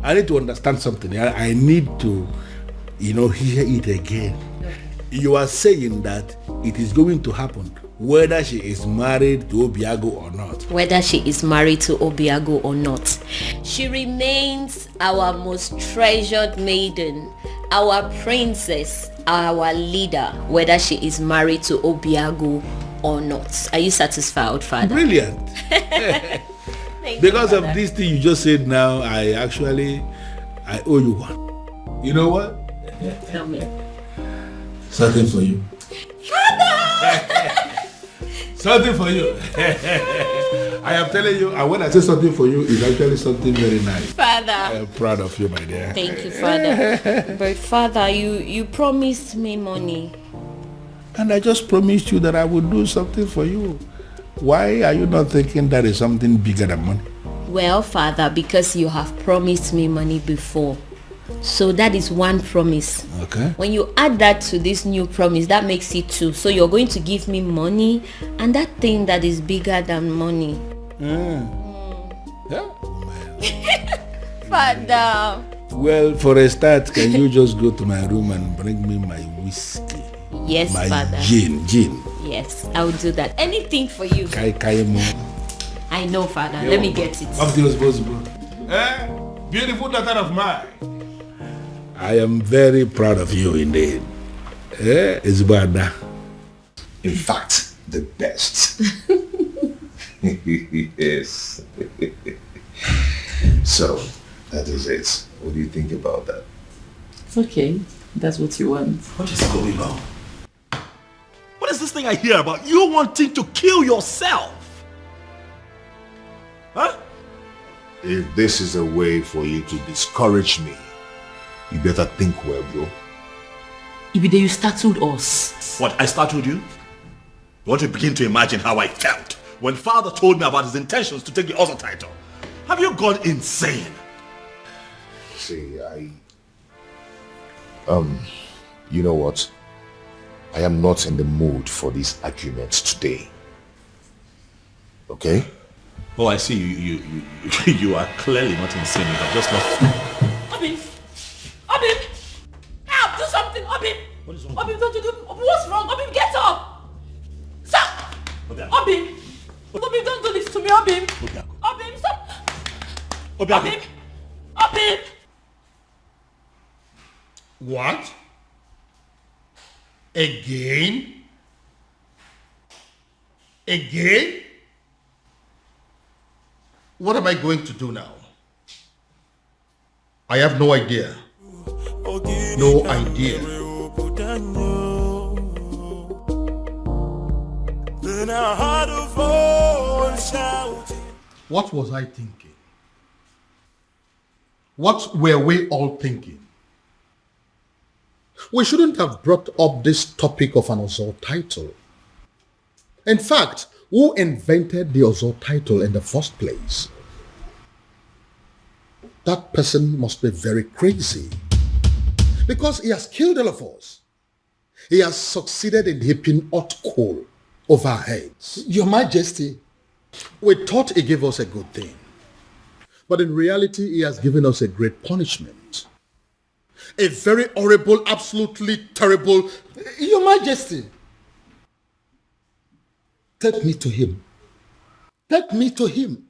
I need to understand something. I need to, hear it again. You are saying that it is going to happen whether she is married to Obiagu or not. Whether she is married to Obiagu or not, she remains our most treasured maiden, our princess, our leader, whether she is married to Obiagu or not. Are you satisfied, Father? Brilliant. Because of this thing you just said now, I owe you one. You know what? Tell me. Something for you. Something for you. I am telling you, and when I say something for you, it's actually something very nice. Father. I am proud of you, my dear. Thank you, Father. But Father, you promised me money. And I just promised you that I would do something for you. Why are you not thinking that is something bigger than money? Well, Father, because you have promised me money before. So that is one promise. Okay. When you add that to this new promise, that makes it two. So you're going to give me money and that thing that is bigger than money. Yeah. Father. Well, for a start, can you just go to my room and bring me my whiskey? Yes, my Father. Gin. Yes, I will do that. Anything for you. I know, Father. Let me get it. Up to your responsible. Beautiful daughter of mine. I am very proud of you indeed. It's bad. In fact, the best. Yes. So, that is it. What do you think about that? It's okay. That's what you want. What is going on? What is this thing I hear about? You wanting to kill yourself? Huh? If this is a way for you to discourage me, you better think well, bro. Ibide, you startled us. What, I startled you? You want to begin to imagine how I felt when father told me about his intentions to take the other title. Have you gone insane? See, you know what? I am not in the mood for these arguments today. Okay? Oh, I see. You are clearly not insane. You are just not... Obim! Help! Do something! Obim! What is wrong? Obim, don't you do... What's wrong? Obim, get up! Stop! Obim! Obim, don't do this to me, Obim! Obim, stop! Obim! Obim! What? Again? Again? What am I going to do now? I have no idea. No idea. What was I thinking? What were we all thinking? We shouldn't have brought up this topic of an Ozor title. In fact, who invented the Ozor title in the first place? That person must be very crazy. Because he has killed all of us. He has succeeded in heaping hot coal over our heads. Your Majesty, we thought he gave us a good thing. But in reality, he has given us a great punishment. A very horrible, absolutely terrible... Your Majesty, take me to him. Take me to him.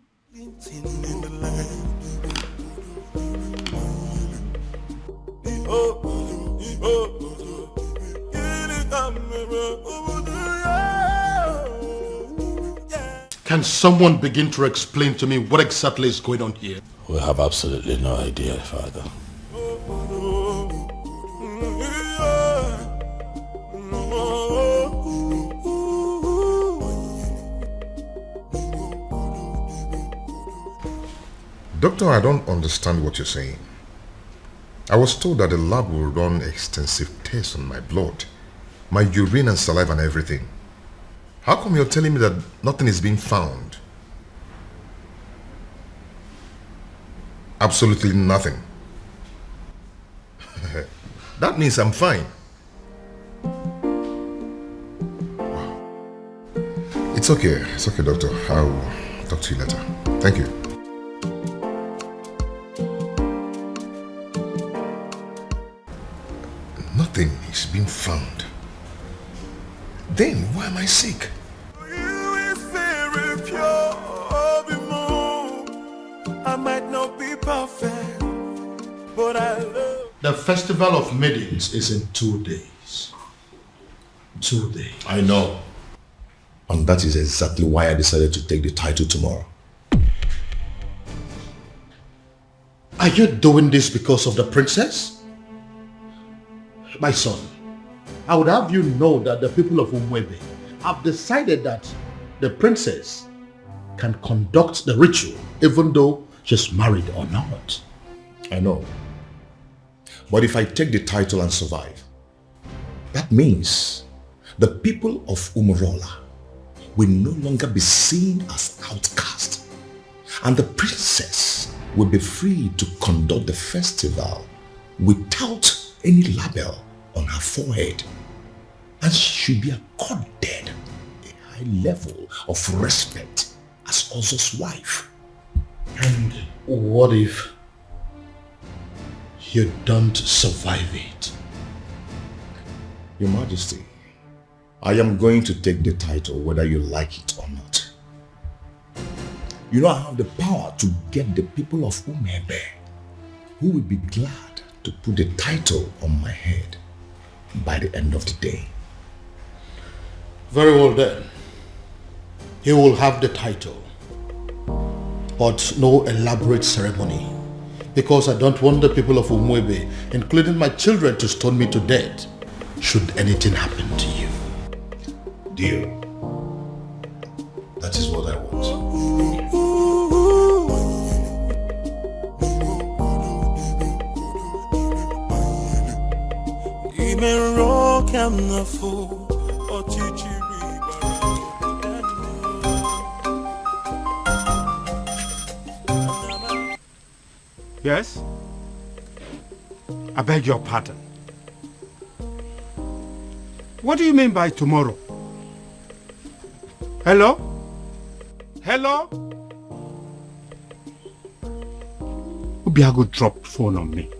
Can someone begin to explain to me what exactly is going on here? We have absolutely no idea, Father. Doctor, I don't understand what you're saying. I was told that the lab will run extensive tests on my blood, my urine and saliva and everything. How come you're telling me that nothing is being found? Absolutely nothing. That means I'm fine. Wow. It's okay, doctor. I'll talk to you later. Thank you. Nothing is being found. Then why am I sick? I might not be perfect, but I love. The festival of maidens is in 2 days. 2 days. I know. And that is exactly why I decided to take the title tomorrow. Are you doing this because of the princess? My son, I would have you know that the people of Umwebe have decided that the princess can conduct the ritual even though she's married or not. I know. But if I take the title and survive, that means the people of Umorola will no longer be seen as outcasts, and the princess will be free to conduct the festival without any label on her forehead, and she should be accorded a high level of respect as Ozo's wife. And what if you don't survive it? Your Majesty, I am going to take the title whether you like it or not. You know I have the power to get the people of Umebe who will be glad to put the title on my head by the end of the day. Very well then. He will have the title, but no elaborate ceremony, because I don't want the people of Umwebe, including my children, to stone me to death should anything happen to you. Dear, that is what I want. Even rock I'm not fool or chichi. Yes? I beg your pardon. What do you mean by tomorrow? Hello? Hello? Obiago dropped phone on me.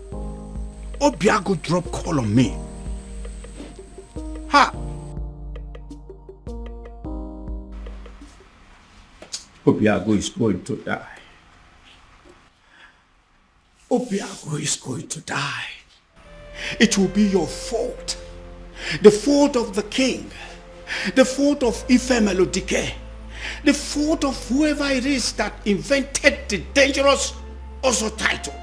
Obiago dropped call on me. Ha! Obiago is going to die. Obiago is going to die. It will be your fault. The fault of the king. The fault of Ife Melodike. The fault of whoever it is that invented the dangerous Ozo title.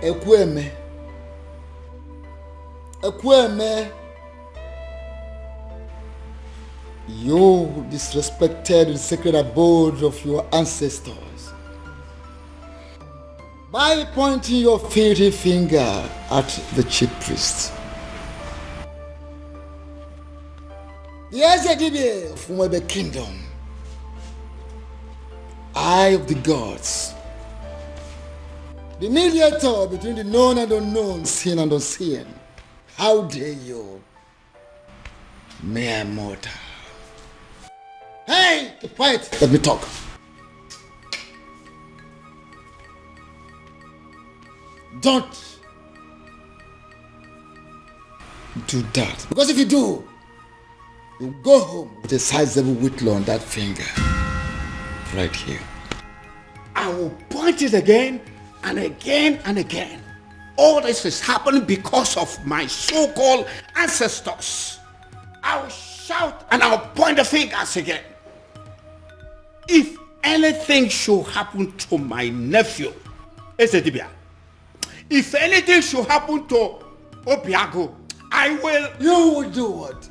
Ekweme. Ekweme. You disrespected the sacred abode of your ancestors by pointing your filthy finger at the chief priest. The Ezedibe of Umwebe Kingdom, eye of the gods, the mediator between the known and unknown, seen and unseen. How dare you, mere mortal? Hey, keep quiet. Let me talk. Don't do that. Because if you do, you go home with a sizable whitlow on that finger. Right here. I will point it again and again and again. All this is happening because of my so-called ancestors. I'll shout and I'll point the fingers again. If anything should happen to my nephew, Esedibia, if anything should happen to Obiago, I will... You will do what?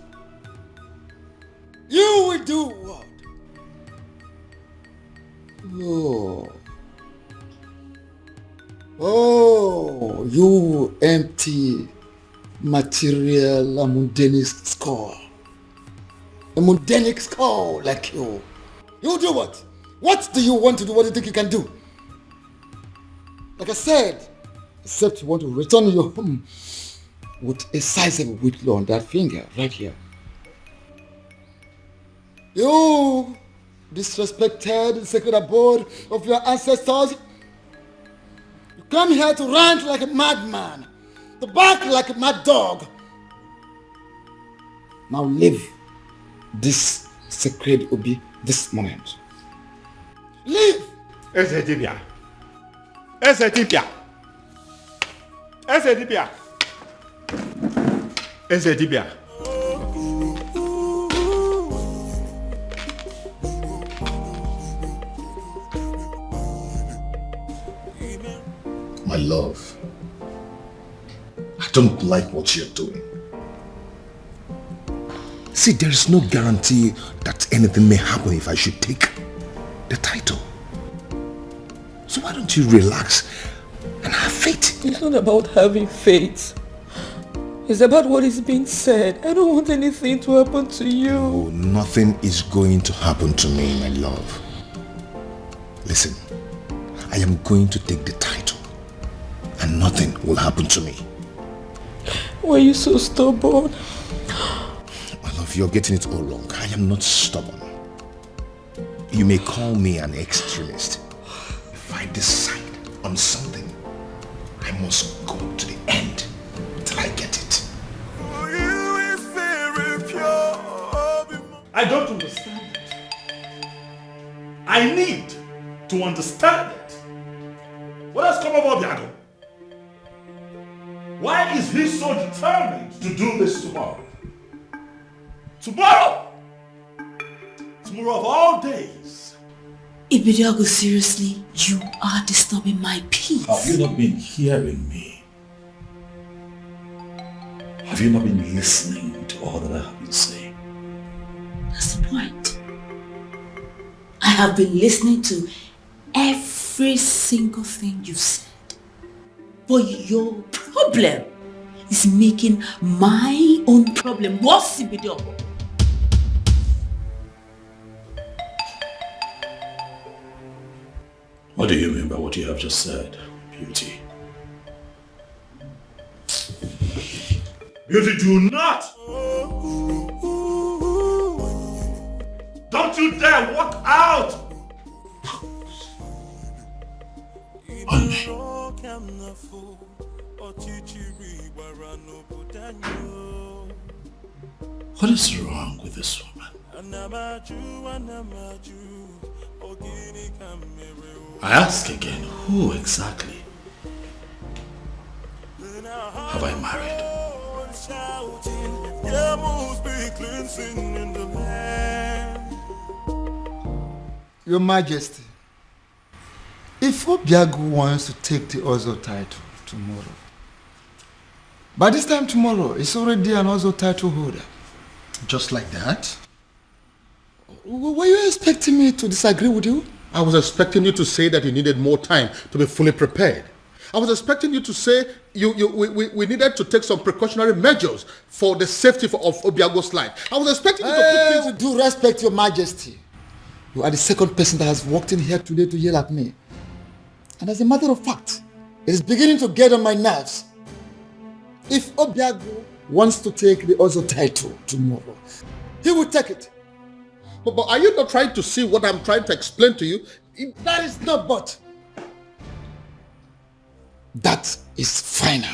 You will do what? Oh, you empty material, a mundane skull. A mundane skull like you. You do what? What do you want to do? What do you think you can do? Like I said, except you want to return your home with a sizable whitlow on that finger right here. You disrespected the sacred abode of your ancestors. You come here to rant like a madman, to bark like a mad dog. Now leave this sacred Obi this moment. Leave! Esedibia. Esedibia. Esedibia. Esedibia. My love, I don't like what you're doing. See, there is no guarantee that anything may happen if I should take the title. So why don't you relax and have faith? It's not about having faith. It's about what is being said. I don't want anything to happen to you. Oh, nothing is going to happen to me, my love. Listen, I am going to take the title and nothing will happen to me. Why are you so stubborn? My love, you're getting it all wrong. I am not stubborn. You may call me an extremist. If I decide on something, I must go to the end till I get it. I don't understand it. I need to understand it. What has come over Biago? Why is he so determined to do this tomorrow? Tomorrow! Tomorrow of all days. Ibidiago, seriously, you are disturbing my peace. Have you not been hearing me? Have you not been listening to all that I have been saying? That's the point. I have been listening to every single thing you said. But your problem is making my own problem worse, Ibidiago. What do you mean by what you have just said, Beauty? Beauty, do not! Don't you dare walk out! What is wrong with this woman? I ask again, who exactly have I married? Your Majesty, if Obiago wants to take the Ozo title tomorrow, by this time tomorrow, it's already an Ozo title holder. Just like that? Were you expecting me to disagree with you? I was expecting you to say that you needed more time to be fully prepared. I was expecting you to say we needed to take some precautionary measures for the safety of Obiago's life. I was expecting you to put things... With due respect, Your Majesty, you are the second person that has walked in here today to yell at me. And as a matter of fact, it is beginning to get on my nerves. If Obiago wants to take the Ozo title tomorrow, he will take it. But are you not trying to see what I'm trying to explain to you? That is not but. That is final.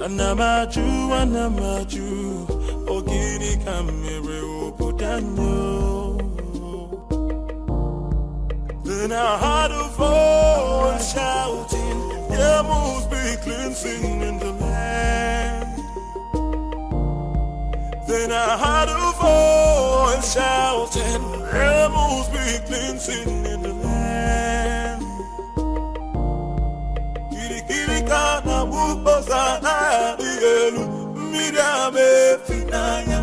Anamaju, ogini kamere oputanyo. Then I heard a voice shouting, there must be cleansing in the land. Then I heard a voice shouting, there must be cleansing in the land. Kirikana buposa na dielu, midame finaya,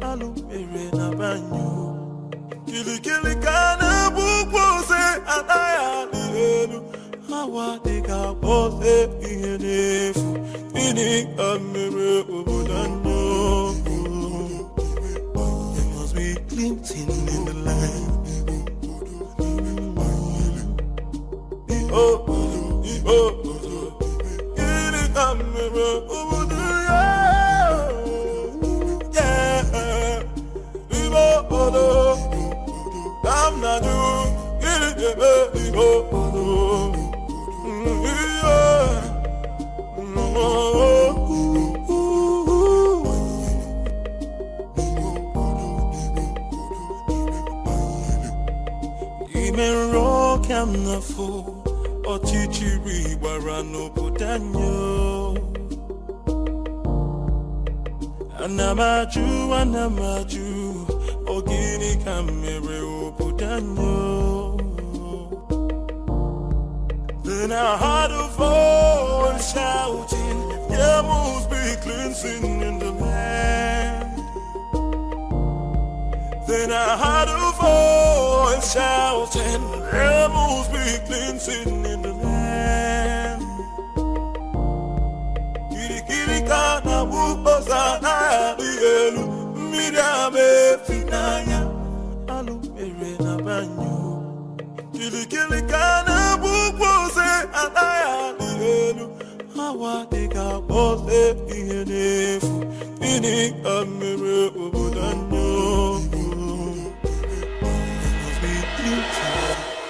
alumere na banyo. Kirikana bupose anaya dielu, hawa deka pose ihenefu, ini amere ubudanyo. There must be cleansing in the land. Ochichiri warano putanyo. Anamaju, ogini kamere oputanyo. Then I heard a voice shouting, there must be cleansing in the land. Then I heard a voice shouting, there must be cleansing in the land. Kirikana buposa na dielu, midame finaya, alumere na banyo. Kirikana bupose anaya dielu, hawa deka pose ihenefu, ini amere ubudanyo.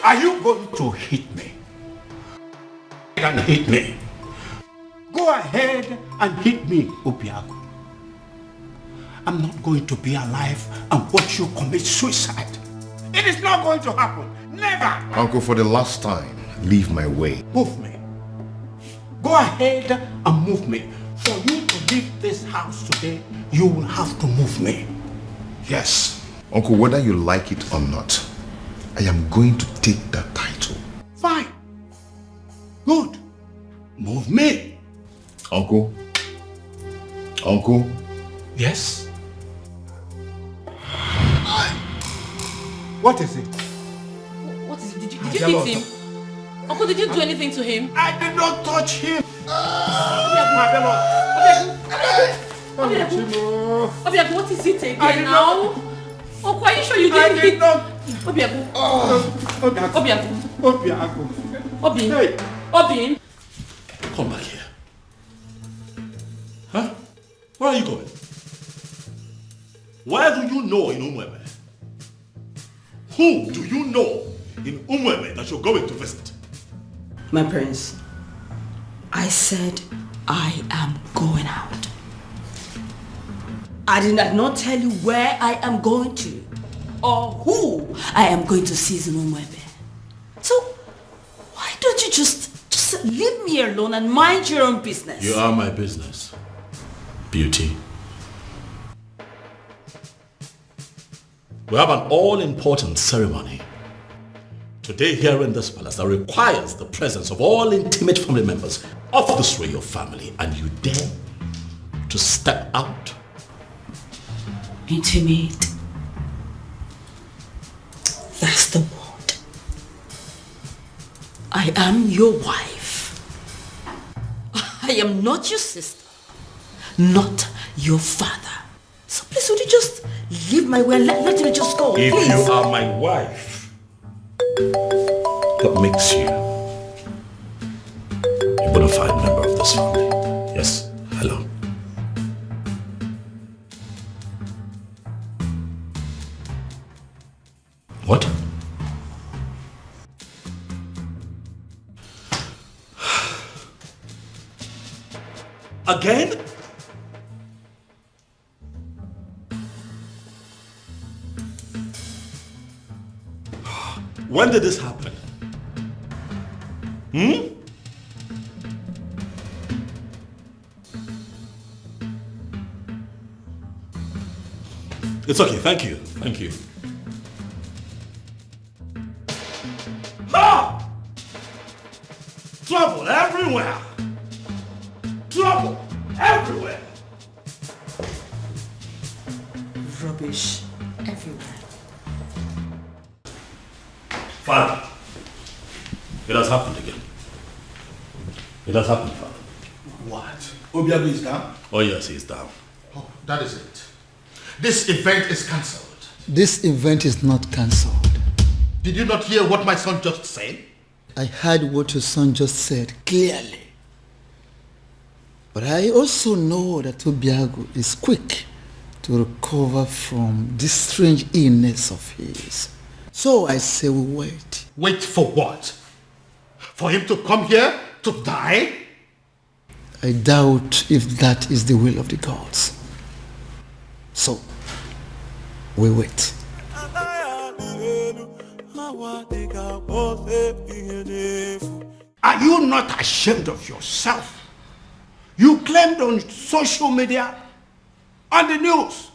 Are you going to hit me? And hit me. Go ahead and hit me, Obiago. I'm not going to be alive and watch you commit suicide. It is not going to happen. Never. Uncle, for the last time, leave my way. Move me. Go ahead and move me. For you to leave this house today, you will have to move me. Yes. Uncle, whether you like it or not, I am going to take that title. Fine. Good. Move me. Uncle? Uncle? Yes? What is it? What is it? Did you hit him? Uncle, did you do anything to him? I did not touch him. Obiago, what is it again now? Uncle, are you sure you didn't hit? Obiago. Obiago. Come back here. Huh? Where are you going? Where do you know in Umwebe? Who do you know in Umwebe that you're going to visit? My prince, I said I am going out. I did not tell you where I am going to or who I am going to seize in Umwebe. So why don't you just leave me alone and mind your own business? You are my business, Beauty. We have an all-important ceremony today here in this palace that requires the presence of all intimate family members of this royal family, and you dare to step out? Intimate. That's the word. I am your wife. I am not your sister, not your father. So please, would you just leave my way and let me just go, If please? you are my wife, that makes you a bona fide member of this family. Yes, hello. What? Again? When did this happen? It's okay, thank you. Thank you. Ah! Trouble everywhere! Trouble everywhere! Rubbish everywhere. Father, it has happened again. It has happened, Father. What? Obiago is down? Oh yes, he's down. Oh, that is it. This event is cancelled. This event is not cancelled. Did you not hear what my son just said? I heard what your son just said clearly. But I also know that Obiago is quick to recover from this strange illness of his. So I say we wait. Wait for what? For him to come here to die? I doubt if that is the will of the gods. So, we wait. Are you not ashamed of yourself? You claimed on social media, on the news,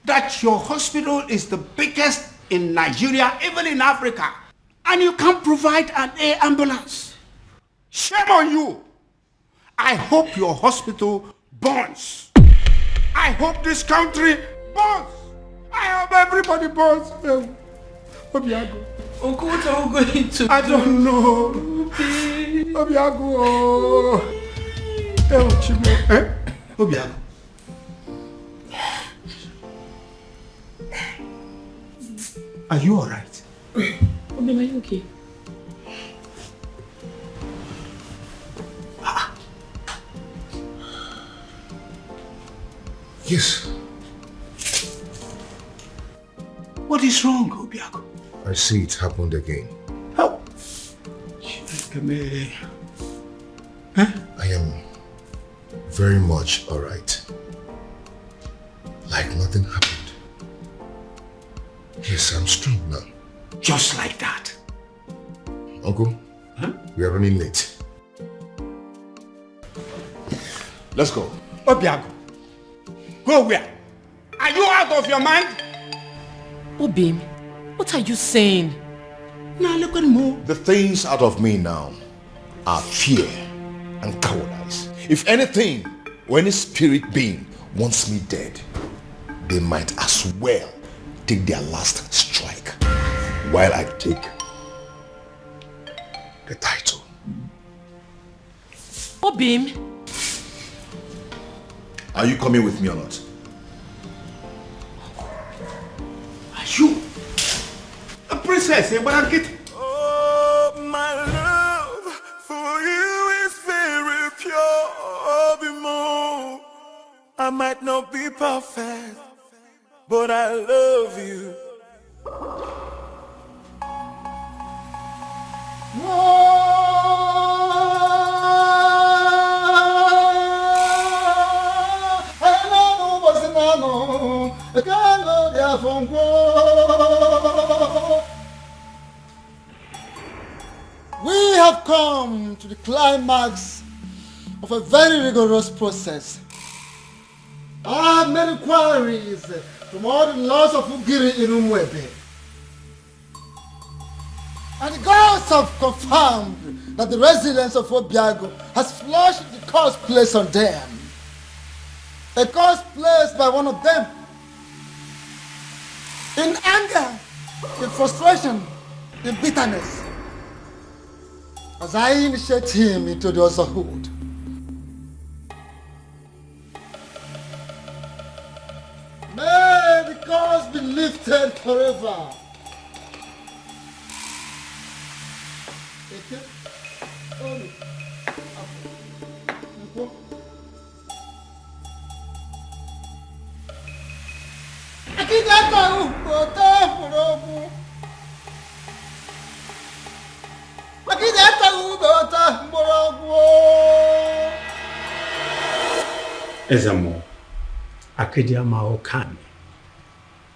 that your hospital is the biggest in Nigeria, even in Africa, and you can't provide an air ambulance. Shame on you. I hope your hospital burns. I hope this country burns. I hope everybody burns. Obiago. Uncle, what are we going to I don't know. Obiago. Obiago. Are you alright? Obi, are you okay? Yes. What is wrong, Obiago? I see it happened again. How? I am very much alright. Like nothing happened. Yes, I'm strong now. Just like that. Uncle, we are running late. Let's go. Obiago. Go where? Are you out of your mind? Obim, what are you saying? Now look at me. The things out of me now are fear and cowardice. If anything, or any spirit being wants me dead, they might as well take their last strike while I take the title. Obim. Are you coming with me or not? Are you a princess, eh? But get. Oh, my love for you is very pure. More. I might not be perfect, but I love you. We have come to the climax of a very rigorous process. I have made inquiries from all the laws of Ugiri in Umwebe. And the gods have confirmed that the residents of Obiago has flushed the curse placed on them. A curse placed by one of them. In anger, in frustration, in bitterness. As I initiate him into the otherhood. May the curse be lifted forever. Ezamo, Akediama Okami,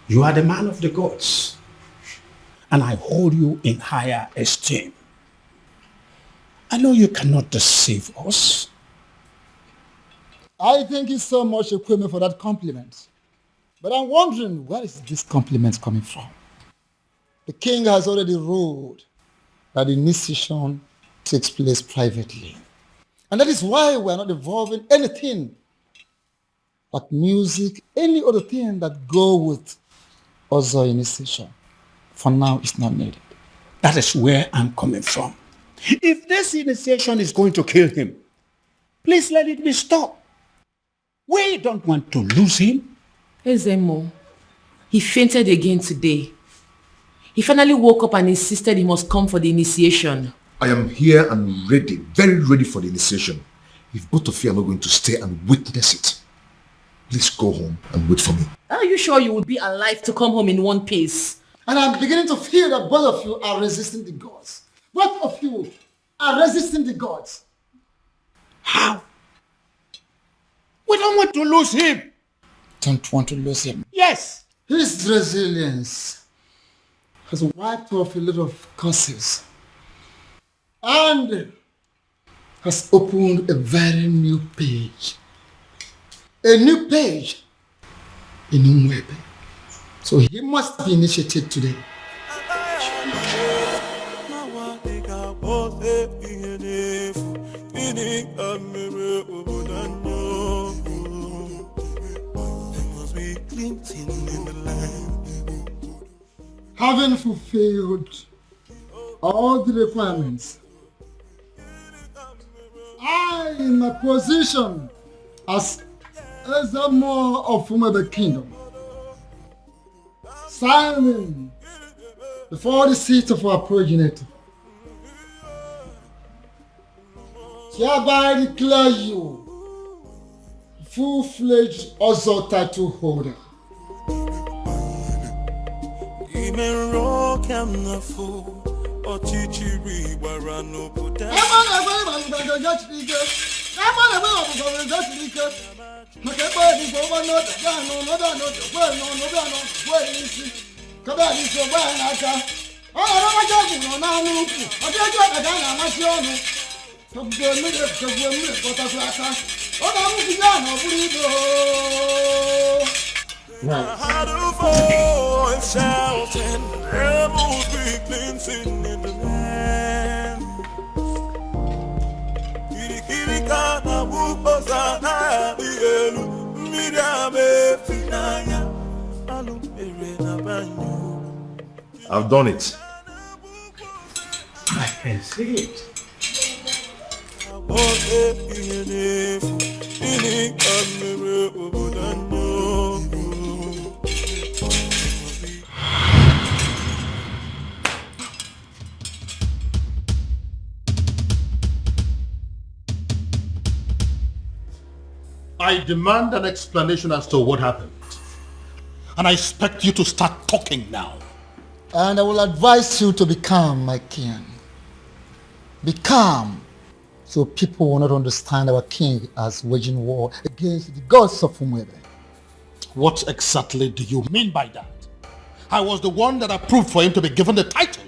you are the man of the gods, and I hold you in higher esteem. I know you cannot deceive us. I thank you so much, Ekweme, for that compliment. But I'm wondering, where is this compliment coming from? The king has already ruled that the initiation takes place privately. And that is why we are not involving anything but music, any other thing that go with other initiation. For now, it's not needed. That is where I'm coming from. If this initiation is going to kill him, please let it be stopped. We don't want to lose him. Ezemo, he fainted again today. He finally woke up and insisted he must come for the initiation. I am here and ready, very ready for the initiation. If both of you are not going to stay and witness it, please go home and wait for me. Are you sure you will be alive to come home in one piece? And I'm beginning to feel that both of you are resisting the gods. Both of you are resisting the gods. How? We don't want to lose him. Don't want to lose him. Yes. His resilience has wiped off a lot of curses and has opened a very new page. A new page in Umwebe. So he must be initiated today. Having fulfilled all the requirements, I, in my position as Ezamo of Umebe Kingdom, signing before the seat of our progenitor, hereby declare you full-fledged Ozo title holder. Had a voice shouting, rebels be cleansing in the land. I've done it. I can see it. I demand an explanation as to what happened. And I expect you to start talking now. And I will advise you to be calm, my king. Be calm, so people will not understand our king as waging war against the gods of Umwebe. What exactly do you mean by that? I was the one that approved for him to be given the title.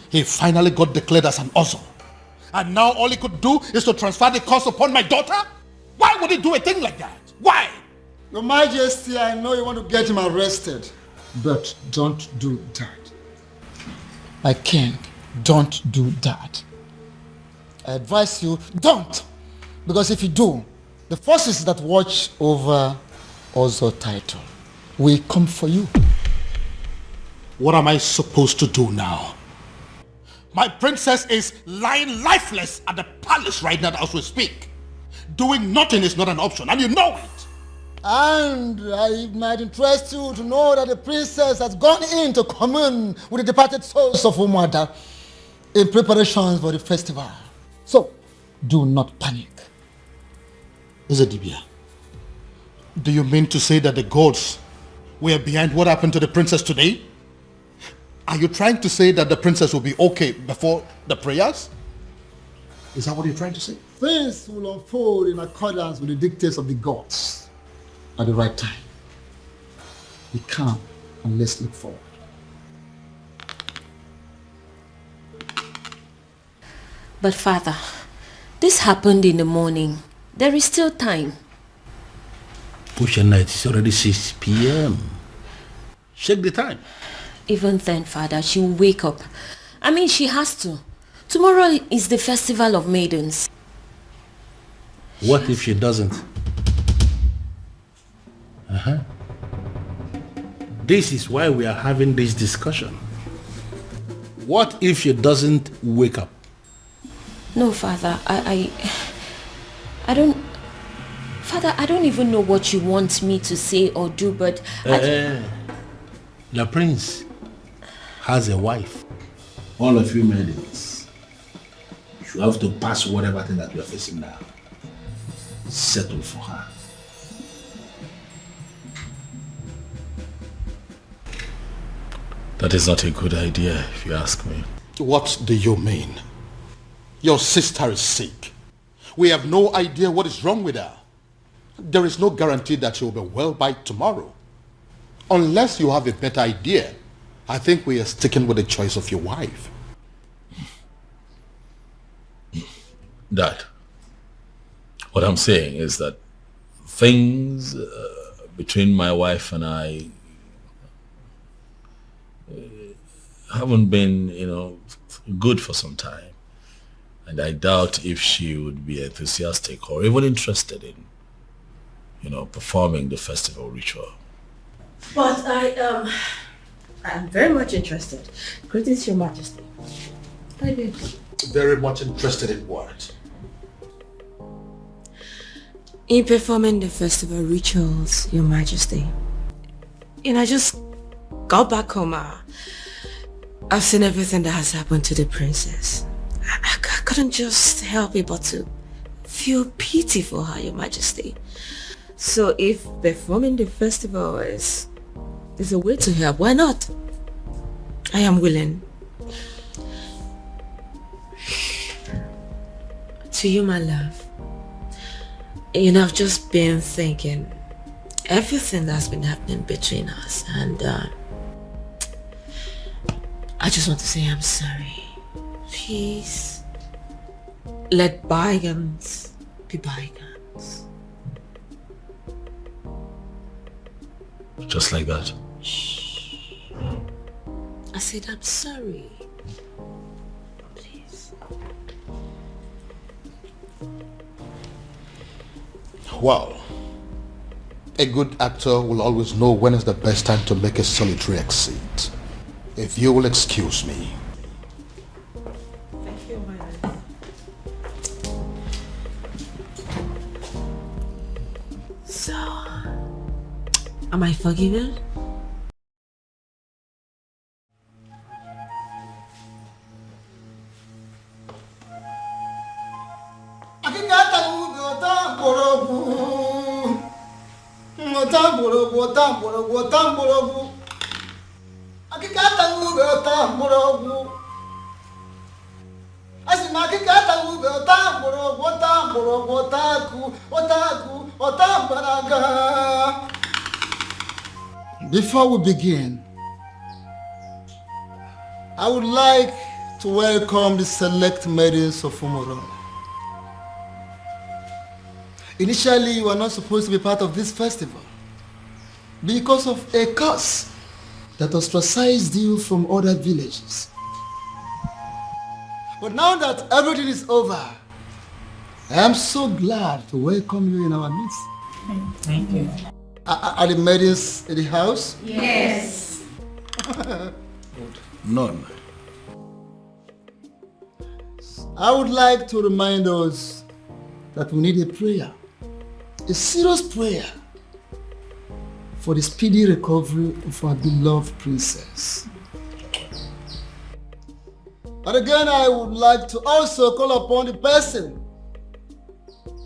He finally got declared as an Ozo. And now all he could do is to transfer the curse upon my daughter? Why would he do a thing like that? Why? Your Majesty, I know you want to get him arrested, but don't do that. My king, don't do that. I advise you, don't. Because if you do, the forces that watch over Ozo title will come for you. What am I supposed to do now? My princess is lying lifeless at the palace right now as we speak. Doing nothing is not an option, and you know it. And it might interest you to know that the princess has gone in to commune with the departed souls of Umwada in preparations for the festival. So, do not panic. Ezedibia, do you mean to say that the gods were behind what happened to the princess today? Are you trying to say that the princess will be okay before the prayers? Is that what you're trying to say? things will unfold in accordance with the dictates of the gods at the right time. Be calm and let's look forward. But Father, this happened in the morning. There is still time. Push night, it's already 6 p.m. Check the time. Even then, Father, she will wake up. I mean, she has to. Tomorrow is the festival of maidens. What if she doesn't? This is why we are having this discussion. What if she doesn't wake up? No, Father, I don't... Father, I don't even know what you want me to say or do, but... The prince has a wife. All of you maidens, you have to pass whatever thing that you are facing now. Settle for her. That is not a good idea, if you ask me. What do you mean? Your sister is sick. We have no idea what is wrong with her. There is no guarantee that she will be well by tomorrow. Unless you have a better idea, I think we are sticking with the choice of your wife. Dad, what I'm saying is that things between my wife and I haven't been, good for some time. And I doubt if she would be enthusiastic or even interested in, performing the festival ritual. But I'm very much interested. Greetings, Your Majesty. I did. Very much interested in what? In performing the festival rituals, Your Majesty. I just got back home. I've seen everything that has happened to the princess. I couldn't just help it but to feel pity for her, Your Majesty. So if performing the festival is a way to help, why not? I am willing. To you, my love. I've just been thinking everything that's been happening between us, and I just want to say I'm sorry. Please, let bygones be bygones. Just like that. I said I'm sorry. Please. Well, a good actor will always know when is the best time to make a solitary exit. If you will excuse me. Thank you, my love. So, am I forgiven? Before we begin, I would like to welcome the select maidens of Umorola. Initially, you were not supposed to be part of this festival because of a curse that ostracized you from other villages. But now that everything is over, I am so glad to welcome you in our midst. Thank you. Are the maidens in the house? Yes. None. I would like to remind us that we need a prayer, a serious prayer for the speedy recovery of our beloved princess. And again, I would like to also call upon the person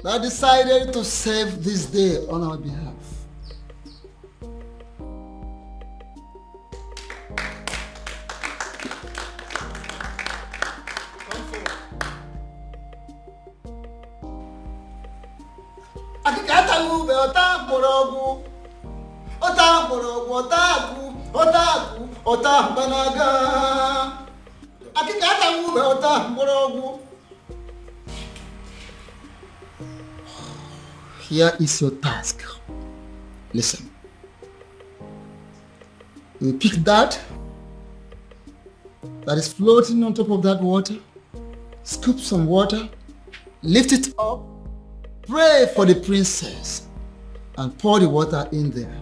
that decided to save this day on our behalf. Akikata ube ota morogu. Ota morogu ota banaga. Akikata ube ota morogu. Here is your task. Listen. You pick that is floating on top of that water, scoop some water, lift it up, pray for the princess, and pour the water in there.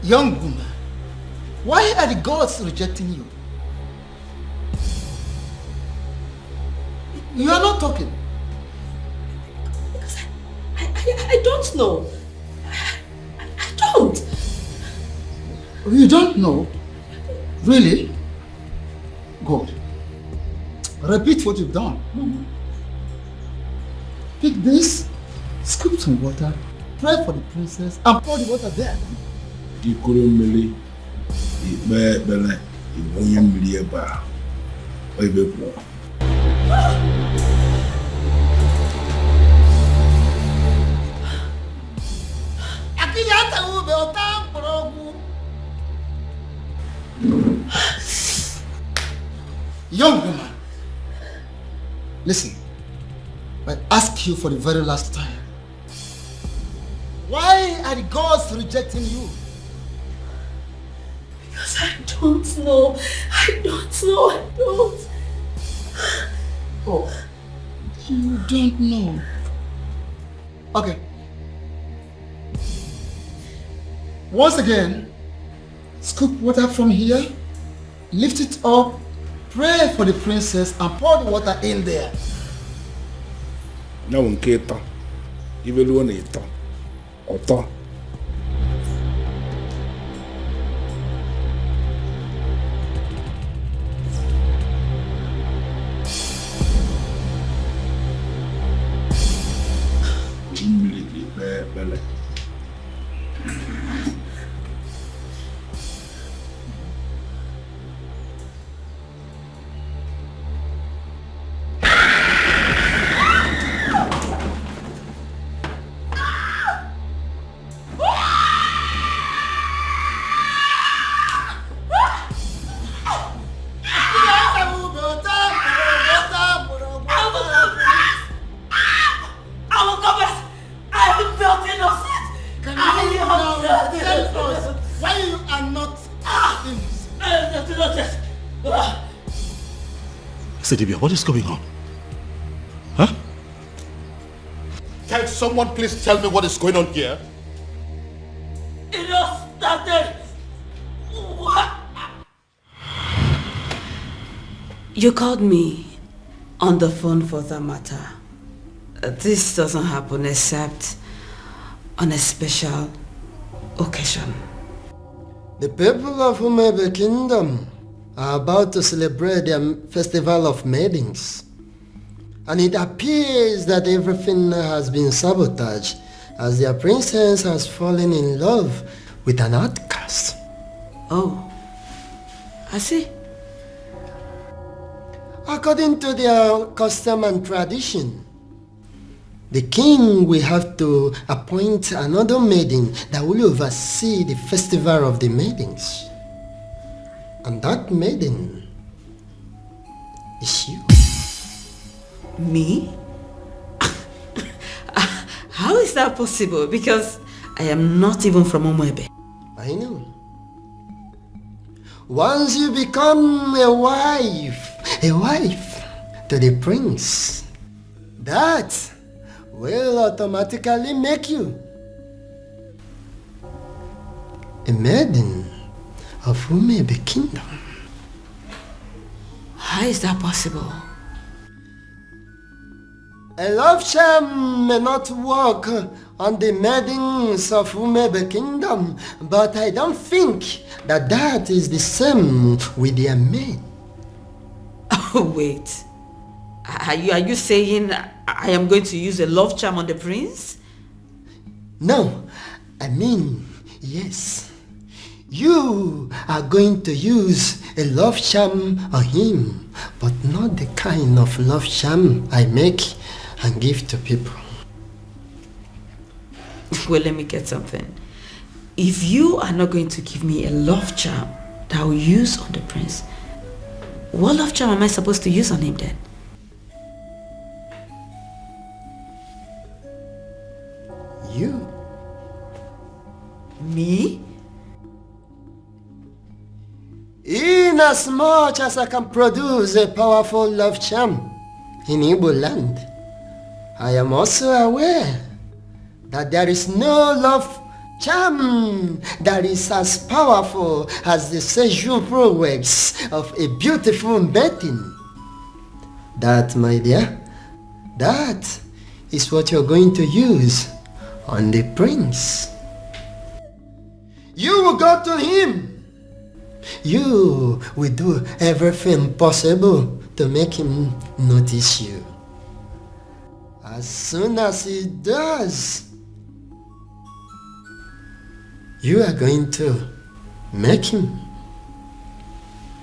Young woman, why are the gods rejecting you? You are not talking. Because I don't know. I don't. You don't know? Really? Good. Repeat what you've done. Pick this, scoop some water, pray for the princess, and pour the water there. Ikurumili, Ibele, Ibonyam Lieba, Oibepo. Young woman, listen. I ask you for the very last time. Why are the gods rejecting you? Because I don't know. I don't. Oh, you don't know. Okay. Once again, scoop water from here, lift it up, pray for the princess, and pour the water in there. Now, in Keta, even one eater, or Bele. Sidibia, what is going on? Huh? Can someone please tell me what is going on here? It all started. What? You called me on the phone for that matter. This doesn't happen except on a special occasion. The people of Umebe Kingdom are about to celebrate their festival of maidens. And it appears that everything has been sabotaged as their princess has fallen in love with an outcast. Oh, I see. According to their custom and tradition, the king will have to appoint another maiden that will oversee the festival of the maidens. And that maiden is you. Me? How is that possible? Because I am not even from Umebe. I know. Once you become a wife to the prince, that will automatically make you a maiden of Umebe Kingdom. How is that possible? A love charm may not work on the maidens of Umebe Kingdom, but I don't think that is the same with their maid. Oh, wait. Are you saying I am going to use a love charm on the prince? No, I mean, yes. You are going to use a love charm on him, but not the kind of love charm I make and give to people. Well, let me get something. If you are not going to give me a love charm that I will use on the prince, what love charm am I supposed to use on him then? You? Me? Inasmuch as I can produce a powerful love charm in Igbo land, I am also aware that there is no love charm that is as powerful as the sexual prowess of a beautiful maiden. That, my dear, that is what you're going to use on the prince. You will go to him. You will do everything possible to make him notice you. As soon as he does, you are going to make him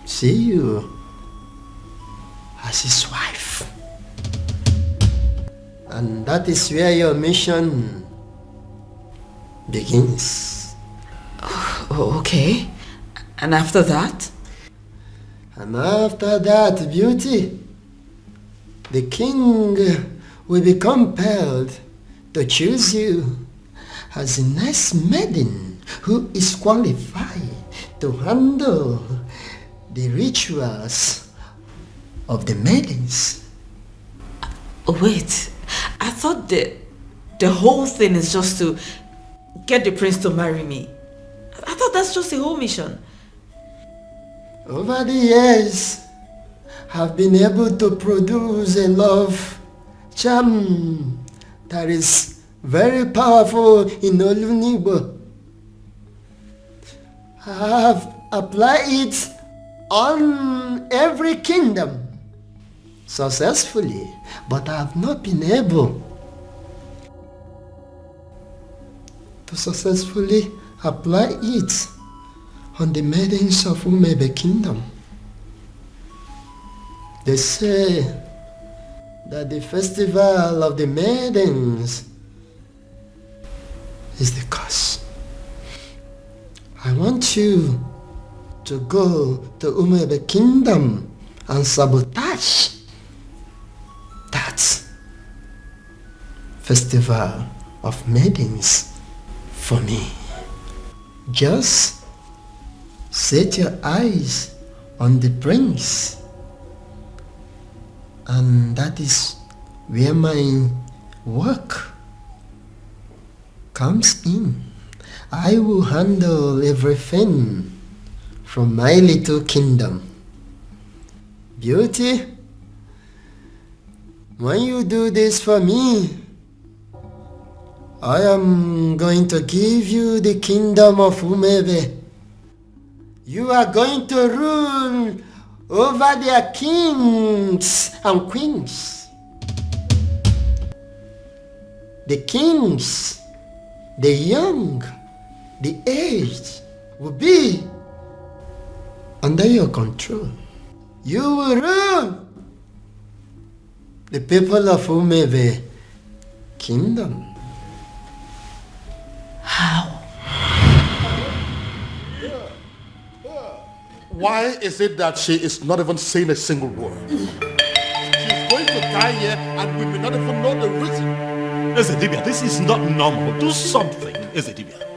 see you as his wife. And that is where your mission begins. Oh, okay. And after that? And after that, beauty, the king will be compelled to choose you as the next maiden who is qualified to handle the rituals of the maidens. Wait, I thought the whole thing is just to get the prince to marry me. I thought that's just the whole mission. Over the years, I've been able to produce a love charm that is very powerful in Olunibo. I have applied it on every kingdom successfully, but I have not been able to successfully apply it on the maidens of Umebe Kingdom. They say that the festival of the maidens is the curse. I want you to go to Umebe Kingdom and sabotage that festival of maidens for me. Just set your eyes on the prince, and that is where my work comes in. I will handle everything from my little kingdom. Beauty, when you do this for me, I am going to give you the kingdom of Umebe. You are going to rule over their kings and queens. The kings, the young, the aged will be under your control. You will rule the people of Umebe Kingdom. How? Why is it that she is not even saying a single word? She's going to die here and we may not even know the reason. Ezedibia, this is not normal. Do something, Ezedibia.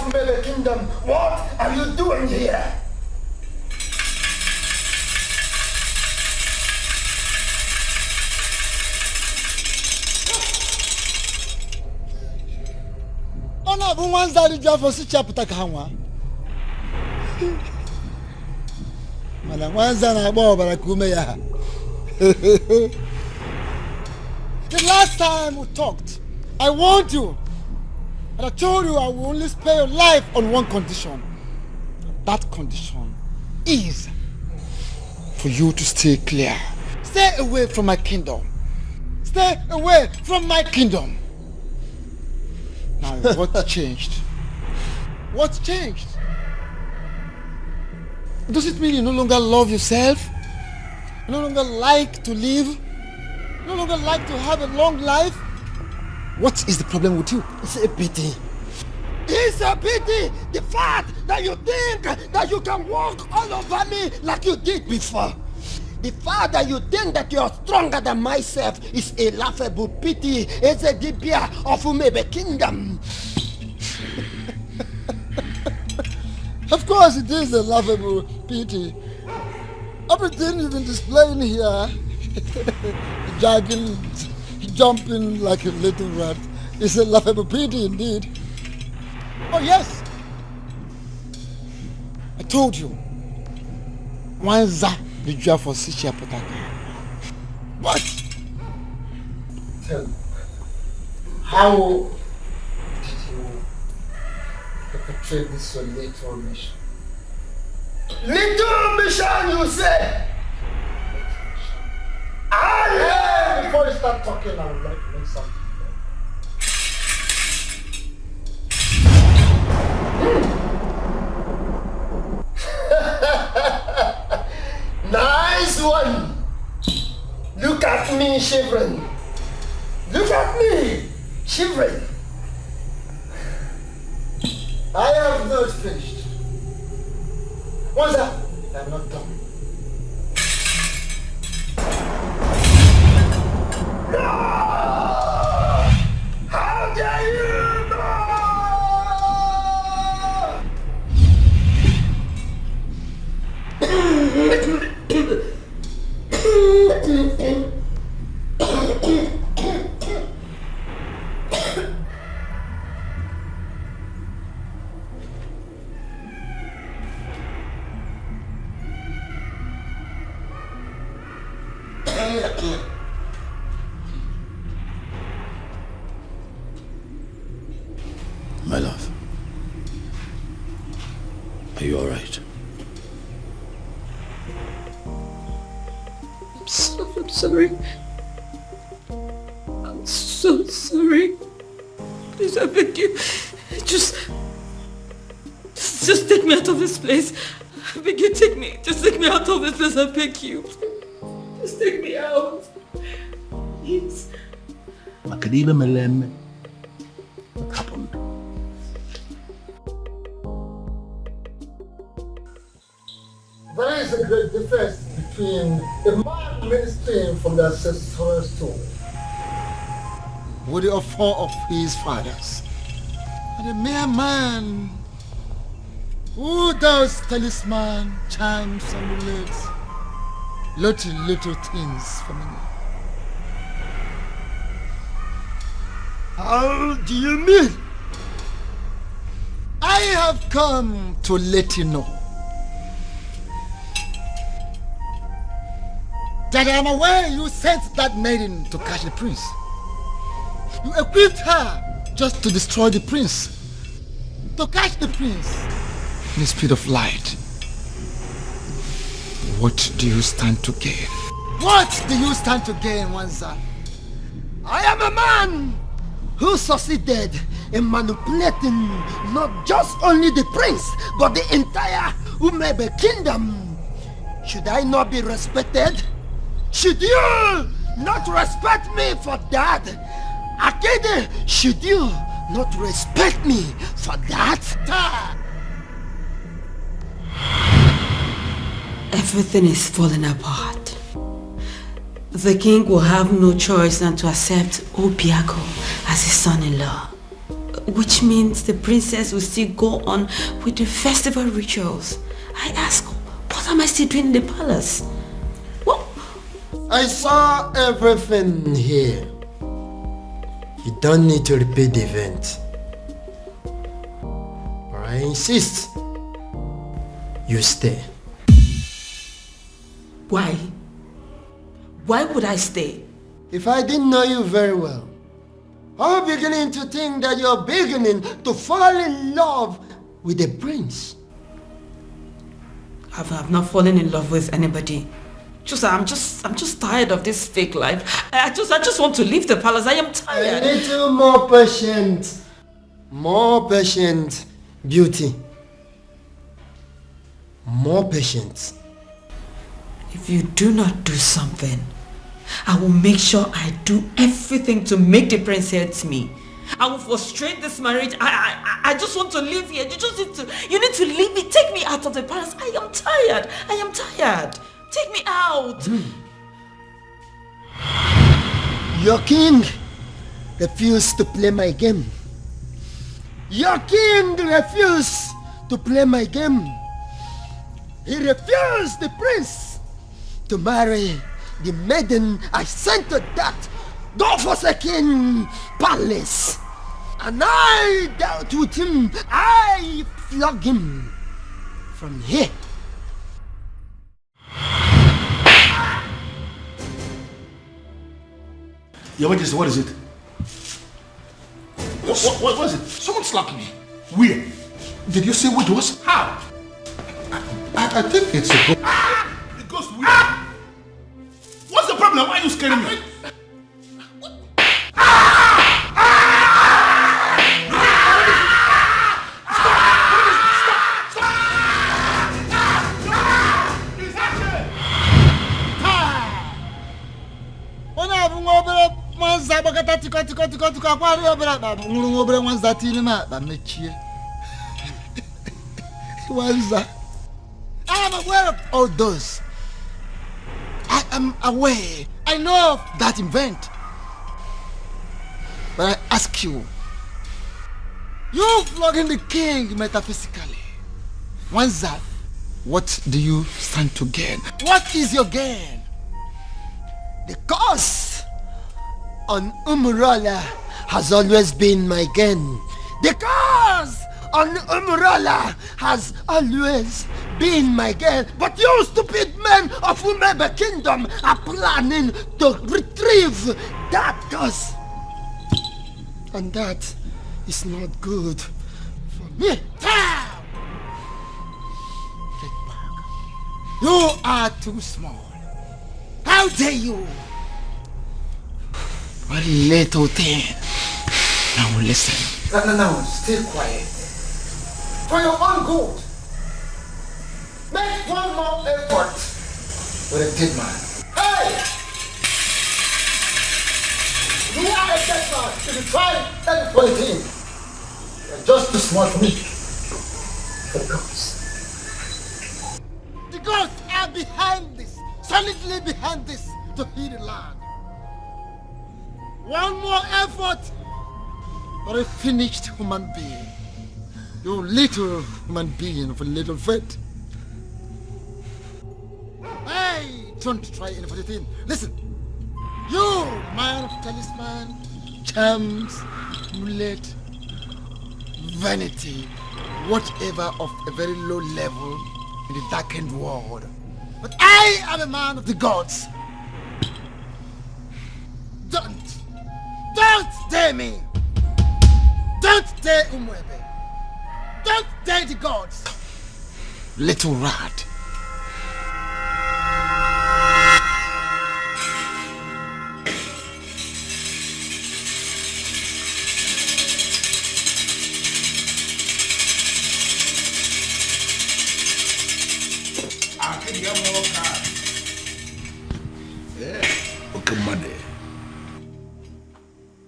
of Umebe Kingdom, what are you doing here? Ona bụ nwa nzari ji afọ si chapụta ka ha nwa. Mana nwa nza na-agba ọbara ka ume ya. The last time we talked, I warned you. And I told you I will only spare your life on one condition. That condition is for you to stay clear. Stay away from my kingdom. Stay away from my kingdom. Now, what changed? What changed? Does it mean you no longer love yourself? You no longer like to live? You no longer like to have a long life? What is the problem with you? It's a pity. It's a pity! The fact that you think that you can walk all over me like you did before. The fact that you think that you are stronger than myself is a laughable pity. It's a dibia of Umebe Kingdom. Of course it is a laughable pity. Everything you've been displaying here, jogging, jumping like a little rat, is a laughable pity indeed. Oh yes! I told you. Wanza the job for Sicha Potaka. What? Tell me, how did you perpetrate this your little mission? Little mission, you say? Before you start talking, I would like to make something. Nice one! Look at me shivering. Look at me shivering. I have not finished. What's that? I'm not done. No! How dare you! No! My love, are you all right? I'm sorry. I'm so sorry. Please, I beg you. Just take me out of this place. I beg you, just take me out of this place, I beg you. Just take me out. Please. Makadila Melem, what happened? There is a great difference between a man ministering from the ancestral stone with the offer of his fathers, and a mere man who does talisman, charms, and amulets, little things for me. How do you mean? I have come to let you know that I am aware you sent that maiden to catch the prince. You equipped her just to destroy the prince, to catch the prince in the speed of light. What do you stand to gain? What do you stand to gain, Wanza? I am a man who succeeded in manipulating not just only the prince, but the entire Umebe Kingdom. Should I not be respected? Should you not respect me for that? Akede, should you not respect me for that? Everything is falling apart. The king will have no choice than to accept Obiago as his son-in-law. which means the princess will still go on with the festival rituals. I ask, what am I still doing in the palace? What? I saw everything here. You don't need to repeat the event. But I insist you stay. Why? Why would I stay? If I didn't know you very well, I'm beginning to think that you're beginning to fall in love with the prince. I've not fallen in love with anybody. I'm just tired of this fake life. I just want to leave the palace. I am tired. A little more patient. More patient, beauty. More patience. If you do not do something, I will make sure I do everything to make the prince hate me. I will frustrate this marriage. I just want to live here. You need to leave me. Take me out of the palace. I am tired. I am tired. Take me out. Your king refused to play my game. Your king refused to play my game. He refused the prince to marry the maiden I sent to that God-forsaken palace. And I dealt with him. I flogged him from here. Your Majesty, what is it? What was it? Someone slapped me. Where? Did you see what it was? How? I think it's a ghost. The ghost where? What's the problem? Why are you scaring me? I am aware of all those. I am aware. I know of that event. But I ask you, you flogging the king metaphysically. Wanza, what do you stand to gain? What is your gain? The curse on Umorola has always been my gain. The curse on Umorola has always been my gain. But you stupid men of Umebe Kingdom are planning to retrieve that curse. And that is not good for me. Get back. You are too small. How dare you? What little thing. Now listen. No, stay quiet. For your own good. Make one more effort with a dead man. Hey! You are a dead man. If you try anything, you're just too smart for me. The gods. The gods are behind this. Solidly behind this to heal the land. One more effort for a finished human being. You little human being of a little faith. Hey, don't try anything. Listen, you man of talisman, charms, amulet, vanity, whatever of a very low level in the darkened world. But I am a man of the gods. Don't dare me. Don't dare Umwebe. Don't dare the gods. Little rat.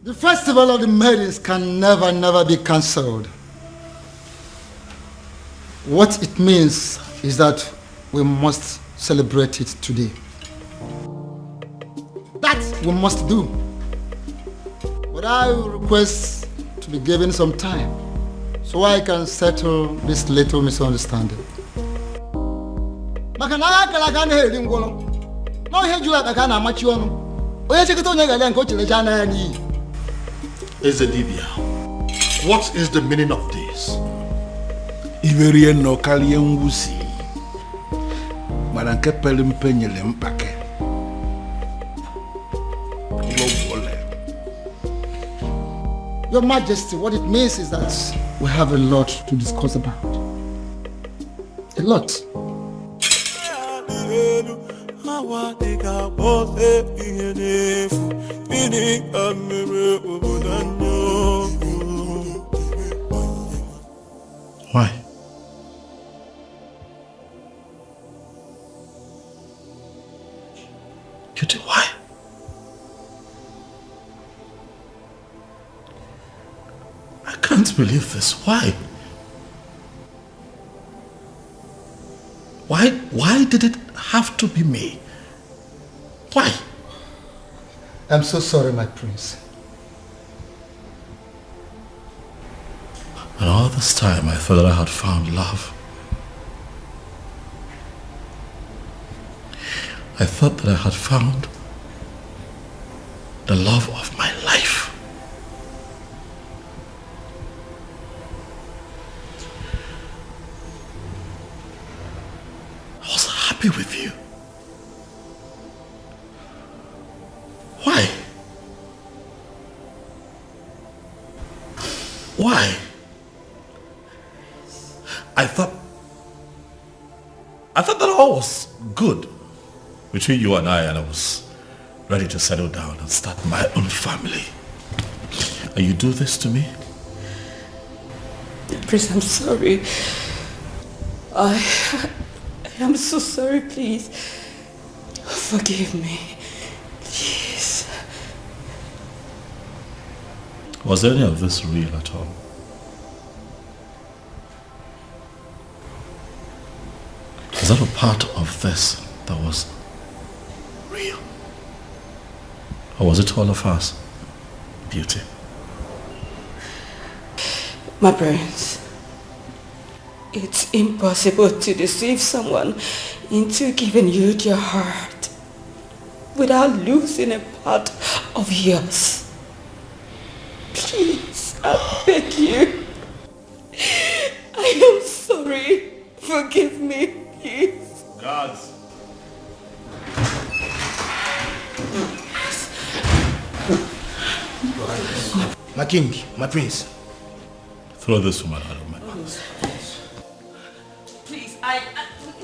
The festival of the maidens can never be cancelled. What it means is that we must celebrate it today. That we must do. But I will request to be be given some time so I can settle this little misunderstanding. Maka na akala ka na eri ngwolo. Na ihe jula ka na amachi onu. Onye cheketa onye gale nke o chilecha na ya ni. Ezedibia, what is the meaning of this? Iverie no kalie nwusi. Mana nke pere mpe nyere mpake. Your Majesty, what it means is that we have a lot to discuss about. A lot. Why? Cutie, why? I can't believe this. Why? Why did it have to be me? Why? I'm so sorry, my prince. And all this time I thought that I had found love. I thought that I had found the love of my life. I was happy with you. Why? Why? I thought that all was good between you and I was ready to settle down and start my own family. And you do this to me? Prince, I'm sorry. I am so sorry, please. Forgive me. Please. Was any of this real at all? Is that a part of this that was real? Or was it all of us? Beauty. My prince, it's impossible to deceive someone into giving you their heart without losing a part of yours. Please, I beg you. I am sorry. Forgive me, please. Guards. My king, my prince. Throw this woman out of my palace. Please,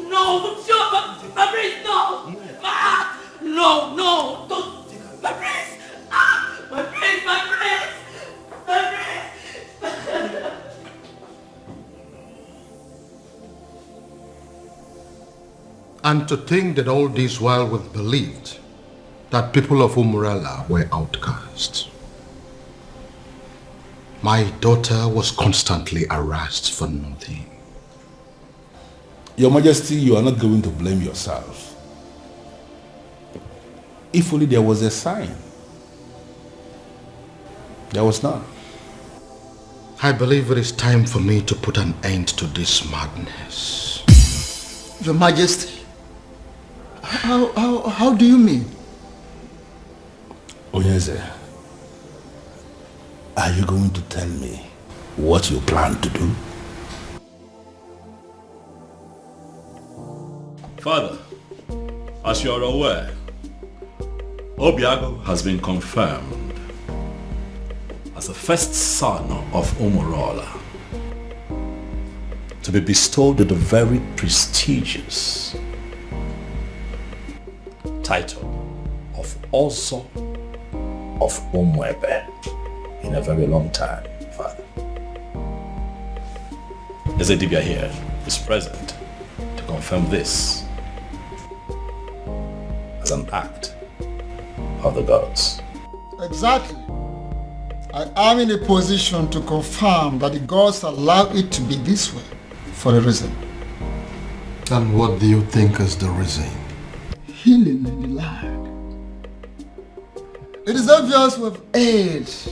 no, my prince, no. No, don't. My prince, my prince, my prince. And to think that all this while we believed that people of Umorola were outcasts. My daughter was constantly harassed for nothing. Your Majesty, you are not going to blame yourself. If only there was a sign. There was none. I believe it is time for me to put an end to this madness. Your Majesty, how do you mean? Onyeze, are you going to tell me what you plan to do? Father, as you are aware, Obiago has been confirmed as the first son of Umorola to be bestowed with the very prestigious title of Ozo of Umwebe in a very long time, Father. Ezedibia here is present to confirm this as an act of the gods. Exactly. I am in a position to confirm that the gods allow it to be this way for a reason. And what do you think is the reason? Healing in the land. It is obvious with age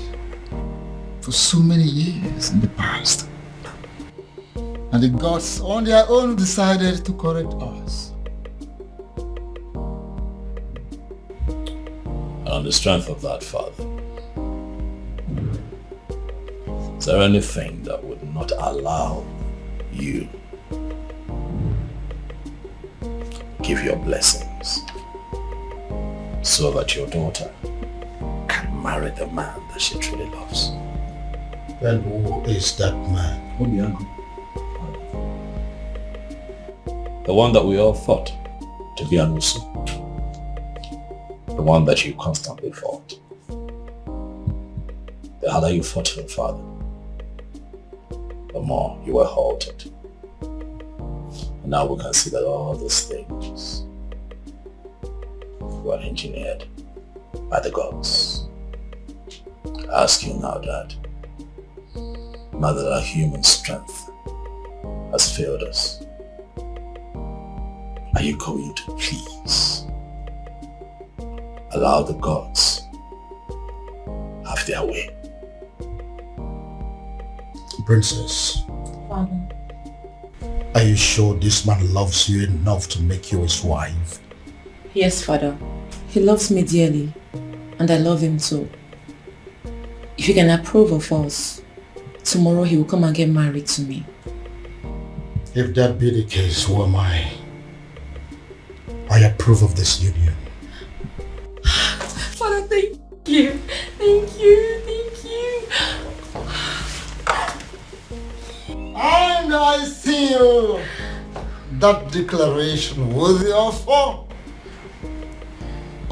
for so many years in the past. And the gods on their own decided to correct us. And on the strength of that, Father, is there anything that would not allow you give your blessings so that your daughter can marry the man that she truly loves? Then who is that man? The one that we all thought to be Anusu. The one that you constantly fought. The harder you fought him, Father, the more you were halted. And now we can see that all these things were engineered by the gods. I ask you now, Dad, now that our human strength has failed us, are you going to please allow the gods have their way? Princess. Father. Are you sure this man loves you enough to make you his wife? Yes, Father. He loves me dearly, and I love him too. If you can approve of us, tomorrow he will come and get married to me. If that be the case, who am I? I approve of this union. Father, thank you. Thank you. Thank you. And I seal that declaration with the offer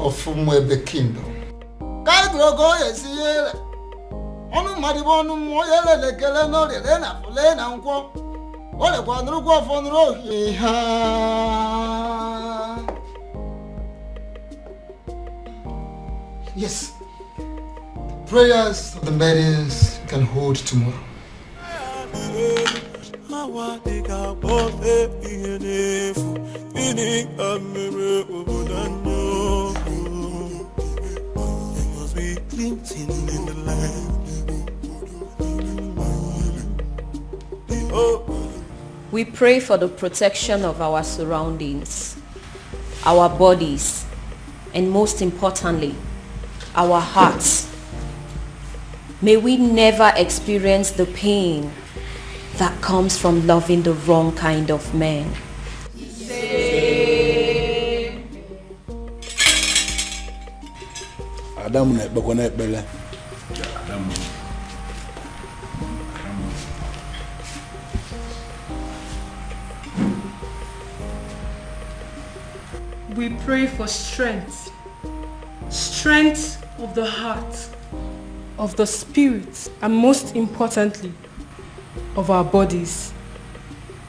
of Umwebe Kingdom. Yes, prayers of the maidens can hold tomorrow. We pray for the protection of our surroundings, our bodies, and most importantly, our hearts. May we never experience the pain that comes from loving the wrong kind of man. We pray for strength. Strength of the heart, of the spirit, and most importantly, of our bodies.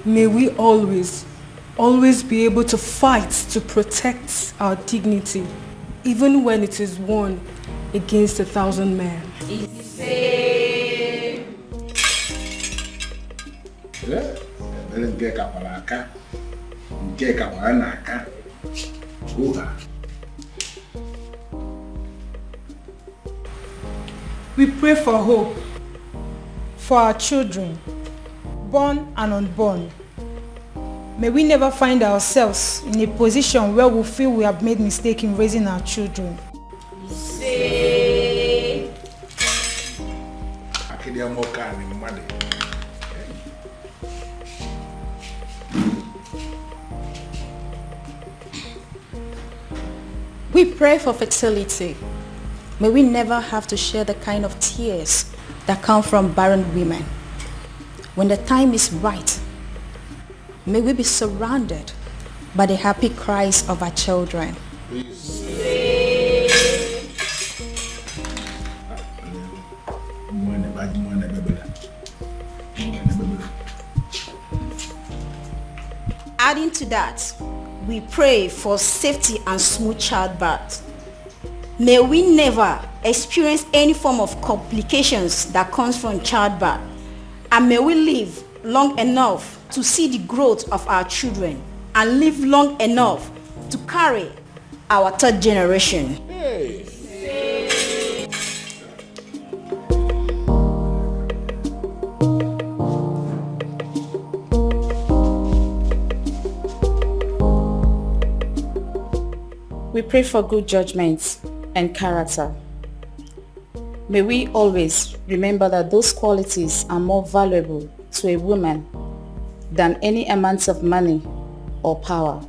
May we always be able to fight to protect our dignity, even when it is won against 1,000 men. We pray for hope for our children, born and unborn. May we never find ourselves in a position where we feel we have made mistake in raising our children. We pray for fertility. May we never have to share the kind of tears that come from barren women. When the time is right, may we be surrounded by the happy cries of our children. Adding to that, we pray for safety and smooth childbirth. May we never experience any form of complications that comes from childbirth, and may we live long enough to see the growth of our children and live long enough to carry our third generation. We pray for good judgment and character. May we always remember that those qualities are more valuable to a woman than any amount of money or power.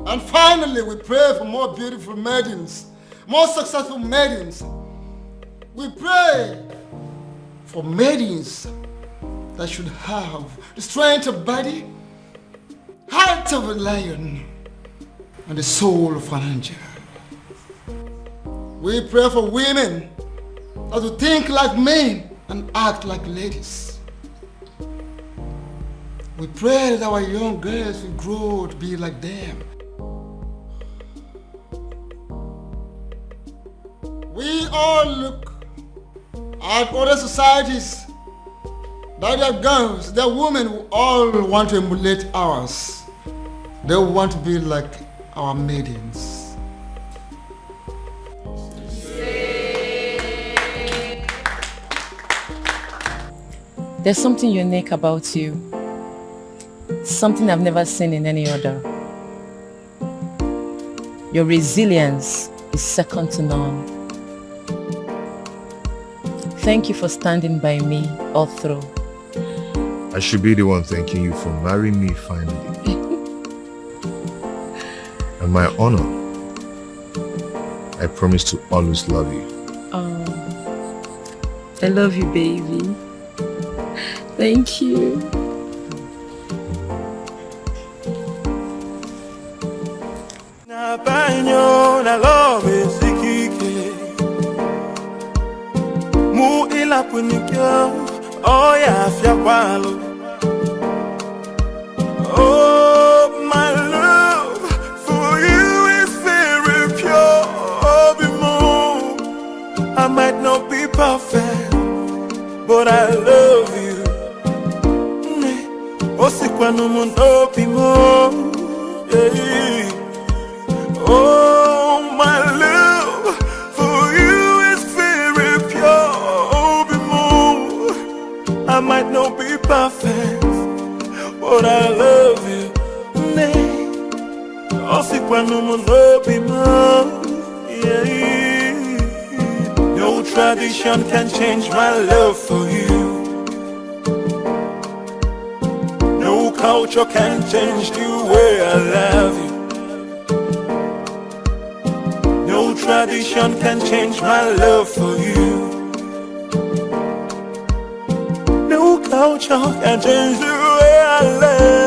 And finally, we pray for more beautiful maidens, more successful maidens. We pray for maidens that should have the strength of body, heart of a lion, and the soul of an angel. We pray for women that will think like men and act like ladies. We pray that our young girls will grow to be like them. We all look at other societies that their girls, their women who all want to emulate ours. They want to be like our maidens. There's something unique about you. Something I've never seen in any other. Your resilience is second to none. Thank you for standing by me all through. I should be the one thanking you for marrying me finally. And my honor, I promise to always love you. Oh, I love you, baby. Thank you. Na banyo na love sikike mu ila punikyo oh ya fia kwalo. Oh, my love for you is very pure. Oh, be more. I might not be perfect, but I love you. Oh, si kwano mo no be more. Yeah. Oh, my love for you is very pure. Oh, be more. I might not be perfect, but I love you. Oh, si kwano mo no be more. Yeah. No tradition can change my love for you. No culture can change the way I love you. No tradition can change my love for you. No culture can change the way I love you.